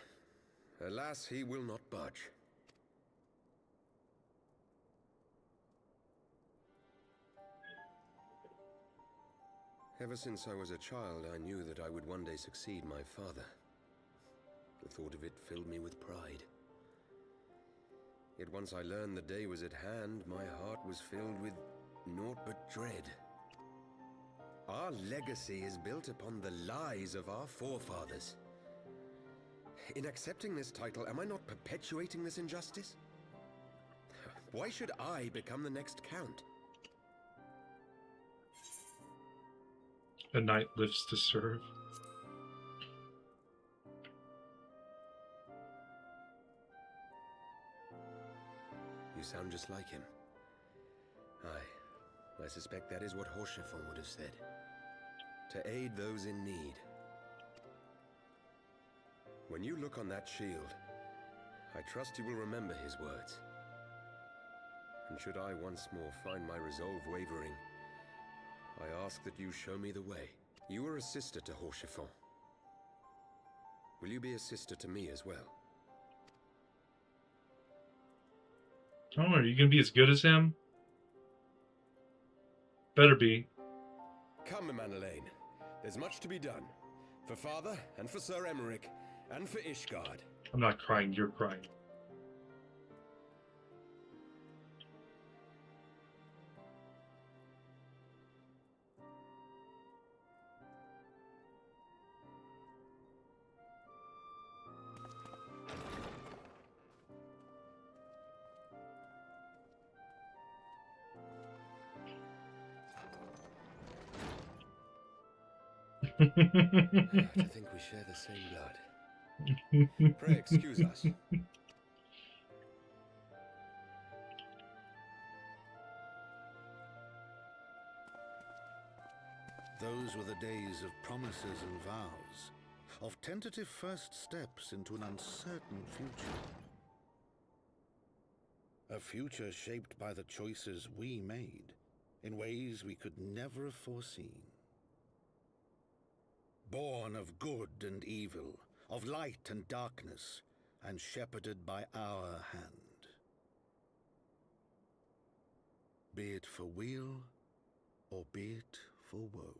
Alas, he will not budge. Ever since I was a child, I knew that I would one day succeed my father. The thought of it filled me with pride. Yet once I learned the day was at hand, my heart was filled with naught but dread. Our legacy is built upon the lies of our forefathers. In accepting this title, am I not perpetuating this injustice? Why should I become the next count?
A knight lives to serve.
You sound just like him. Aye, I suspect that is what Horschiffon would have said. To aid those in need. When you look on that shield, I trust you will remember his words. And should I once more find my resolve wavering, I ask that you show me the way. You are a sister to Horschiffon. Will you be a sister to me as well?
Oh, are you gonna be as good as him? Better be.
Come, Manalaine. There's much to be done. For father, and for Sir Emmerich, and for Ishgard.
I'm not crying, you're crying.
To think we share the same blood. Pray excuse us.
Those were the days of promises and vows, of tentative first steps into an uncertain future. A future shaped by the choices we made, in ways we could never have foreseen. Born of good and evil, of light and darkness, and shepherded by our hand. Be it for weal, or be it for woe.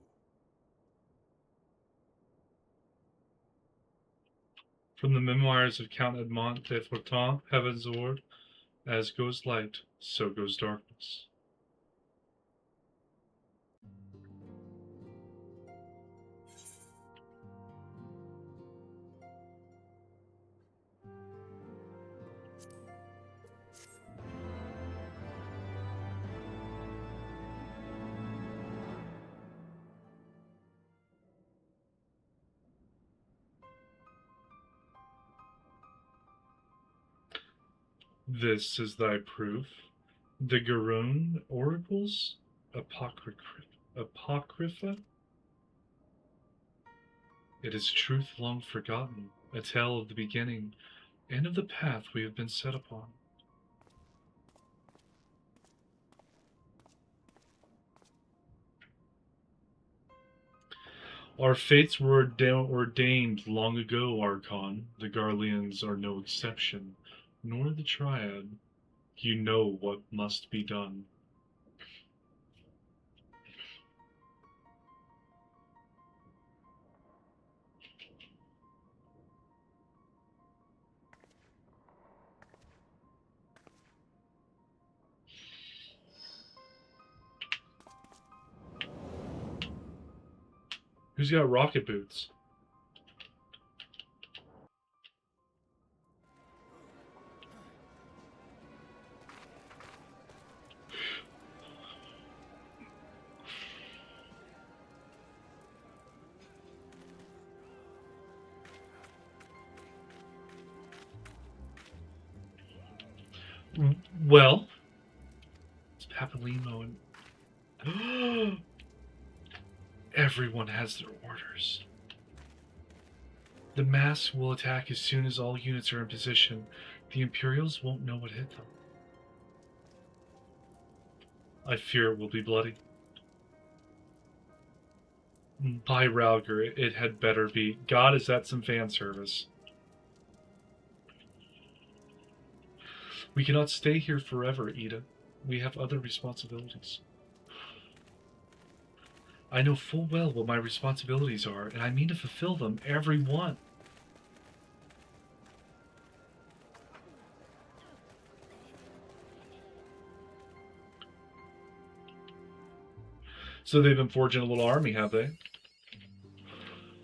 From the memoirs of Count Edmond de Fortin, Heavensward, as goes light, so goes darkness. This is thy proof. The Garoon Oracles? Apocrypha? It is truth long forgotten, a tale of the beginning, and of the path we have been set upon. Our fates were ordained long ago, Archon. The Garleans are no exception, nor the Triad. You know what must be done. Who's got rocket boots? Well, it's Papalimo and everyone has their orders. The mass will attack as soon as all units are in position. The Imperials won't know what hit them. I fear it will be bloody. By Ralger, it had better be. God, is that some fan service? We cannot stay here forever, Ida. We have other responsibilities. I know full well what my responsibilities are, and I mean to fulfill them, every one. So they've been forging a little army, have they?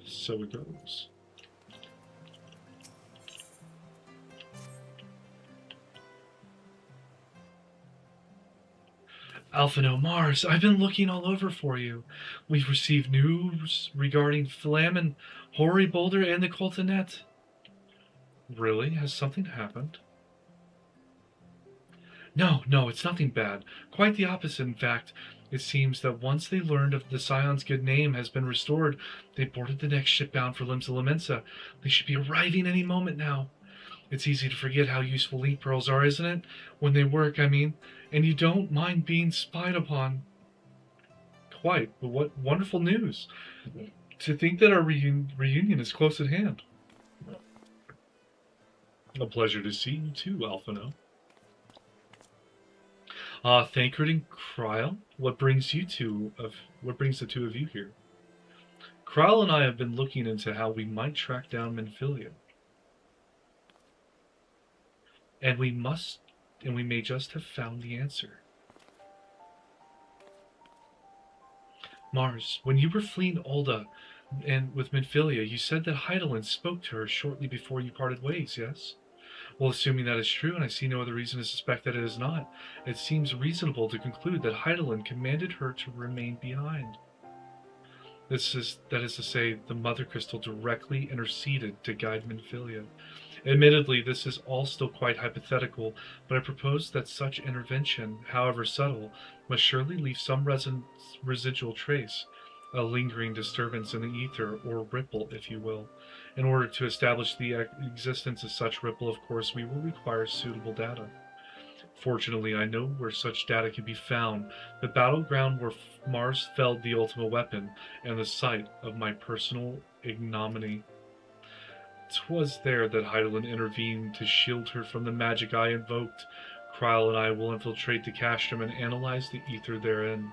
So it goes. Alphino Mars, I've been looking all over for you. We've received news regarding Flamen, Hori Boulder, and the Coltonet. Really? Has something happened? No, it's nothing bad. Quite the opposite, in fact. It seems that once they learned of the Scion's good name has been restored, they boarded the next ship bound for Limsa Lamensa. They should be arriving any moment now. It's easy to forget how useful link pearls are, isn't it? When they work, I mean. And you don't mind being spied upon. Quite, but what wonderful news. To think that our reunion is close at hand. A pleasure to see you too, Alphino. Thancred and Kryl, what brings the two of you here? Kryl and I have been looking into how we might track down Minfilia. And we may just have found the answer. Mars, when you were fleeing Ulda and with Minfilia, you said that Hydaelyn spoke to her shortly before you parted ways, yes? Well, assuming that is true, and I see no other reason to suspect that it is not, it seems reasonable to conclude that Hydaelyn commanded her to remain behind. That is to say, the Mother Crystal directly interceded to guide Minfilia. Admittedly, this is all still quite hypothetical, but I propose that such intervention, however subtle, must surely leave some residual trace, a lingering disturbance in the ether, or ripple, if you will. In order to establish the existence of such ripple, of course, we will require suitable data. Fortunately, I know where such data can be found, the battleground where Mars felled the ultimate weapon, and the site of my personal ignominy. 'Twas there that Heidelin intervened to shield her from the magic I invoked. Kryl and I will infiltrate the castrum and analyze the ether therein.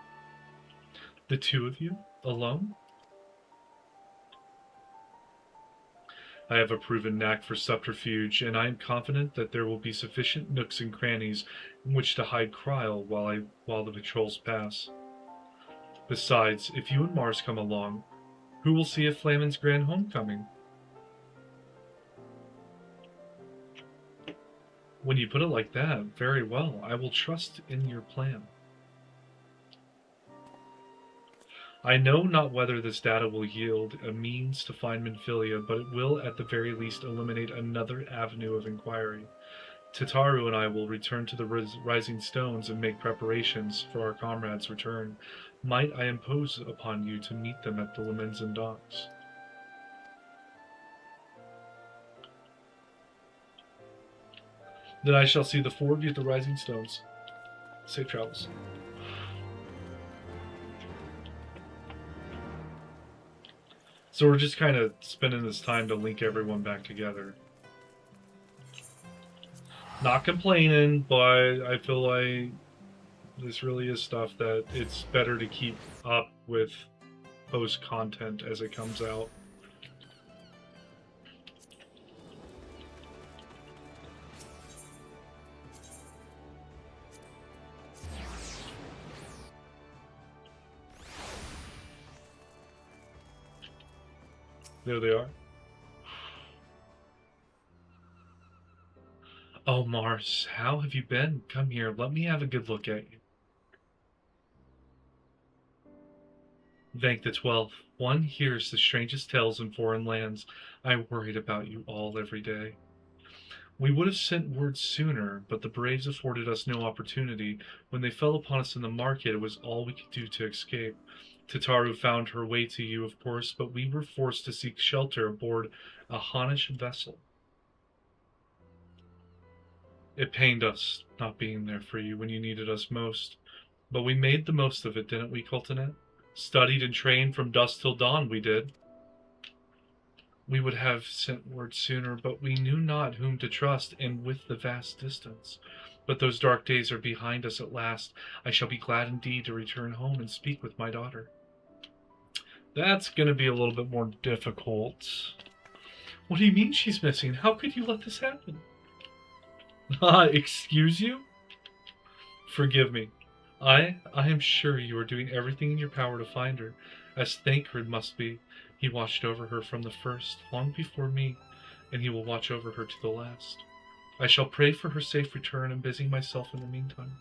The two of you? Alone? I have a proven knack for subterfuge, and I am confident that there will be sufficient nooks and crannies in which to hide Kryl while the patrols pass. Besides, if you and Mars come along, who will see at Flamin's grand homecoming? When you put it like that, very well, I will trust in your plan. I know not whether this data will yield a means to find Minfilia, but it will at the very least eliminate another avenue of inquiry. Tataru and I will return to the Rising Stones and make preparations for our comrades' return. Might I impose upon you to meet them at the Lemenzen docks? Then I shall see the four of you at the Rising Stones. Safe travels. So we're just kind of spending this time to link everyone back together. Not complaining, but I feel like this really is stuff that it's better to keep up with post content as it comes out. There they are. Oh, Mars, how have you been? Come here, let me have a good look at you. Thank the 12th. One hears the strangest tales in foreign lands. I worried about you all every day. We would have sent word sooner, but the Braves afforded us no opportunity. When they fell upon us in the market, it was all we could do to escape. Tataru found her way to you, of course, but we were forced to seek shelter aboard a Hanish vessel. It pained us not being there for you when you needed us most, but we made the most of it, didn't we, Coltonet? Studied and trained from dusk till dawn, we did. We would have sent word sooner, but we knew not whom to trust, and with the vast distance. But those dark days are behind us at last. I shall be glad indeed to return home and speak with my daughter. That's going to be a little bit more difficult. What do you mean she's missing? How could you let this happen? Excuse you? Forgive me. I am sure you are doing everything in your power to find her, as Thancred must be. He watched over her from the first, long before me, and he will watch over her to the last. I shall pray for her safe return and busy myself in the meantime.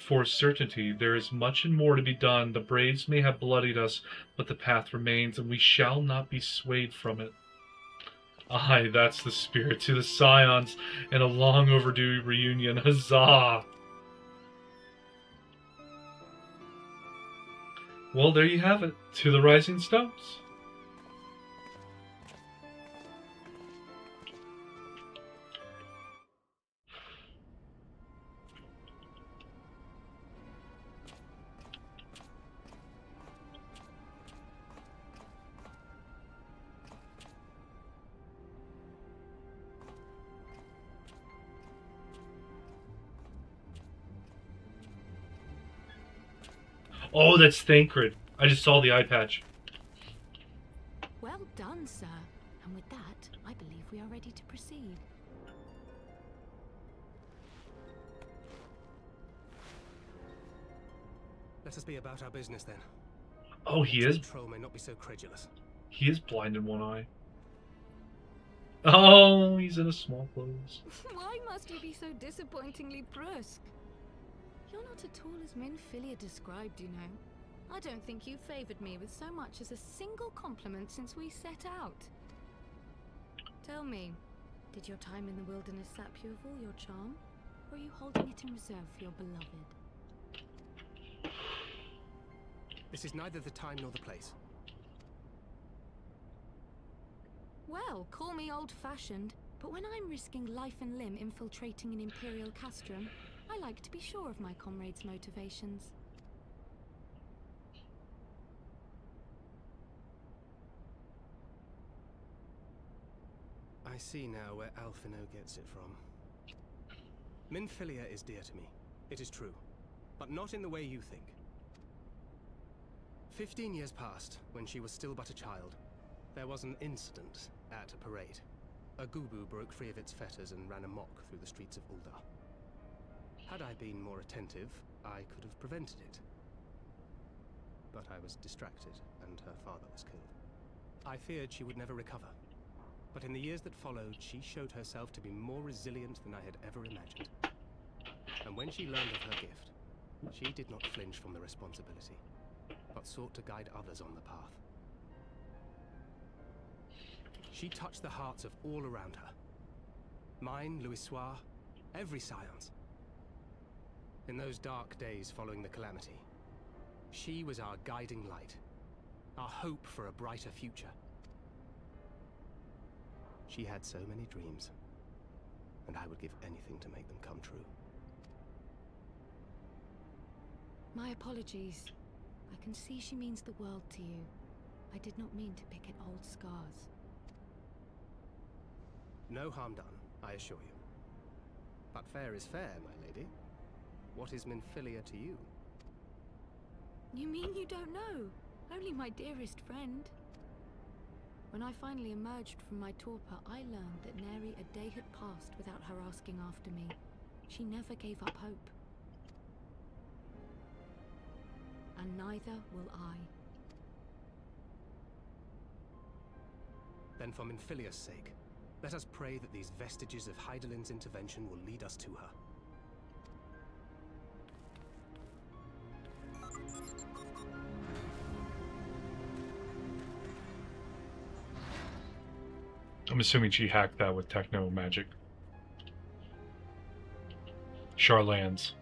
For certainty, there is much and more to be done. The Braves may have bloodied us, but the path remains, and we shall not be swayed from it. Aye, that's the spirit. To the Scions, and a long overdue reunion. Huzzah! Well, there you have it. To the Rising Stones. Oh, that's Thancred. I just saw the eye patch.
Well done, sir. And with that, I believe we are ready to proceed.
Let us be about our business then.
Oh, he is.
The troll may not be so credulous.
He is blind in one eye. Oh, he's in a small clothes.
Why must you be so disappointingly brusque? You're not at all as Minfilia described, you know. I don't think you've favored me with so much as a single compliment since we set out. Tell me, did your time in the wilderness sap you of all your charm? Or are you holding it in reserve for your beloved?
This is neither the time nor the place.
Well, call me old-fashioned, But when I'm risking life and limb infiltrating an Imperial castrum, I like to be sure of my comrades' motivations.
I see now where Alphino gets it from. Minfilia is dear to me. It is true. But not in the way you think. 15 years passed, when she was still but a child. There was an incident at a parade. A Gubu broke free of its fetters and ran amok through the streets of Ul'dah. Had I been more attentive, I could have prevented it. But I was distracted, and her father was killed. I feared she would never recover. But in the years that followed, she showed herself to be more resilient than I had ever imagined. And when she learned of her gift, she did not flinch from the responsibility, but sought to guide others on the path. She touched the hearts of all around her. Mine, Louisoix, every scions. In those dark days following the calamity, she was our guiding light, our hope for a brighter future. She had so many dreams, and I would give anything to make them come true.
My apologies. I can see she means the world to you. I did not mean to pick at old scars.
No harm done, I assure you. But fair is fair, my lady. What is Minfilia to you?
You mean you don't know? Only my dearest friend. When I finally emerged from my torpor, I learned that nary a day had passed without her asking after me. She never gave up hope. And neither will I.
Then for Minfilia's sake, let us pray that these vestiges of Hydaelyn's intervention will lead us to her.
I'm assuming she hacked that with techno magic. Charlands.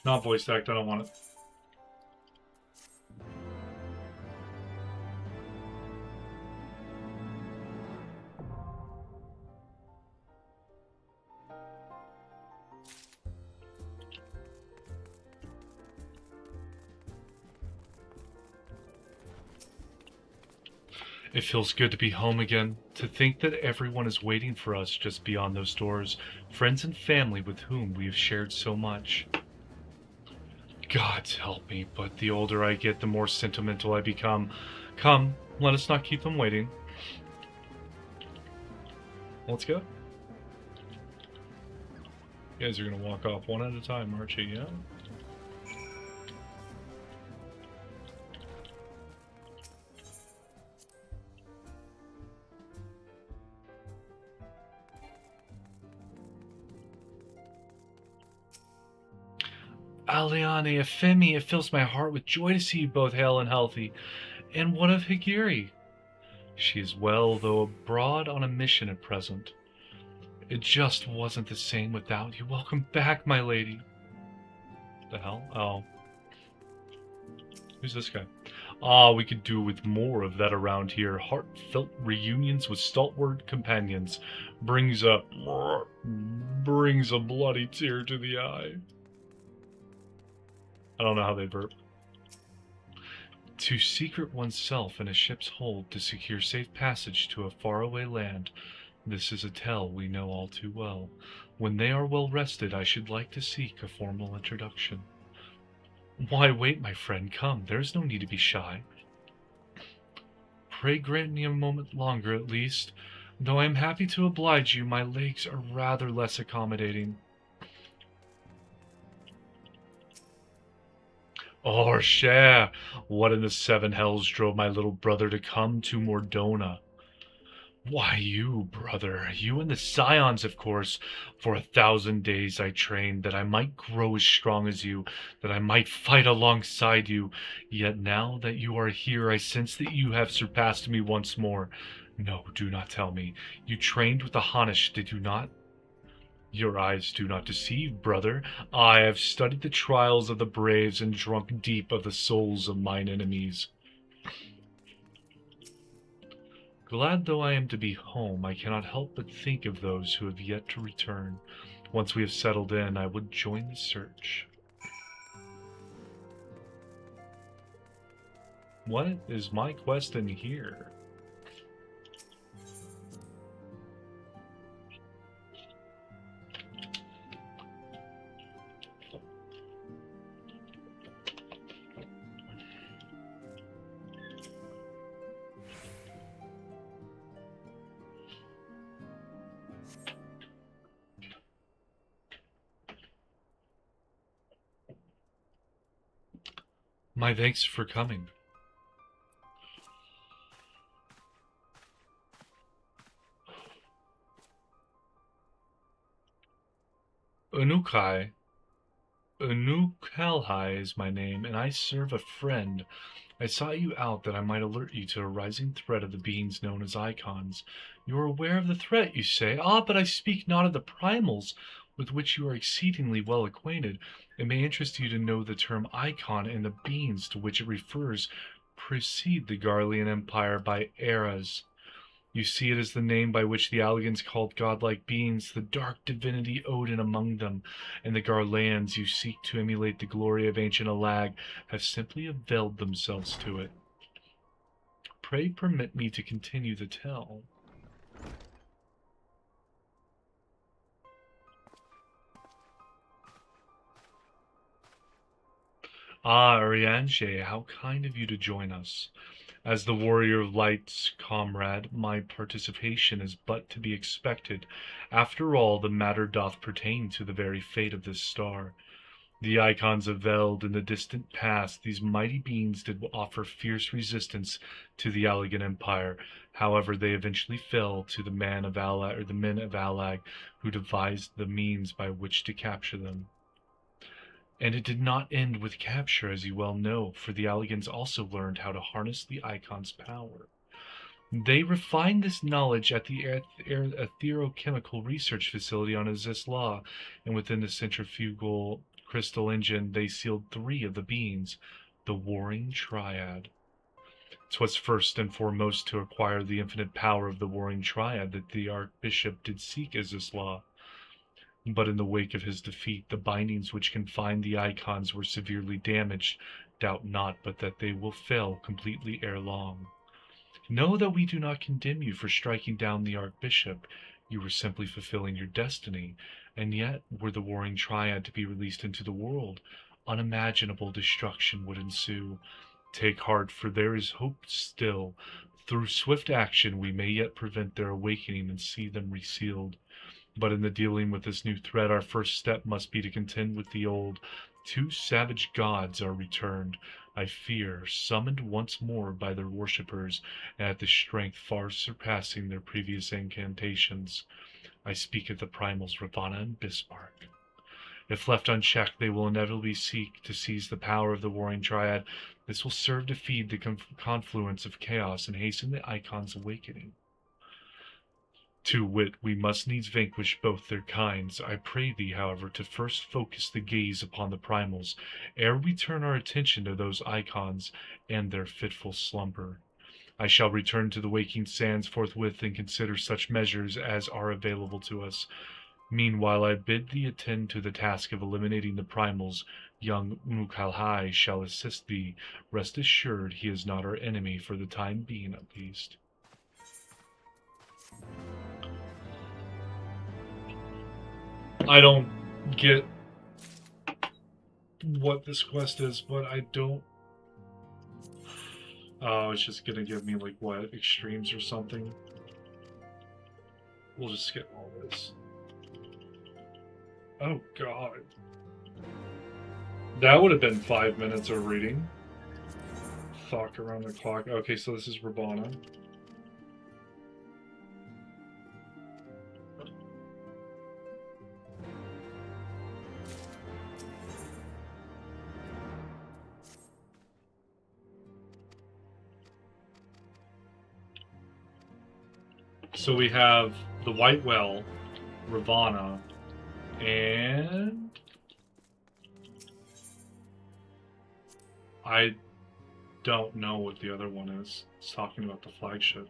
Not voice act, I don't want it. It feels good to be home again, to think that everyone is waiting for us just beyond those doors, friends and family with whom we have shared so much. God help me, but the older I get, the more sentimental I become. Come, let us not keep them waiting. Let's go. You guys are gonna walk off one at a time, aren't you? Yeah? Aliane, Efemi, it fills my heart with joy to see you both hale and healthy. And what of Higiri? She is well, though abroad on a mission at present. It just wasn't the same without you. Welcome back, my lady. The hell? Oh. Who's this guy? Ah, we could do with more of that around here. Heartfelt reunions with stalwart companions brings a bloody tear to the eye. I don't know how they burp. To secret oneself in a ship's hold to secure safe passage to a faraway land. This is a tale we know all too well. When they are well rested, I should like to seek a formal introduction. Why wait, my friend? Come, there's no need to be shy. Pray grant me a moment longer at least. Though I am happy to oblige you, my legs are rather less accommodating. Eorzea, what in the seven hells drove my little brother to come to Mordona? Why you, brother, you and the Scions, of course. For 1,000 days I trained, that I might grow as strong as you, that I might fight alongside you. Yet now that you are here, I sense that you have surpassed me once more. No, do not tell me. You trained with the Hanish, did you not? Your eyes do not deceive, brother. I have studied the trials of the braves and drunk deep of the souls of mine enemies. Glad though I am to be home, I cannot help but think of those who have yet to return. Once we have settled in, I would join the search. What is my quest in here? My thanks for coming. Unukai. Unukalhai is my name, and I serve a friend. I sought you out that I might alert you to a rising threat of the beings known as Icons. You are aware of the threat, you say? Ah, but I speak not of the primals, with which you are exceedingly well acquainted. It may interest you to know the term Icon and the beings to which it refers precede the Garlean Empire by eras. You see it as the name by which the Alligans called godlike beings, the dark divinity Odin among them, and the Garleans you seek to emulate the glory of ancient Alag have simply availed themselves to it. Pray permit me to continue the tale. Ah, Eorzea, how kind of you to join us. As the warrior of light's comrade, my participation is but to be expected. After all, the matter doth pertain to the very fate of this star. The Icons of Veld in the distant past, these mighty beings did offer fierce resistance to the Allagan Empire. However, they eventually fell to the men of Alag, who devised the means by which to capture them. And it did not end with capture, as you well know, for the Alligans also learned how to harness the Icon's power. They refined this knowledge at the Etherochemical Research Facility on Azizla, and within the centrifugal crystal engine they sealed 3 of the beings, the Warring Triad. 'Twas first and foremost to acquire the infinite power of the Warring Triad that the Archbishop did seek Azizla. But in the wake of his defeat, the bindings which confined the Icons were severely damaged. Doubt not but that they will fail completely ere long. Know that we do not condemn you for striking down the Archbishop. You were simply fulfilling your destiny, and yet, were the Warring Triad to be released into the world, unimaginable destruction would ensue. Take heart, for there is hope still. Through swift action we may yet prevent their awakening and see them resealed. But in the dealing with this new threat, our first step must be to contend with the old. 2 savage gods are returned, I fear, summoned once more by their worshippers, and at the strength far surpassing their previous incantations. I speak of the primals Ravana and Bismarck. If left unchecked, they will inevitably seek to seize the power of the Warring Triad. This will serve to feed the confluence of chaos and hasten the Icon's awakening. To wit, we must needs vanquish both their kinds. I pray thee, however, to first focus the gaze upon the primals, ere we turn our attention to those Icons and their fitful slumber. I shall return to the waking sands forthwith and consider such measures as are available to us. Meanwhile, I bid thee attend to the task of eliminating the primals. Young Unukalhai shall assist thee. Rest assured he is not our enemy, for the time being at least. I don't get what this quest is, but I don't... Oh, it's just gonna give me, like, what, extremes or something? We'll just skip all this. Oh, God. That would have been 5 minutes of reading. Thought around the clock. Okay, so this is Rabana. So we have the White Well, Ravana, and I don't know what the other one is. It's talking about the flagship.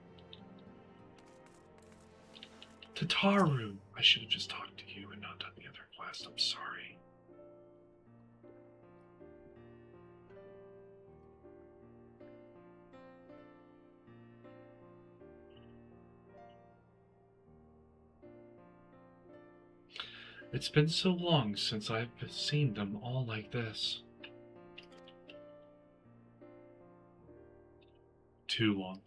Tataru! I should have just talked to you and not done the other quest. I'm sorry. It's been so long since I've seen them all like this. Too long.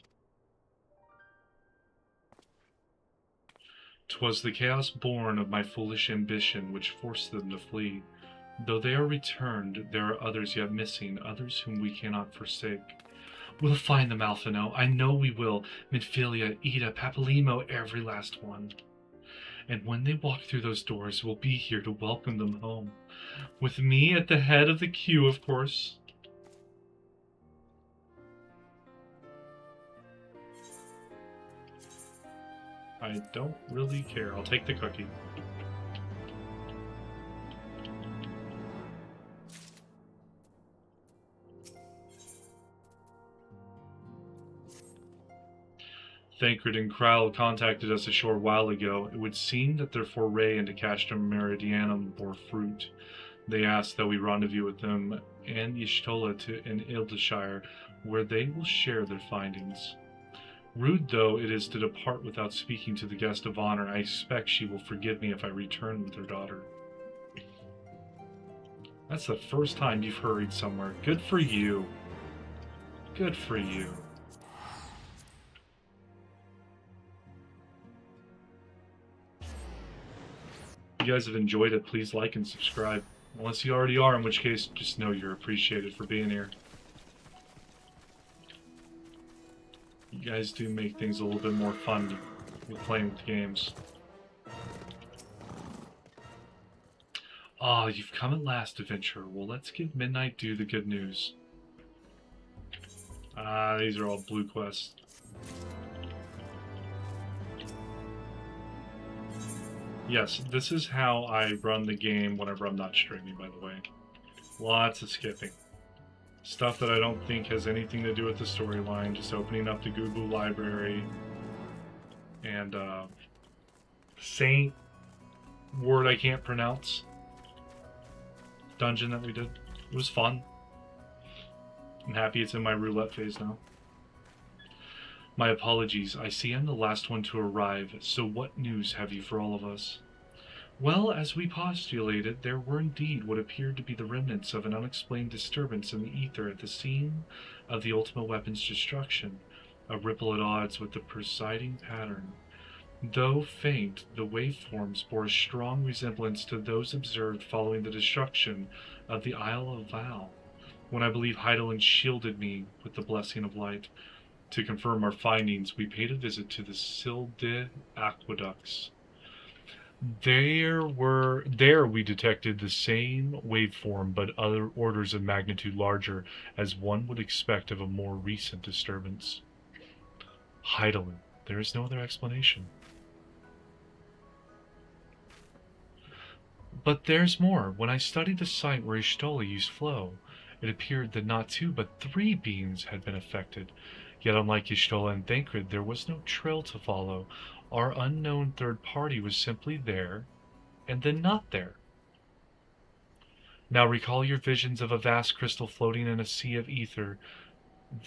'Twas the chaos born of my foolish ambition which forced them to flee. Though they are returned, there are others yet missing, others whom we cannot forsake. We'll find them, Alphino. I know we will. Midphilia, Ida, Papalymo, every last one. And when they walk through those doors, we'll be here to welcome them home. With me at the head of the queue, of course. I don't really care. I'll take the cookie. Thancred and Kryle contacted us a short while ago. It would seem that their foray into Castrum Meridianum bore fruit. They asked that we rendezvous with them and Y'shtola in Ildeshire, where they will share their findings. Rude though it is to depart without speaking to the guest of honor, I expect she will forgive me if I return with her daughter. That's the first time you've hurried somewhere. Good for you. Good for you. If you guys have enjoyed it, please like and subscribe. Unless you already are, in which case, just know you're appreciated for being here. You guys do make things a little bit more fun with playing with games. Ah, you've come at last, adventurer. Well, let's give Midnight Dew the good news. Ah, these are all blue quests. Yes, this is how I run the game whenever I'm not streaming, by the way. Lots of skipping. Stuff that I don't think has anything to do with the storyline, just opening up the Google library and Saint word I can't pronounce dungeon that we did. It was fun. I'm happy it's in my roulette phase now. My apologies, I see I'm the last one to arrive, so what news have you for all of us? Well, as we postulated, there were indeed what appeared to be the remnants of an unexplained disturbance in the ether at the scene of the Ultima Weapon's destruction, a ripple at odds with the presiding pattern. Though faint, the waveforms bore a strong resemblance to those observed following the destruction of the Isle of Val, when I believe Hydaelyn shielded me with the blessing of light. To confirm our findings, we paid a visit to the Silde aqueducts. There we detected the same waveform, but other orders of magnitude larger, as one would expect of a more recent disturbance. Hydaelyn, there is no other explanation. But there's more. When I studied the site where Y'shtola used flow, it appeared that not 2 but 3 beings had been affected. Yet unlike Y'shtola and Thancred, there was no trail to follow. Our unknown third party was simply there, and then not there. Now recall your visions of a vast crystal floating in a sea of ether.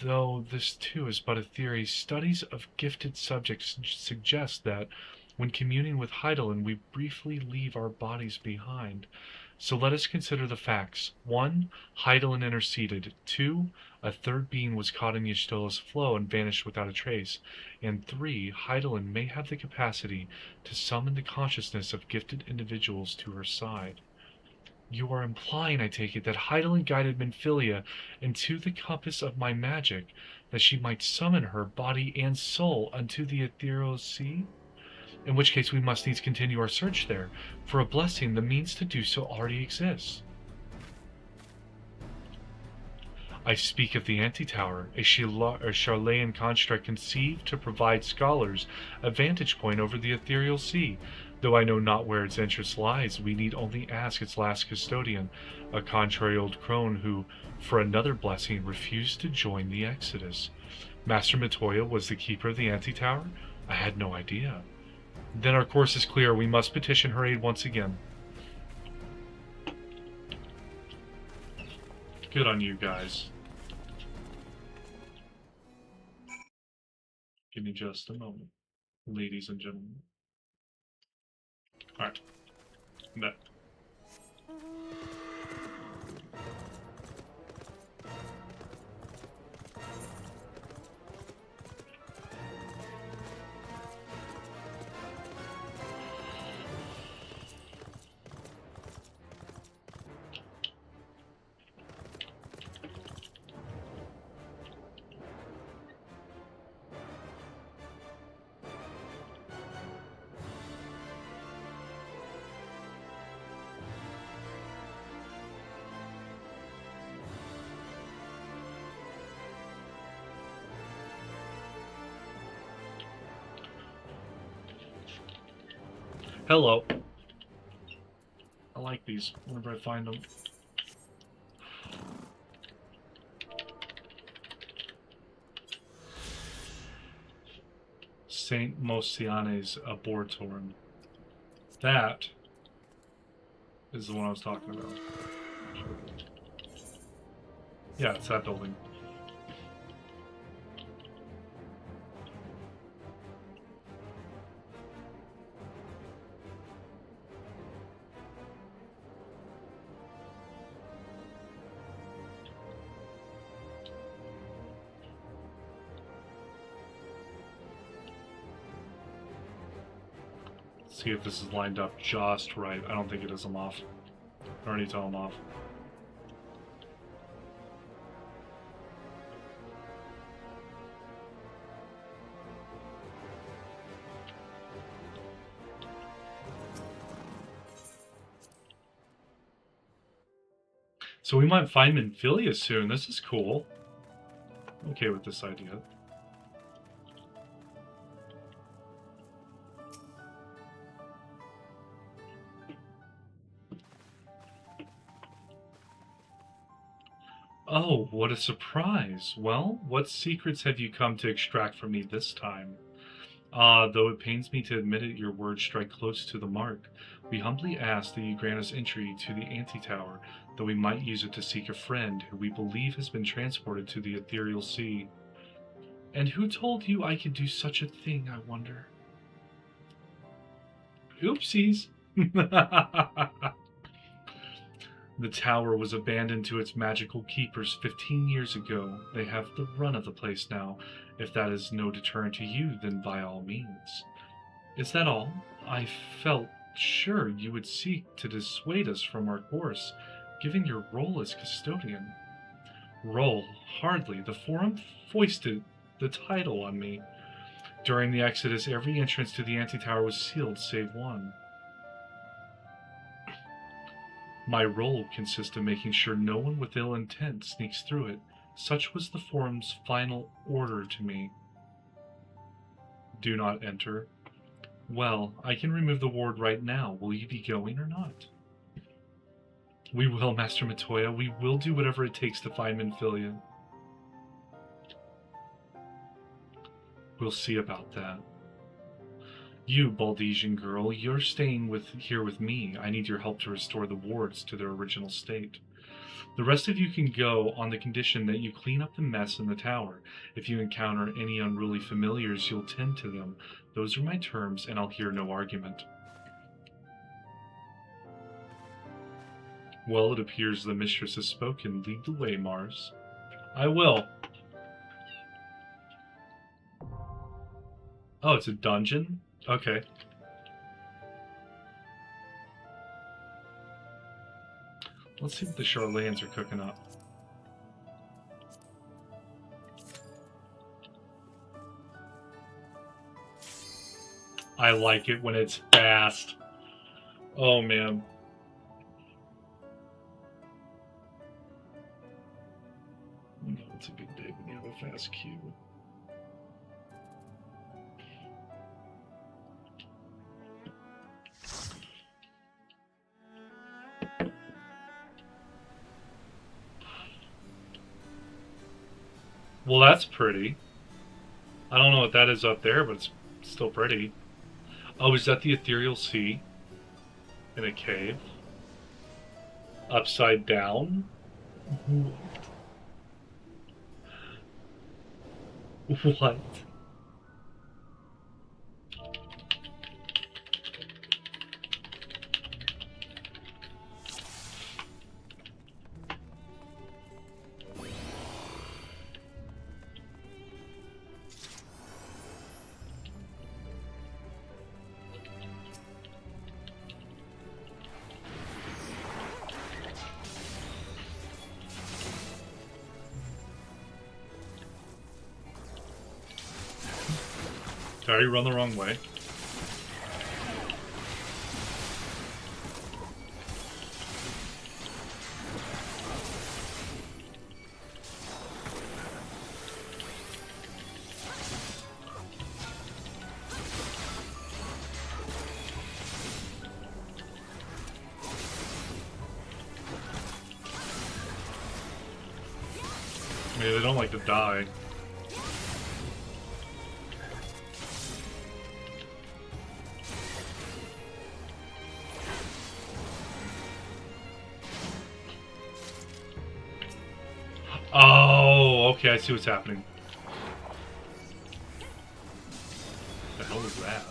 Though this too is but a theory, studies of gifted subjects suggest that, when communing with Hydaelyn, we briefly leave our bodies behind. So let us consider the facts. 1. Hydaelyn interceded. 2. A third being was caught in Y'shtola's flow and vanished without a trace. And 3. Hydaelyn may have the capacity to summon the consciousness of gifted individuals to her side. You are implying, I take it, that Hydaelyn guided Minfilia into the compass of my magic, that she might summon her body and soul unto the ethereal sea? In which case we must needs continue our search there. For a blessing, the means to do so already exists. I speak of the Antitower, a Charlayan construct conceived to provide scholars a vantage point over the ethereal sea. Though I know not where its entrance lies, we need only ask its last custodian, a contrary old crone who, for another blessing, refused to join the Exodus. Master Matoya was the keeper of the Antitower? I had no idea. Then our course is clear. We must petition her aid once again. Good on you guys. Give me just a moment, ladies and gentlemen. Alright. That. Hello. I like these whenever I find them. Saint Mosiane's Abortorn. That is the one I was talking about. Yeah, it's that building. See if this is lined up just right. I don't think it is. I'm off. I already tell I'm off. So we might find Minfilia soon. This is cool. I'm okay with this idea. Oh, what a surprise. Well, what secrets have you come to extract from me this time? Though it pains me to admit it, your words strike close to the mark. We humbly ask that you grant us entry to the Antitower, that we might use it to seek a friend who we believe has been transported to the ethereal sea. And who told you I could do such a thing, I wonder? Oopsies! The tower was abandoned to its magical keepers 15 years ago. They have the run of the place now. If that is no deterrent to you, then by all means. Is that all? I felt sure you would seek to dissuade us from our course, given your role as custodian. Role? Hardly. The Forum foisted the title on me. During the Exodus, every entrance to the Antitower was sealed save one. My role consists of making sure no one with ill intent sneaks through it. Such was the Forum's final order to me. Do not enter. Well, I can remove the ward right now. Will you be going or not? We will, Master Matoya. We will do whatever it takes to find Minfilia. We'll see about that. You, Baldesian girl, you're staying here with me. I need your help to restore the wards to their original state. The rest of you can go on the condition that you clean up the mess in the tower. If you encounter any unruly familiars, you'll tend to them. Those are my terms, and I'll hear no argument. Well, it appears the mistress has spoken. Lead the way, Mars. I will. Oh, it's a dungeon? Okay. Let's see what the Charlayans are cooking up. I like it when it's fast. Oh man. You know it's a good day when you have a fast queue. Well, that's pretty. I don't know what that is up there, but it's still pretty. Oh, is that the Ethereal Sea? In a cave? Upside down? What? Sorry, you run the wrong way. I mean, they don't like to die. Oh, okay, I see what's happening. The hell is that?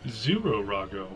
Zero Rago.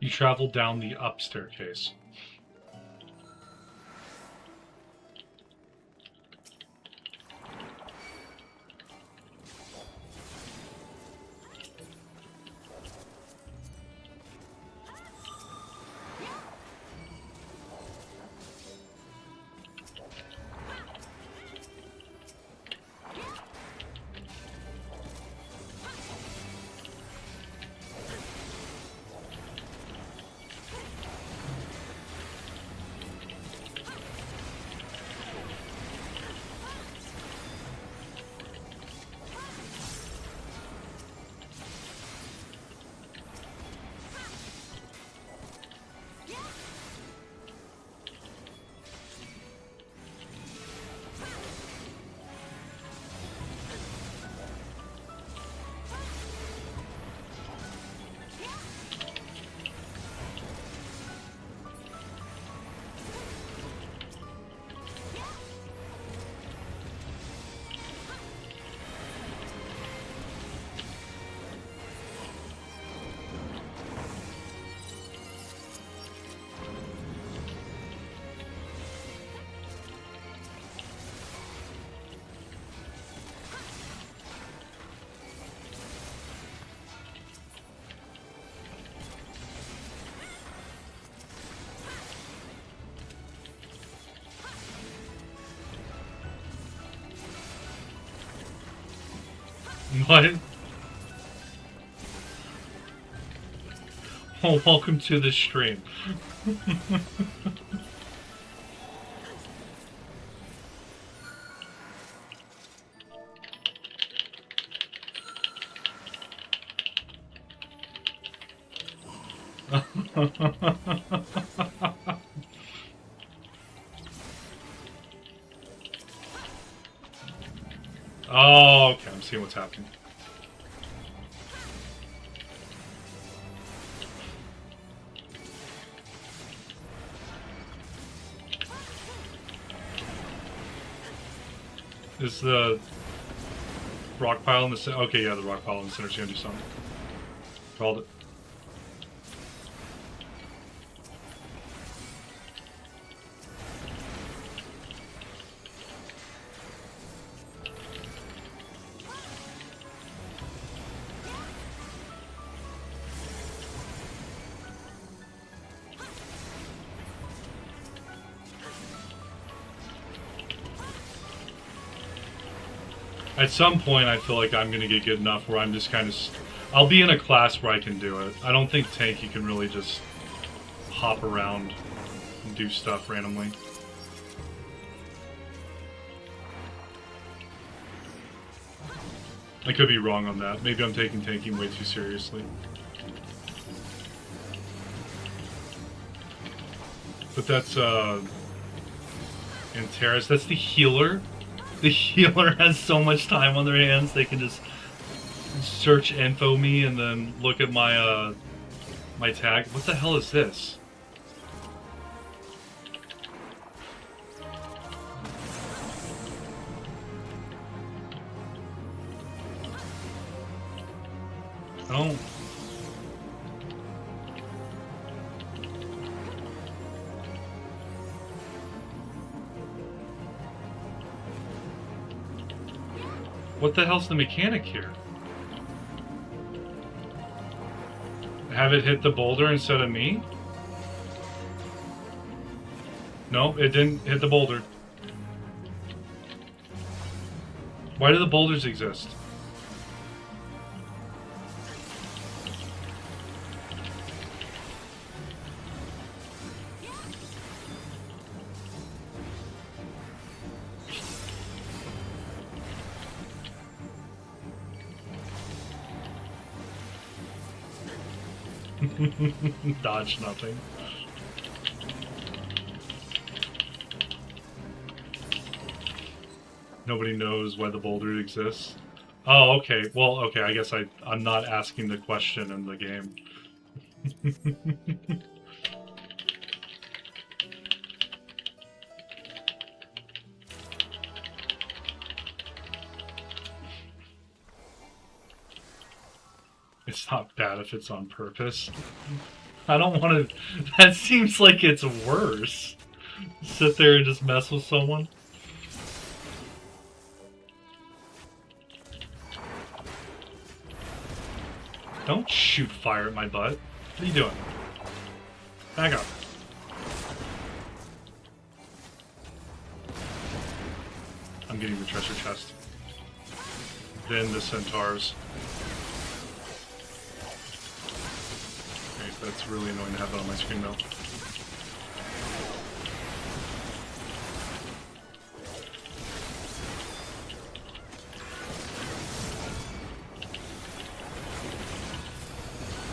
You travel down the up staircase. What? Oh, welcome to the stream. Oh, okay, I'm seeing what's happening. Is the rock pile in the center? Okay, yeah, the rock pile in the center is gonna do something. Called it. At some point, I feel like I'm going to get good enough where I'm just kind of... I'll be in a class where I can do it. I don't think tank, you can really just hop around and do stuff randomly. I could be wrong on that. Maybe I'm taking tanking way too seriously. But that's, Antares, that's the healer. The healer has so much time on their hands, they can just search info me and then look at my, my tag. What the hell is this? Oh. What the hell's the mechanic here? Have it hit the boulder instead of me? No, it didn't hit the boulder. Why do the boulders exist? Dodge nothing. Nobody knows why the boulder exists. Oh, okay. Well, okay, I guess I'm not asking the question in the game. It's not bad if it's on purpose. I don't want to... That seems like it's worse. Sit there and just mess with someone. Don't shoot fire at my butt. What are you doing? Back up. I'm getting the treasure chest. Then the centaurs. Okay, that's really annoying to have that on my screen though.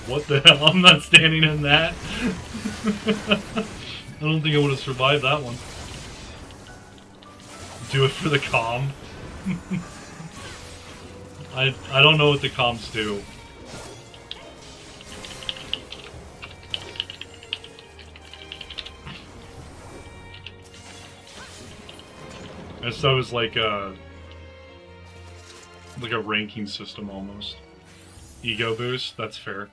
What the hell? I'm not standing in that. I don't think I would have survived that one. Do it for the comm. I don't know what the comms do. And so it's like a ranking system almost. Ego boost, that's fair.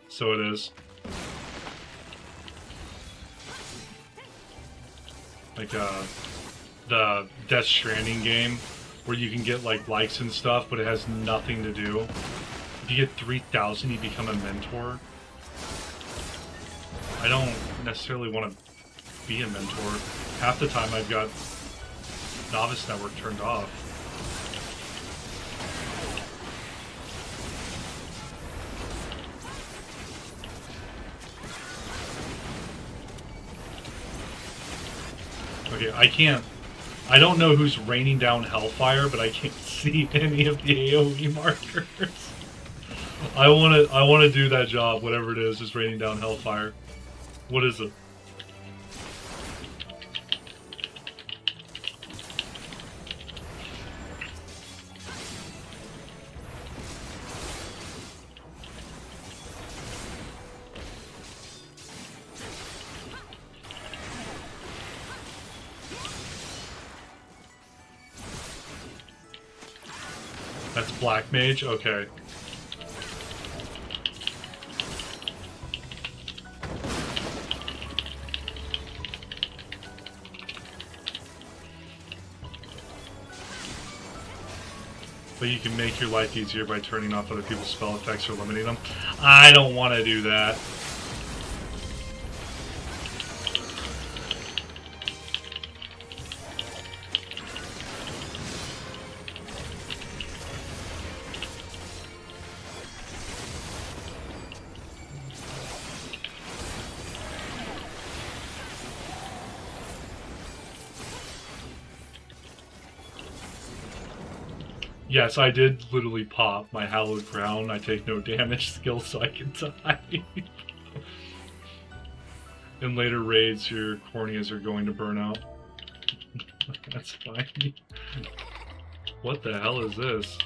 So it is. Like the Death Stranding game where you can get like likes and stuff, but it has nothing to do. If you get 3,000, you become a mentor. I don't necessarily want to be a mentor. Half the time I've got Novice Network turned off. Okay, I don't know who's raining down Hellfire, but I can't see any of the AoE markers. I wanna do that job, whatever it is raining down Hellfire. What is it? That's Black Mage? Okay. But you can make your life easier by turning off other people's spell effects or limiting them. I don't want to do that. Yes, I did literally pop my Hallowed Crown. I take no damage skill so I can die. In later raids, your corneas are going to burn out. That's fine. What the hell is this?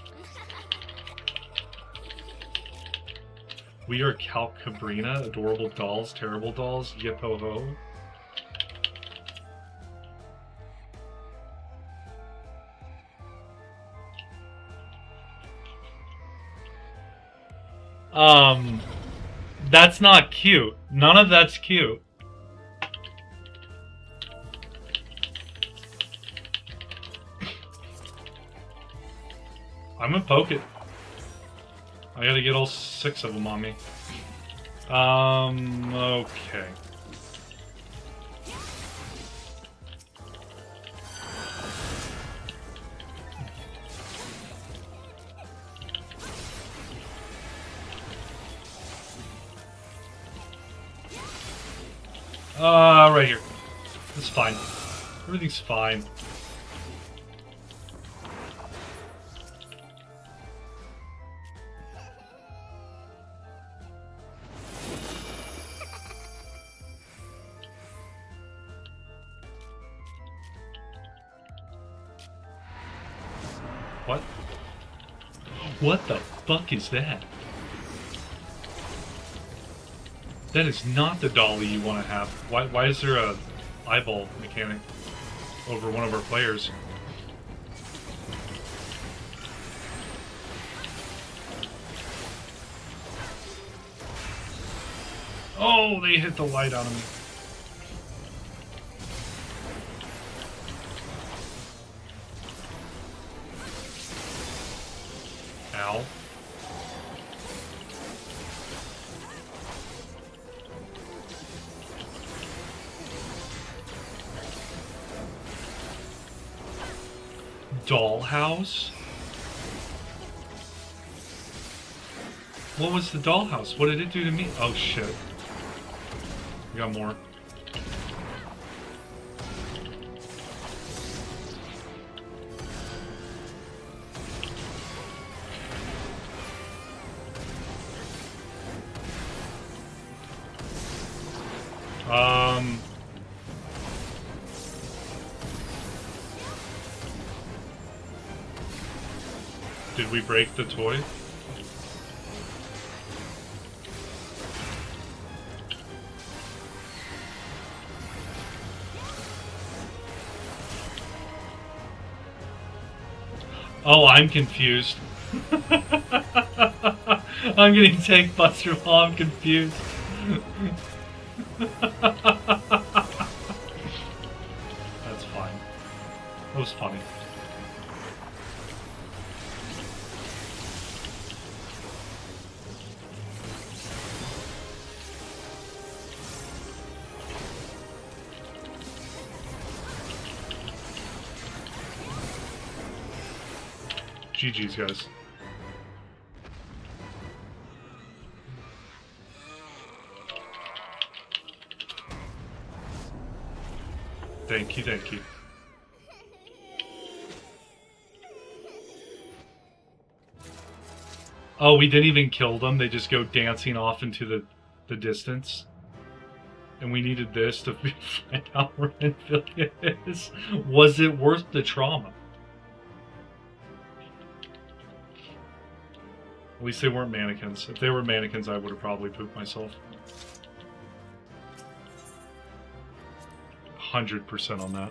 We are Calcabrina, adorable dolls, terrible dolls, yip ho ho. That's not cute. None of that's cute. I'm gonna poke it. I gotta get all 6 of them on me. Okay. Right here. It's fine. Everything's fine. What? What the fuck is that? That is not the dolly you want to have. Why is there a eyeball mechanic over one of our players? Oh, they hit the light out of me. Ow. Dollhouse? What was the dollhouse? What did it do to me? Oh shit. We got more. Did we break the toy? Oh, I'm confused. I'm getting tank buster while I'm confused. That's fine. That was funny. GG's, guys. Thank you, thank you. Oh, we didn't even kill them. They just go dancing off into the distance. And we needed this to find out where Amphilia is. Was it worth the trauma? At least they weren't mannequins. If they were mannequins, I would have probably pooped myself. 100% on that.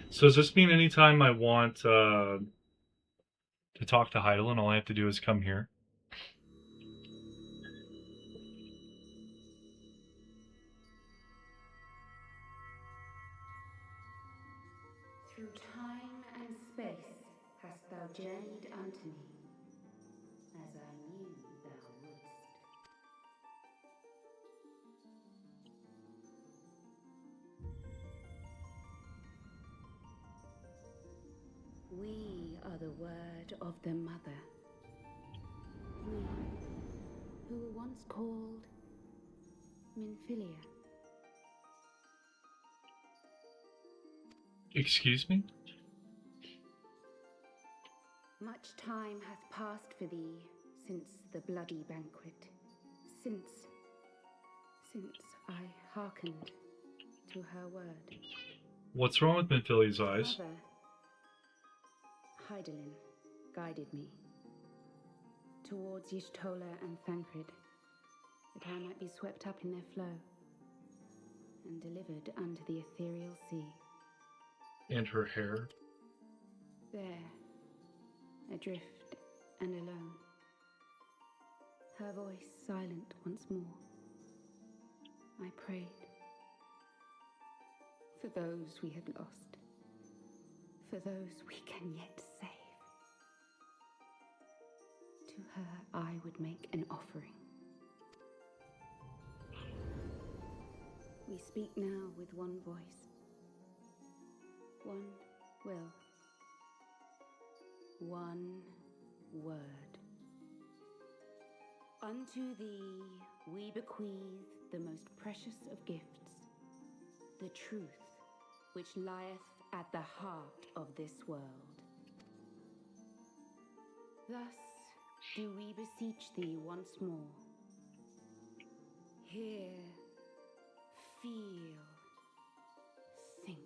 So does this mean anytime I want to talk to Hydaelyn, all I have to do is come here?
Through time and space hast thou journeyed unto me, as I knew thou wouldst. We are the word of the Mother. We, who were once called Minfilia.
Excuse me?
Much time hath passed for thee since the bloody banquet, since I hearkened to her word.
What's wrong with Minfilia's eyes?
Mother, Hydaelyn guided me towards Y'shtola and Thancred, that I might be swept up in their flow and delivered unto the ethereal sea.
And her hair?
There, adrift and alone, her voice silent once more, I prayed for those we had lost, for those we can yet save. To her I would make an offering. We speak now with one voice, one will, one word. Unto thee we bequeath the most precious of gifts, the truth which lieth at the heart of this world. Thus do we beseech thee once more. Hear, feel, think.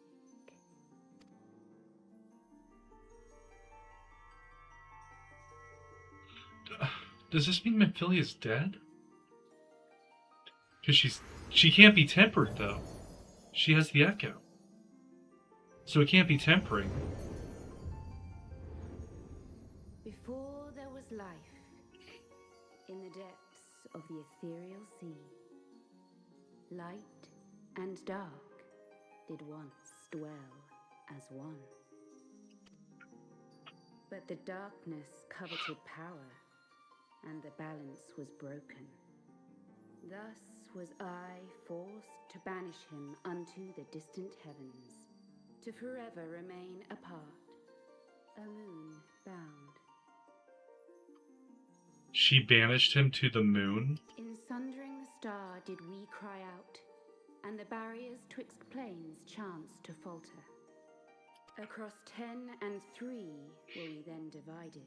Does this mean Memphilia dead? Because she can't be tempered though. She has the echo. So it can't be tempering.
Before there was life, in the depths of the ethereal sea, light and dark did once dwell as one. But the darkness coveted power, and the balance was broken. Thus was I forced to banish him unto the distant heavens, to forever remain apart, a moon bound.
She banished him to the moon?
In sundering the star did we cry out, and the barriers twixt planes chanced to falter. Across 10 and 3 were we then divided,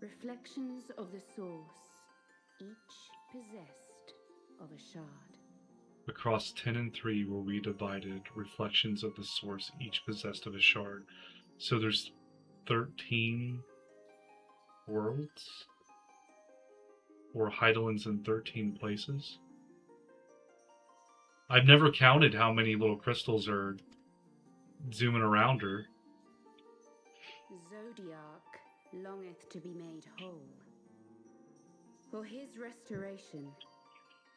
reflections of the source, each possessed of a shard.
Across 10 and 3 were we divided, reflections of the source, each possessed of a shard. So there's 13 worlds? Or Heidelins in 13 places? I've never counted how many little crystals are zooming around her.
Zodiac longeth to be made whole. For his restoration,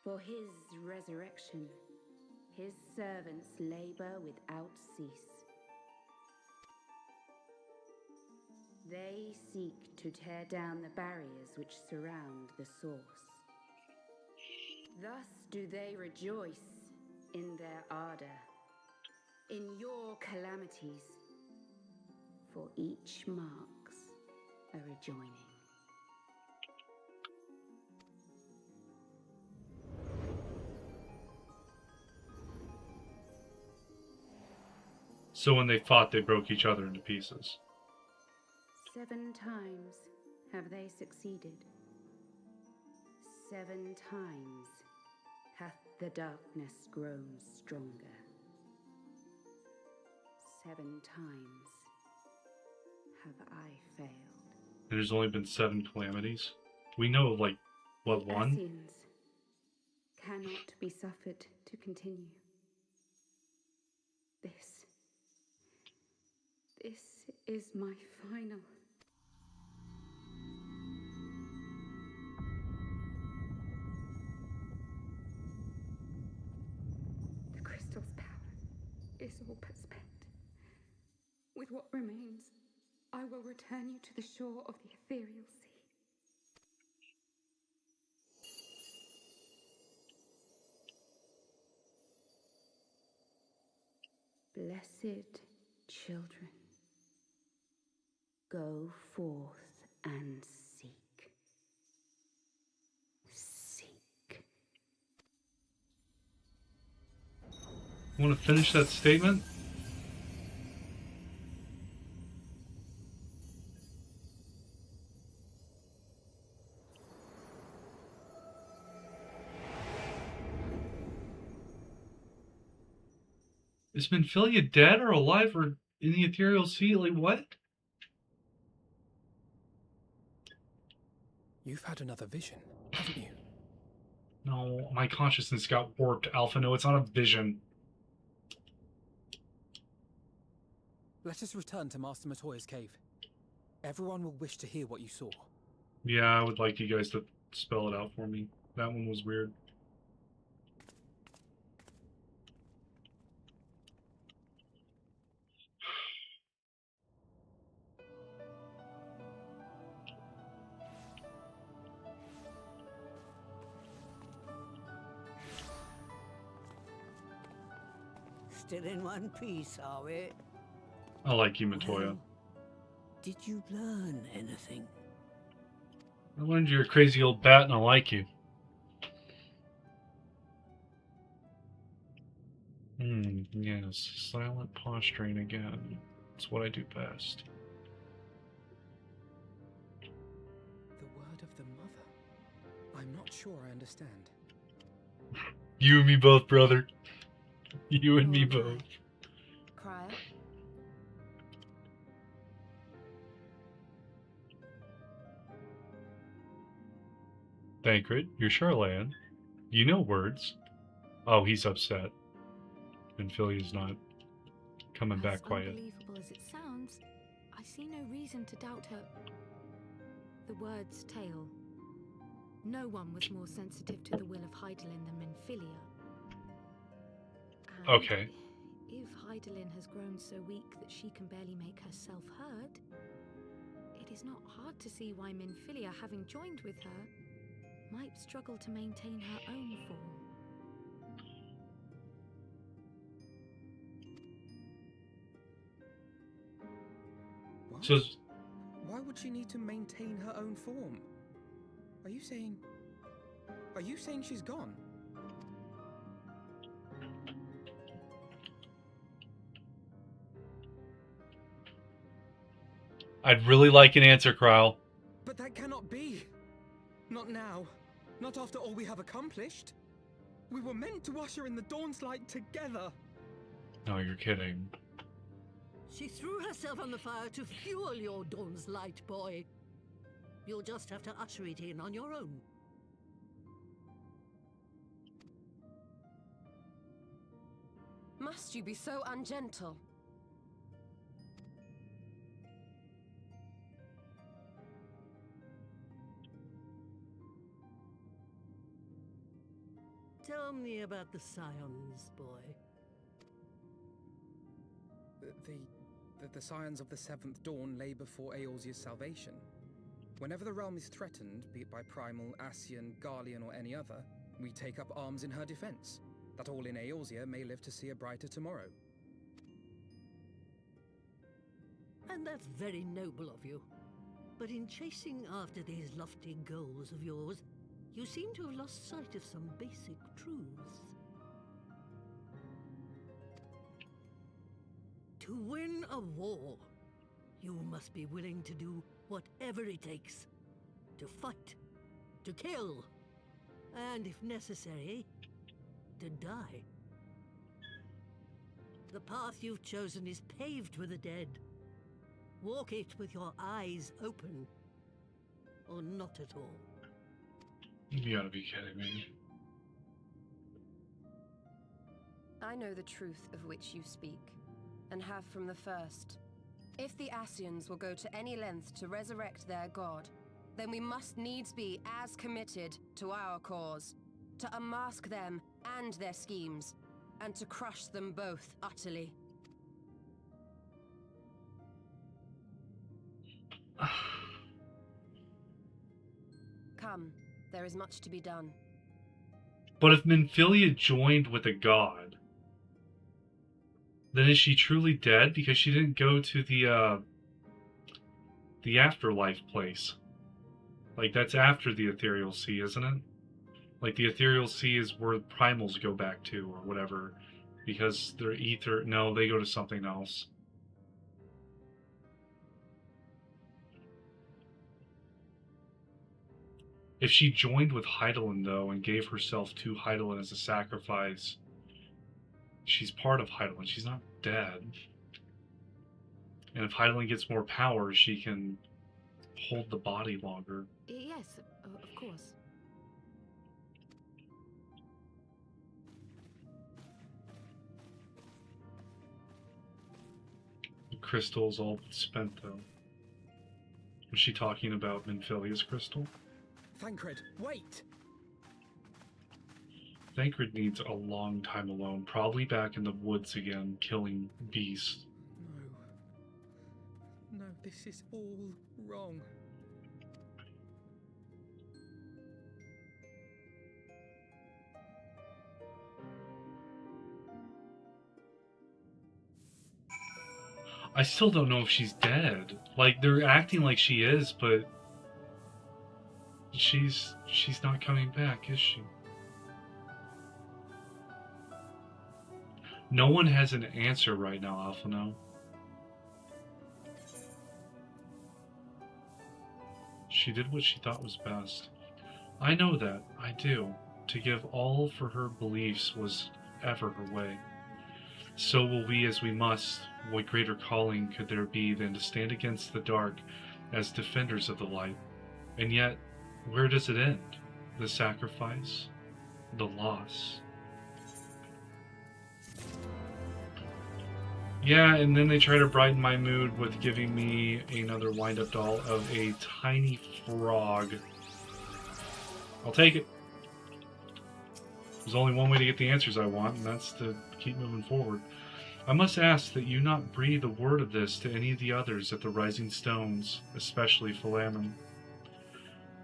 for his resurrection, his servants labor without cease. They seek to tear down the barriers which surround the source. Thus do they rejoice in their ardor, in your calamities, for each marks a rejoining.
So when they fought, they broke each other into pieces.
7 times have they succeeded. 7 times hath the darkness grown stronger. 7 times have I failed.
And there's only been 7 calamities. We know of like, what, one?
Sins cannot be suffered to continue. This is my final. The crystal's power is all but spent. With what remains, I will return you to the shore of the ethereal sea. Blessed children, go forth and seek. Seek.
Want to finish that statement? Is Memphilia dead or alive or in the ethereal sea? Like, what?
You've had another vision, haven't you?
No, my consciousness got warped, Alpha. No, it's not a vision.
Let us return to Master Matoya's cave. Everyone will wish to hear what you saw.
Yeah, I would like you guys to spell it out for me. That one was weird.
Still in one piece, are we?
I like you, Matoya.
Well, did you learn anything?
I learned you're a crazy old bat and I like you. Yes. Silent posturing again. It's what I do best.
not sure I understand.
You and me both, brother. You and me both.
Crier?
Thancred, you're Charlayan. You know words. Oh, he's upset. And Philia's not coming back quiet.
Unbelievable as it sounds, I see no reason to doubt her. The word's tale. No one was more sensitive to the will of Hydaelyn than Minfilia. And
Okay.
if Hydaelyn has grown so weak that she can barely make herself heard, it is not hard to see why Minfilia, having joined with her, might struggle to maintain her own form.
What?
So,
Why would she need to maintain her own form? Are you saying she's gone?
I'd really like an answer, Krile.
But that cannot be. Not now. Not after all we have accomplished. We were meant to usher in the dawn's light together.
No, you're kidding.
She threw herself on the fire to fuel your dawn's light, boy. You'll just have to usher it in on your own.
Must you be so ungentle?
Tell me about the Scions, boy.
The scions of the Seventh Dawn lay before Eorzea's salvation. Whenever the realm is threatened, be it by Primal, Ascian, Garlean, or any other, we take up arms in her defense, that all in Eorzea may live to see a brighter tomorrow.
And that's very noble of you. But in chasing after these lofty goals of yours, you seem to have lost sight of some basic truths. To win a war, you must be willing to do whatever it takes. To fight, to kill, and if necessary, to die. The path you've chosen is paved with the dead. Walk it with your eyes open, or not at all.
You gotta be kidding me.
I know the truth of which you speak, and have from the first. If the Ascians will go to any length to resurrect their god, then we must needs be as committed to our cause, to unmask them and their schemes, and to crush them both utterly. Come, there is much to be done.
But if Minfilia joined with a god, then is she truly dead? Because she didn't go to the afterlife place. Like, that's after the Ethereal Sea, isn't it? Like, the Ethereal Sea is where primals go back to, or whatever. Because they're ether... No, they go to something else. If she joined with Hydaelyn, though, and gave herself to Hydaelyn as a sacrifice, she's part of Hydaelyn. She's not dead. And if Hydaelyn gets more power, she can hold the body longer.
Yes, of course.
The crystal's all spent, though. Was she talking about Minfilia's crystal?
Thancred, wait!
Thancred needs a long time alone, probably back in the woods again, killing beasts.
No, this is all wrong.
I still don't know if she's dead. Like, they're acting like she is, but she's not coming back, is she? No one has an answer right now, Alphino. She did what she thought was best. I know that, I do. To give all for her beliefs was ever her way. So will we as we must. What greater calling could there be than to stand against the dark as defenders of the light? And yet, where does it end? The sacrifice? The loss? Yeah, and then they try to brighten my mood with giving me another wind-up doll of a tiny frog. I'll take it. There's only one way to get the answers I want, and that's to keep moving forward. I must ask that you not breathe a word of this to any of the others at the Rising Stones, especially Philemon.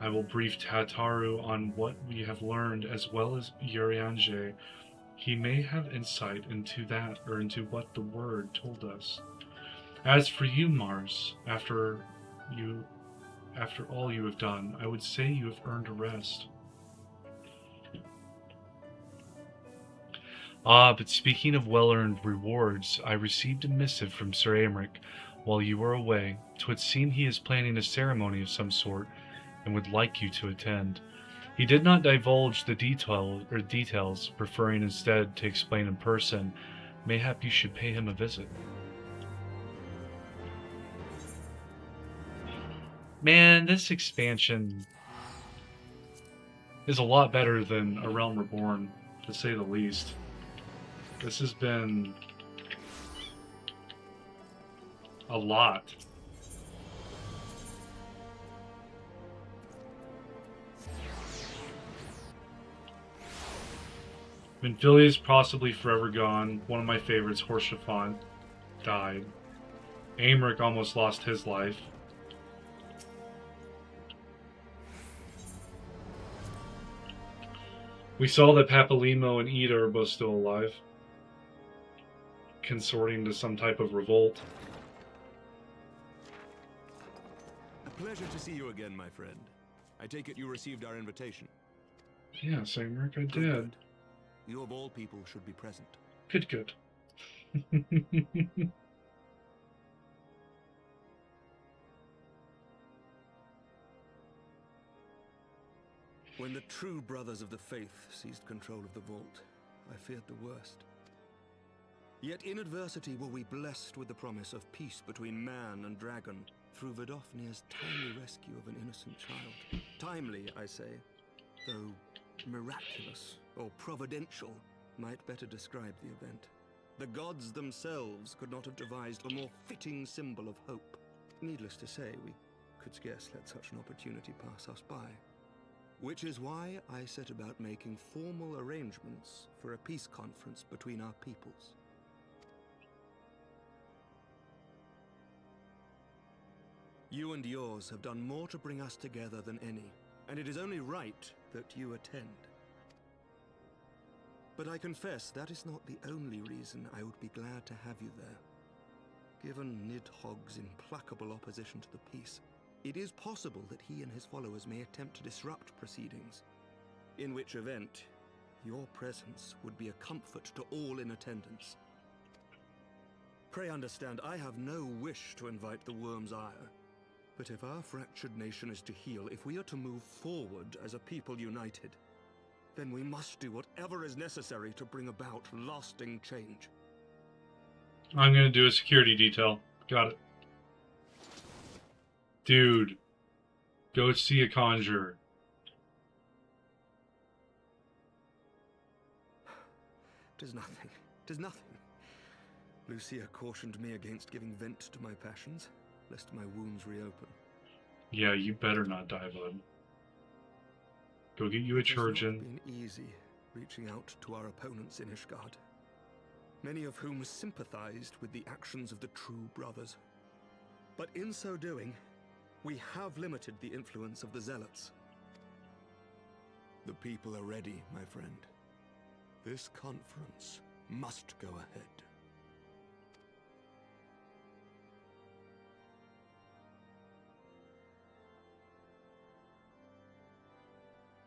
I will brief Tataru on what we have learned, as well as Eorzea. He may have insight into that, or into what the word told us. As for you, Mars, after all you have done, I would say you have earned a rest. Ah, but speaking of well-earned rewards, I received a missive from Sir Aymeric while you were away. 'Twould seem he is planning a ceremony of some sort, and would like you to attend. He did not divulge the details, preferring instead to explain in person. Mayhap you should pay him a visit. Man, this expansion is a lot better than A Realm Reborn, to say the least. This has been a lot. Minfilia is possibly forever gone. One of my favorites, Horshaphant, died. Aymeric almost lost his life. We saw that Papalimo and Ida are both still alive, consorting to some type of revolt.
A pleasure to see you again, my friend. I take it you received our invitation.
Yes, Aymeric, I did.
You of all people should be present.
Good.
When the true brothers of the faith seized control of the vault, I feared the worst. Yet in adversity were we blessed with the promise of peace between man and dragon through Vidofnir's timely rescue of an innocent child. Timely, I say, though miraculous or providential might better describe the event. The gods themselves could not have devised a more fitting symbol of hope. Needless to say, we could scarce let such an opportunity pass us by. Which is why I set about making formal arrangements for a peace conference between our peoples. You and yours have done more to bring us together than any, and it is only right that you attend. But I confess that is not the only reason I would be glad to have you there. Given Nidhogg's implacable opposition to the peace, it is possible that he and his followers may attempt to disrupt proceedings, in which event your presence would be a comfort to all in attendance. Pray understand, I have no wish to invite the Worm's ire, but if our fractured nation is to heal, if we are to move forward as a people united, then we must do whatever is necessary to bring about lasting change.
I'm gonna do a security detail. Got it. Dude, go see a conjurer.
Tis nothing. Tis nothing. Lucia cautioned me against giving vent to my passions, lest my wounds reopen.
Yeah, you better not die, bud. Go get you a Trojan.
It has not been easy reaching out to our opponents in Ishgard, many of whom sympathized with the actions of the true brothers. But in so doing, we have limited the influence of the Zealots. The people are ready, my friend. This conference must go ahead.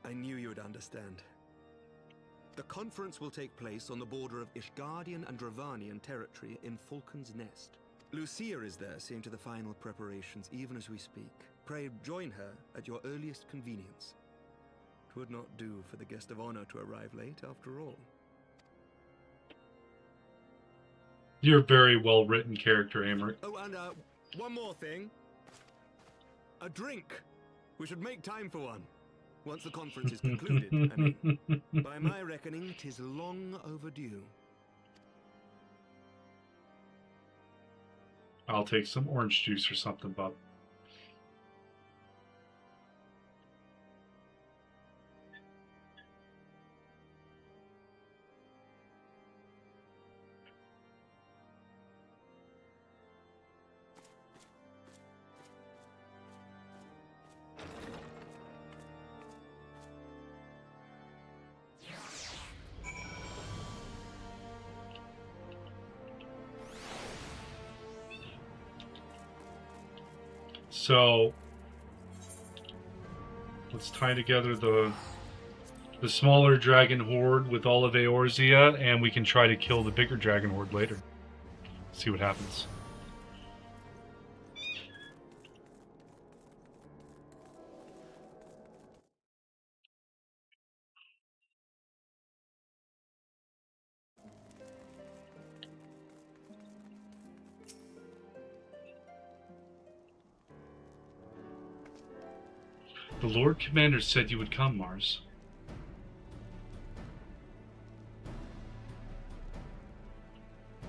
I knew you would understand. The conference will take place on the border of Ishgardian and Dravanian territory in Falcon's Nest. Lucia is there, seeing to the final preparations even as we speak. Pray join her at your earliest convenience. 'Twould not do for the guest of honor to arrive late, after all.
You're a very well-written character, Amric.
Oh, and one more thing. A drink. We should make time for one. Once the conference is concluded, I mean. By my reckoning, 'tis long overdue.
I'll take some orange juice or something, bub. So let's tie together the smaller dragon horde with all of Eorzea, and we can try to kill the bigger dragon horde later. See what happens. The Lord Commander said you would come, Mars.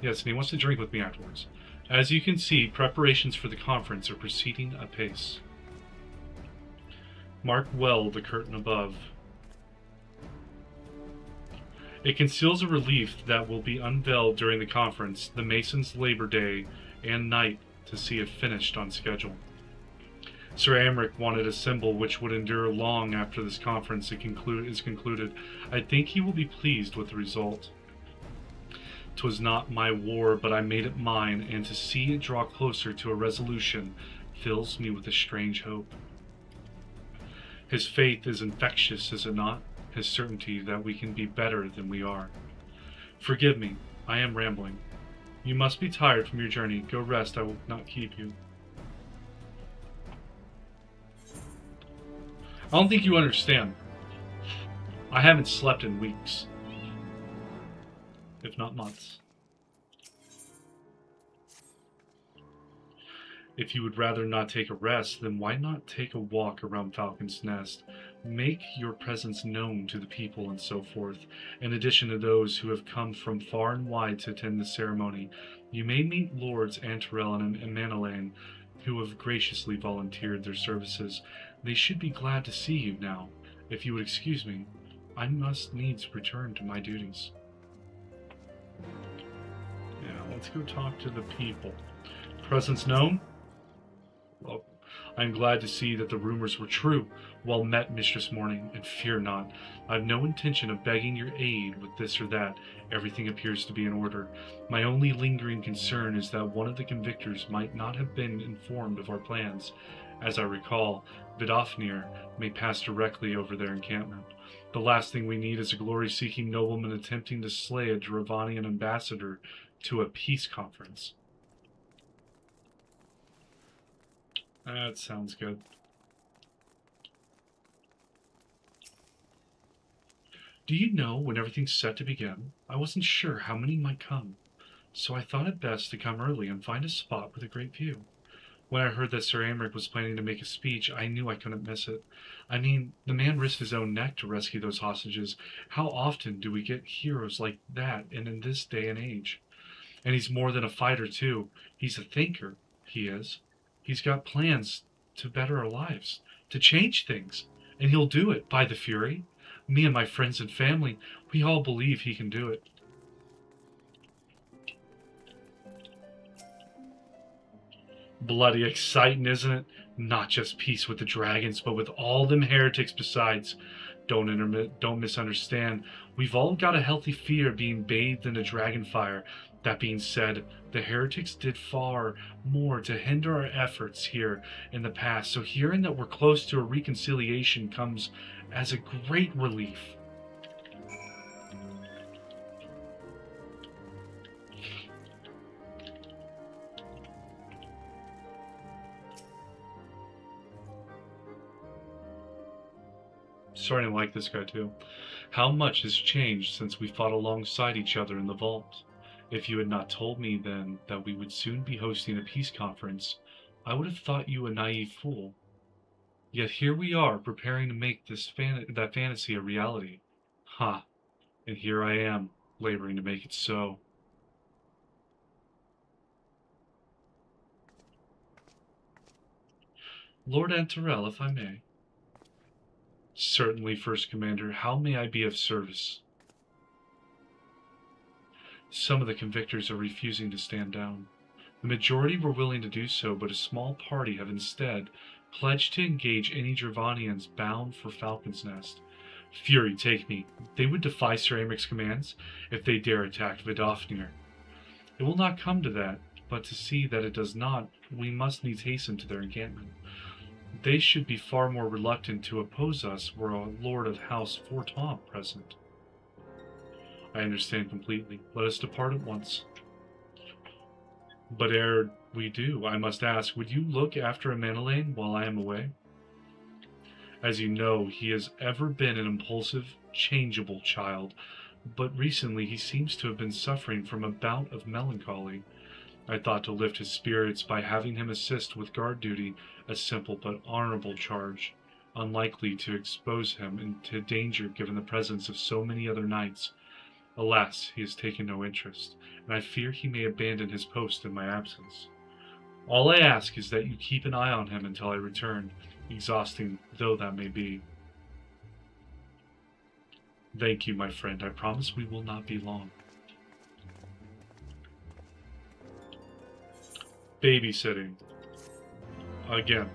Yes, and he wants to drink with me afterwards. As you can see, preparations for the conference are proceeding apace. Mark well the curtain above. It conceals a relief that will be unveiled during the conference, the Masons' Labor Day and night, to see it finished on schedule. Sir Amric wanted a symbol which would endure long after this conference is concluded. I think he will be pleased with the result. 'Twas not my war, but I made it mine, and to see it draw closer to a resolution fills me with a strange hope. His faith is infectious, is it not? His certainty that we can be better than we are. Forgive me, I am rambling. You must be tired from your journey. Go rest, I will not keep you. I don't think you understand. I haven't slept in weeks, if not months. If you would rather not take a rest, then why not take a walk around Falcon's Nest? Make your presence known to the people and so forth. In addition to those who have come from far and wide to attend the ceremony, you may meet Lords Antarel and Manalaine, who have graciously volunteered their services. They should be glad to see you now. If you would excuse me, I must needs return to my duties. Now, let's go talk to the people. Presence known? Well, I am glad to see that the rumors were true. Well met, Mistress Morning, and fear not. I have no intention of begging your aid with this or that. Everything appears to be in order. My only lingering concern is that one of the convictors might not have been informed of our plans. As I recall, Vidofnir may pass directly over their encampment. The last thing we need is a glory-seeking nobleman attempting to slay a Dravanian ambassador to a peace conference. That sounds good. Do you know when everything's set to begin? I wasn't sure how many might come, so I thought it best to come early and find a spot with a great view. When I heard that Sir Amric was planning to make a speech, I knew I couldn't miss it. I mean, the man risked his own neck to rescue those hostages. How often do we get heroes like that in this day and age? And he's more than a fighter, too. He's a thinker, he is. He's got plans to better our lives, to change things. And he'll do it, by the Fury. Me and my friends and family, we all believe he can do it. Bloody exciting, isn't it? Not just peace with the dragons, but with all them heretics besides. Don't misunderstand. We've all got a healthy fear of being bathed in the dragon fire. That being said, the heretics did far more to hinder our efforts here in the past, so hearing that we're close to a reconciliation comes as a great relief. Starting to like this guy too. How much has changed since we fought alongside each other in the vault? If you had not told me then that we would soon be hosting a peace conference, I would have thought you a naive fool. Yet here we are, preparing to make that fantasy a reality. Ha! And here I am, laboring to make it so. Lord Antarel, if I may. Certainly, First Commander. How may I be of service? Some of the convictors are refusing to stand down. The majority were willing to do so, but a small party have instead pledged to engage any Dravanians bound for Falcon's Nest. Fury take me. They would defy Sir Amric's commands if they dare attack Vidofnir. It will not come to that, but to see that it does not, we must needs hasten to their encampment. They should be far more reluctant to oppose us were a Lord of House Fortom present. I understand completely. Let us depart at once. But ere we do, I must ask, would you look after Manelaine while I am away? As you know, he has ever been an impulsive, changeable child, but recently he seems to have been suffering from a bout of melancholy. I thought to lift his spirits by having him assist with guard duty, a simple but honorable charge, unlikely to expose him into danger given the presence of so many other knights. Alas, he has taken no interest, and I fear he may abandon his post in my absence. All I ask is that you keep an eye on him until I return, exhausting though that may be. Thank you, my friend. I promise we will not be long. Babysitting. Again.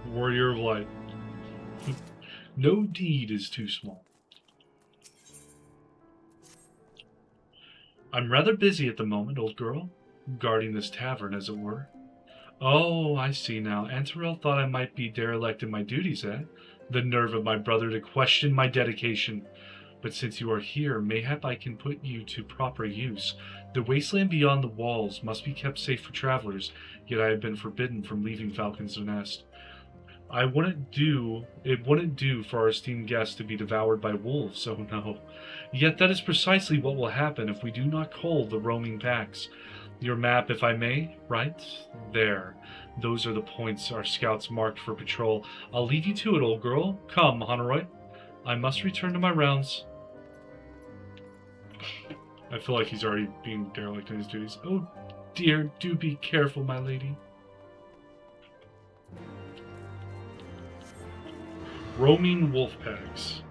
Warrior of Light. No deed is too small. I'm rather busy at the moment, old girl. Guarding this tavern, as it were. Oh, I see now. Antarel thought I might be derelict in my duties, eh? The nerve of my brother to question my dedication. But since you are here, mayhap I can put you to proper use. The wasteland beyond the walls must be kept safe for travelers, yet I have been forbidden from leaving Falcon's Nest. It wouldn't do for our esteemed guest to be devoured by wolves, oh no. Yet that is precisely what will happen if we do not cull the roaming packs. Your map, if I may, right there. Those are the points our scouts marked for patrol. I'll leave you to it, old girl. Come, Honoroi. I must return to my rounds. I feel like he's already being derelict in his duties. Oh dear, do be careful, my lady. Roaming wolf packs.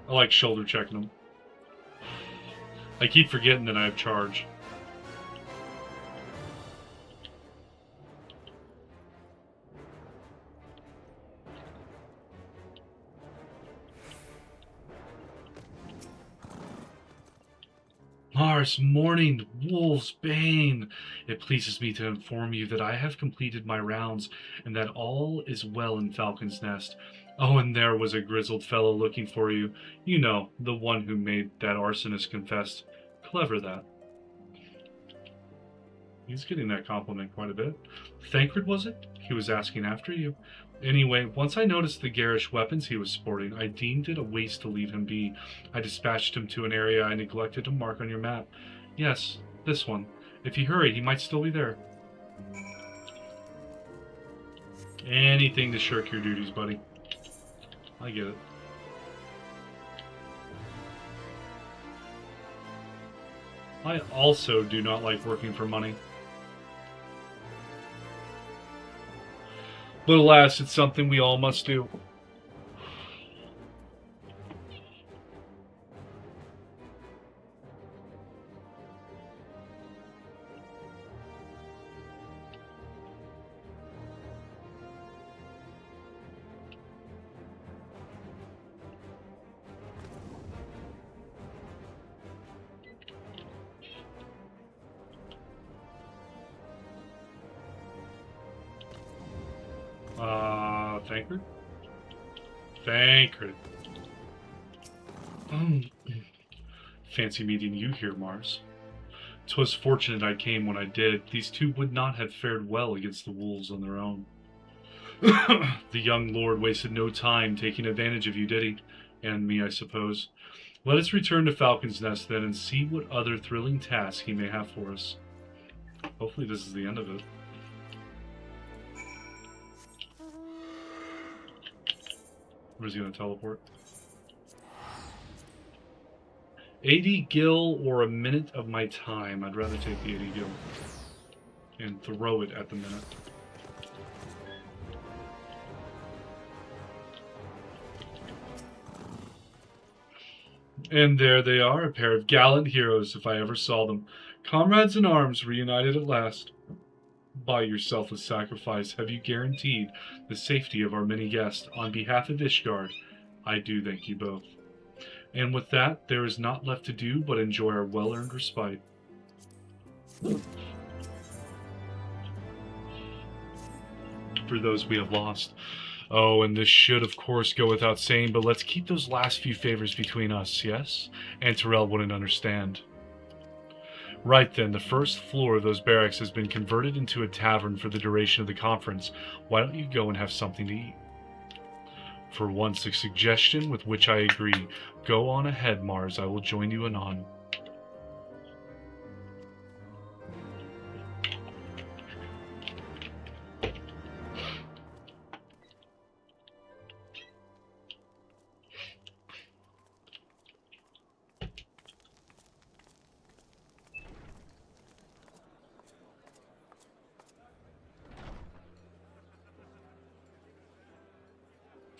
I like shoulder checking them. I keep forgetting that I have charge. Mars, morning, wolf's bane. It pleases me to inform you that I have completed my rounds and that all is well in Falcon's Nest. Oh, and there was a grizzled fellow looking for you. You know, the one who made that arsonist confess. Clever, that. He's getting that compliment quite a bit. Thancred, was it? He was asking after you. Anyway, once I noticed the garish weapons he was sporting, I deemed it a waste to leave him be. I dispatched him to an area I neglected to mark on your map. Yes, this one. If you hurry, he might still be there. Anything to shirk your duties, buddy. I get it. I also do not like working for money. But alas, it's something we all must do. Thancred? Thancred. Fancy meeting you here, Mars. 'Twas fortunate I came when I did. These two would not have fared well against the wolves on their own. The young lord wasted no time taking advantage of you, did he? And me, I suppose. Let us return to Falcon's Nest then and see what other thrilling tasks he may have for us. Hopefully this is the end of it. Where's he going to teleport? 80 gil or a minute of my time. I'd rather take the 80 gil and throw it at the minute. And there they are, a pair of gallant heroes if I ever saw them. Comrades in arms reunited at last. By your selfless sacrifice have you guaranteed the safety of our many guests. On behalf of Ishgard, I do thank you both. And with that, there is not left to do but enjoy our well-earned respite. For those we have lost. Oh, and this should, of course, go without saying, but let's keep those last few favors between us, yes? And Terrell wouldn't understand. Right then, the first floor of those barracks has been converted into a tavern for the duration of the conference. Why don't you go and have something to eat? For once, a suggestion with which I agree. Go on ahead, Mars. I will join you anon.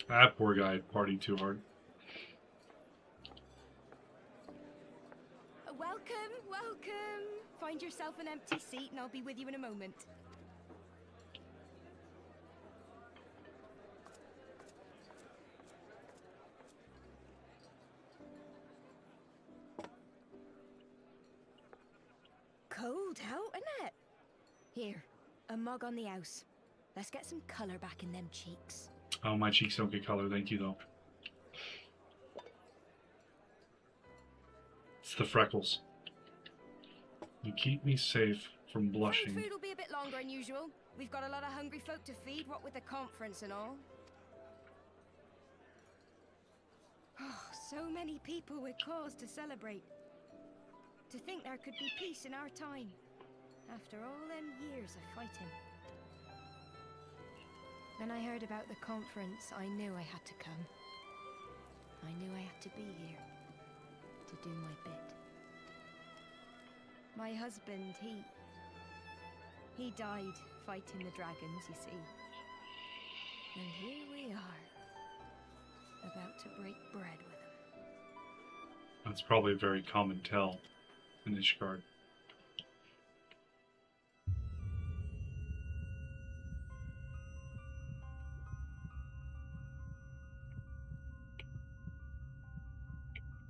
That poor guy partied too hard.
Welcome, welcome. Find yourself an empty seat and I'll be with you in a moment. Cold out, isn't it? Here, a mug on the house. Let's get some colour back in them cheeks.
Oh, my cheeks don't get color, thank you, though. It's the freckles. You keep me safe from blushing.
Food will be a bit longer than usual. We've got a lot of hungry folk to feed, what with the conference and all. Oh, so many people with cause to celebrate. To think there could be peace in our time, after all them years of fighting. When I heard about the conference, I knew I had to come. I knew I had to be here, to do my bit. My husband, he died fighting the dragons, you see. And here we are, about to break bread with him.
That's probably a very common tell in Ishgard.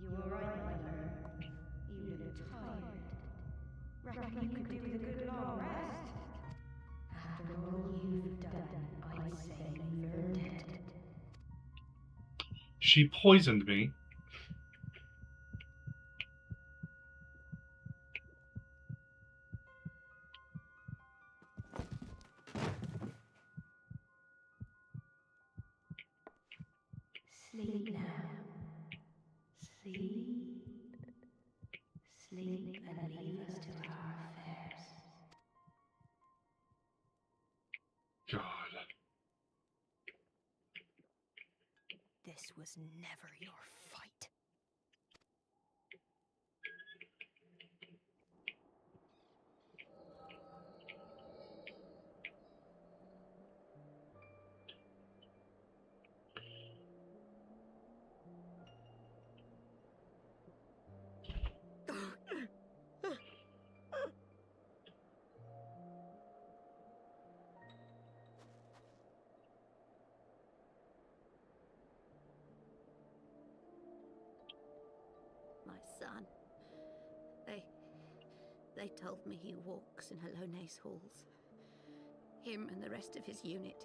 You were right, my lord. Even a time
like you could do with a good long rest. After all you've done, I'd say you've earned it.
She poisoned me.
Sleep now. Sleep. Sleep and leave us to our affairs.
God.
This was never your fight.
My son. They told me he walks in Hallone's halls. Him and the rest of his unit.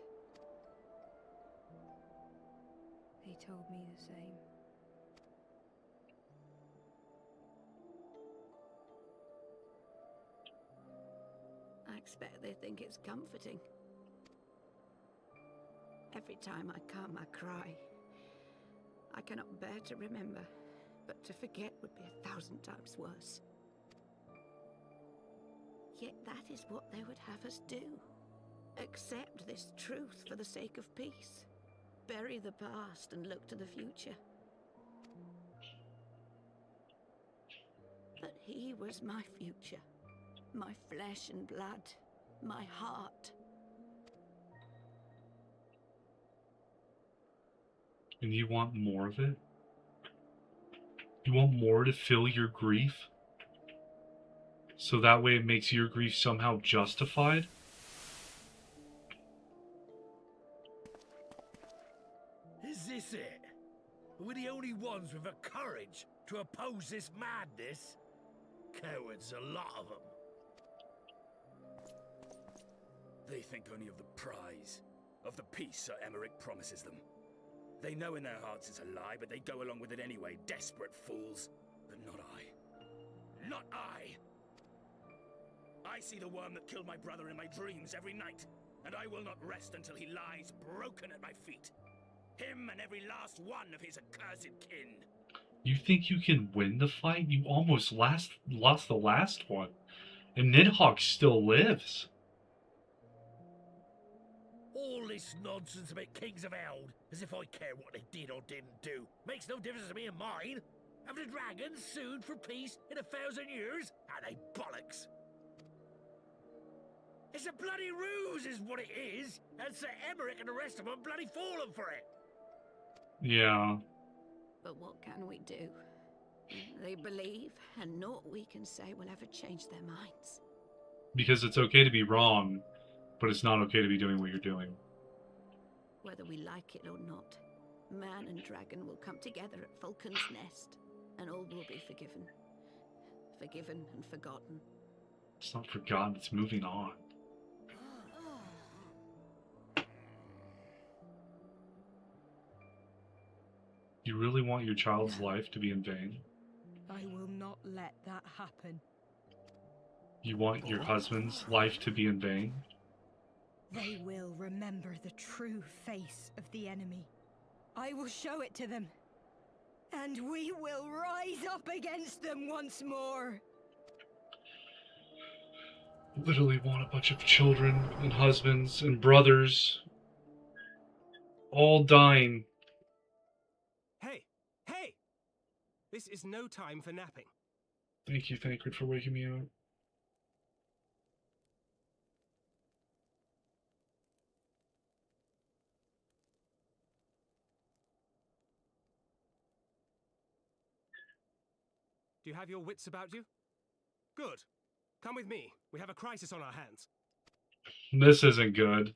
They told me the same.
I expect they think it's comforting. Every time I come, I cry. I cannot bear to remember, but to forget would be 1,000 times worse. Yet that is what they would have us do. Accept this truth for the sake of peace. Bury the past and look to the future. But he was my future. My flesh and blood. My heart.
And you want more of it? You want more to fill your grief? So that way it makes your grief somehow justified?
Is this it? Are we the only ones with the courage to oppose this madness? Cowards, a lot of them. They think only of the prize, of the peace Sir Emmerich promises them. They know in their hearts it's a lie, but they go along with it anyway, desperate fools. But not I. Not I! I see the worm that killed my brother in my dreams every night, and I will not rest until he lies broken at my feet. Him and every last one of his accursed kin.
You think you can win the fight? You almost lost the last one. And Nidhogg still lives.
All this nonsense about Kings of Eld, as if I care what they did or didn't do. Makes no difference to me and mine. Have the dragons sued for peace in 1,000 years? Are they bollocks? It's a bloody ruse is what it is, and Sir Emmerich and the rest of them bloody fallen for it.
Yeah.
But what can we do? They believe, and naught we can say will ever change their minds.
Because it's okay to be wrong, but it's not okay to be doing what you're doing.
Whether we like it or not, man and dragon will come together at Vulcan's Nest, and all will be forgiven. Forgiven and forgotten.
It's not forgotten, it's moving on. You really want your child's life to be in vain?
I will not let that happen.
You want your husband's life to be in vain?
They will remember the true face of the enemy. I will show it to them. And we will rise up against them once more.
Literally want a bunch of children and husbands and brothers all dying.
Hey! This is no time for napping.
Thank you, Thancred, for waking me up.
Do you have your wits about you? Good. Come with me. We have a crisis on our hands.
This isn't good.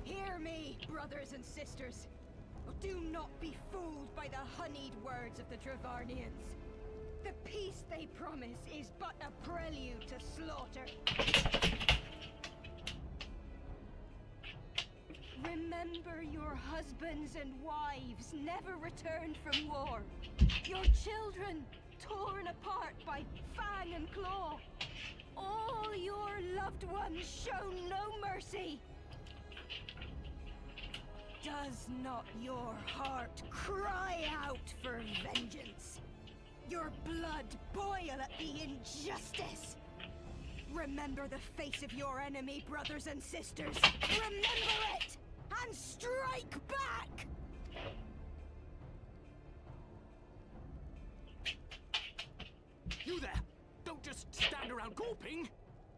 Hear me, brothers and sisters. Do not be fooled by the honeyed words of the Travarnians. The peace they promise is but a prelude to slaughter. Remember your husbands and wives never returned from war. Your children torn apart by fang and claw. All your loved ones shown no mercy. Does not your heart cry out for vengeance? Your blood boil at the injustice? Remember the face of your enemy, brothers and sisters. Remember it, and strike back!
You there! Don't just stand around gawping!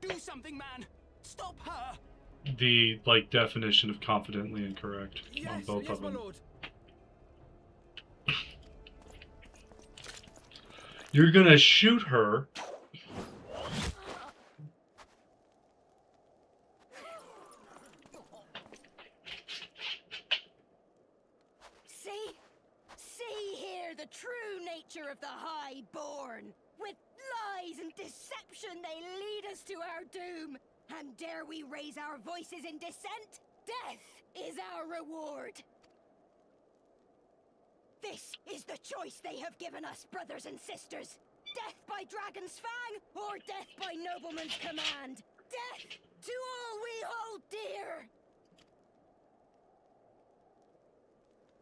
Do something, man! Stop her!
The, definition of confidently incorrect on both of them.
My lord.
You're gonna shoot her.
See here the true nature of the Highborn. With lies and deception they lead us to our doom. And dare we raise our voices in dissent? Death is our reward. This is the choice they have given us, brothers and sisters. Death by dragon's fang, or death by nobleman's command. Death to all we hold dear.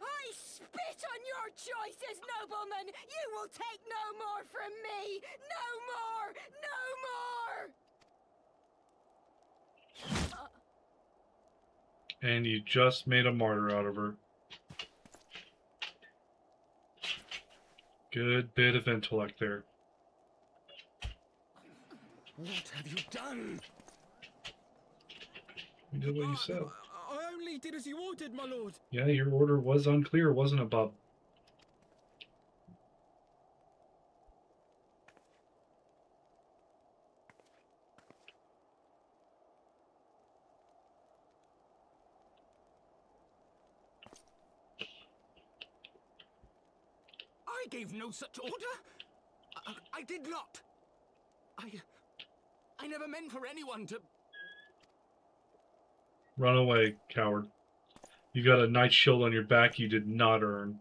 I spit on your choices, noblemen. You will take no more from me. No more, no more.
And you just made a martyr out of her. Good bit of intellect there.
What have you done?
You did what you said.
I only did as you ordered, my lord.
Yeah, your order was unclear, wasn't it, Bob?
I gave no such order. I did not. I never meant for anyone to...
Run away, coward. You got a knight shield on your back you did not earn.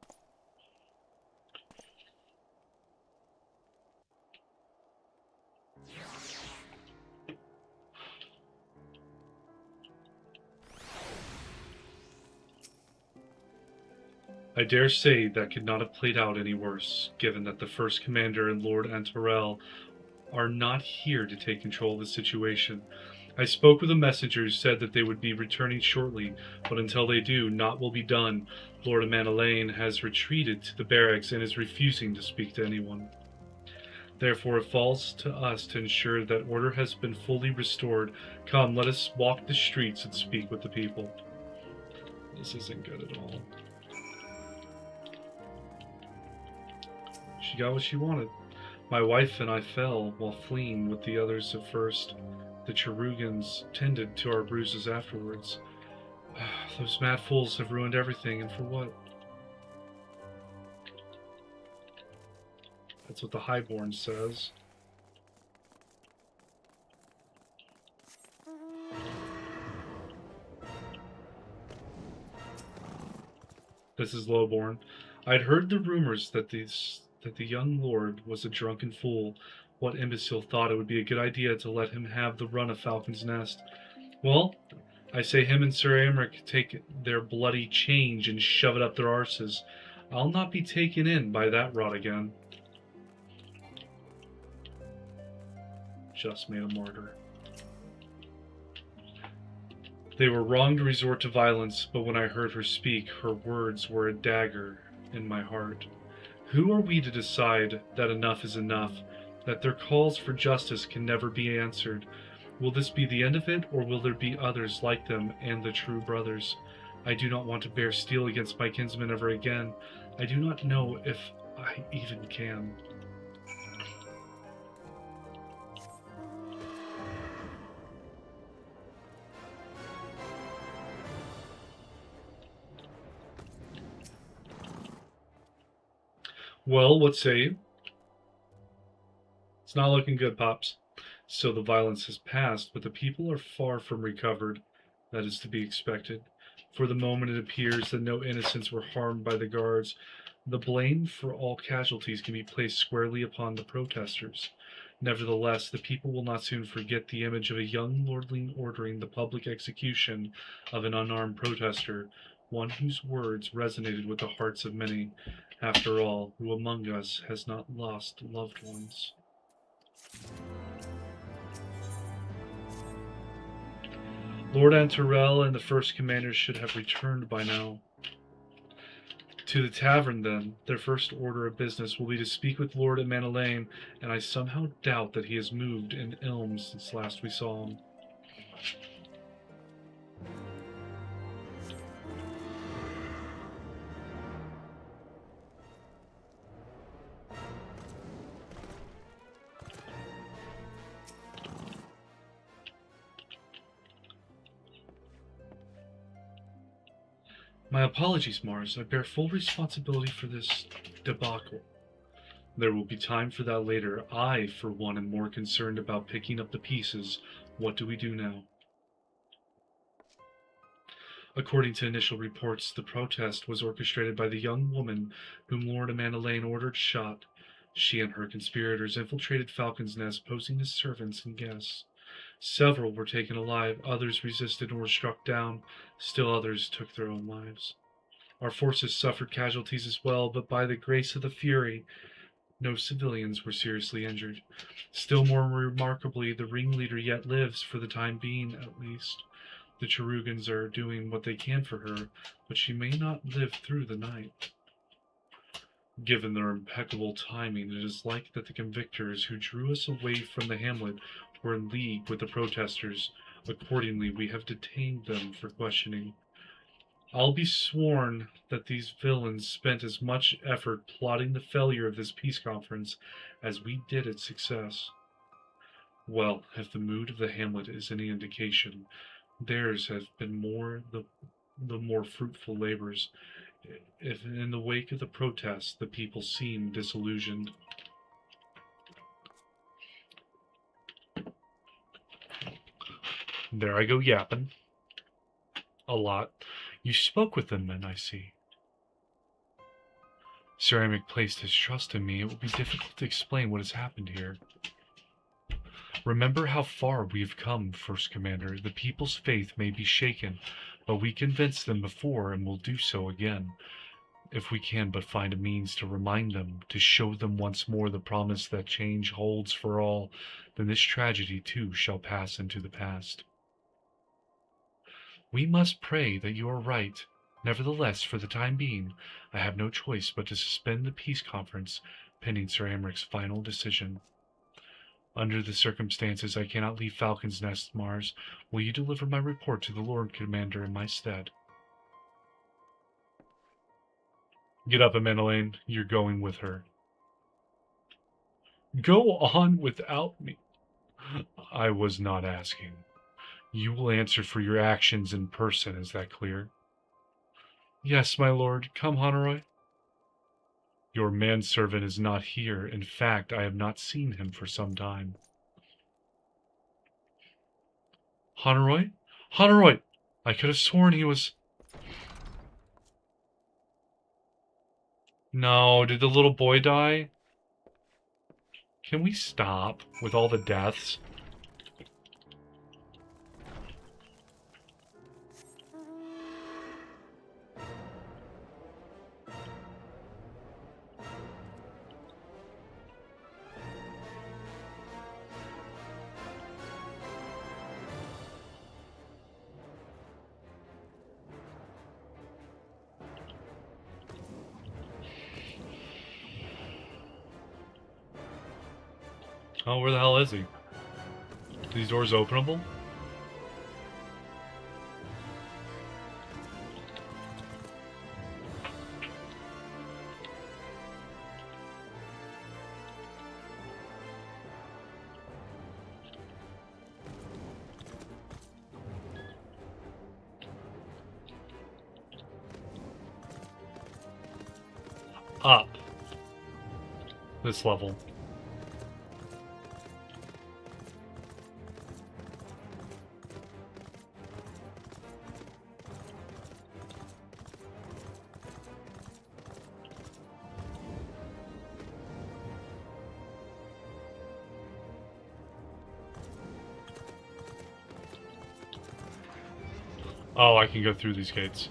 I dare say that could not have played out any worse, given that the First Commander and Lord Antorel are not here to take control of the situation. I spoke with a messenger who said that they would be returning shortly, but until they do, naught will be done. Lord Amanalaine has retreated to the barracks and is refusing to speak to anyone. Therefore, it falls to us to ensure that order has been fully restored. Come, let us walk the streets and speak with the people. This isn't good at all. She got what she wanted. My wife and I fell while fleeing with the others at first. The Cherugans tended to our bruises afterwards. Those mad fools have ruined everything, and for what? That's what the Highborn says. This is Lowborn. I'd heard the rumors that the young lord was a drunken fool. What imbecile thought it would be a good idea to let him have the run of Falcon's Nest? Well, I say him and Sir Aymeric take their bloody change and shove it up their arses. I'll not be taken in by that rot again. Just made a martyr. They were wrong to resort to violence, but when I heard her speak, her words were a dagger in my heart. Who are we to decide that enough is enough, that their calls for justice can never be answered? Will this be the end of it, or will there be others like them and the true brothers? I do not want to bear steel against my kinsmen ever again. I do not know if I even can. Well, what say you? It's not looking good, Pops. So the violence has passed, but the people are far from recovered. That is to be expected. For the moment it appears that no innocents were harmed by the guards. The blame for all casualties can be placed squarely upon the protesters. Nevertheless, the people will not soon forget the image of a young lordling ordering the public execution of an unarmed protester, one whose words resonated with the hearts of many. After all, who among us has not lost loved ones? Lord Antorel and the first commanders should have returned by now. To the tavern, then. Their first order of business will be to speak with Lord Emanelaine, and I somehow doubt that he has moved in Ilm since last we saw him. My apologies, Mars. I bear full responsibility for this debacle. There will be time for that later. I, for one, am more concerned about picking up the pieces. What do we do now? According to initial reports, the protest was orchestrated by the young woman whom Lord Emanelaine ordered shot. She and her conspirators infiltrated Falcon's Nest, posing as servants and guests. Several were taken alive, others resisted and were struck down, still others took their own lives. Our forces suffered casualties as well, but by the grace of the Fury, no civilians were seriously injured. Still more remarkably, the ringleader yet lives, for the time being at least. The Cherugans are doing what they can for her, but she may not live through the night. Given their impeccable timing, it is likely that the convictors who drew us away from the hamlet were in league with the protesters. Accordingly, we have detained them for questioning. I'll be sworn that these villains spent as much effort plotting the failure of this peace conference as we did its success. Well, if the mood of the hamlet is any indication, theirs have been the more fruitful labors. If in the wake of the protests, the people seem disillusioned. There I go yapping. A lot. You spoke with them then, I see. Ceramic placed his trust in me. It will be difficult to explain what has happened here. Remember how far we have come, First Commander. The people's faith may be shaken, but we convinced them before and will do so again. If we can but find a means to remind them, to show them once more the promise that change holds for all, then this tragedy too shall pass into the past. We must pray that you are right. Nevertheless, for the time being, I have no choice but to suspend the peace conference, pending Sir Amric's final decision. Under the circumstances, I cannot leave Falcon's Nest, Mars. Will you deliver my report to the Lord Commander in my stead? Get up, Emanelaine. You're going with her. Go on without me. I was not asking. You will answer for your actions in person, is that clear? Yes, my lord. Come, Honoroi. Your manservant is not here. In fact, I have not seen him for some time. Honoroi? Honoroi! I could have sworn he was... No, did the little boy die? Can we stop with all the deaths? Oh, where the hell is he? Are these doors openable? Up. this level. Oh, I can go through these gates.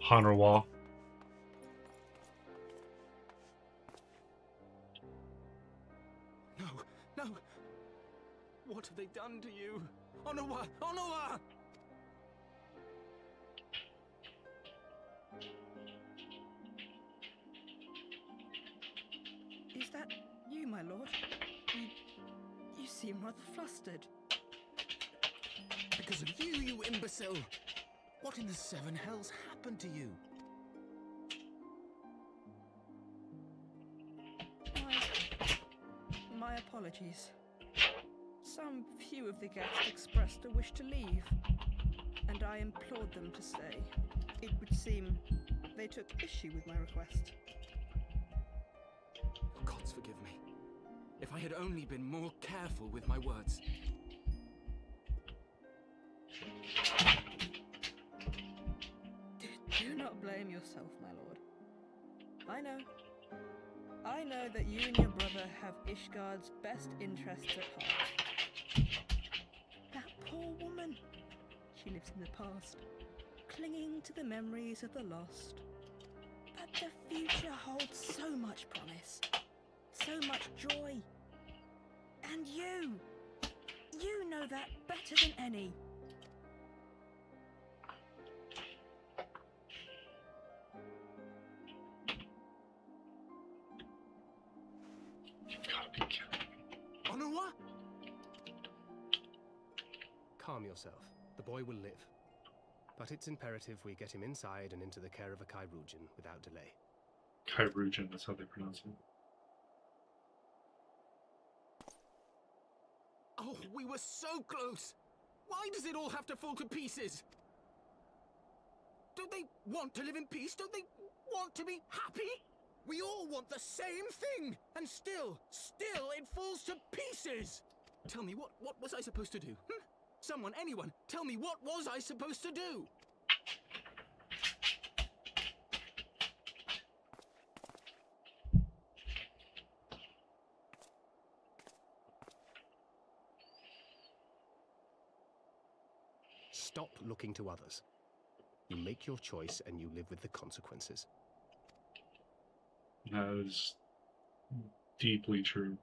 Hanarwa.
No, no. What have they done to you? Onawa! Onawa!
Is that you, my lord? You seem rather flustered.
Because of you, you imbecile! What in the seven hells happened to you?
My apologies. Some few of the guests expressed a wish to leave, and I implored them to stay. It would seem they took issue with my request.
Oh, gods forgive me. If I had only been more careful with my words.
Do not blame yourself, my lord. I know that you and your brother have Ishgard's best interests at heart. That poor woman. She lives in the past, clinging to the memories of the lost. But the future holds so much promise, so much joy. And you know that better than any.
Onawa? Calm yourself. The boy will live. But it's imperative we get him inside and into the care of a Kyrujin without delay.
Kyrujin, that's how they pronounce it.
Oh, we were so close! Why does it all have to fall to pieces? Don't they want to live in peace? Don't they want to be happy? We all want the same thing! And still it falls to pieces! Tell me, what was I supposed to do? Someone, anyone, tell me, what was I supposed to do? Stop looking to others. You make your choice and you live with the consequences.
That is deeply true.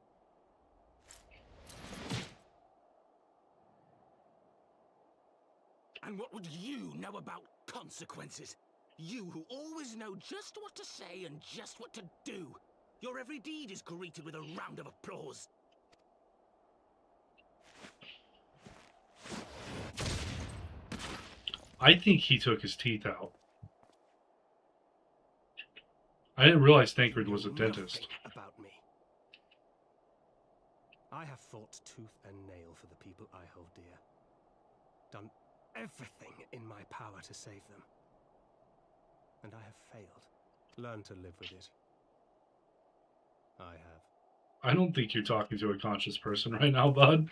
And what would you know about consequences? You who always know just what to say and just what to do. Your every deed is greeted with a round of applause.
I think he took his teeth out. I didn't realize Thancred was a dentist.
About me. I have fought tooth and nail for the people I hold dear. Done everything in my power to save them. And I have failed. Learn to live with it. I have.
I don't think you're talking to a conscious person right now, bud.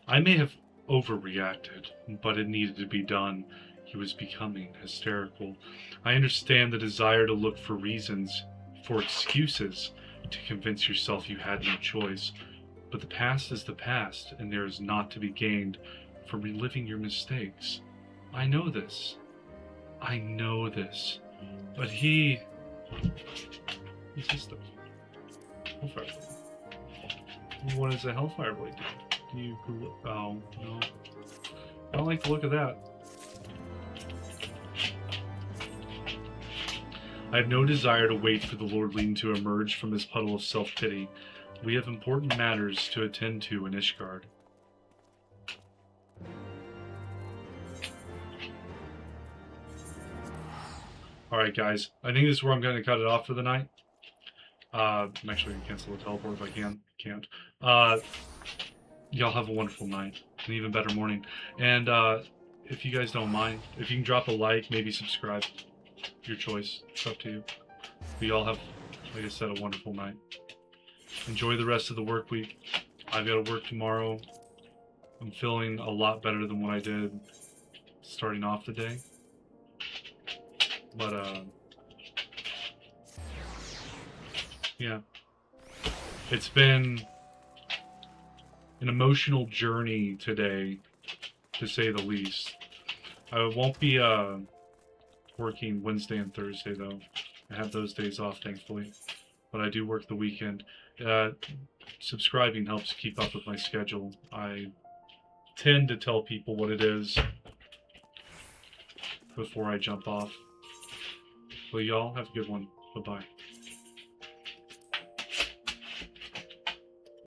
I may have overreacted, but it needed to be done. He was becoming hysterical. I understand the desire to look for reasons, for excuses, to convince yourself you had no choice. But the past is the past, and there is naught to be gained from reliving your mistakes. I know this. I know this. But he's just a Hellfire Blade. What does a Hellfire Blade do? You could oh, no. I don't like the look of that. I have no desire to wait for the Lordling to emerge from his puddle of self-pity. We have important matters to attend to in Ishgard. Alright guys, I think this is where I'm going to cut it off for the night. I'm actually going to cancel the teleport if I can. Can't. Y'all have a wonderful night. An even better morning. And if you guys don't mind, if you can drop a like, maybe subscribe. Your choice. It's up to you. But y'all have, like I said, a wonderful night. Enjoy the rest of the work week. I've got to work tomorrow. I'm feeling a lot better than what I did starting off the day. But, yeah. It's been an emotional journey today, to say the least. I won't be, working Wednesday and Thursday, though. I have those days off, thankfully. But I do work the weekend. Subscribing helps keep up with my schedule. I tend to tell people what it is before I jump off. Well, y'all have a good one. Bye-bye.